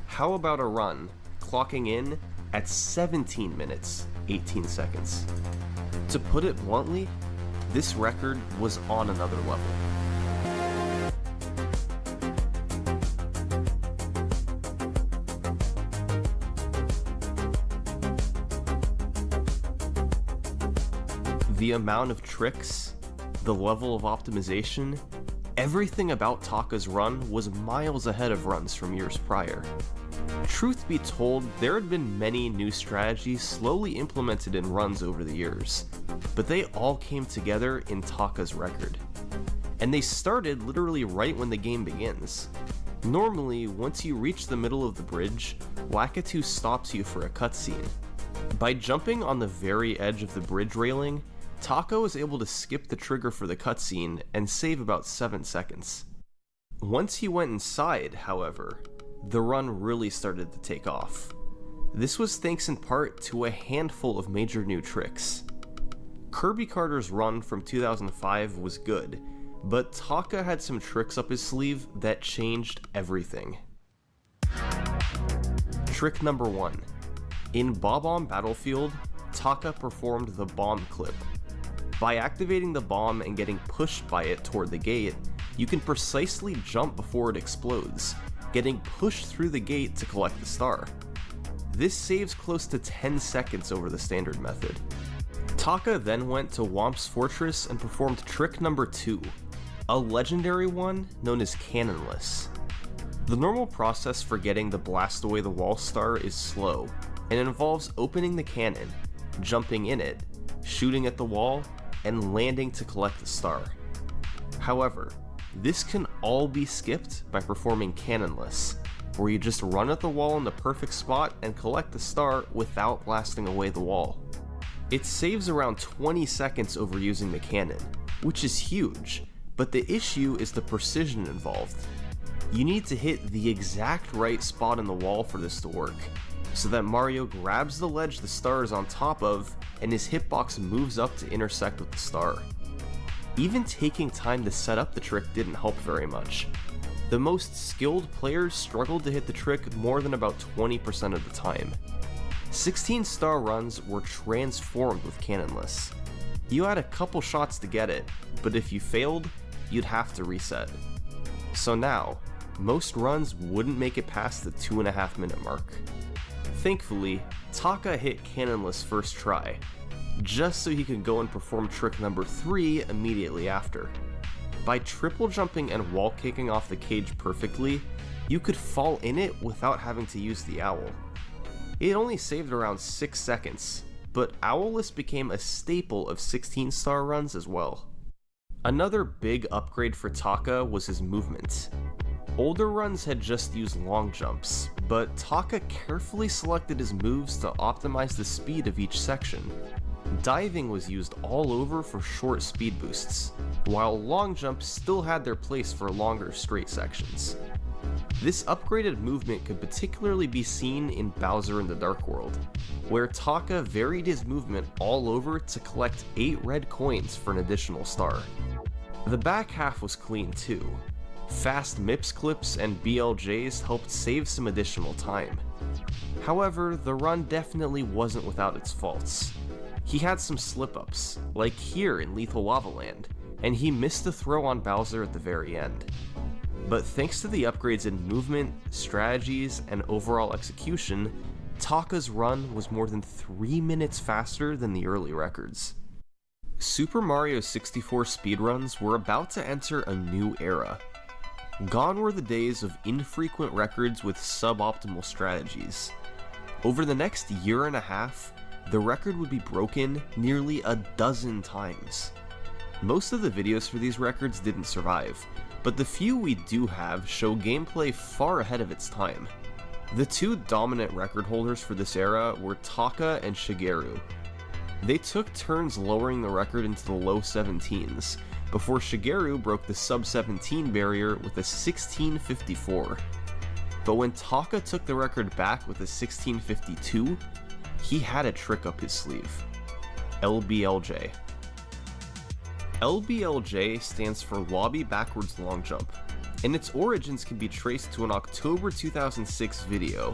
How about a run clocking in at 17 minutes, 18 seconds? To put it bluntly, this record was on another level. The amount of tricks, the level of optimization, everything about Taka's run was miles ahead of runs from years prior. Truth be told, there had been many new strategies slowly implemented in runs over the years, but they all came together in Taka's record. And they started literally right when the game begins. Normally, once you reach the middle of the bridge, Lakitu stops you for a cutscene. By jumping on the very edge of the bridge railing, Taka was able to skip the trigger for the cutscene and save about 7 seconds. Once he went inside, however, the run really started to take off. This was thanks in part to a handful of major new tricks. Kirby Carter's run from 2005 was good, but Taka had some tricks up his sleeve that changed everything. Trick number 1. In Bob-omb Battlefield, Taka performed the bomb clip. By activating the bomb and getting pushed by it toward the gate, you can precisely jump before it explodes, getting pushed through the gate to collect the star. This saves close to 10 seconds over the standard method. Taka then went to Whomp's Fortress and performed trick number 2, a legendary one known as Cannonless. The normal process for getting the blast away the wall star is slow, and involves opening the cannon, jumping in it, shooting at the wall, and landing to collect the star. However, this can all be skipped by performing Cannonless, where you just run at the wall in the perfect spot and collect the star without blasting away the wall. It saves around 20 seconds over using the cannon, which is huge, but the issue is the precision involved. You need to hit the exact right spot in the wall for this to work, so that Mario grabs the ledge the star is on top of, and his hitbox moves up to intersect with the star. Even taking time to set up the trick didn't help very much. The most skilled players struggled to hit the trick more than about 20% of the time. 16-star runs were transformed with cannonless. You had a couple shots to get it, but if you failed, you'd have to reset. So now, most runs wouldn't make it past the 2.5 minute mark. Thankfully, Taka hit cannonless first try, just so he could go and perform trick number 3 immediately after. By triple jumping and wall kicking off the cage perfectly, you could fall in it without having to use the owl. It only saved around 6 seconds, but owlless became a staple of 16-star runs as well. Another big upgrade for Taka was his movement. Older runs had just used long jumps, but Taka carefully selected his moves to optimize the speed of each section. Diving was used all over for short speed boosts, while long jumps still had their place for longer straight sections. This upgraded movement could particularly be seen in Bowser in the Dark World, where Taka varied his movement all over to collect 8 red coins for an additional star. The back half was clean too. Fast MIPS clips and BLJs helped save some additional time. However, the run definitely wasn't without its faults. He had some slip-ups, like here in Lethal Lava Land, and he missed the throw on Bowser at the very end. But thanks to the upgrades in movement, strategies, and overall execution, Taka's run was more than 3 minutes faster than the early records. Super Mario 64 speedruns were about to enter a new era. Gone were the days of infrequent records with suboptimal strategies. Over the next year and a half, the record would be broken nearly a dozen times. Most of the videos for these records didn't survive, but the few we do have show gameplay far ahead of its time. The two dominant record holders for this era were Taka and Shigeru. They took turns lowering the record into the low 17s, before Shigeru broke the sub-17 barrier with a 1654. But when Taka took the record back with a 1652, he had a trick up his sleeve. LBLJ. LBLJ stands for Lobby Backwards Long Jump, and its origins can be traced to an October 2006 video,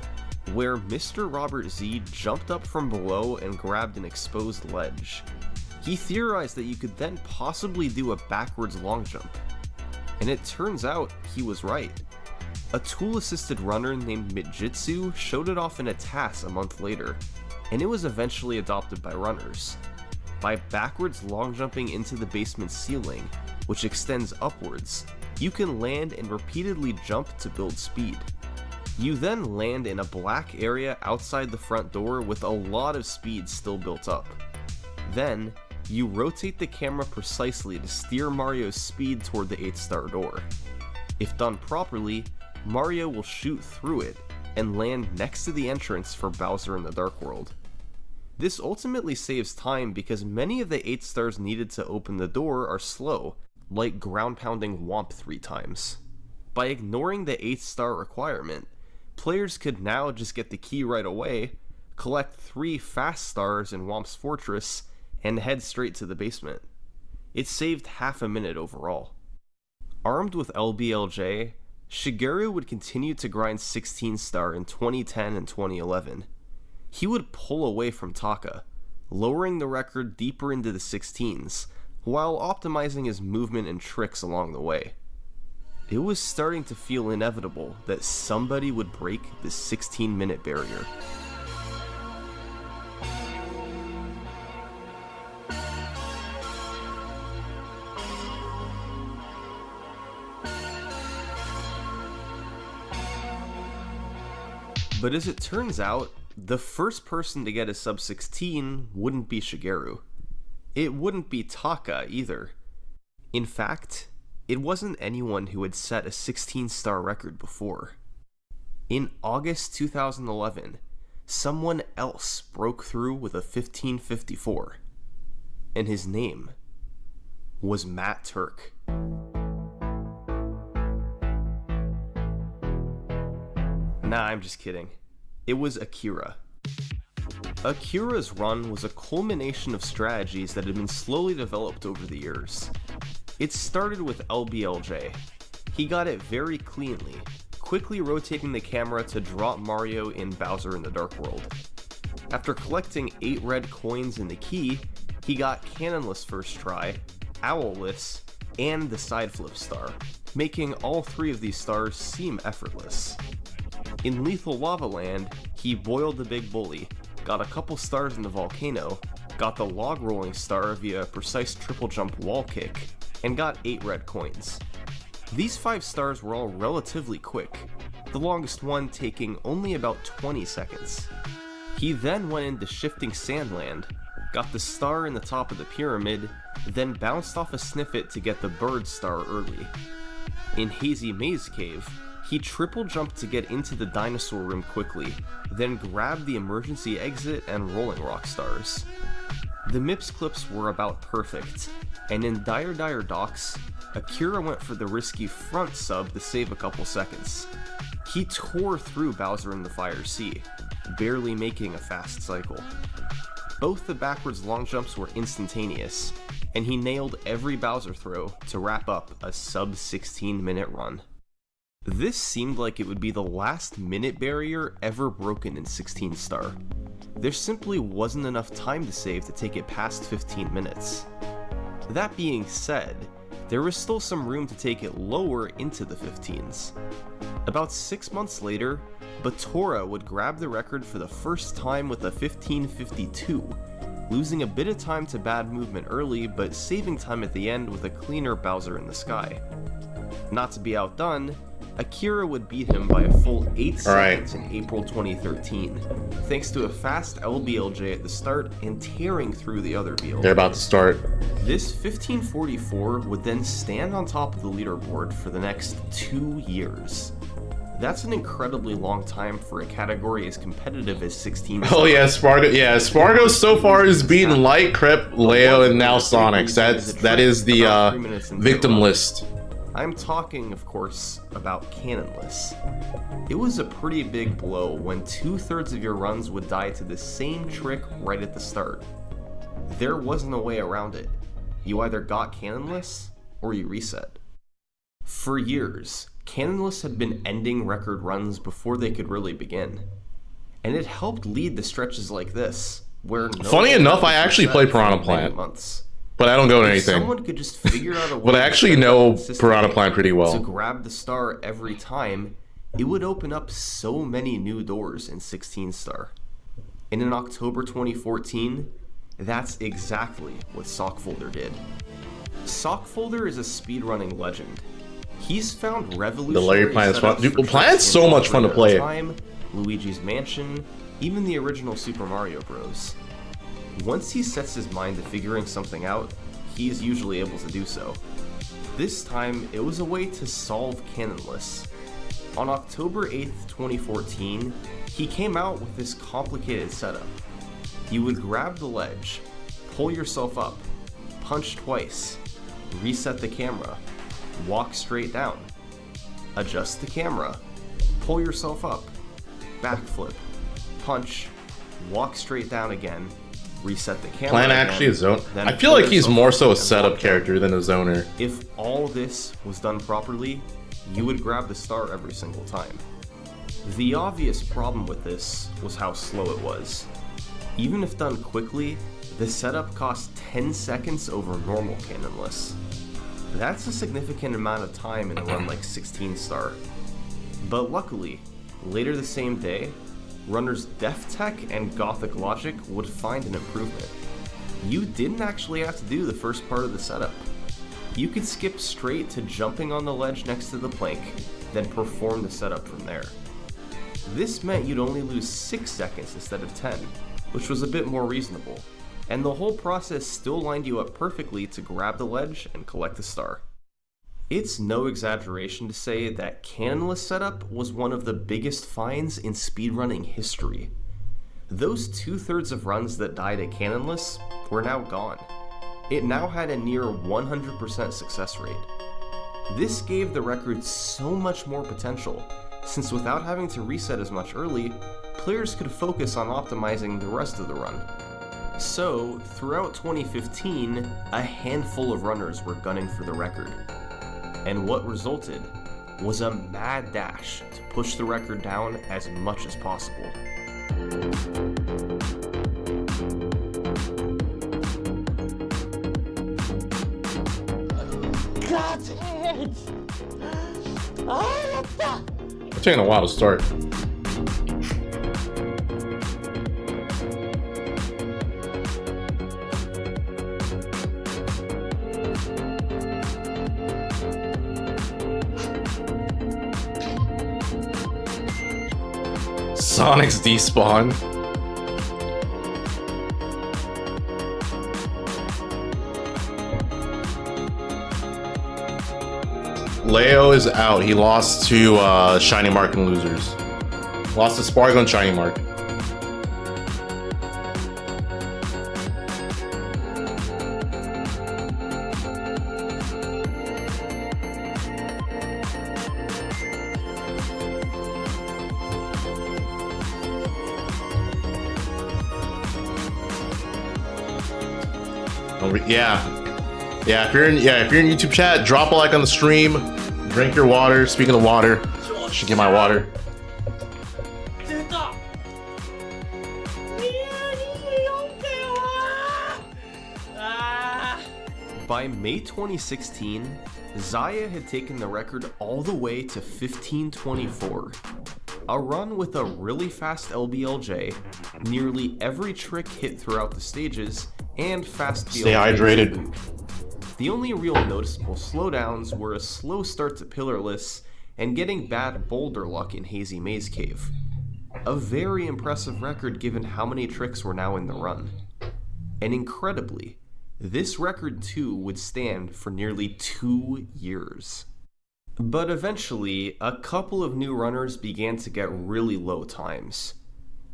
where Mr. Robert Z jumped up from below and grabbed an exposed ledge. He theorized that you could then possibly do a backwards long jump, and it turns out he was right. A tool-assisted runner named Mijitsu showed it off in a TAS a month later, and it was eventually adopted by runners. By backwards long jumping into the basement ceiling, which extends upwards, you can land and repeatedly jump to build speed. You then land in a black area outside the front door with a lot of speed still built up. Then, you rotate the camera precisely to steer Mario's speed toward the 8-star door. If done properly, Mario will shoot through it and land next to the entrance for Bowser in the Dark World. This ultimately saves time because many of the 8 stars needed to open the door are slow, like ground pounding Womp 3 times. By ignoring the 8-star requirement, players could now just get the key right away, collect 3 fast stars in Womp's Fortress, and head straight to the basement. It saved half a minute overall. Armed with LBLJ, Shigeru would continue to grind 16-star in 2010 and 2011. He would pull away from Taka, lowering the record deeper into the 16s, while optimizing his movement and tricks along the way. It was starting to feel inevitable that somebody would break the 16-minute barrier. But as it turns out, the first person to get a sub-16 wouldn't be Shigeru. It wouldn't be Taka either. In fact, it wasn't anyone who had set a 16-star record before. In August 2011, someone else broke through with a 1554, and his name was Matt Turk. Nah, I'm just kidding. It was Akira. Akira's run was a culmination of strategies that had been slowly developed over the years. It started with LBLJ. He got it very cleanly, quickly rotating the camera to drop Mario in Bowser in the Dark World. After collecting 8 red coins in the key, he got Cannonless first try, Owlless, and the side flip star, making all 3 of these stars seem effortless. In Lethal Lava Land, he boiled the Big Bully, got a couple stars in the volcano, got the log rolling star via a precise triple jump wall kick, and got 8 red coins. These 5 stars were all relatively quick, the longest one taking only about 20 seconds. He then went into Shifting Sandland, got the star in the top of the pyramid, then bounced off a Sniffet to get the bird star early. In Hazy Maze Cave, he triple jumped to get into the dinosaur room quickly, then grabbed the emergency exit and Rolling Rock stars. The MIPS clips were about perfect, and in Dire Dire Docks, Akira went for the risky front sub to save a couple seconds. He tore through Bowser in the Fire Sea, barely making a fast cycle. Both the backwards long jumps were instantaneous, and he nailed every Bowser throw to wrap up a sub 16-minute run. This seemed like it would be the last minute barrier ever broken in 16 star. There simply wasn't enough time to save to take it past 15 minutes. That being said, there was still some room to take it lower into the 15s. About 6 months later, Batora would grab the record for the first time with a 15:52, losing a bit of time to bad movement early but saving time at the end with a cleaner Bowser in the sky. Not to be outdone, Akira would beat him by a full 8 seconds in April 2013, thanks to a fast LBLJ at the start and tearing through the other BLJs. They're about to start. This 1544 would then stand on top of the leaderboard for the next 2 years. That's an incredibly long time for a category as competitive as 16. Oh yeah, Spargo. Yeah, Spargo so far is beating Light, Crep, Leo, and now Sonix. That is the victim list. I'm talking, of course, about Cannonless. It was a pretty big blow when 2/3 of your runs would die to the same trick right at the start. There wasn't a way around it. You either got Cannonless, or you reset. For years, Cannonless had been ending record runs before they could really begin. And it helped lead to stretches like this, where funny enough, I actually play Piranha Plant. But I don't go to anything. Someone could just figure out a way but I actually know Piranha Plant pretty well. To grab the star every time, it would open up so many new doors in 16 star. And in October 2014, that's exactly what Sockfolder did. Sockfolder is a speedrunning legend. He's found revolutionary the Larry Plant is fun. Dude, Plant's so much fun to play. Time, Luigi's Mansion, even the original Super Mario Bros. Once he sets his mind to figuring something out, he's usually able to do so. This time, it was a way to solve Cannonless. On October 8th, 2014, he came out with this complicated setup. You would grab the ledge, pull yourself up, punch twice, reset the camera, walk straight down, adjust the camera, pull yourself up, backflip, punch, walk straight down again, reset the camera. Plant actually a zone. I feel like he's more so a setup character than a zoner. If all this was done properly, you would grab the star every single time. The obvious problem with this was how slow it was. Even if done quickly, the setup cost 10 seconds over normal Cannonless. That's a significant amount of time in a run like 16 star. But luckily, later the same day, runners Def Tech and Gothic Logic would find an improvement. You didn't actually have to do the first part of the setup. You could skip straight to jumping on the ledge next to the plank, then perform the setup from there. This meant you'd only lose 6 seconds instead of 10, which was a bit more reasonable, and the whole process still lined you up perfectly to grab the ledge and collect the star. It's no exaggeration to say that Cannonless setup was one of the biggest finds in speedrunning history. Those 2/3 of runs that died at Cannonless were now gone. It now had a near 100% success rate. This gave the record so much more potential since without having to reset as much early, players could focus on optimizing the rest of the run. So, throughout 2015, a handful of runners were gunning for the record. And what resulted was a mad dash to push the record down as much as possible. That's it! It's taking a while to start. Sonix despawn. Leo is out. He lost to Shinymark and losers. Lost to Spargo and Shinymark. Yeah. If you're in YouTube chat, drop a like on the stream. Drink your water. Speaking of water, I should get my water. By May 2016, Zaya had taken the record all the way to 1524. A run with a really fast LBLJ, nearly every trick hit throughout the stages, and fast Stay hydrated. The only real noticeable slowdowns were a slow start to Pillarless and getting bad boulder luck in Hazy Maze Cave. A very impressive record given how many tricks were now in the run. And incredibly, this record too would stand for nearly 2 years. But eventually, a couple of new runners began to get really low times.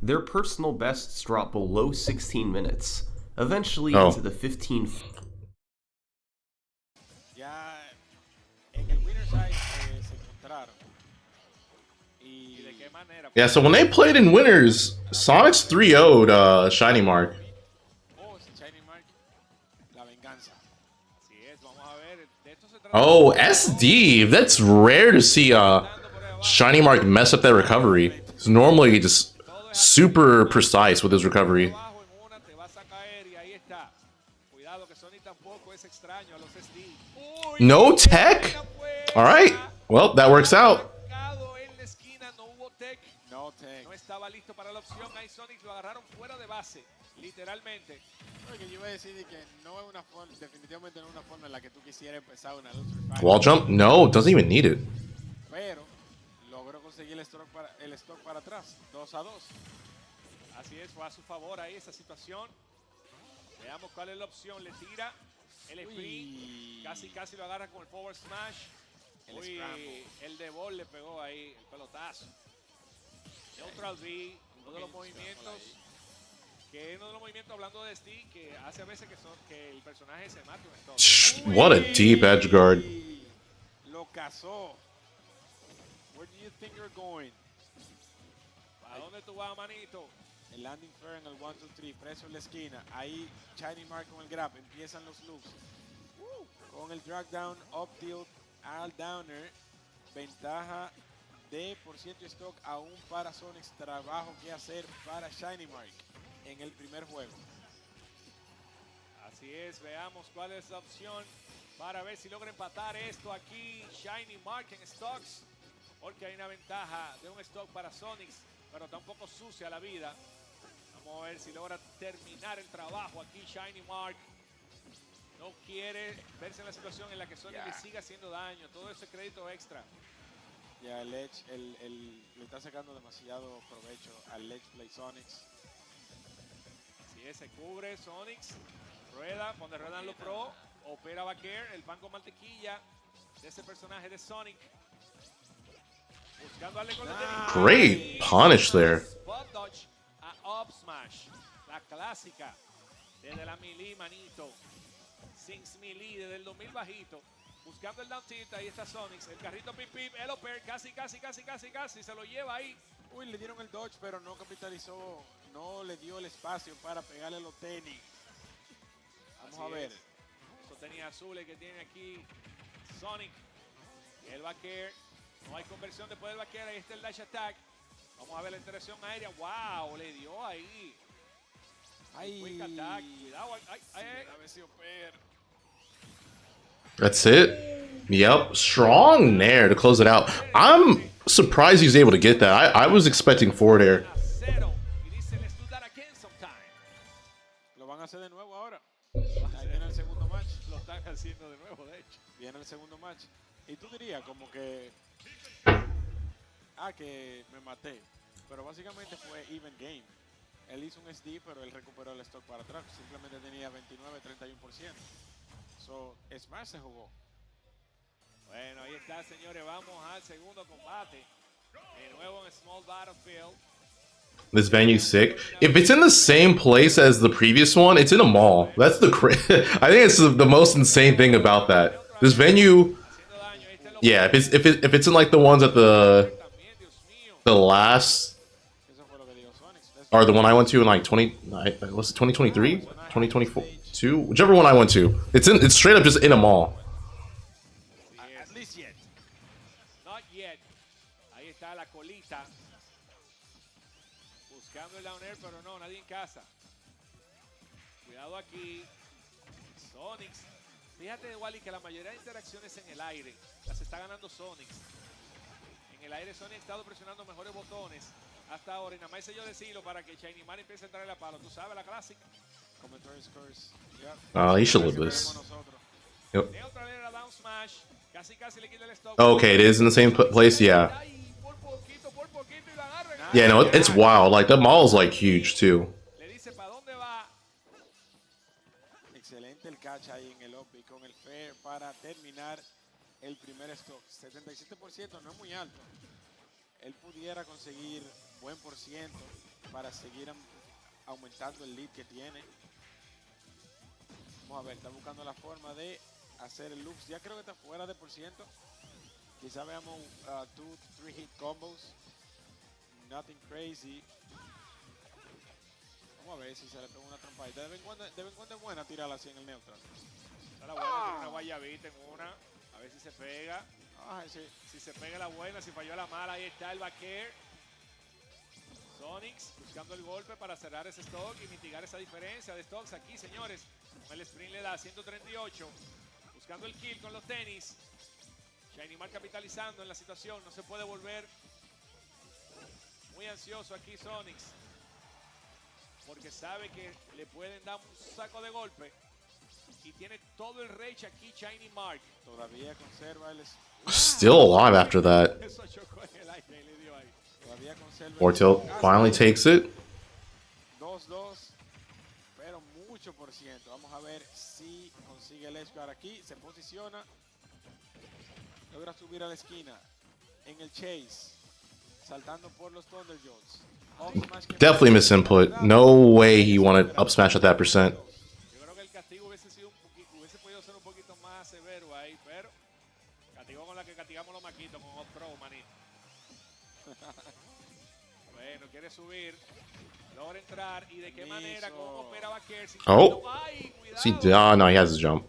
Their personal bests dropped below 16 minutes, eventually into the 15. Yeah, so when they played in winners, Sonix 3-0'd Shinymark. Oh, SD. That's rare to see Shinymark mess up that recovery. He's normally just super precise with his recovery. No tech? Alright. Well, that works out. Estaba listo para la opción, ahí Sonix lo agarraron fuera de base, literalmente. Porque yo iba a decir que no es una forma, definitivamente no es una forma en la que tú quisieras empezar una loser fight. Wall jump? No, doesn't even need it. Pero logró conseguir el stock para atrás, 2-2. Así es, fue a su favor ahí esa situación. Veamos cuál es la opción, le tira el sprint, casi lo agarra con el forward smash. El de ball le pegó ahí el pelotazo. Neutral B, uno de los movimientos hablando de Steve, que hace a veces que el personaje se mate un stop. What a deep edge guard. Lo cazó. Where do you think you're going? ¿Para dónde tú vas, manito? El landing fair en el 1, 2, 3, preso en la esquina. Ahí Shinymark con el grab, empiezan los loops. Con el drag down, up tilt al downer. Ventaja de % stock aún para Sonix, trabajo que hacer para Shinymark en el primer juego. Así es, veamos cuál es la opción para ver si logra empatar esto aquí Shinymark en stocks, porque hay una ventaja de un stock para Sonix, pero está un poco sucia la vida. Vamos a ver si logra terminar el trabajo aquí Shinymark. No quiere verse en la situación en la que Sonix le siga haciendo daño, todo ese crédito extra. Ya el Edge le está sacando demasiado provecho al Edge Play Sonix. Así es, se cubre Sonix, rueda, donde ruedan los pro, opera Baker, el pan con mantequilla de ese personaje de Sonic. Buscando darle con Great punish there. Spot dodge a up smash, la clásica desde la melee, manito. 6 melee desde el 2000 bajito. buscando el down tilt, ahí está Sonix, el carrito pip pip, el upper, casi, se lo lleva ahí. Uy, le dieron el dodge, pero no capitalizó, no le dio el espacio para pegarle los tenis. Vamos a ver. Esos tenis azules que tiene aquí Sonic. El back air, no hay conversión después del back air, ahí está el dash attack. Vamos a ver la interacción aérea, wow, le dio ahí. Ay, quick attack, cuidado, a ver si opera. That's it. Yep, strong nair to close it out. I'm surprised he's able to get that. I was expecting forward air. Lo van a hacer de nuevo ahora. Ahí viene el segundo match. Lo están haciendo de nuevo, de hecho. Viene el segundo match. Y tú dirías como que... que me maté. Pero básicamente fue even game. Él hizo un SD, pero él recuperó el stock para atrás. Simplemente tenía 29-31%. So, Smash se jugó. Bueno, ahí está, señores. Vamos al segundo combate. De nuevo en Small Battlefield. This venue's sick. If it's in the same place as the previous one, it's in a mall. That's the I think it's the most insane thing about that. This venue, yeah. If it's in like the ones at the last, or the one I went to in like 2023, 2022, whichever one I went to. It's straight up just in a mall. At least yet. Not yet. Ahí está la colita. Buscando el down air, pero no, nadie en casa. Cuidado aquí. Sonix. Fíjate, Wally, que la mayoría de interacciones en el aire las está ganando Sonix. En el aire Sonix ha estado presionando mejores botones hasta ahora. Y nada más yo decirlo para que Shinymark empiece a entrar en la palo. Tú sabes, la clásica. Commentary's curse. Yep. Oh, he should live this. Yep. Otra vez la down smash. Casi le quita el stock. Okay, it is in the same place. Yeah. Yeah, no, it's wild. Like the mall is like huge too. Le dice para dónde va. Excelente el catch ahí en el lobby con el fair para terminar el primer stock. 77% no es muy alto. Él pudiera conseguir buen por ciento para seguir aumentando el lead que tiene. Vamos a ver, está buscando la forma de hacer el loops. Ya creo que está fuera de por ciento. Quizá veamos 2-3 hit combos. Nothing crazy. Vamos a ver si se le pega una trompadita. De vez en cuando es buena tirarla así en el neutral. Está la buena, tiene una guayabita en una. A ver si se pega. Sí. Si se pega la buena, si falló la mala, ahí está el back air. Sonix buscando el golpe para cerrar ese stock y mitigar esa diferencia de stocks aquí, señores. Con el sprint le da 138. Buscando el kill con los tenis. Shinymark capitalizando en la situación. No se puede volver. Muy ansioso aquí Sonix. Porque sabe que le pueden dar un saco de golpe. Y tiene todo el rage aquí Shinymark. Todavía conserva el... Still alive after that. Eso chocó en el aire y le dio ahí. Todavía conserva Or Tilt finally takes it. 2-2. Pero mucho por ciento. Vamos a ver si consigue el Edgeguard aquí. Se posiciona. Logra subir a la esquina. En el chase. Saltando por los Thunderjolts. Definitely misinput. No way he wanted up smash at that percent. Yo creo que el castigo hubiese podido ser un poquito más severo ahí, pero castigo con la que castigamos los maquitos, con Off Pro, manito. Bueno, quiere subir, logra entrar, y de qué manera, cómo operaba Kersi. Oh, no, he has his jump.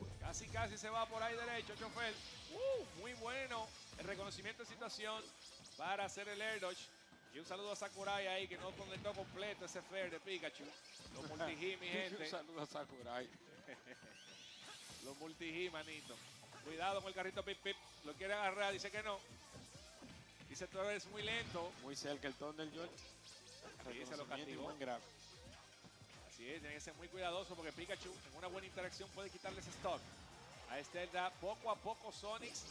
Casi se va por ahí derecho, chofer. Muy bueno el reconocimiento de situación para hacer el air dodge. Y un saludo a Sakurai ahí que no conectó completo ese fair de Pikachu. Los multi-hit, mi gente. Un saludo a Sakurai. Los multi-hit, manito. Cuidado con el carrito pip pip. Lo quiere agarrar, dice que no. Dice tú eres muy lento. Muy cerca el Thunderjolt. Sí, se lo castigó. Así es, tiene que ser muy cuidadoso porque Pikachu en una buena interacción puede quitarle ese stock. A este da poco a poco Sonix.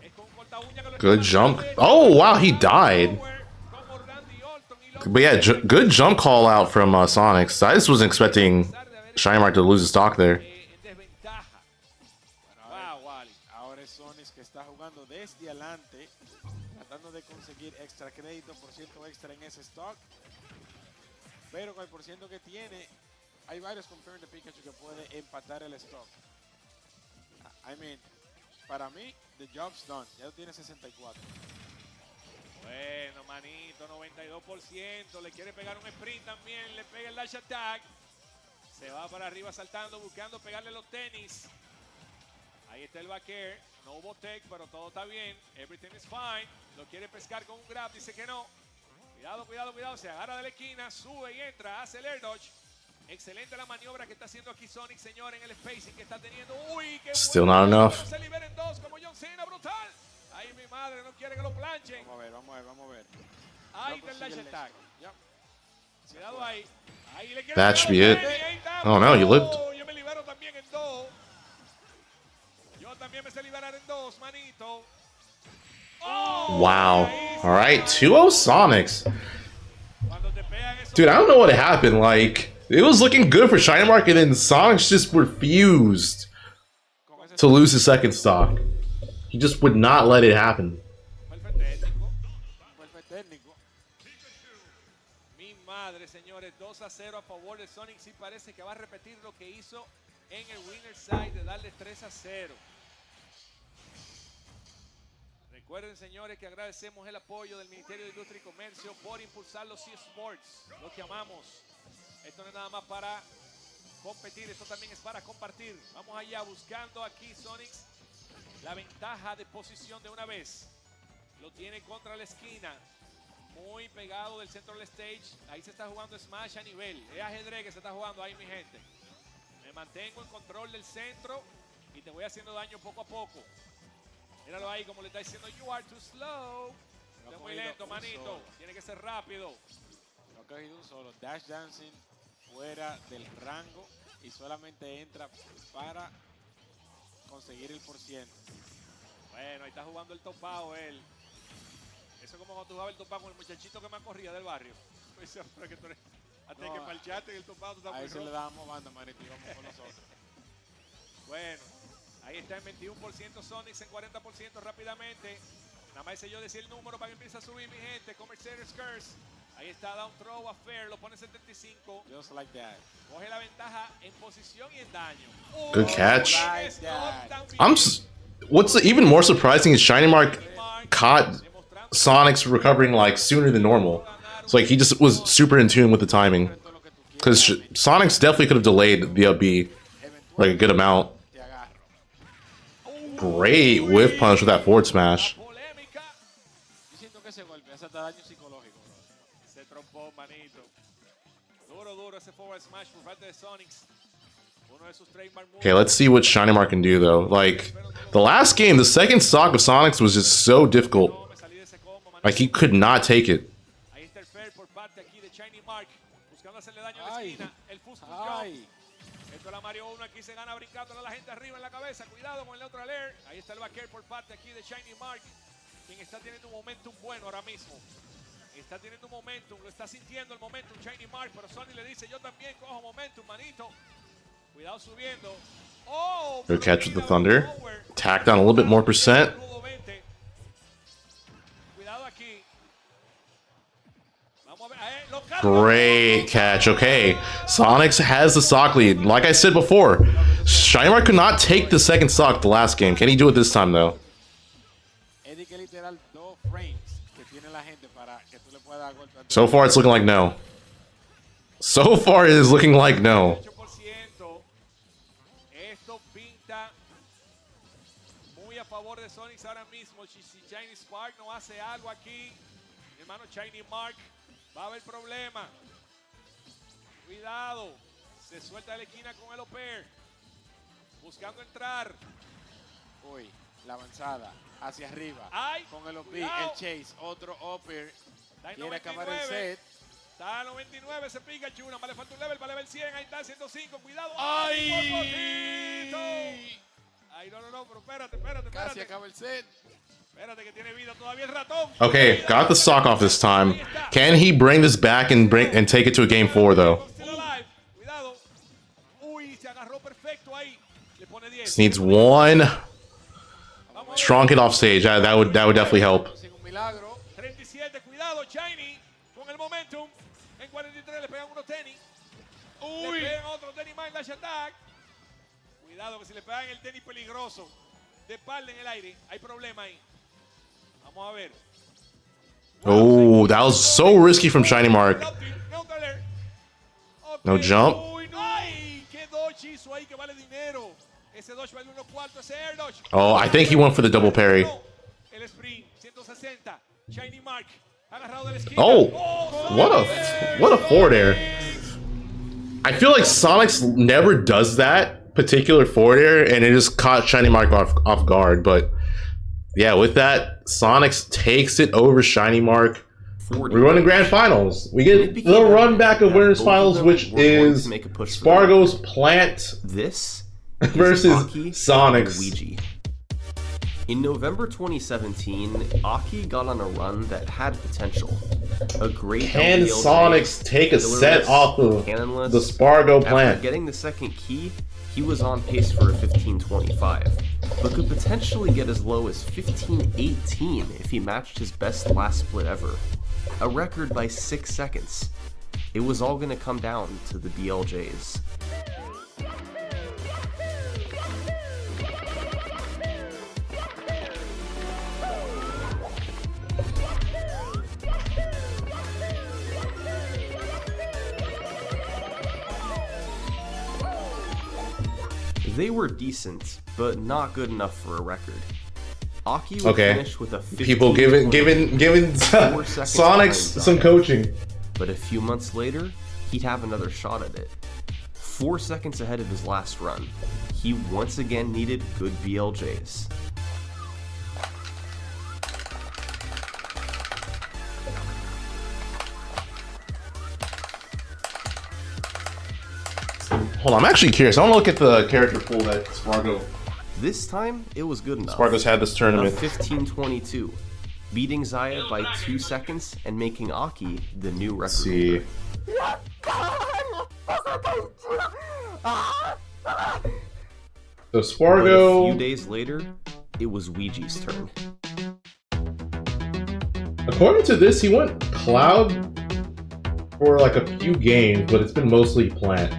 Es con un corta uña que lo Good jump. Oh, wow, he died. But yeah, good jump call out from Sonix. I just wasn't expecting Shinymark to lose his stock there. Ahora es Sonix que está jugando desde adelante, tratando de conseguir extra crédito, por ciento extra en ese stock. Pero con el por ciento que tiene, hay varios confirms de Pikachu que puede empatar el stock. I mean, para mí, the job's done. Ya tiene 64. Bueno, manito, 92%. Le quiere pegar un sprint también. Le pega el dash attack. Se va para arriba saltando, buscando pegarle los tenis. Ahí está el back air. No hubo tech, pero todo está bien. Everything is fine. Lo quiere pescar con un grab. Dice que no. Cuidado, cuidado, cuidado. Se agarra de la esquina. Sube y entra. Hace el air dodge. Excelente la maniobra que está haciendo aquí Sonix, señor, en el spacing que está teniendo. Uy, qué Still bueno. not enough. No se liberen dos como John Cena, brutal. Ahí mi madre no quiere que lo planchen. Vamos a ver, vamos a ver, vamos a ver. Ahí está el dash attack. Cuidado ahí. Ahí le quiere That should be it. ahí está. Oh no, you lived. Yo me libero también en dos. Yo también me sé liberar en dos, manito. Oh, Wow. All right, 2-0 Sonix. Dude, I don't know what happened. Like, it was looking good for Shinymark, and then Sonix just refused to lose his second stock. He just would not let it happen. Mi madre, señores, 2-0 a favor de Sonix y parece que va a repetir lo que hizo en el winner side de darle 3-0. Recuerden, señores, que agradecemos el apoyo del Ministerio de Industria y Comercio por impulsar los eSports, lo que amamos. Esto no es nada más para competir, esto también es para compartir. Vamos allá buscando aquí Sonix la ventaja de posición de una vez. Lo tiene contra la esquina, muy pegado del centro del stage. Ahí se está jugando Smash a nivel. Es ajedrez que se está jugando ahí, mi gente. Me mantengo en control del centro y te voy haciendo daño poco a poco. Míralo ahí como le está diciendo, you are too slow. Está muy lento, manito. Tiene que ser rápido. No ha cogido un solo. Dash dancing fuera del rango y solamente entra para conseguir el %. Bueno, ahí está jugando el topado él. Eso es como cuando tú jugabas el topado con el muchachito que más corría del barrio. Pues, que tú eres, hasta que parchaste en el topado tú estás a muy eso rojo. le dábamos banda, manito, y vamos con nosotros. Bueno, ahí está en 21% Sonix, en 40% rápidamente. Nada más hice yo decir el número para que empiece a subir, mi gente. Commercial Curse. Ahí está down throw a fair, lo pone 75. Just like that. Coge la ventaja en posición y en daño. Good catch. Like that. What's even more surprising is Shinymark caught Sonix recovering like sooner than normal. So like he just was super in tune with the timing. Because Sonix definitely could have delayed the up B like a good amount. Great whiff punch with that forward smash. Yo siento que ese golpe hace hasta daño psicológico. Se trompó, manito. Duro, duro ese forward smash por parte de Sonix. Uno de sus trademark moves. Okay, let's see what Shinymark can do though. Like the last game, the second stock of Sonix was just so difficult. Like he could not take it. Ahí está el fair por parte aquí de Shinymark. Buscando hacerle daño a la esquina. El full jump. Esto es la Mario 1, aquí se gana brincándole a la gente arriba en la cabeza. Cuidado con el neutral air. Ahí está el back air por parte aquí de Shinymark, quien está teniendo un momentum bueno ahora mismo. Está teniendo un momentum, lo está sintiendo el momentum Shinymark, pero Sony le dice, yo también cojo momentum, manito. Cuidado subiendo. Oh, Good catch with the thunder. Tack down a little bit more percent. Cuidado aquí. Vamos a ver. Lo carga. Great catch. Okay, Sonix has the stock lead. Like I said before, Shinymark could not take the second stock the last game. Can he do it this time though? So far, it's looking like no. So far, it is looking like no. Esto pinta muy a favor de Sonix ahora mismo. Si Shiny Spark no hace algo aquí, mi hermano Shinymark, va a haber problema. Cuidado. Se suelta de la esquina con el Oper. Buscando entrar. Uy, la avanzada hacia arriba. Ay, con el OP, cuidado. el chase, otro Oper. Está en Quiere 99. acabar el set. Está a 99 ese Pikachu. Nada más le falta un level para level 100. Ahí está, 105. Cuidado. ¡Ay! Ay, no, pero espérate. Casi acaba el set. Espérate que tiene vida todavía el ratón. Okay, got the stock off this time. Can he bring this back and take it to a game 4 though? Cuidado. Uy, se agarró perfecto ahí. Le pone 10. Just needs one strong hit off stage. That would definitely help. 37, cuidado, Shiny con el momentum. En 43 le pegan unos tenis. Le pegan otro tenis más en dash attack. Cuidado que si le pegan el tenis peligroso. de espalda en el aire. Hay problema ahí. Vamos a ver. Oh, that was so risky from Shinymark. No jump. Ay, qué dodge hizo ahí que vale dinero. Ese dodge vale unos cuartos, ese air dodge. Oh, I think he went for the double parry. El sprint, 160. Shinymark, agarrado de la esquina. Oh, what a forward air. I feel like Sonix never does that particular forward air, and it just caught Shinymark off guard. But yeah, with that, Sonix takes it over Shinymark. We run the grand finals. We get the run back of winners finals, which is Spargo's plant versus Sonix. In November 2017, Aki got on a run that had potential. A great Can LBLJ Sonix take a set off of cannonless. the Spargo plant? After getting the second key, he was on pace for a 15.25, but could potentially get as low as 15.18 if he matched his best last split ever. A record by 6 seconds. It was all going to come down to the BLJs. They were decent, but not good enough for a record. Aki would finish with a 15 people giving Sonix some coaching. But a few months later, he'd have another shot at it. 4 seconds ahead of his last run, he once again needed good BLJs. Hold on, I'm actually curious. I want to look at the character pool that Spargo. This time, it was good enough. Spargo's had this tournament. 15.22, beating Zayed by 2 seconds and making Aki the new record. See. So Spargo. But a few days later, it was Ouija's turn. According to this, he went Cloud for like a few games, but it's been mostly plant.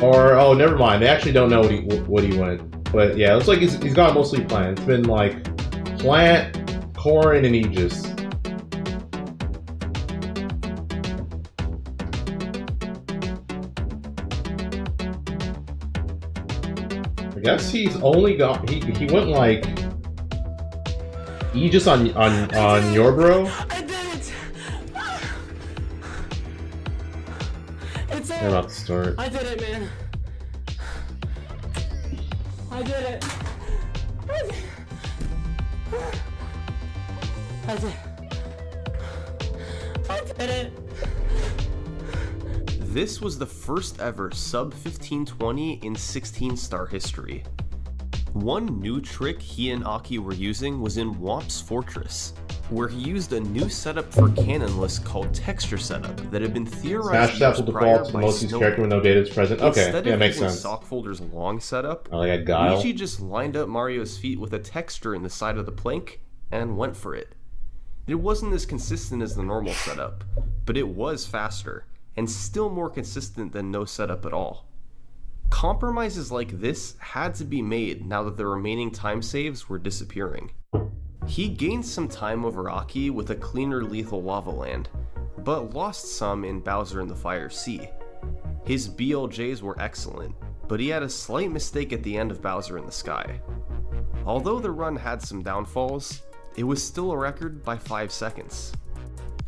Or oh, never mind. They actually don't know what he went. But yeah, it looks like he's gone mostly plant. It's been like plant, Corrin, and Aegis. I guess he's only got he went like Aegis on Yourbro. I did it! It's They're about to start. I did it, man. I did it. I did it. This was the first ever sub 1520 in 16-star history. One new trick he and Aki were using was in Wamp's Fortress, where he used a new setup for cannonless called Texture Setup that had been theorized Smash will default to most use character with no data is present. Okay, yeah, makes sense. Stockfolder's long setup, oh, like a guile. Ouija just lined up Mario's feet with a texture in the side of the plank and went for it. It wasn't as consistent as the normal setup, but it was faster, and still more consistent than no setup at all. Compromises like this had to be made now that the remaining time saves were disappearing. He gained some time over Aki with a cleaner lethal lava land, but lost some in Bowser in the Fire Sea. His BLJs were excellent, but he had a slight mistake at the end of Bowser in the Sky. Although the run had some downfalls, it was still a record by 5 seconds.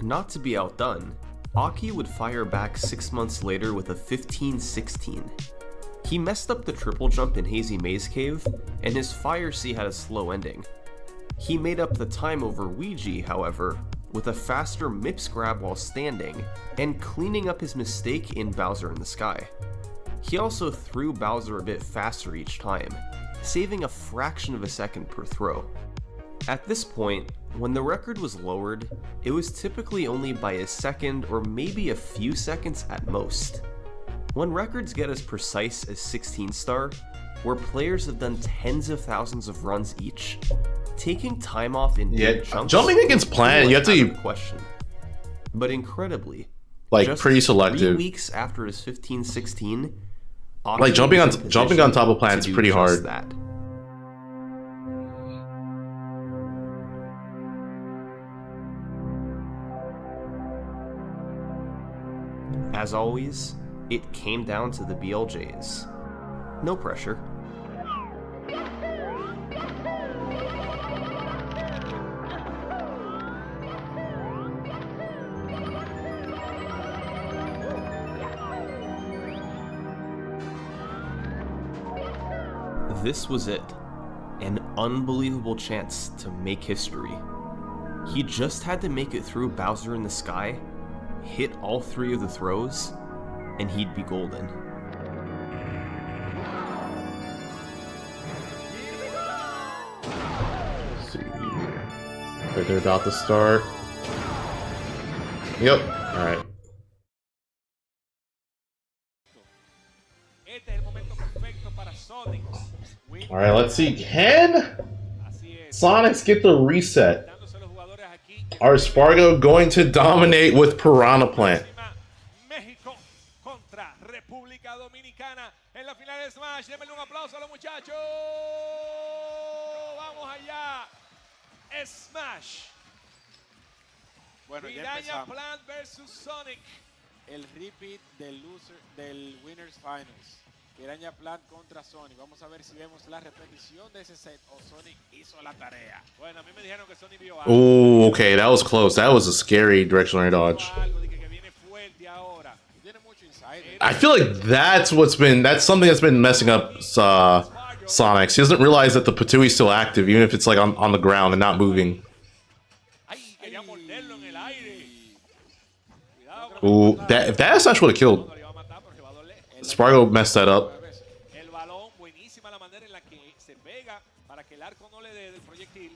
Not to be outdone, Aki would fire back 6 months later with a 15.16. He messed up the triple jump in Hazy Maze Cave, and his Fire Sea had a slow ending. He made up the time over Ouija, however, with a faster Mips grab while standing, and cleaning up his mistake in Bowser in the Sky. He also threw Bowser a bit faster each time, saving a fraction of a second per throw. At this point, when the record was lowered, it was typically only by a second or maybe a few seconds at most. When records get as precise as 16-star, where players have done tens of thousands of runs each, taking time off in big chunks jumping against Planet, you have to question. But incredibly, like Just pretty 3 selective. weeks after his 15-16, Like jumping on top of plants is pretty hard. That. As always, it came down to the BLJs. No pressure. This was it. An unbelievable chance to make history. He just had to make it through Bowser in the Sky, hit all 3 of the throws, and he'd be golden. Let's see. Okay, they're about to start. Yep. Alright. Alright, let's see. Can Sonix get the reset? Are Spargo going to dominate with Piranha Plant? México contra República Dominicana en la final de Smash. Démosle un aplauso a los muchachos. Vamos allá. Smash. Bueno, ya Piranha empezamos. Plant versus Sonic. El repeat del Winners Finals. Piranha Plant contra Sonic. Vamos a ver si vemos la repetición de ese set o Sonic hizo la tarea. Bueno, a mí me dijeron que Sonic vio algo. Oh, okay, that was close. That was a scary directional dodge. I feel like that's something that's been messing up Sonix. He doesn't realize that the Patui's still active, even if it's like on the ground and not moving. Ooh, if that Smash would have killed. Spargo messed that up. El balón, buenísima la manera en la que se pega para que el arco no le dé del proyectil.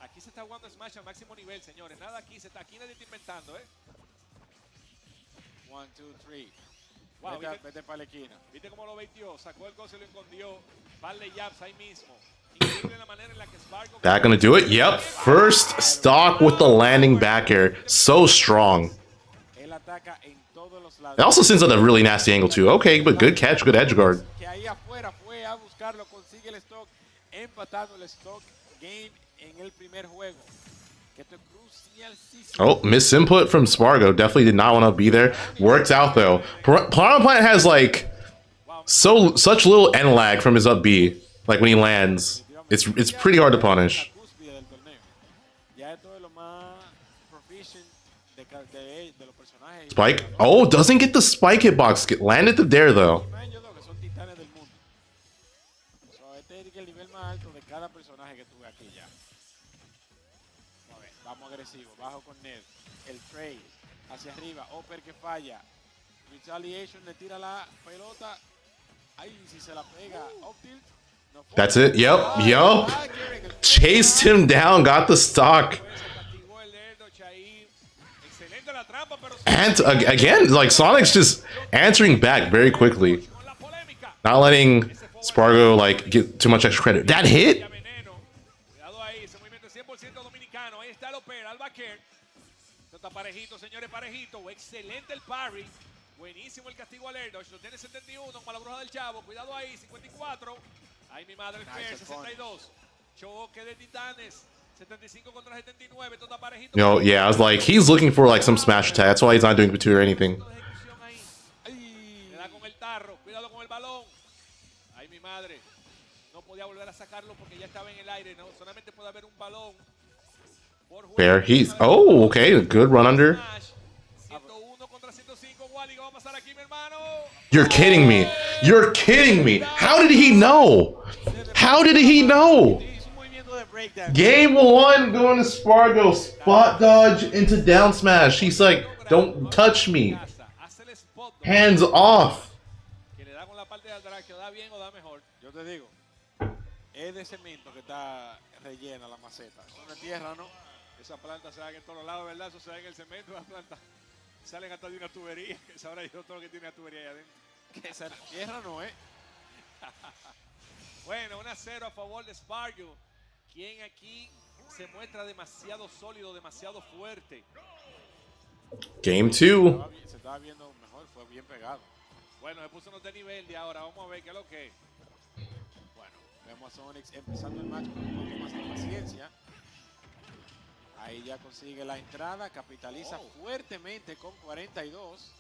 Aquí se está jugando Smash al máximo nivel, señores. Nada aquí aquí nadie está inventando, ¿eh? 1, 2, 3. Wow, vete para la esquina. ¿Viste cómo lo baiteó? Sacó el coso y lo escondió. Par de jabs ahí mismo. Increíble la manera en la que Spargo... That gonna do it? Yep. First stock with the landing back air. So strong. Él ataca en todos los lados. It also sends out a really nasty angle too. Okay, but good catch, good edge guard. Que ahí afuera fue a buscarlo, consigue el stock, empatando el stock game en el primer juego. Que esto es crucialísimo. Oh, misinput from Spargo. Definitely did not want to be there. Worked out though. Piranha Plant has like such little end lag from his up B. Like when he lands, it's pretty hard to punish. Spike. Oh, doesn't get the spike hitbox. Landed the dare though. Vamos agresivo, bajo con Ned. El trade hacia arriba, Upper que falla. Retaliation le tira la pelota. Ay, si se la pega, up tilt. That's it. Yep. Chased him down, got the stock. And again, like Sonic's just answering back very quickly. Not letting Spargo like get too much extra credit. That hit? Parejito, señores, parejito. Excelente el parry. Buenísimo el castigo al Airdosh. Lo tiene 71 con la bruja del chavo. Cuidado ahí, 54. Ay, mi madre, el Fair, 62. Choque de titanes. 75 contra 79. Todo parejito. No, yeah, I was like, he's looking for like some smash attack. That's why he's not doing Patu or anything. Le da con el tarro. Cuidado con el balón. Ay, mi madre. No podía volver a sacarlo porque ya estaba en el aire. No, solamente puede haber un balón. Fair. He's okay, good run under. You're kidding me. You're kidding me. How did he know? How did he know? Game 1 going to Spargo. Spot dodge into down smash. He's like, don't touch me. Hands off. Yo te digo, es de cemento que está rellena la maceta. Es una tierra, ¿no? Esa planta se da en todos lados, ¿verdad? Eso se da en el cemento. Las plantas salen hasta de una tubería. Que sabrá yo todo lo que tiene la tubería ahí adentro. Que esa tierra no es. Bueno, 1-0 a favor de Spargo. Quien aquí se muestra demasiado sólido, demasiado fuerte. Game 2. bien pegado. Bueno, me puso unos de nivel de ahora. Vamos a ver qué es lo que es. Bueno, vemos a Sonix empezando el match con un poco más de paciencia. Ahí ya consigue la entrada, capitaliza fuertemente con 42.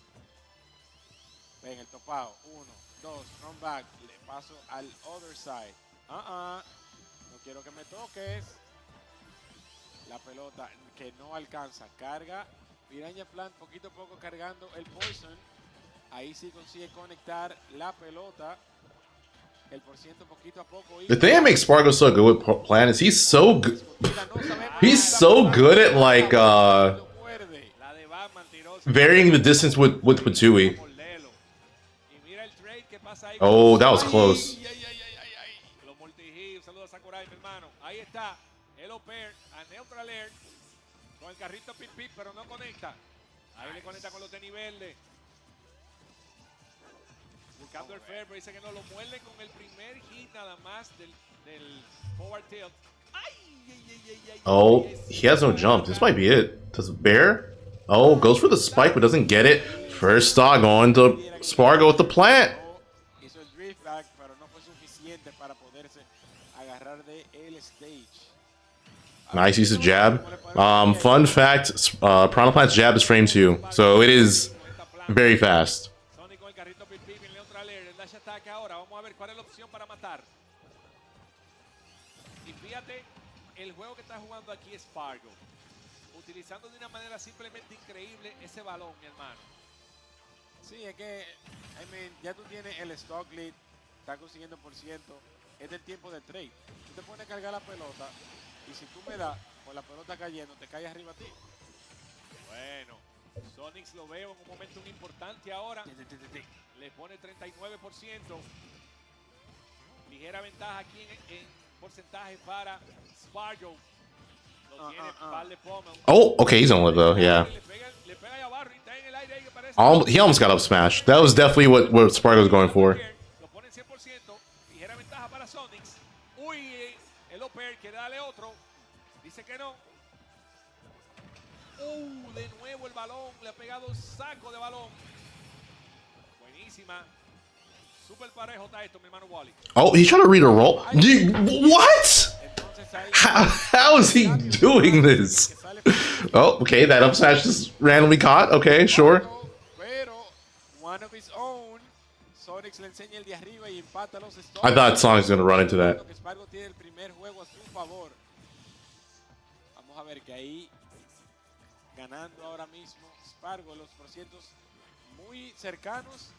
Ven el topado, 1, 2, run back, le paso al other side. No quiero que me toques. La pelota que no alcanza, carga. Piranha Plant poquito a poco cargando el Poison. Ahí sí consigue conectar la pelota. El porciento poquito a poco. The thing that makes Spargo so good with Plan is he's so good. He's so good at like varying the distance with Patui. Oh, that was close. Los multi-hits, saludos a Sakurai, mi hermano. Ahí está el Oper a Neutral Air con el carrito pip pip, pero no conecta. Ahí le conecta con los tenis verdes. Buscando el fair, pero dice que no lo muerde con el primer hit nada más del forward tilt. Oh, he has no jump. This might be it. Does Bear? Oh, goes for the spike but doesn't get it. First stock going to Spargo with the plant. Hizo el drift back, pero no fue suficiente para poderse agarrar de el stage. Nice use of jab. Fun fact, Piranha Plant's jab is frame 2, so it is very fast. Sonic con el carrito pip pip en Neutral Air. El dash attack ahora. Vamos a ver cuál es la opción para matar. Y fíjate, el juego que está jugando aquí es Spargo. Utilizando de una manera simplemente increíble ese balón, mi hermano. Sí, es que, ya tú tienes el stock lead, estás consiguiendo por ciento, es del tiempo de trade. Tú te pones a cargar la pelota y si tú me das con la pelota cayendo, te cae arriba a ti. Bueno, Sonix lo veo en un momento muy importante ahora. Le pone 39%. Ligera ventaja aquí en porcentaje para Spargo. Lo tiene par de pommel. Oh, okay, he's gonna live though, yeah. Le pega ahí abajo y está en el aire ahí que parece. He almost got up smash. That was definitely what Spargo was going for. Lo pone en 100%. Ligera ventaja para Sonix. Uy, el Oper quiere darle otro. Dice que no. De nuevo el balón. Le ha pegado un saco de balón. Buenísima. Super parejo está esto, mi hermano Wally. Oh, he's trying to read a roll. What? How is he doing this? Oh, okay, that up smash just randomly caught. Okay, sure. I thought Sonic's gonna run into that. Vamos a ver que ahí ganando ahora mismo Spargo, los porcientos muy cercanos.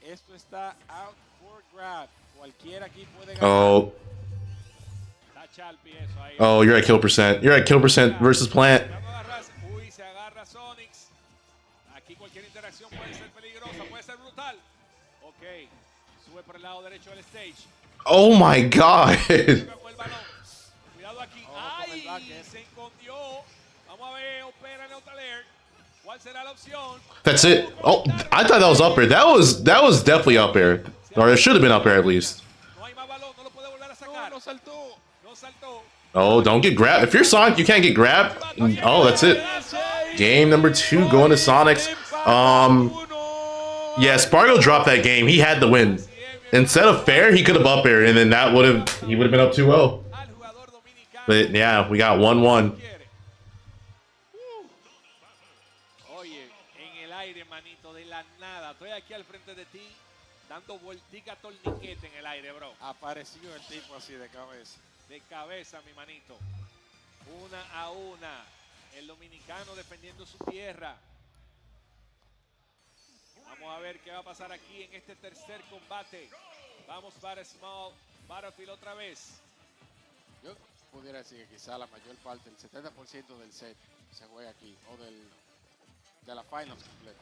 Esto está out for grab. Cualquiera aquí puede ganar. Oh. Oh, you're at kill percent. You're at kill percent versus Plant. Uy, se agarra Sonix. Aquí cualquier interacción puede ser peligrosa, puede ser brutal. Ok, sube por el lado derecho del stage. Oh my god. Cuidado aquí. Ay, se escondió. Vamos a ver, opera Neutral Air. ¿Cuál será la opción? That's it. Oh, I thought that was up air. That was definitely up air. Or it should have been up air at least. No hay más balón, no lo puede volver a sacar. No saltó. No saltó. Oh, don't get grabbed. If you're Sonic, you can't get grabbed. Oh, that's it. Game number 2 going to Sonix. Yeah, Spargo dropped that game. He had the win. Instead of fair, he could have up air, and then he would have been up 2-0. But yeah, we got 1-1. Oye, en el aire, manito, de la nada. Estoy aquí al frente de ti, dando vueltica torniquete en el aire, bro. Apareció el tipo así de cabeza. De cabeza, mi manito. 1-1. El dominicano defendiendo su tierra. Vamos a ver qué va a pasar aquí en este tercer combate. Vamos para Small Battlefield otra vez. Yo pudiera decir que quizá la mayor parte, el 70% del set se juega aquí, o de la finals completa.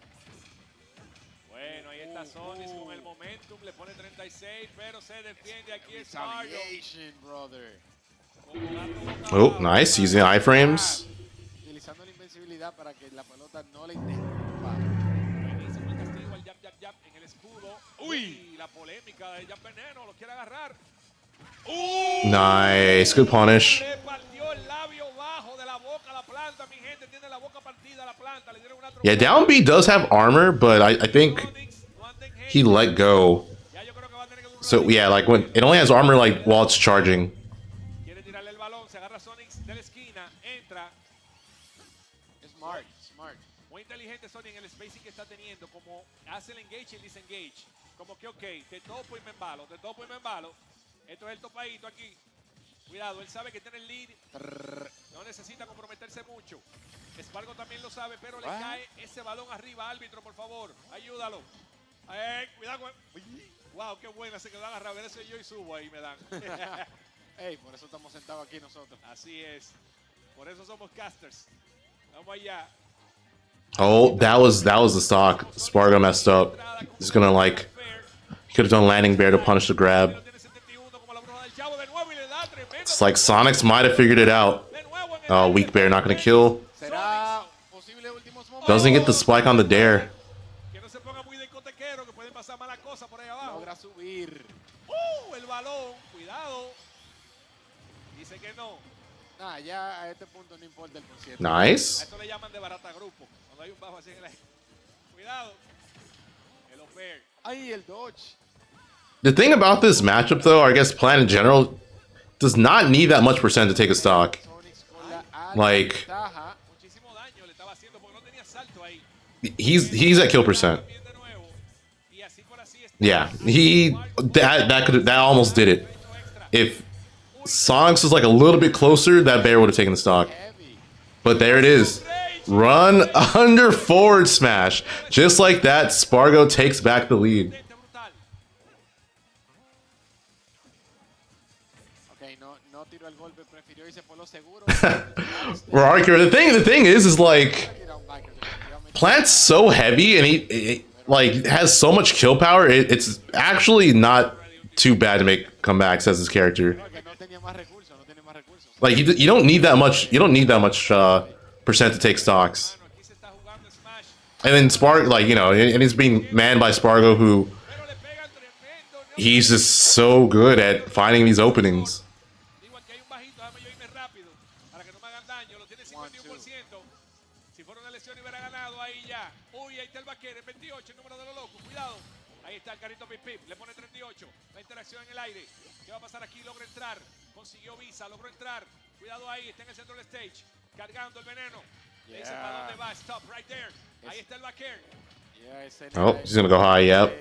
Bueno, ahí está Sonix con el momentum, le pone 36, pero se defiende aquí Spargo. Oh, nice. Using iframes. Utilizando la invencibilidad para que la pelota no le interrumpa. Buenísimo el castigo al jab en el escudo. Uy, la polémica de Jab Veneno, lo quiere agarrar. Nice. Good punish. Le partió el labio bajo de la boca a la Yeah, down B does have armor, but I think he let go. So yeah, like when it only has armor like while it's charging. Quiere tirarle el balón, se agarra Sonix de la esquina, entra. Smart, smart. Muy inteligente Sony en el spacing que está teniendo, como hace el engage y el disengage. Como que ok, te topo y me embalo, te topo y me embalo. Esto es el topadito aquí. Cuidado, él sabe que tiene el lead. No necesita comprometerse mucho. Spargo también lo sabe, pero le cae ese balón arriba. Árbitro, por favor, ayúdalo. Cuidado con... Wow, qué buena, se quedó agarrado. A ver, eso yo y subo ahí, me dan. Ey, por eso estamos sentados aquí nosotros. Así es. Por eso somos casters. Vamos allá. Oh, that was the stock. Spargo messed up. He's gonna like, he could have done landing bear to punish the grab. It's like Sonix might have figured it out. Oh, weak bear not gonna kill. Doesn't get the spike on the dare. Logra subir. El balón, cuidado. Dice que no. Nah, ya a este punto no importa el porciento. Nice. A esto le llaman de barata grupo. Cuando hay un bajo así en el aire. Cuidado. El off-air. Ay, el dodge. The thing about this matchup, though, I guess Plan in general, does not need that much percent to take a stock. Like, he's at kill percent. Yeah, that almost did it. If Sonix was like a little bit closer, that bear would have taken the stock. But there it is. Run under forward smash. Just like that, Spargo takes back the lead. The thing is like, Plant's so heavy and he like has so much kill power. It's actually not too bad to make comebacks as his character. Like you don't need that much. You don't need that much percent to take stocks. And then Spargo, like and he's being manned by Spargo, who he's just so good at finding these openings. Le pone 38, la interacción en el aire. ¿Qué va a pasar aquí? Logra entrar, consiguió visa, logró entrar. Cuidado ahí, está en el centro del stage, cargando el veneno. Le dice para dónde va, stop right there. Ahí está el backer. Oh, he's gonna go high, yep.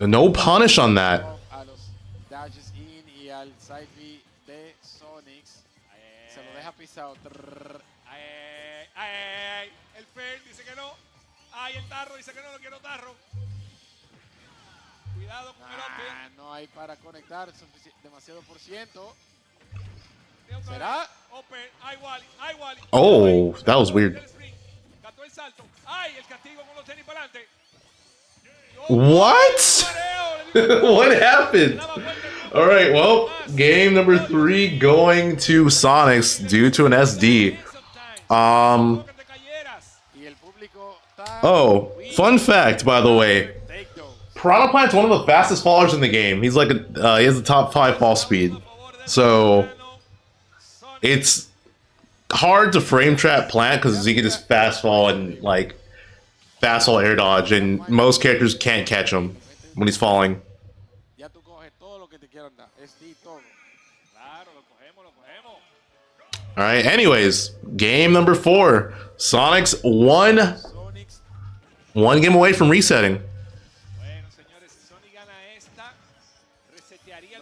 No punish on that. A los dashes in y al side B de Sonix. Se lo deja pisado. El fair dice que no. Ay, el tarro dice que no, no quiero tarro. Cuidado con el open. No hay para conectar, demasiado por ciento. ¿Será? Open, ay, Wally. Oh, that was weird. Cató el salto. Ay, el castigo con los tenis para adelante. What? What happened? All right, well, game number 3 going to Sonix due to an SD. Oh, fun fact, by the way. Piranha Plant's one of the fastest fallers in the game. He's like he has the top 5 fall speed. So it's hard to frame trap Plant because he can just fast fall and like fast fall air dodge, and most characters can't catch him when he's falling. Alright, anyways, game number 4. Sonix one game away from resetting.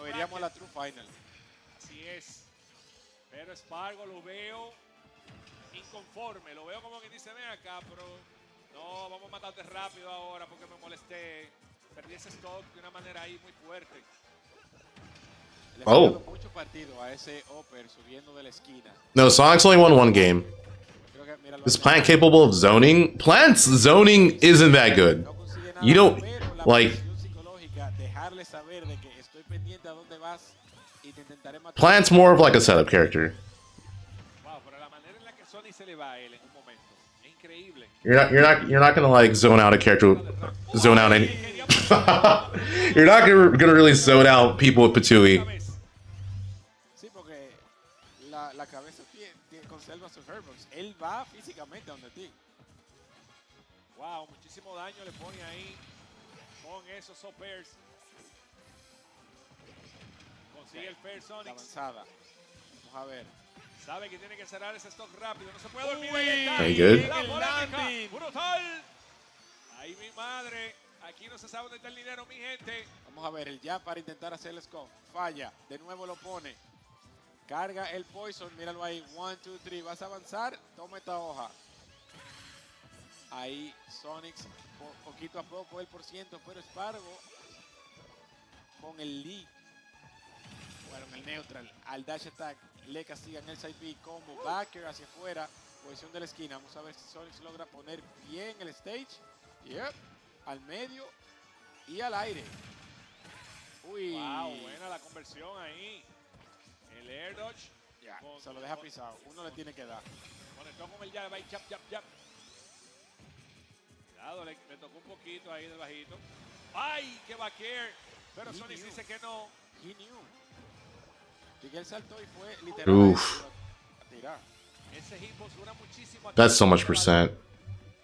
Iríamos a la True Final. Así es. Pero Spargo lo veo inconforme. Lo veo como que dice, ven acá, pero no, vamos a matarte rápido ahora porque me molesté. Perdí ese stock de una manera ahí muy fuerte. Le está dando mucho partido a ese upper subiendo de la esquina. No, Sonix only won 1 game. Is Plant capable of zoning? Plant's zoning isn't that good. You don't, like... Plant's more of like a setup character. You're not gonna like zone out a character, zone out any. You're not gonna really zone out people with Patui. selvas of Herbox. Él va físicamente donde ti. Wow, muchísimo daño le pone ahí con esos sopers. Consigue el fair Sonix. La avanzada. Vamos a ver. Sabe que tiene que cerrar ese stock rápido. No se puede dormir. Very good. La polémica. Brutal. Ay, mi madre. Aquí no se sabe dónde está el dinero, mi gente. Vamos a ver el jab para intentar hacer el scope. Falla. De nuevo lo pone. Carga el poison. Míralo ahí. 1, 2, 3. Vas a avanzar. Toma esta hoja. Ahí Sonix. Poquito a poco el %. Pero Spargo con el lead. Bueno, en el neutral. Al dash attack. Le castigan el side B. Combo. Backer hacia afuera. Posición de la esquina. Vamos a ver si Sonix logra poner bien el stage. Yep. Al medio y al aire. Uy. Wow, buena la conversión ahí. El air dodge. Ya, se lo deja pisado. Uno le tiene que dar. Conectó con el jab ahí, jab. Cuidado, le tocó un poquito ahí del bajito. ¡Ay, qué backer! Pero Sonix dice que no. He knew. Miguel saltó y fue literalmente a tirar. Ese hitbox dura muchísimo. That's so much percent.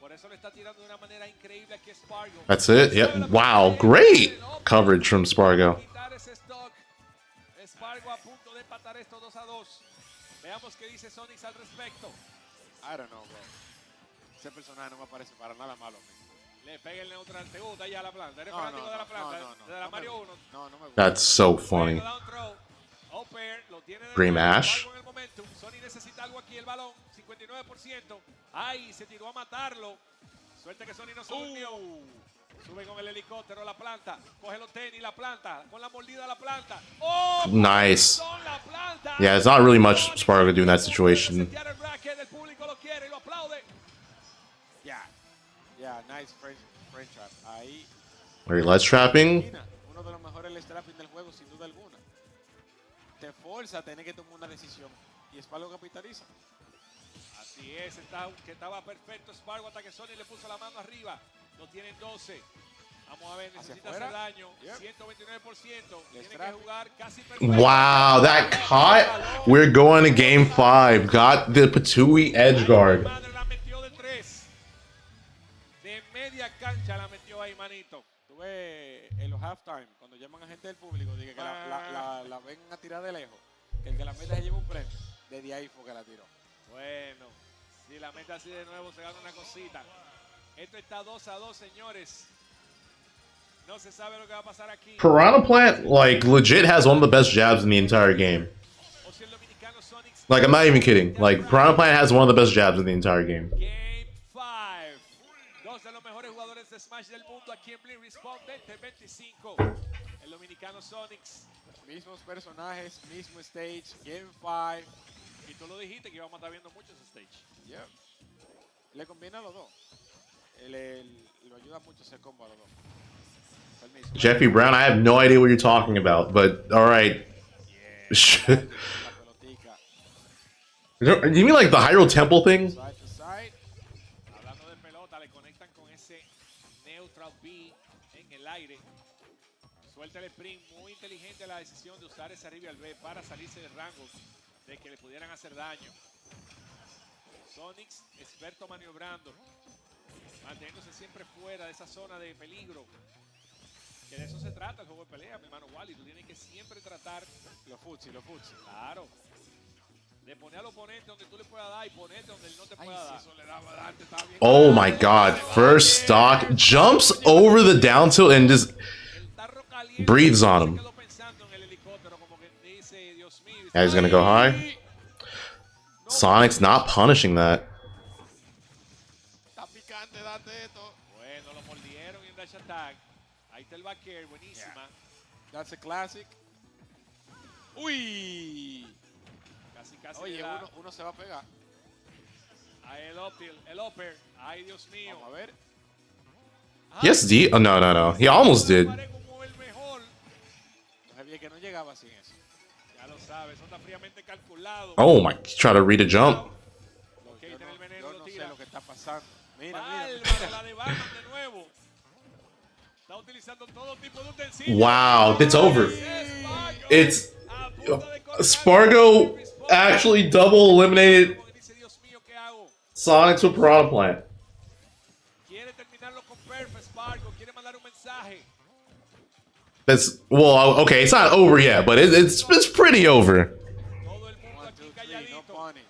Por eso le está tirando de una manera increíble aquí a Spargo. That's it. Yep. Wow. Great coverage from Spargo. Spargo a punto de empatar esto 2-2. Veamos qué dice Sonix al respecto. I don't know, bro. Ese personaje no me parece para nada malo. Le pega el neutral. ¿Te gusta ya la planta? ¿Eres fanático de la planta? ¿De la Mario 1? No me gusta. That's so funny. Dream Ash. Sony necesita algo aquí, el balón. 59%. Ay, se tiró a matarlo. Suerte que Sony no se durmió. Sube con el helicóptero la planta. Coge los tenis, la planta. Con la mordida la planta. ¡Oh! Nice. Yeah, it's not really much Spargo could do in that situation. El público lo quiere y lo aplaude. Yeah, nice French trap. Ahí. Very let's trapping. Uno de los mejores let's trapping del juego, sin duda alguna. Te forza a tener que tomar una decisión. Y Spargo capitaliza. Así es, que estaba perfecto Spargo hasta que Sony le puso la mano arriba. Lo tienen 12. Vamos a ver, necesita hacer daño. 129%. Tiene que jugar casi perfecto. Wow, that caught. We're going to game 5. Got the Patui edge guard. La metió de 3. De media cancha la metió ahí, manito. Tuve en los halftime, cuando llaman a gente del público, dije que la ven a tirar de lejos. Que el que la meta se lleva un premio. Desde ahí fue que la tiró. Bueno, si la meta así de nuevo se gana una cosita. Esto está 2-2, señores. No se sabe lo que va a pasar aquí. Piranha Plant, like, legit has one of the best jabs in the entire game. Like, I'm not even kidding. Like, Piranha Plant has one of the best jabs in the entire game. Game 5. Dos de los mejores jugadores de Smash del mundo aquí en Blink Respawn 2025. El dominicano Sonix. Mismos personajes, mismo stage, Game 5. Y tú lo dijiste que íbamos a estar viendo mucho ese stage. Yeah. Le conviene a los dos. Lo ayuda mucho ese combo a los dos. Jeffy Brown, I have no idea what you're talking about, but alright. Yeah. You mean like the Hyrule Temple thing? Side to side. Hablando de pelota, le conectan con ese neutral B en el aire. Suelta el sprint. Muy inteligente la decisión de usar ese rival B para salirse del rango de que le pudieran hacer daño. Sonix, experto maniobrando, manteniéndose siempre fuera de esa zona de peligro. Que de eso se trata el juego de pelea, mi hermano Wally. Tú tienes que siempre tratar los futsi. Claro. De poner al oponente donde tú le puedas dar y ponerte donde él no te pueda dar. Eso le daba antes, estaba bien. Oh my god. First stock. Jumps over the down tilt and just breathes on him. Yeah, he's gonna go high. Sonic's not punishing that. Bueno, lo mordieron en dash attack. Ahí está el back air, buenísima. That's a classic. Uy. Casi. Oye, uno se va a pegar. Ahí el upper. Ay, Dios mío. Vamos a ver. Yes, D. Oh, no. He almost did. No sabía que no llegaba sin eso. Ya lo sabes, eso está fríamente calculado. Oh my. Try to read a jump. Yo no sé lo que está pasando. Mira. La de Batman de nuevo. Está utilizando todo tipo de utensilios. Wow, it's over. It's Spargo actually double eliminated Sonix with Piranha Plant. Quiere terminarlo con Perfect, Spargo. Quiere mandar un mensaje. That's, well, okay, it's not over yet, but it's pretty over. Todo el mundo aquí calladito. No punish.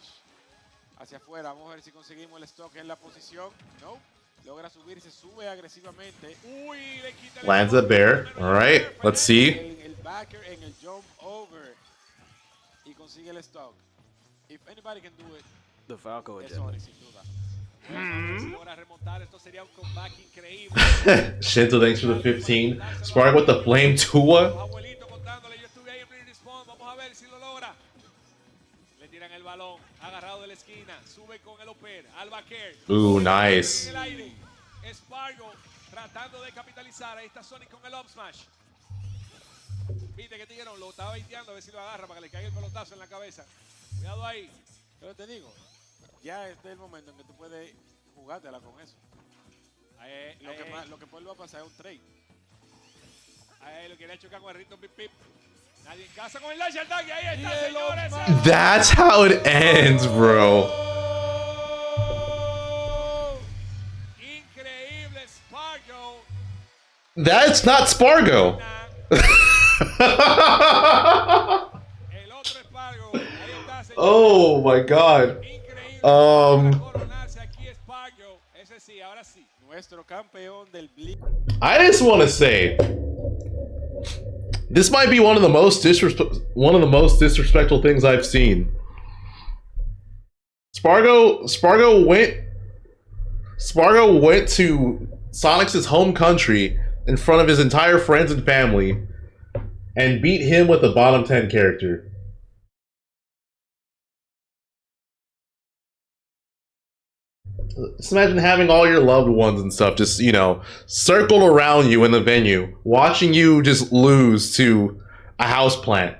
Hacia afuera, vamos a ver si conseguimos el stock en la posición. No, logra subir, se sube agresivamente. Uy, le quita el Lands a bear. All right, let's see. El backer en el jump over y consigue el stock. If anybody can do it, The Falco es agenda. Sonix, sin duda. Si logra remontar, esto sería un comeback increíble. Shinto, thanks for the 15. Spark with the flame Tua. Abuelito contándole, yo estuve ahí en pre-respawn. Vamos a ver si lo logra. Le tiran el balón, agarrado de la esquina, sube con el oper, al backer. Ooh, nice. En el aire. Spargo tratando de capitalizar. Ahí está Sonic con el up smash. Viste que Tiguerón lo estaba baiteando a ver si lo agarra para que le caiga el pelotazo en la cabeza. Cuidado ahí. Pero te digo, ya este es el momento en que tú puedes jugártela con eso. Lo que puede pasar es un trade. Ahí lo quería chocar con el ritmo pip pip. Nadie en casa con el dash attack. Y ahí está, señores. That's how it ends, bro. Increíble, Spargo. That's not Spargo. El otro Spargo. Ahí está, señores. Oh my god. Coronarse aquí Spargo. Ese sí, ahora sí. Nuestro campeón del Blitz. I just want to say, this might be one of the most disrespectful things I've seen. Spargo went to Sonix's home country in front of his entire friends and family and beat him with a bottom 10 character. Just imagine having all your loved ones and stuff just, you know, circled around you in the venue, watching you just lose to a houseplant.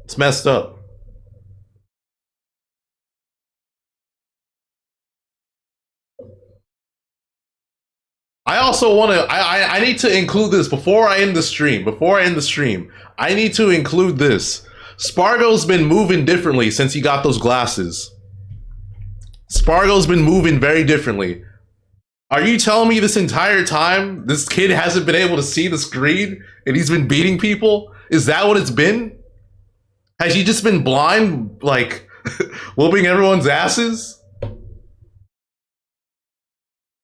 It's messed up. I also want to, I need to include this before I end the stream. I need to include this. Spargo's been moving differently since he got those glasses. Spargo's been moving very differently. Are you telling me this entire time this kid hasn't been able to see the screen and he's been beating people? Is that what it's been? Has he just been blind, like, whooping everyone's asses?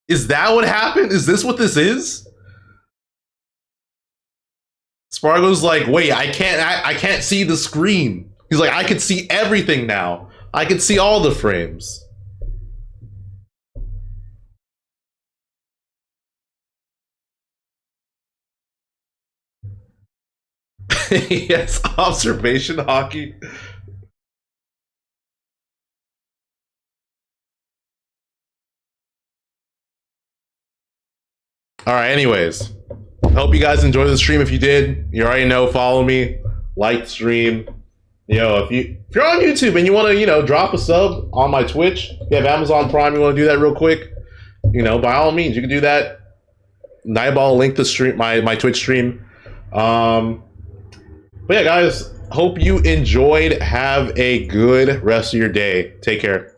Is that what happened? Is this what this is? Spargo's like, wait, I can't see the screen. He's like, I can see everything now. I can see all the frames. Yes, observation hockey. All right, anyways, hope you guys enjoyed the stream. If you did, you already know, follow me, like the stream. Yo, if you're on YouTube and you want to, you know, drop a sub on my Twitch, if you have Amazon Prime, you want to do that real quick, you know, by all means, you can do that. Nightball, link the stream, my Twitch stream. But yeah, guys, hope you enjoyed. Have a good rest of your day. Take care.